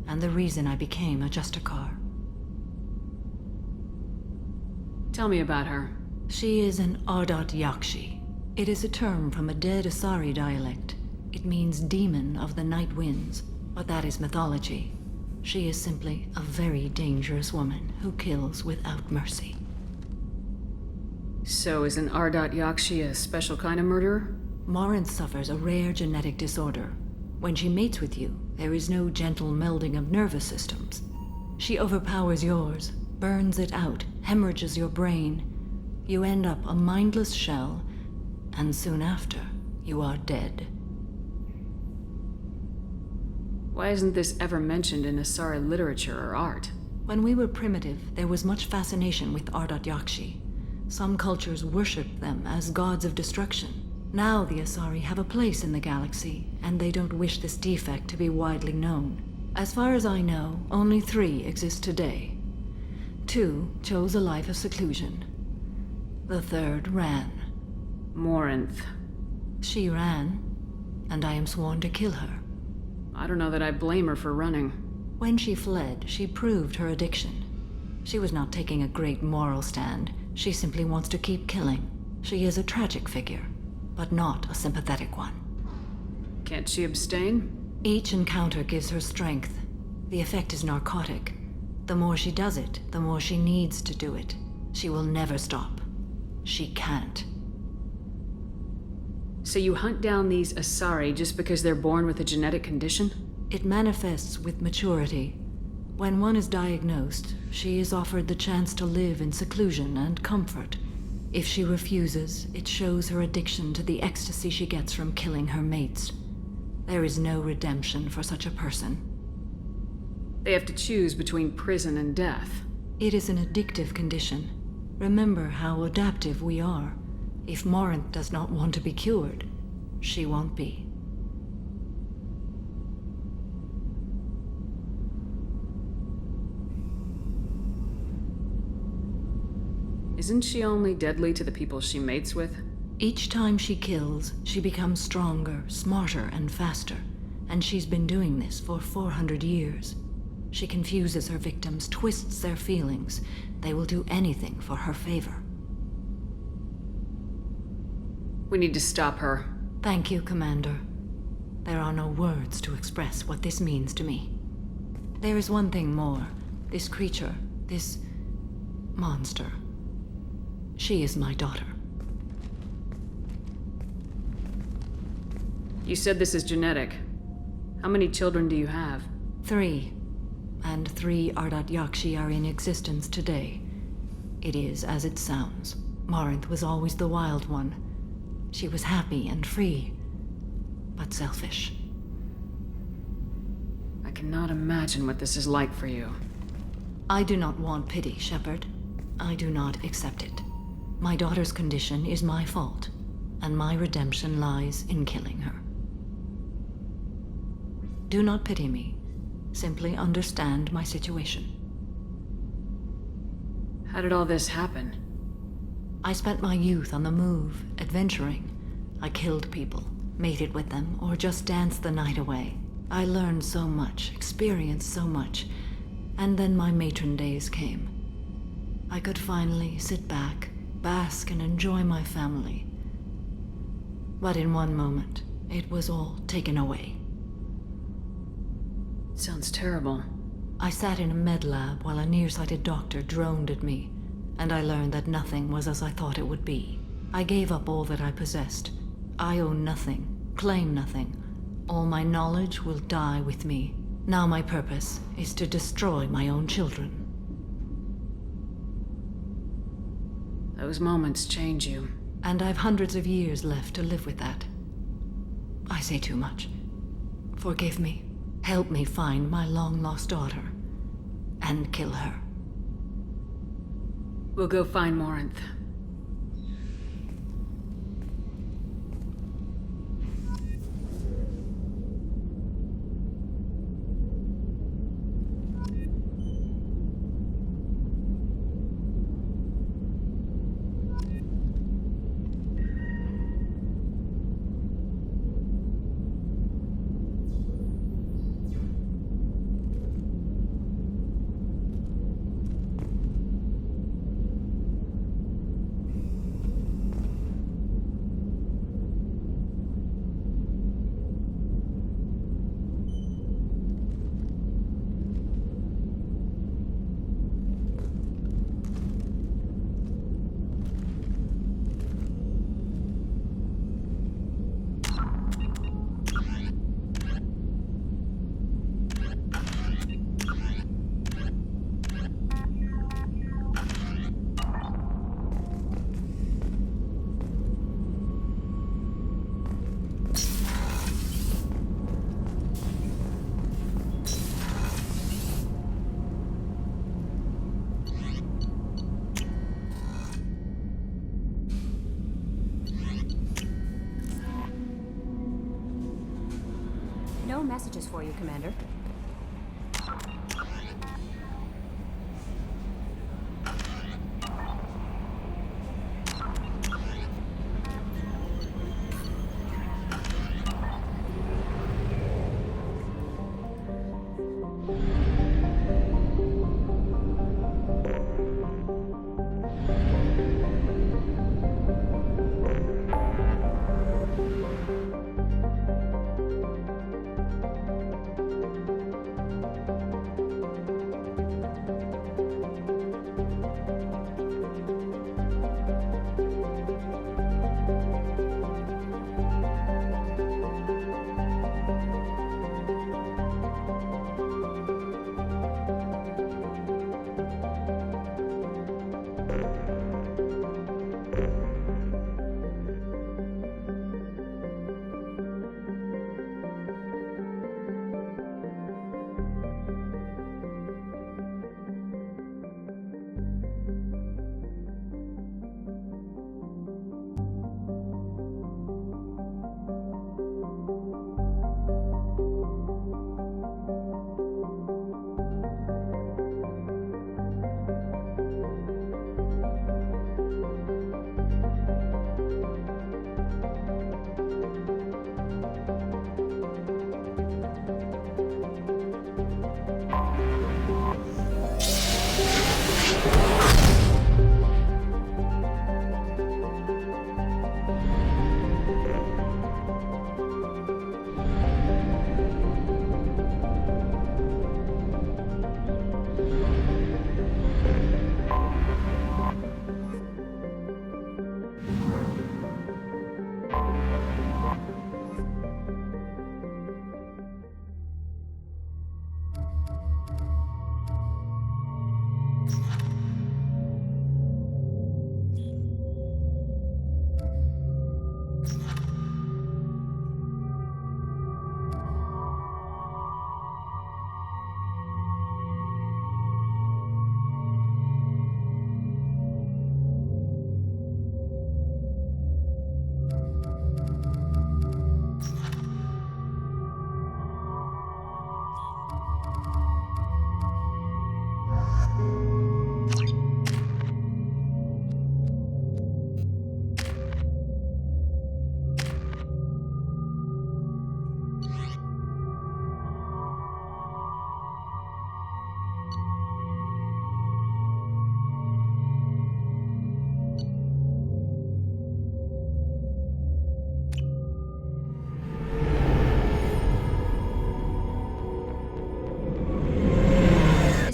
and the reason I became a Justicar.
Tell me about her.
She is an Ardat Yakshi. It is a term from a dead Asari dialect. It means demon of the night winds, but that is mythology. She is simply a very dangerous woman who kills without mercy.
So is an Ardat Yakshi a special kind of murderer?
Morinth suffers a rare genetic disorder. When she mates with you, there is no gentle melding of nervous systems. She overpowers yours, burns it out, hemorrhages your brain. You end up a mindless shell, and soon after, you are dead.
Why isn't this ever mentioned in Asari literature or art?
When we were primitive, there was much fascination with Ardat Yakshi. Some cultures worshipped them as gods of destruction. Now the Asari have a place in the galaxy, and they don't wish this defect to be widely known. As far as I know, only 3 exist today. 2 chose a life of seclusion. The 3rd ran.
Morinth.
She ran, and I am sworn to kill her.
I don't know that I blame her for running.
When she fled, she proved her addiction. She was not taking a great moral stand. She simply wants to keep killing. She is a tragic figure, but not a sympathetic one.
Can't she abstain?
Each encounter gives her strength. The effect is narcotic. The more she does it, the more she needs to do it. She will never stop. She can't.
So you hunt down these Asari just because they're born with a genetic condition?
It manifests with maturity. When one is diagnosed, she is offered the chance to live in seclusion and comfort. If she refuses, it shows her addiction to the ecstasy she gets from killing her mates. There is no redemption for such a person.
They have to choose between prison and death.
It is an addictive condition. Remember how adaptive we are. If Morinth does not want to be cured, she won't be.
Isn't she only deadly to the people she mates with?
Each time she kills, she becomes stronger, smarter, and faster. And she's been doing this for 400 years. She confuses her victims, twists their feelings. They will do anything for her favor.
We need to stop her.
Thank you, Commander. There are no words to express what this means to me. There is one thing more. This creature, this monster. She is my daughter.
You said this is genetic. How many children do you have?
3. And 3 Ardat Yakshi are in existence today. It is as it sounds. Marinth was always the wild one. She was happy and free, but selfish.
I cannot imagine what this is like for you.
I do not want pity, Shepard. I do not accept it. My daughter's condition is my fault, and my redemption lies in killing her. Do not pity me. Simply understand my situation.
How did all this happen?
I spent my youth on the move, adventuring. I killed people, mated with them, or just danced the night away. I learned so much, experienced so much, and then my matron days came. I could finally sit back, bask, and enjoy my family. But in one moment, it was all taken away.
Sounds terrible.
I sat in a med lab while a nearsighted doctor droned at me, and I learned that nothing was as I thought it would be. I gave up all that I possessed. I own nothing, claim nothing. All my knowledge will die with me. Now my purpose is to destroy my own children.
Those moments change you.
And I've hundreds of years left to live with that. I say too much. Forgive me. Help me find my long-lost daughter. And kill her.
We'll go find Morinth.
No messages for you, Commander.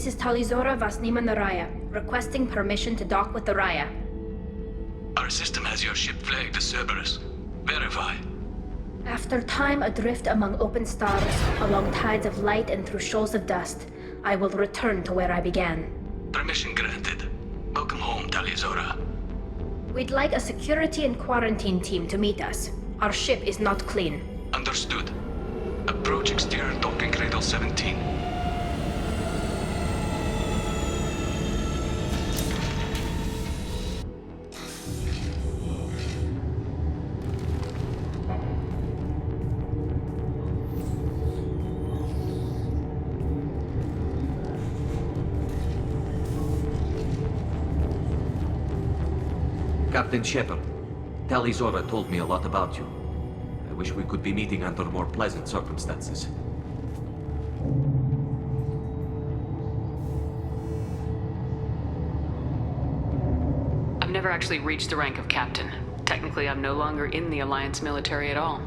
This is Talizora Vasnima Naraya, requesting permission to dock with the Raya.
Our system has your ship flagged as Cerberus. Verify.
After time adrift among open stars, along tides of light and through shoals of dust, I will return to where I began.
Permission granted. Welcome home, Talizora.
We'd like a security and quarantine team to meet us. Our ship is not clean.
Understood. Approach exterior docking cradle 17.
Captain Shepard, Talizora told me a lot about you. I wish we could be meeting under more pleasant circumstances.
I've never actually reached the rank of captain. Technically, I'm no longer in the Alliance military at all.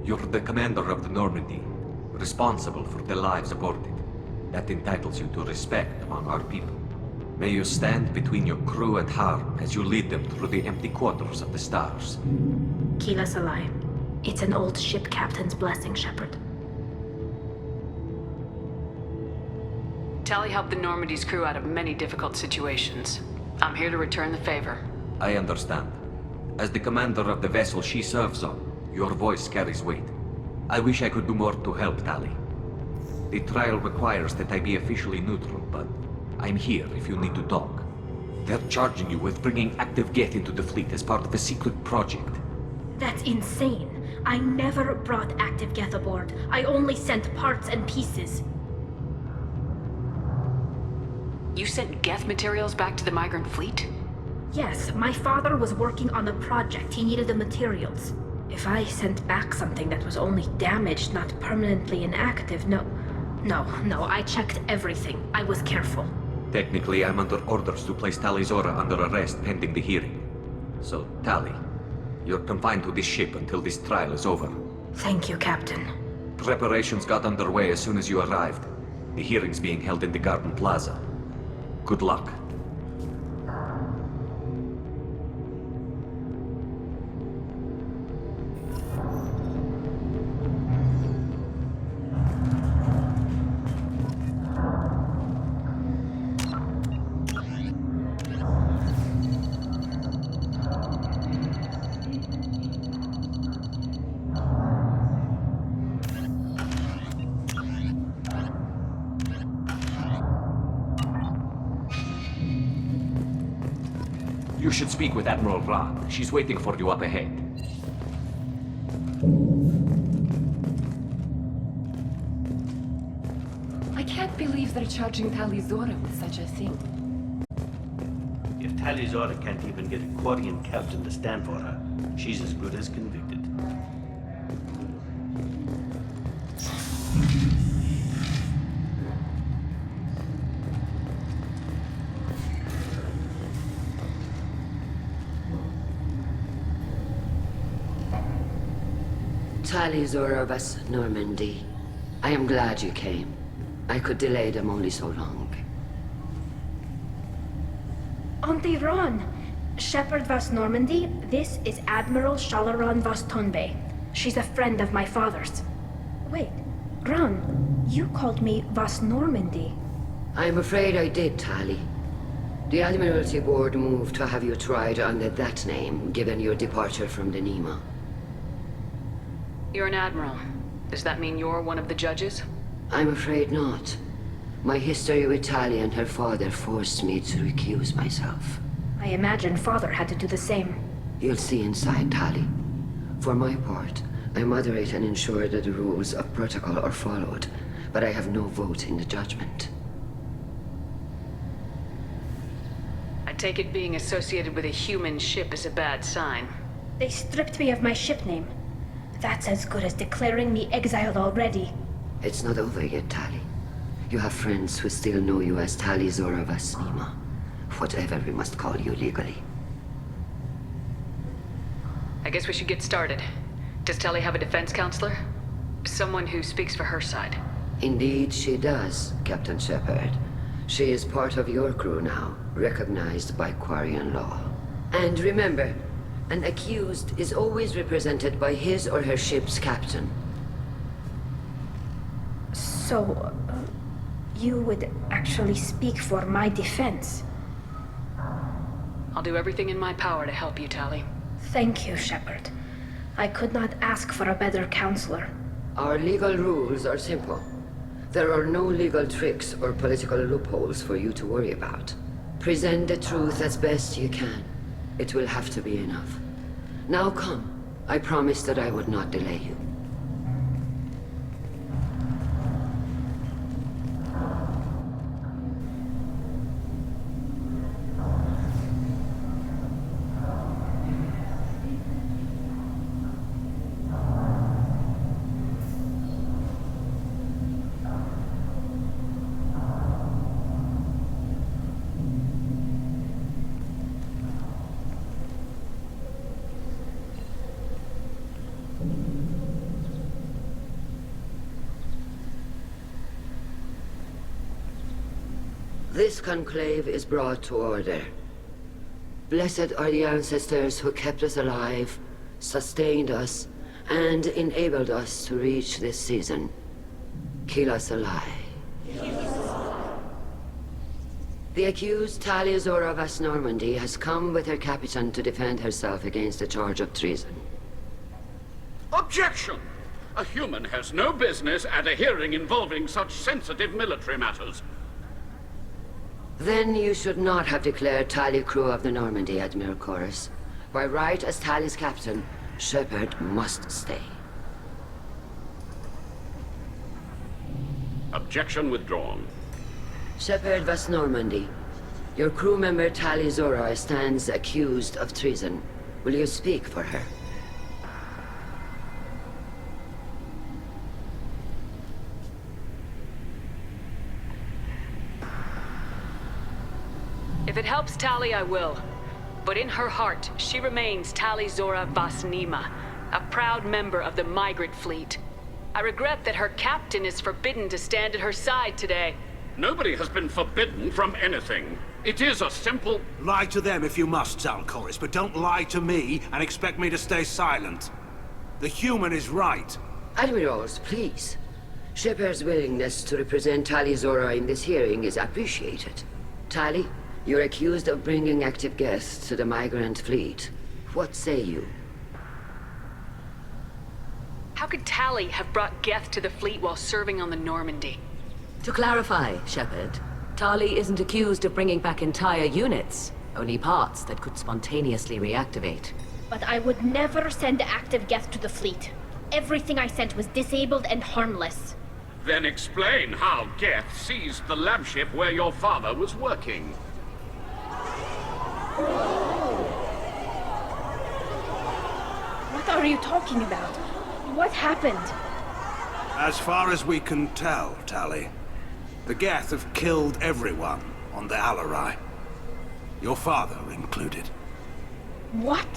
You're the commander of the Normandy, responsible for the lives aboard it. That entitles you to respect among our people. May you stand between your crew and harm as you lead them through the empty quarters of the stars.
Kila Salai. It's an old ship captain's blessing, Shepard.
Tali helped the Normandy's crew out of many difficult situations. I'm here to return the favor.
I understand. As the commander of the vessel she serves on, your voice carries weight. I wish I could do more to help Tali. The trial requires that I be officially neutral, but I'm here if you need to talk. They're charging you with bringing active Geth into the fleet as part of a secret project.
That's insane. I never brought active Geth aboard. I only sent parts and pieces.
You sent Geth materials back to the migrant fleet?
Yes, my father was working on a project. He needed the materials. If I sent back something that was only damaged, not permanently inactive, no, I checked everything. I was careful.
Technically, I'm under orders to place Talizora under arrest pending the hearing. So, Tali, you're confined to this ship until this trial is over.
Thank you, Captain.
Preparations got underway as soon as you arrived. The hearing's being held in the Garden Plaza. Good luck. You should speak with Admiral Rand. She's waiting for you up ahead.
I can't believe they're charging Talizora with such a thing.
If Talizora can't even get a Quarian captain to stand for her, she's as good as convicted.
Talizora Vas Normandy. I am glad you came. I could delay them only so long.
Auntie Ron! Shepard Vas Normandy, this is Admiral Shalaron Vas Tonbe. She's a friend of my father's. Wait, Ron, you called me Vas Normandy.
I'm afraid I did, Tali. The Admiralty Board moved to have you tried under that name, given your departure from the Nima.
You're an admiral. Does that mean you're one of the judges?
I'm afraid not. My history with Tali and her father forced me to recuse myself.
I imagine father had to do the same.
You'll see inside, Tali. For my part, I moderate and ensure that the rules of protocol are followed, but I have no vote in the judgment.
take it being associated with a human ship is a bad sign.
They stripped me of my ship name. That's as good as declaring me exiled already.
It's not over yet, Tali. You have friends who still know you as Tali Zora Vasnima. Whatever we must call you legally.
I guess we should get started. Does Tali have a defense counselor? Someone who speaks for her side.
Indeed she does, Captain Shepard. She is part of your crew now, recognized by Quarian law. And remember, an accused is always represented by his or her ship's captain.
So, you would actually speak for my defense?
I'll do everything in my power to help you, Tali.
Thank you, Shepard. I could not ask for a better counselor.
Our legal rules are simple. There are no legal tricks or political loopholes for you to worry about. Present the truth as best you can. It will have to be enough. Now come. I promised that I would not delay you. This conclave is brought to order. Blessed are the ancestors who kept us alive, sustained us, and enabled us to reach this season. Keep us alive. The accused Tali Zora Vas Normandy has come with her captain to defend herself against a charge of treason.
Objection! A human has no business at a hearing involving such sensitive military matters.
Then you should not have declared Tali crew of the Normandy, Admiral Chorus. By right as Tali's captain, Shepard must stay.
Objection withdrawn.
Shepard Vas Normandy, your crew member Tali Zora stands accused of treason. Will you speak for her?
If it helps Tali, I will. But in her heart, she remains Tali Zora Vasnima, a proud member of the migrant fleet. I regret that her captain is forbidden to stand at her side today.
Nobody has been forbidden from anything. It is a simple...
Lie to them if you must, Zalcoris, but don't lie to me and expect me to stay silent. The human is right.
Admirals, please. Shepard's willingness to represent Tali Zora in this hearing is appreciated. Tali, you're accused of bringing active guests to the migrant fleet. What say you?
How could Tali have brought Geth to the fleet while serving on the Normandy?
To clarify, Shepard, Tali isn't accused of bringing back entire units, only parts that could spontaneously reactivate.
But I would never send active Geth to the fleet. Everything I sent was disabled and harmless.
Then explain how Geth seized the lab ship where your father was working.
What are you talking about? What happened?
As far as we can tell, Tali, the Geth have killed everyone on the Alarai. Your father included.
What?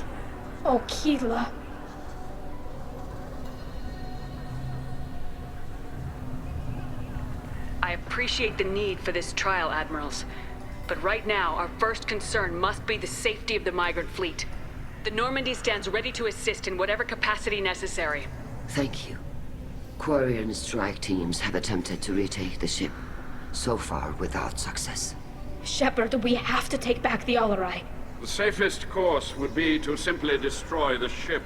Oh, Keela.
I appreciate the need for this trial, Admirals. But right now, our first concern must be the safety of the migrant fleet. The Normandy stands ready to assist in whatever capacity necessary.
Thank you. Quarian strike teams have attempted to retake the ship, so far without success.
Shepard, we have to take back the Alarai.
The safest course would be to simply destroy the ship.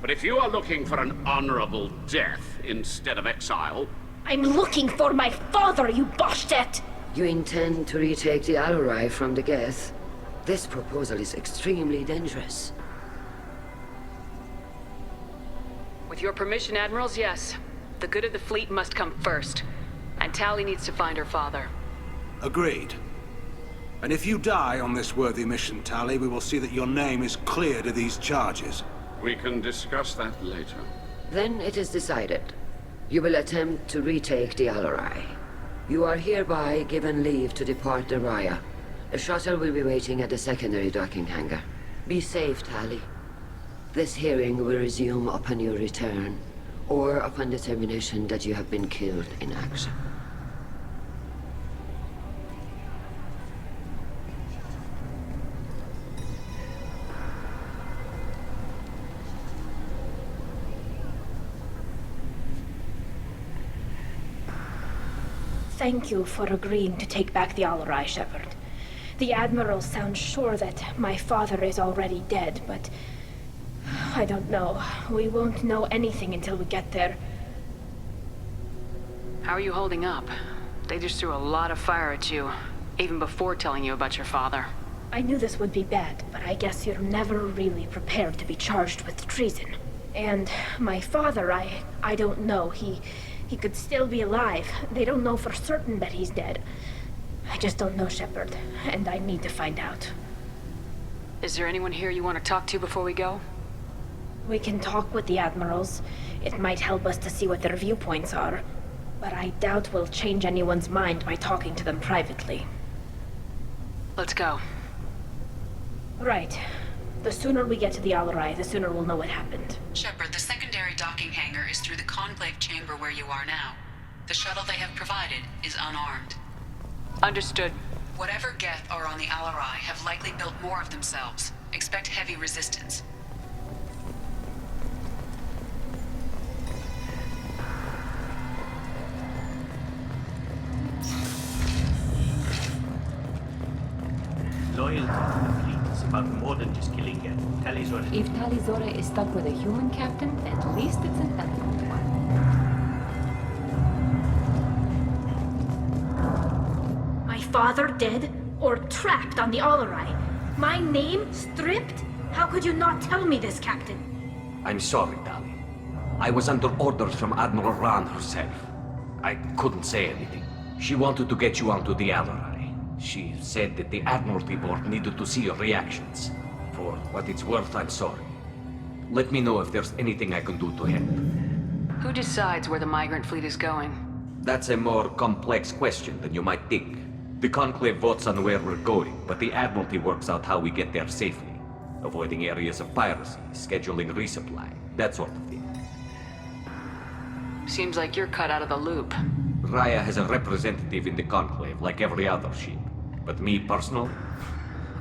But if you are looking for an honorable death instead of exile...
I'm looking for my father, you Boshtet!
You intend to retake the Alarai from the Geth? This proposal is extremely dangerous.
With your permission, Admirals, yes. The good of the fleet must come first. And Tali needs to find her father.
Agreed. And if you die on this worthy mission, Tali, we will see that your name is cleared of these charges.
We can discuss that later.
Then it is decided. You will attempt to retake the Alarai. You are hereby given leave to depart the Raya. The shuttle will be waiting at the secondary docking hangar. Be safe, Tali. This hearing will resume upon your return, or upon determination that you have been killed in action.
Thank you for agreeing to take back the Alarai, Shepard. The Admiral sounds sure that my father is already dead, but... I don't know. We won't know anything until we get there.
How are you holding up? They just threw a lot of fire at you, even before telling you about your father.
I knew this would be bad, but I guess you're never really prepared to be charged with treason. And my father, I don't know. He could still be alive. They don't know for certain that he's dead. I just don't know, Shepard, and I need to find out.
Is there anyone here you want to talk to before we go?
We can talk with the Admirals. It might help us to see what their viewpoints are. But I doubt we'll change anyone's mind by talking to them privately.
Let's go.
Right. The sooner we get to the Alarai, the sooner we'll know what happened.
Shepard, the secondary docking hangar is through the Conclave chamber where you are now. The shuttle they have provided is unarmed.
Understood.
Whatever Geth are on the Alarai have likely built more of themselves. Expect heavy resistance.
Loyalty to the fleet is about more than just killing Geth. Talizora.
If Talizora is stuck with a human captain, at least it's an elegant one.
My father dead? Or trapped on the Alarai? My name stripped? How could you not tell me this, Captain?
I'm sorry, Tali. I was under orders from Admiral Rand herself. I couldn't say anything. She wanted to get you onto the Alarai. She said that the Admiralty Board needed to see your reactions. For what it's worth, I'm sorry. Let me know if there's anything I can do to help.
Who decides where the migrant fleet is going?
That's a more complex question than you might think. The Conclave votes on where we're going, but the Admiralty works out how we get there safely. Avoiding areas of piracy, scheduling resupply, that sort of thing.
Seems like you're cut out of the loop.
Raya has a representative in the Conclave, like every other ship. But me, personally,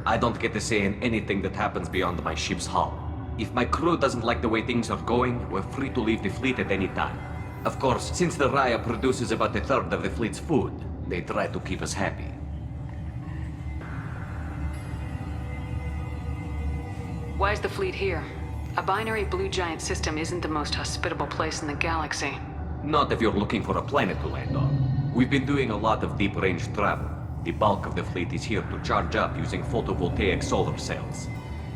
I don't get to say in anything that happens beyond my ship's hull. If my crew doesn't like the way things are going, we're free to leave the fleet at any time. Of course, since the Raya produces about a third of the fleet's food, they try to keep us happy.
Why is the fleet here? A binary blue giant system isn't the most hospitable place in the galaxy.
Not if you're looking for a planet to land on. We've been doing a lot of deep-range travel. The bulk of the fleet is here to charge up using photovoltaic solar cells.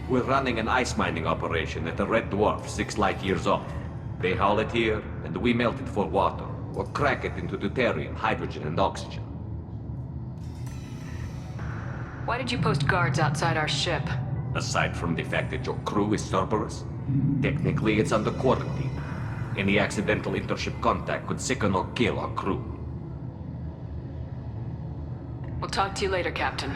We're running an ice mining operation at the Red Dwarf 6 light years off. They haul it here, and we melt it for water, or crack it into deuterium, hydrogen, and oxygen.
Why did you post guards outside our ship?
Aside from the fact that your crew is Cerberus, technically it's under quarantine. Any accidental intership contact could sicken or kill our crew.
We'll talk to you later, Captain.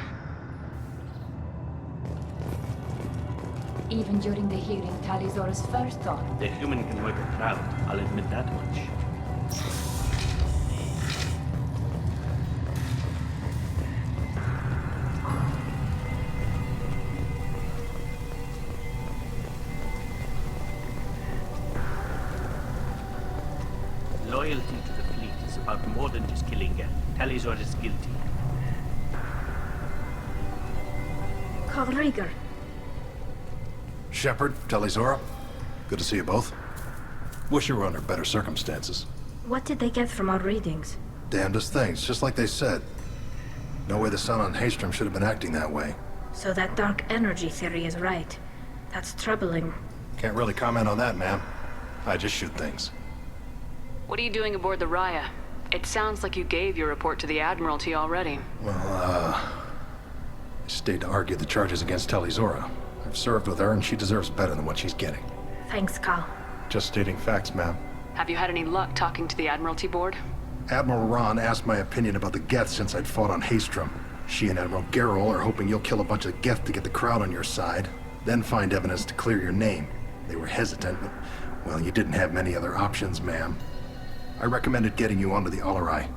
Even during the hearing, Talizora's first thought.
The human can work a crowd, I'll admit that much. Loyalty to the fleet is about more than just killing Geth. Talizora is guilty.
Call Rieger.
Shepard, Talizora, good to see you both. Wish you were under better circumstances.
What did they get from our readings?
Damnedest things, just like they said. No way the sun on Haystrom should have been acting that way.
So that dark energy theory is right. That's troubling.
Can't really comment on that, ma'am. I just shoot things.
What are you doing aboard the Raya? It sounds like you gave your report to the Admiralty already.
Well, stayed to argue the charges against Talizora. I've served with her, and she deserves better than what she's getting.
Thanks, Cal.
Just stating facts, ma'am.
Have you had any luck talking to the Admiralty Board?
Admiral Ron asked my opinion about the Geth since I'd fought on Haystrom. She and Admiral Gerrel are hoping you'll kill a bunch of Geth to get the crowd on your side, then find evidence to clear your name. They were hesitant, but, well, you didn't have many other options, ma'am. I recommended getting you onto the Alarai.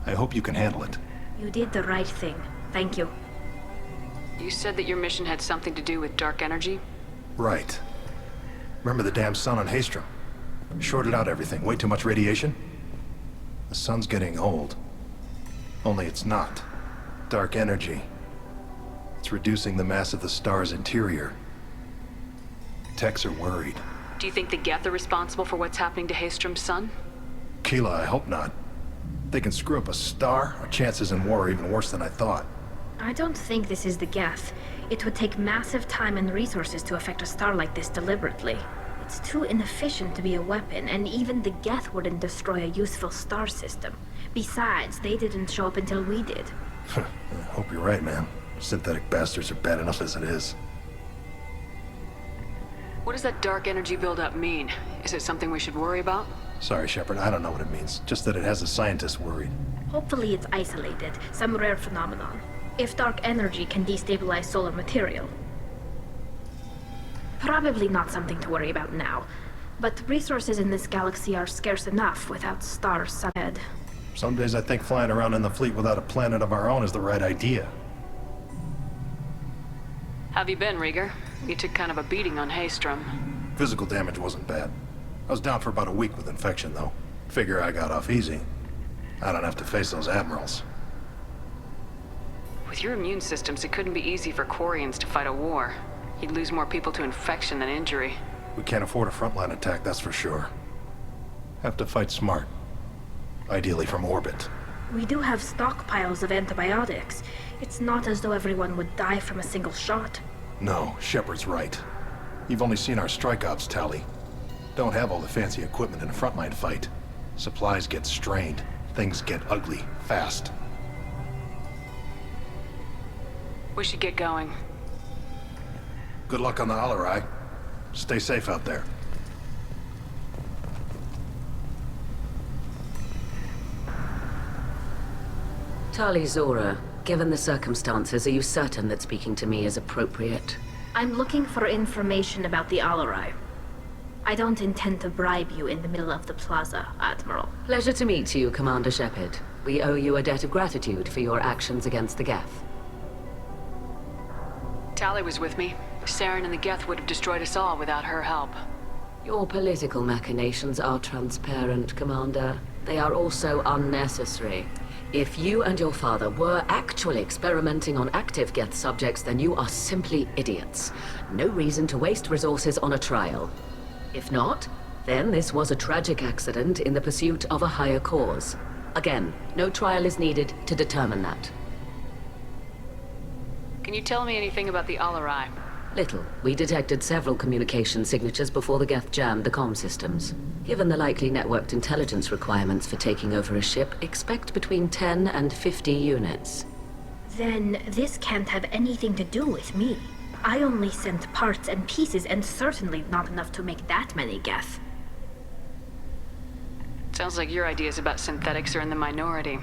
I hope you can handle it.
You did the right thing. Thank you.
You said that your mission had something to do with dark energy?
Right. Remember the damn sun on Haystrom? Shorted out everything. Way too much radiation? The sun's getting old. Only it's not. Dark energy. It's reducing the mass of the star's interior. Techs are worried.
Do you think the Geth are responsible for what's happening to Haystrom's sun?
Keela, I hope not. If they can screw up a star, our chances in war are even worse than I thought.
I don't think this is the Geth. It would take massive time and resources to affect a star like this deliberately. It's too inefficient to be a weapon, and even the Geth wouldn't destroy a useful star system. Besides, they didn't show up until we did.
I hope you're right, man. Synthetic bastards are bad enough as it is.
What does that dark energy buildup mean? Is it something we should worry about?
Sorry, Shepard, I don't know what it means. Just that it has the scientists worried.
Hopefully it's isolated, some rare phenomenon. If dark energy can destabilize solar material. Probably not something to worry about now. But resources in this galaxy are scarce enough without stars ahead.
Some days I think flying around in the fleet without a planet of our own is the right idea.
Have you been, Rieger? You took kind of a beating on Haystrom.
Physical damage wasn't bad. I was down for about a week with infection, though. Figure I got off easy. I don't have to face those admirals.
With your immune systems, it couldn't be easy for Quarians to fight a war. You'd lose more people to infection than injury.
We can't afford a frontline attack, that's for sure. Have to fight smart. Ideally from orbit.
We do have stockpiles of antibiotics. It's not as though everyone would die from a single shot.
No, Shepard's right. You've only seen our strike ops tally. Don't have all the fancy equipment in a frontline fight. Supplies get strained. Things get ugly, fast.
We should get going.
Good luck on the Alarai. Stay safe out there.
Talizora, given the circumstances, are you certain that speaking to me is appropriate?
I'm looking for information about the Alarai. I don't intend to bribe you in the middle of the plaza, Admiral.
Pleasure to meet you, Commander Shepard. We owe you a debt of gratitude for your actions against the Geth.
Tali was with me. Saren and the Geth would have destroyed us all without her help.
Your political machinations are transparent, Commander. They are also unnecessary. If you and your father were actually experimenting on active Geth subjects, then you are simply idiots. No reason to waste resources on a trial. If not, then this was a tragic accident in the pursuit of a higher cause. Again, no trial is needed to determine that.
Can you tell me anything about the Alarai?
Little. We detected several communication signatures before the Geth jammed the comm systems. Given the likely networked intelligence requirements for taking over a ship, expect between 10 and 50 units.
Then this can't have anything to do with me. I only sent parts and pieces, and certainly not enough to make that many Geth.
Sounds like your ideas about synthetics are in the minority.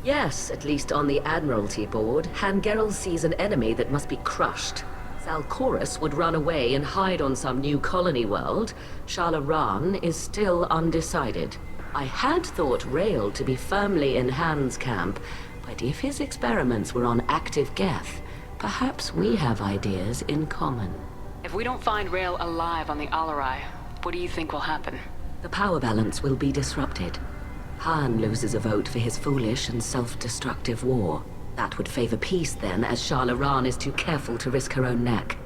Yes, at least on the Admiralty board, Han Gerrel sees an enemy that must be crushed. Salchorus would run away and hide on some new colony world. Shala Ran is still undecided. I had thought Rael to be firmly in Han's camp, but if his experiments were on active Geth, perhaps we have ideas in common.
If we don't find Rael alive on the Alarai, what do you think will happen?
The power balance will be disrupted. Han loses a vote for his foolish and self-destructive war. That would favor peace then, as Shala Ran is too careful to risk her own neck.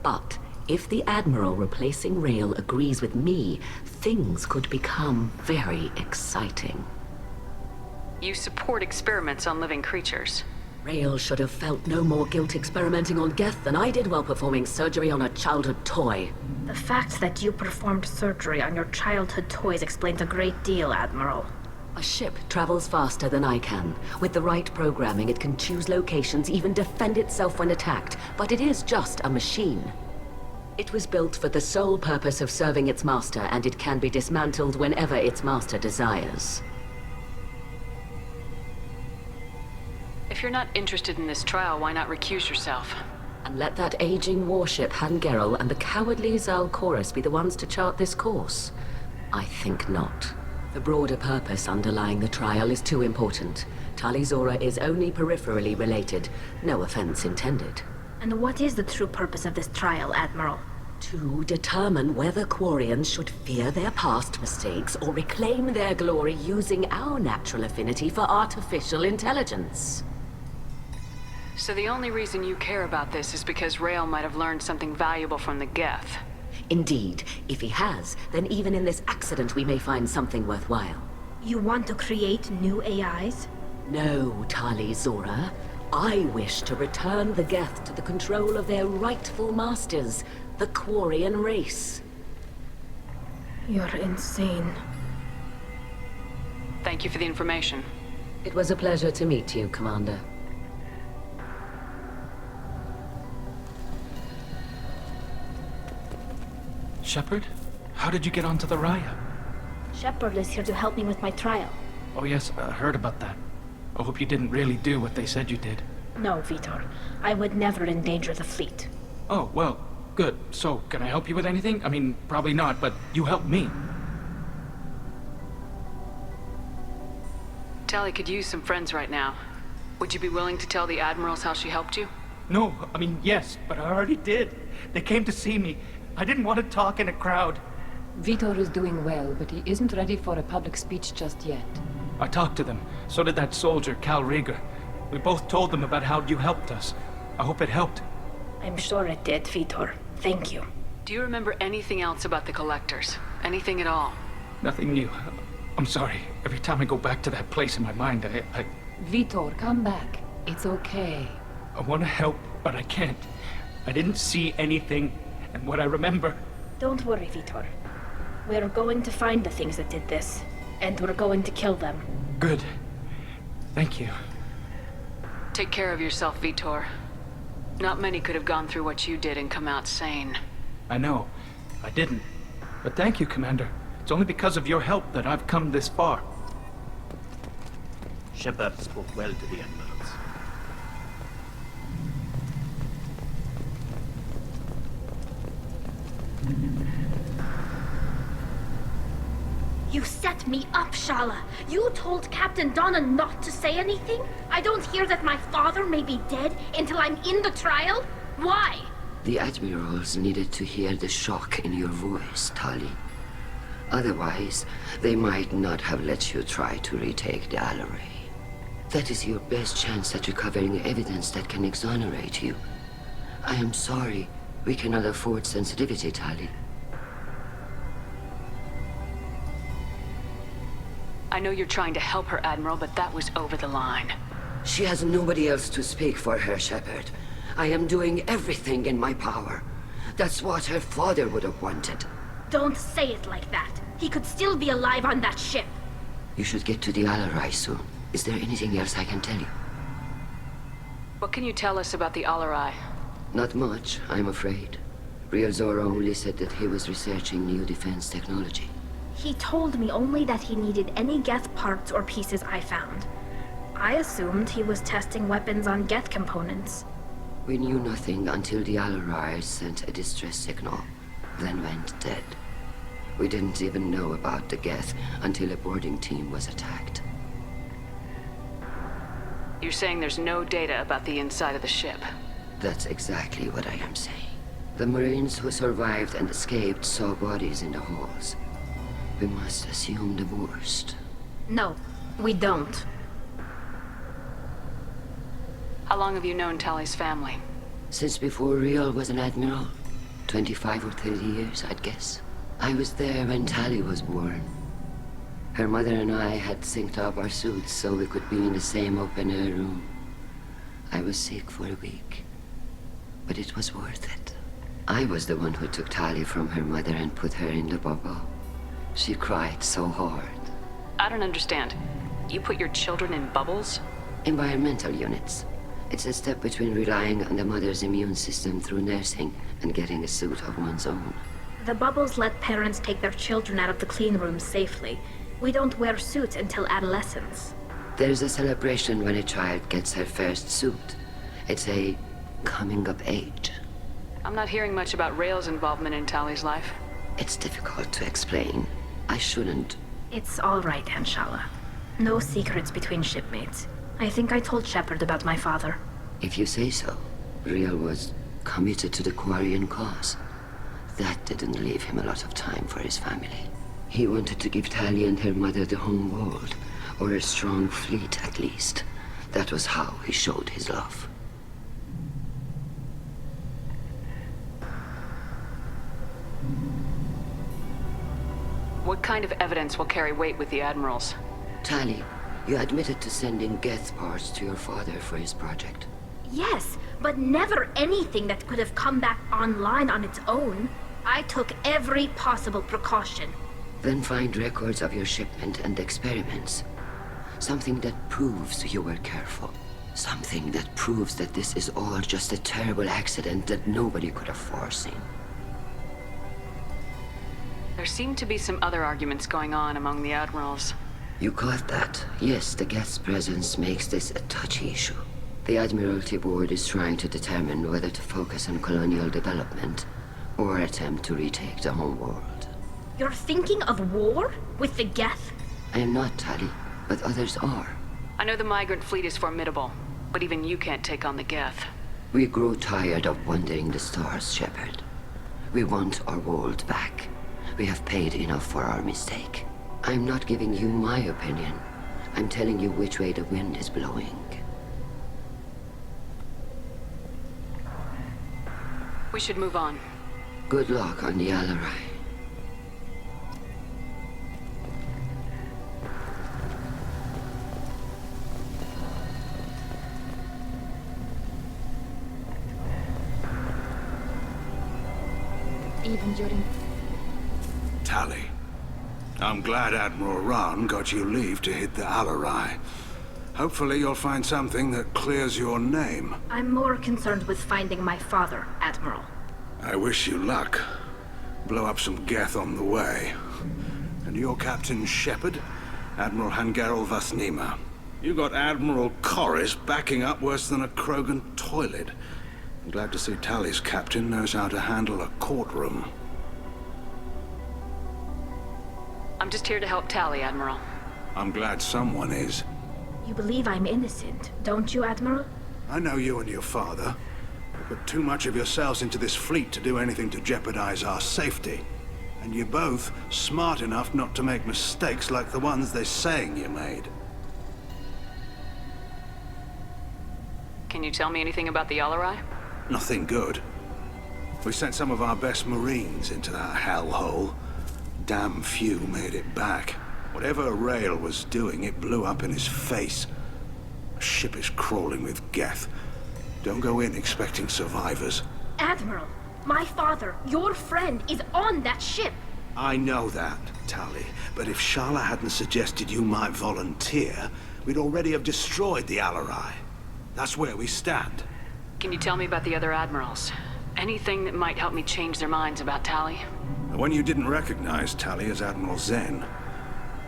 But if the Admiral replacing Rael agrees with me, things could become very exciting.
You support experiments on living creatures.
Rael should have felt no more guilt experimenting on Geth than I did while performing surgery on a childhood toy.
The fact that you performed surgery on your childhood toys explains a great deal, Admiral.
A ship travels faster than I can. With the right programming, it can choose locations, even defend itself when attacked. But it is just a machine. It was built for the sole purpose of serving its master, and it can be dismantled whenever its master desires.
If you're not interested in this trial, why not recuse yourself?
And let that aging warship Hangerel and the cowardly Zal Chorus be the ones to chart this course? I think not. The broader purpose underlying the trial is too important. Tali Zora is only peripherally related. No offense intended.
And what is the true purpose of this trial, Admiral?
To determine whether Quarians should fear their past mistakes or reclaim their glory using our natural affinity for artificial intelligence.
So the only reason you care about this is because Rael might have learned something valuable from the Geth.
Indeed. If he has, then even in this accident we may find something worthwhile.
You want to create new AIs?
No, Tali Zora. I wish to return the Geth to the control of their rightful masters, the Quarian race.
You're insane.
Thank you for the information.
It was a pleasure to meet you, Commander.
Shepard? How did you get onto the Raya?
Shepard is here to help me with my trial.
Oh yes, I heard about that. I hope you didn't really do what they said you did.
No, Vitor. I would never endanger the fleet.
Oh, well, good. So, can I help you with anything? I mean, probably not, but you helped me.
Tali could use some friends right now. Would you be willing to tell the Admirals how she helped you?
No, I mean, yes, but I already did. They came to see me. I didn't want to talk in a crowd.
Vitor is doing well, but he isn't ready for a public speech just yet.
I talked to them. So did that soldier, Cal Rieger. We both told them about how you helped us. I hope it helped.
I'm sure it did, Vitor. Thank you.
Do you remember anything else about the Collectors? Anything at all?
Nothing new. I'm sorry. Every time I go back to that place in my mind, I
Vitor, come back. It's okay.
I want to help, but I can't. I didn't see anything, and what I remember...
Don't worry, Vitor. We're going to find the things that did this, and we're going to kill them.
Good. Thank you.
Take care of yourself, Vitor. Not many could have gone through what you did and come out sane.
I know. I didn't. But thank you, Commander. It's only because of your help that I've come this far.
Shepard spoke well to the Admirals.
You set me up, Shala. You told Captain Donna not to say anything? I don't hear that my father may be dead until I'm in the trial? Why?
The Admirals needed to hear the shock in your voice, Tali. Otherwise, they might not have let you try to retake the Alaray. That is your best chance at recovering evidence that can exonerate you. I am sorry. We cannot afford sensitivity, Tali.
I know you're trying to help her, Admiral, but that was over the line.
She has nobody else to speak for her, Shepard. I am doing everything in my power. That's what her father would have wanted.
Don't say it like that. He could still be alive on that ship.
You should get to the Alarai soon. Is there anything else I can tell you?
What can you tell us about the Alarai?
Not much, I'm afraid. Real Zora only said that he was researching new defense technology.
He told me only that he needed any Geth parts or pieces I found. I assumed he was testing weapons on Geth components.
We knew nothing until the Alarai sent a distress signal, then went dead. We didn't even know about the Geth until a boarding team was attacked.
You're saying there's no data about the inside of the ship?
That's exactly what I am saying. The Marines who survived and escaped saw bodies in the halls. We must assume the worst.
No, we don't.
How long have you known Tali's family?
Since before Real was an admiral. 25 or 30 years, I'd guess. I was there when Tali was born. Her mother and I had synced up our suits so we could be in the same open-air room. I was sick for a week, but it was worth it. I was the one who took Tali from her mother and put her in the bubble. She cried so hard.
I don't understand. You put your children in bubbles?
Environmental units. It's a step between relying on the mother's immune system through nursing and getting a suit of one's own.
The bubbles let parents take their children out of the clean rooms safely. We don't wear suits until adolescence.
There's a celebration when a child gets her first suit. It's a coming of age.
I'm not hearing much about Rail's involvement in Tali's life.
It's difficult to explain. I shouldn't.
It's all right, Anshala. No secrets between shipmates. I think I told Shepard about my father.
If you say so. Rail was committed to the Quarian cause. That didn't leave him a lot of time for his family. He wanted to give Tali and her mother the home world, or a strong fleet at least. That was how he showed his love.
What kind of evidence will carry weight with the Admirals?
Tali, you admitted to sending Geth parts to your father for his project.
Yes, but never anything that could have come back online on its own. I took every possible precaution.
Then find records of your shipment and experiments. Something that proves you were careful. Something that proves that this is all just a terrible accident that nobody could have foreseen.
There seem to be some other arguments going on among the Admirals.
You caught that? Yes, the Geth's presence makes this a touchy issue. The Admiralty Board is trying to determine whether to focus on colonial development or attempt to retake the home world.
You're thinking of war? With the Geth?
I am not, Tali, but others are.
I know the migrant fleet is formidable, but even you can't take on the Geth.
We grow tired of wandering the stars, Shepard. We want our world back. We have paid enough for our mistake. I'm not giving you my opinion. I'm telling you which way the wind is blowing.
We should move on.
Good luck on the Alarai.
Even during...
Tali, I'm glad Admiral Rahn got you leave to hit the Alarai. Hopefully you'll find something that clears your name.
I'm more concerned with finding my father, Admiral.
I wish you luck. Blow up some Geth on the way. And your Captain Shepard, Admiral Hangarel Vasnima. You got Admiral Corris backing up worse than a Krogan toilet. I'm glad to see Tali's captain knows how to handle a courtroom.
I'm just here to help Tali, Admiral.
I'm glad someone is.
You believe I'm innocent, don't you, Admiral?
I know you and your father. You put too much of yourselves into this fleet to do anything to jeopardize our safety. And you're both smart enough not to make mistakes like the ones they're saying you made.
Can you tell me anything about the Alarai?
Nothing good. We sent some of our best Marines into that hellhole. Damn few made it back. Whatever Rail was doing, it blew up in his face. A ship is crawling with Geth. Don't go in expecting survivors.
Admiral, my father, your friend, is on that ship.
I know that, Tali. But if Shala hadn't suggested you might volunteer, we'd already have destroyed the Alarai. That's where we stand.
Can you tell me about the other Admirals? Anything that might help me change their minds about Tali?
The one you didn't recognize, Tali, is Admiral Zen.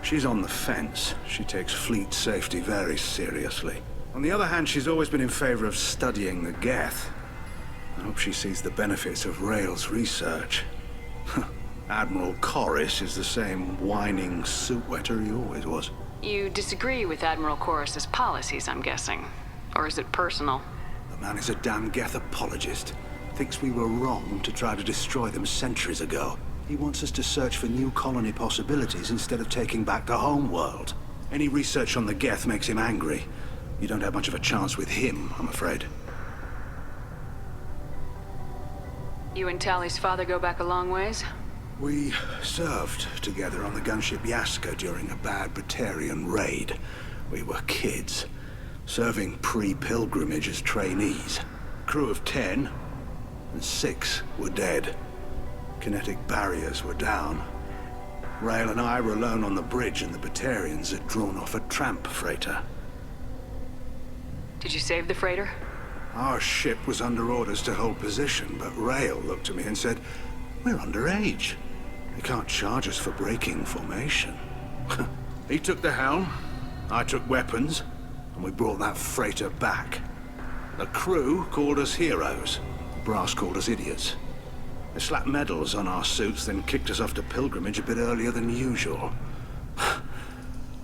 She's on the fence. She takes fleet safety very seriously. On the other hand, she's always been in favor of studying the Geth. I hope she sees the benefits of Rail's research. Admiral Corris is the same whining suit-wetter he always was.
You disagree with Admiral Corris's policies, I'm guessing. Or is it personal?
The man is a damn Geth apologist. Thinks we were wrong to try to destroy them centuries ago. He wants us to search for new colony possibilities instead of taking back the home world. Any research on the Geth makes him angry. You don't have much of a chance with him, I'm afraid.
You and Tali's father go back a long ways?
We served together on the gunship Yaska during a bad Batarian raid. We were kids, serving pre-pilgrimage as trainees. Crew of 10, and 6 were dead. Kinetic barriers were down. Rail and I were alone on the bridge and the Batarians had drawn off a tramp freighter.
Did you save the freighter?
Our ship was under orders to hold position, but Rail looked at me and said, "We're underage. They can't charge us for breaking formation." He took the helm, I took weapons, and we brought that freighter back. The crew called us heroes. Brass called us idiots. They slapped medals on our suits, then kicked us off to pilgrimage a bit earlier than usual.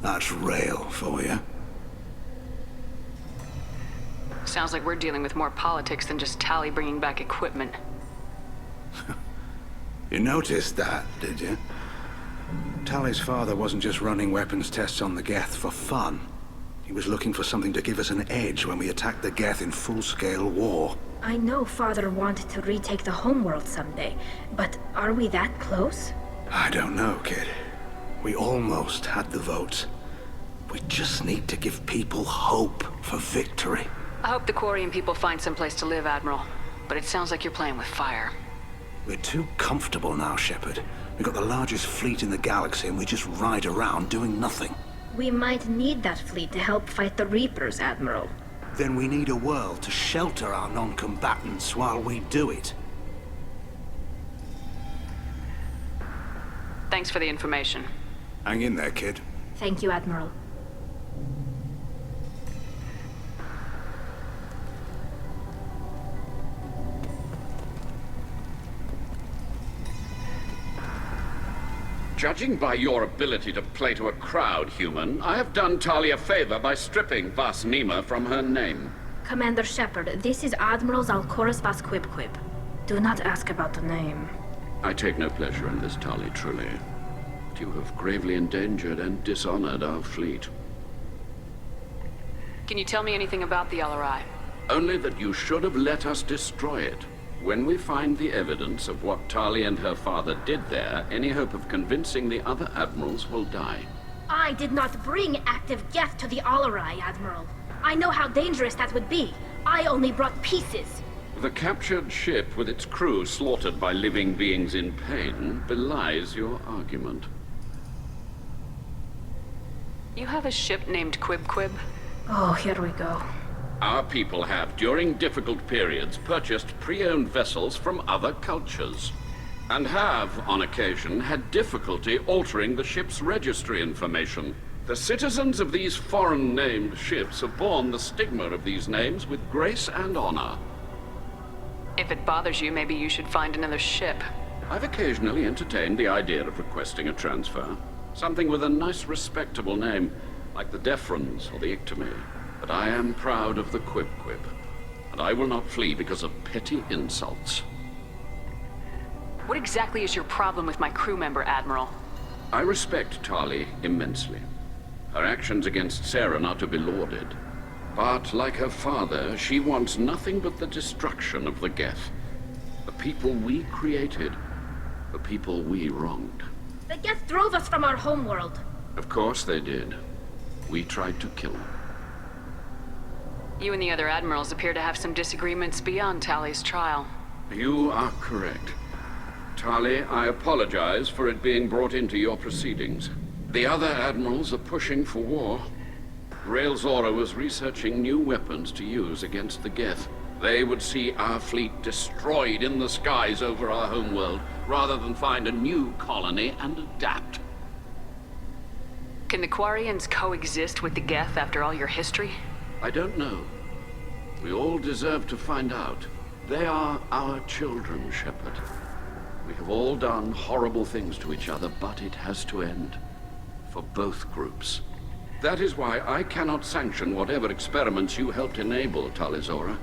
That's Rail for you.
Sounds like we're dealing with more politics than just Tali bringing back equipment.
You noticed that, did you? Tali's father wasn't just running weapons tests on the Geth for fun. He was looking for something to give us an edge when we attacked the Geth in full-scale war.
I know Father wanted to retake the homeworld someday, but are we that close?
I don't know, kid. We almost had the votes. We just need to give people hope for victory.
I hope the Quarian people find someplace to live, Admiral. But it sounds like you're playing with fire.
We're too comfortable now, Shepard. We've got the largest fleet in the galaxy and we just ride around doing nothing.
We might need that fleet to help fight the Reapers, Admiral.
Then we need a world to shelter our non-combatants while we do it.
Thanks for the information.
Hang in there, kid.
Thank you, Admiral.
Judging by your ability to play to a crowd, human, I have done Tali a favor by stripping Vasnima from her name.
Commander Shepard, this is Admiral Zalkoris Vasquibquib. Do not ask about the name.
I take no pleasure in this, Tali, truly. But you have gravely endangered and dishonored our fleet.
Can you tell me anything about the LRI?
Only that you should have let us destroy it. When we find the evidence of what Tali and her father did there, any hope of convincing the other admirals will die.
I did not bring active Geth to the Alarai, Admiral. I know how dangerous that would be. I only brought pieces.
The captured ship with its crew slaughtered by living beings in pain belies your argument.
You have a ship named Quib?
Oh, here we go.
Our people have, during difficult periods, purchased pre-owned vessels from other cultures, and have, on occasion, had difficulty altering the ship's registry information. The citizens of these foreign-named ships have borne the stigma of these names with grace and honor.
If it bothers you, maybe you should find another ship.
I've occasionally entertained the idea of requesting a transfer. Something with a nice, respectable name, like the Defrons or the Ictomy. But I am proud of the Quib, and I will not flee because of petty insults.
What exactly is your problem with my crew member, Admiral?
I respect Tali immensely. Her actions against Saren are to be lauded. But, like her father, she wants nothing but the destruction of the Geth. The people we created, the people we wronged.
The Geth drove us from our homeworld.
Of course they did. We tried to kill them.
You and the other admirals appear to have some disagreements beyond Tali's trial.
You are correct. Tali, I apologize for it being brought into your proceedings. The other admirals are pushing for war. Rail Zora was researching new weapons to use against the Geth. They would see our fleet destroyed in the skies over our homeworld, rather than find a new colony and adapt.
Can the Quarians coexist with the Geth after all your history?
I don't know. We all deserve to find out. They are our children, Shepard. We have all done horrible things to each other, but it has to end. For both groups. That is why I cannot sanction whatever experiments you helped enable, Tali Zora.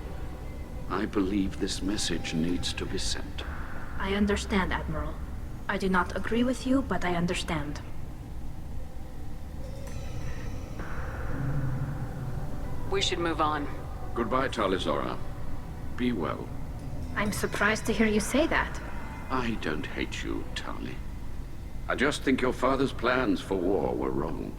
I believe this message needs to be sent.
I understand, Admiral. I do not agree with you, but I understand.
We should move on.
Goodbye, Tali Zora. Be well.
I'm surprised to hear you say that.
I don't hate you, Tali. I just think your father's plans for war were wrong.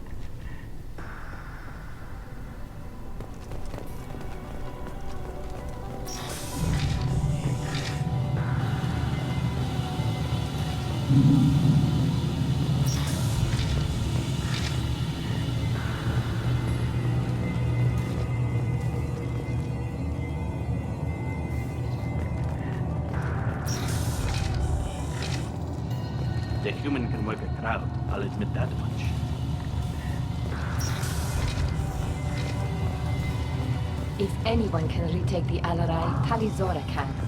a human can work a crowd, I'll admit that much.
If anyone can retake the Alarai, Tali Zora can.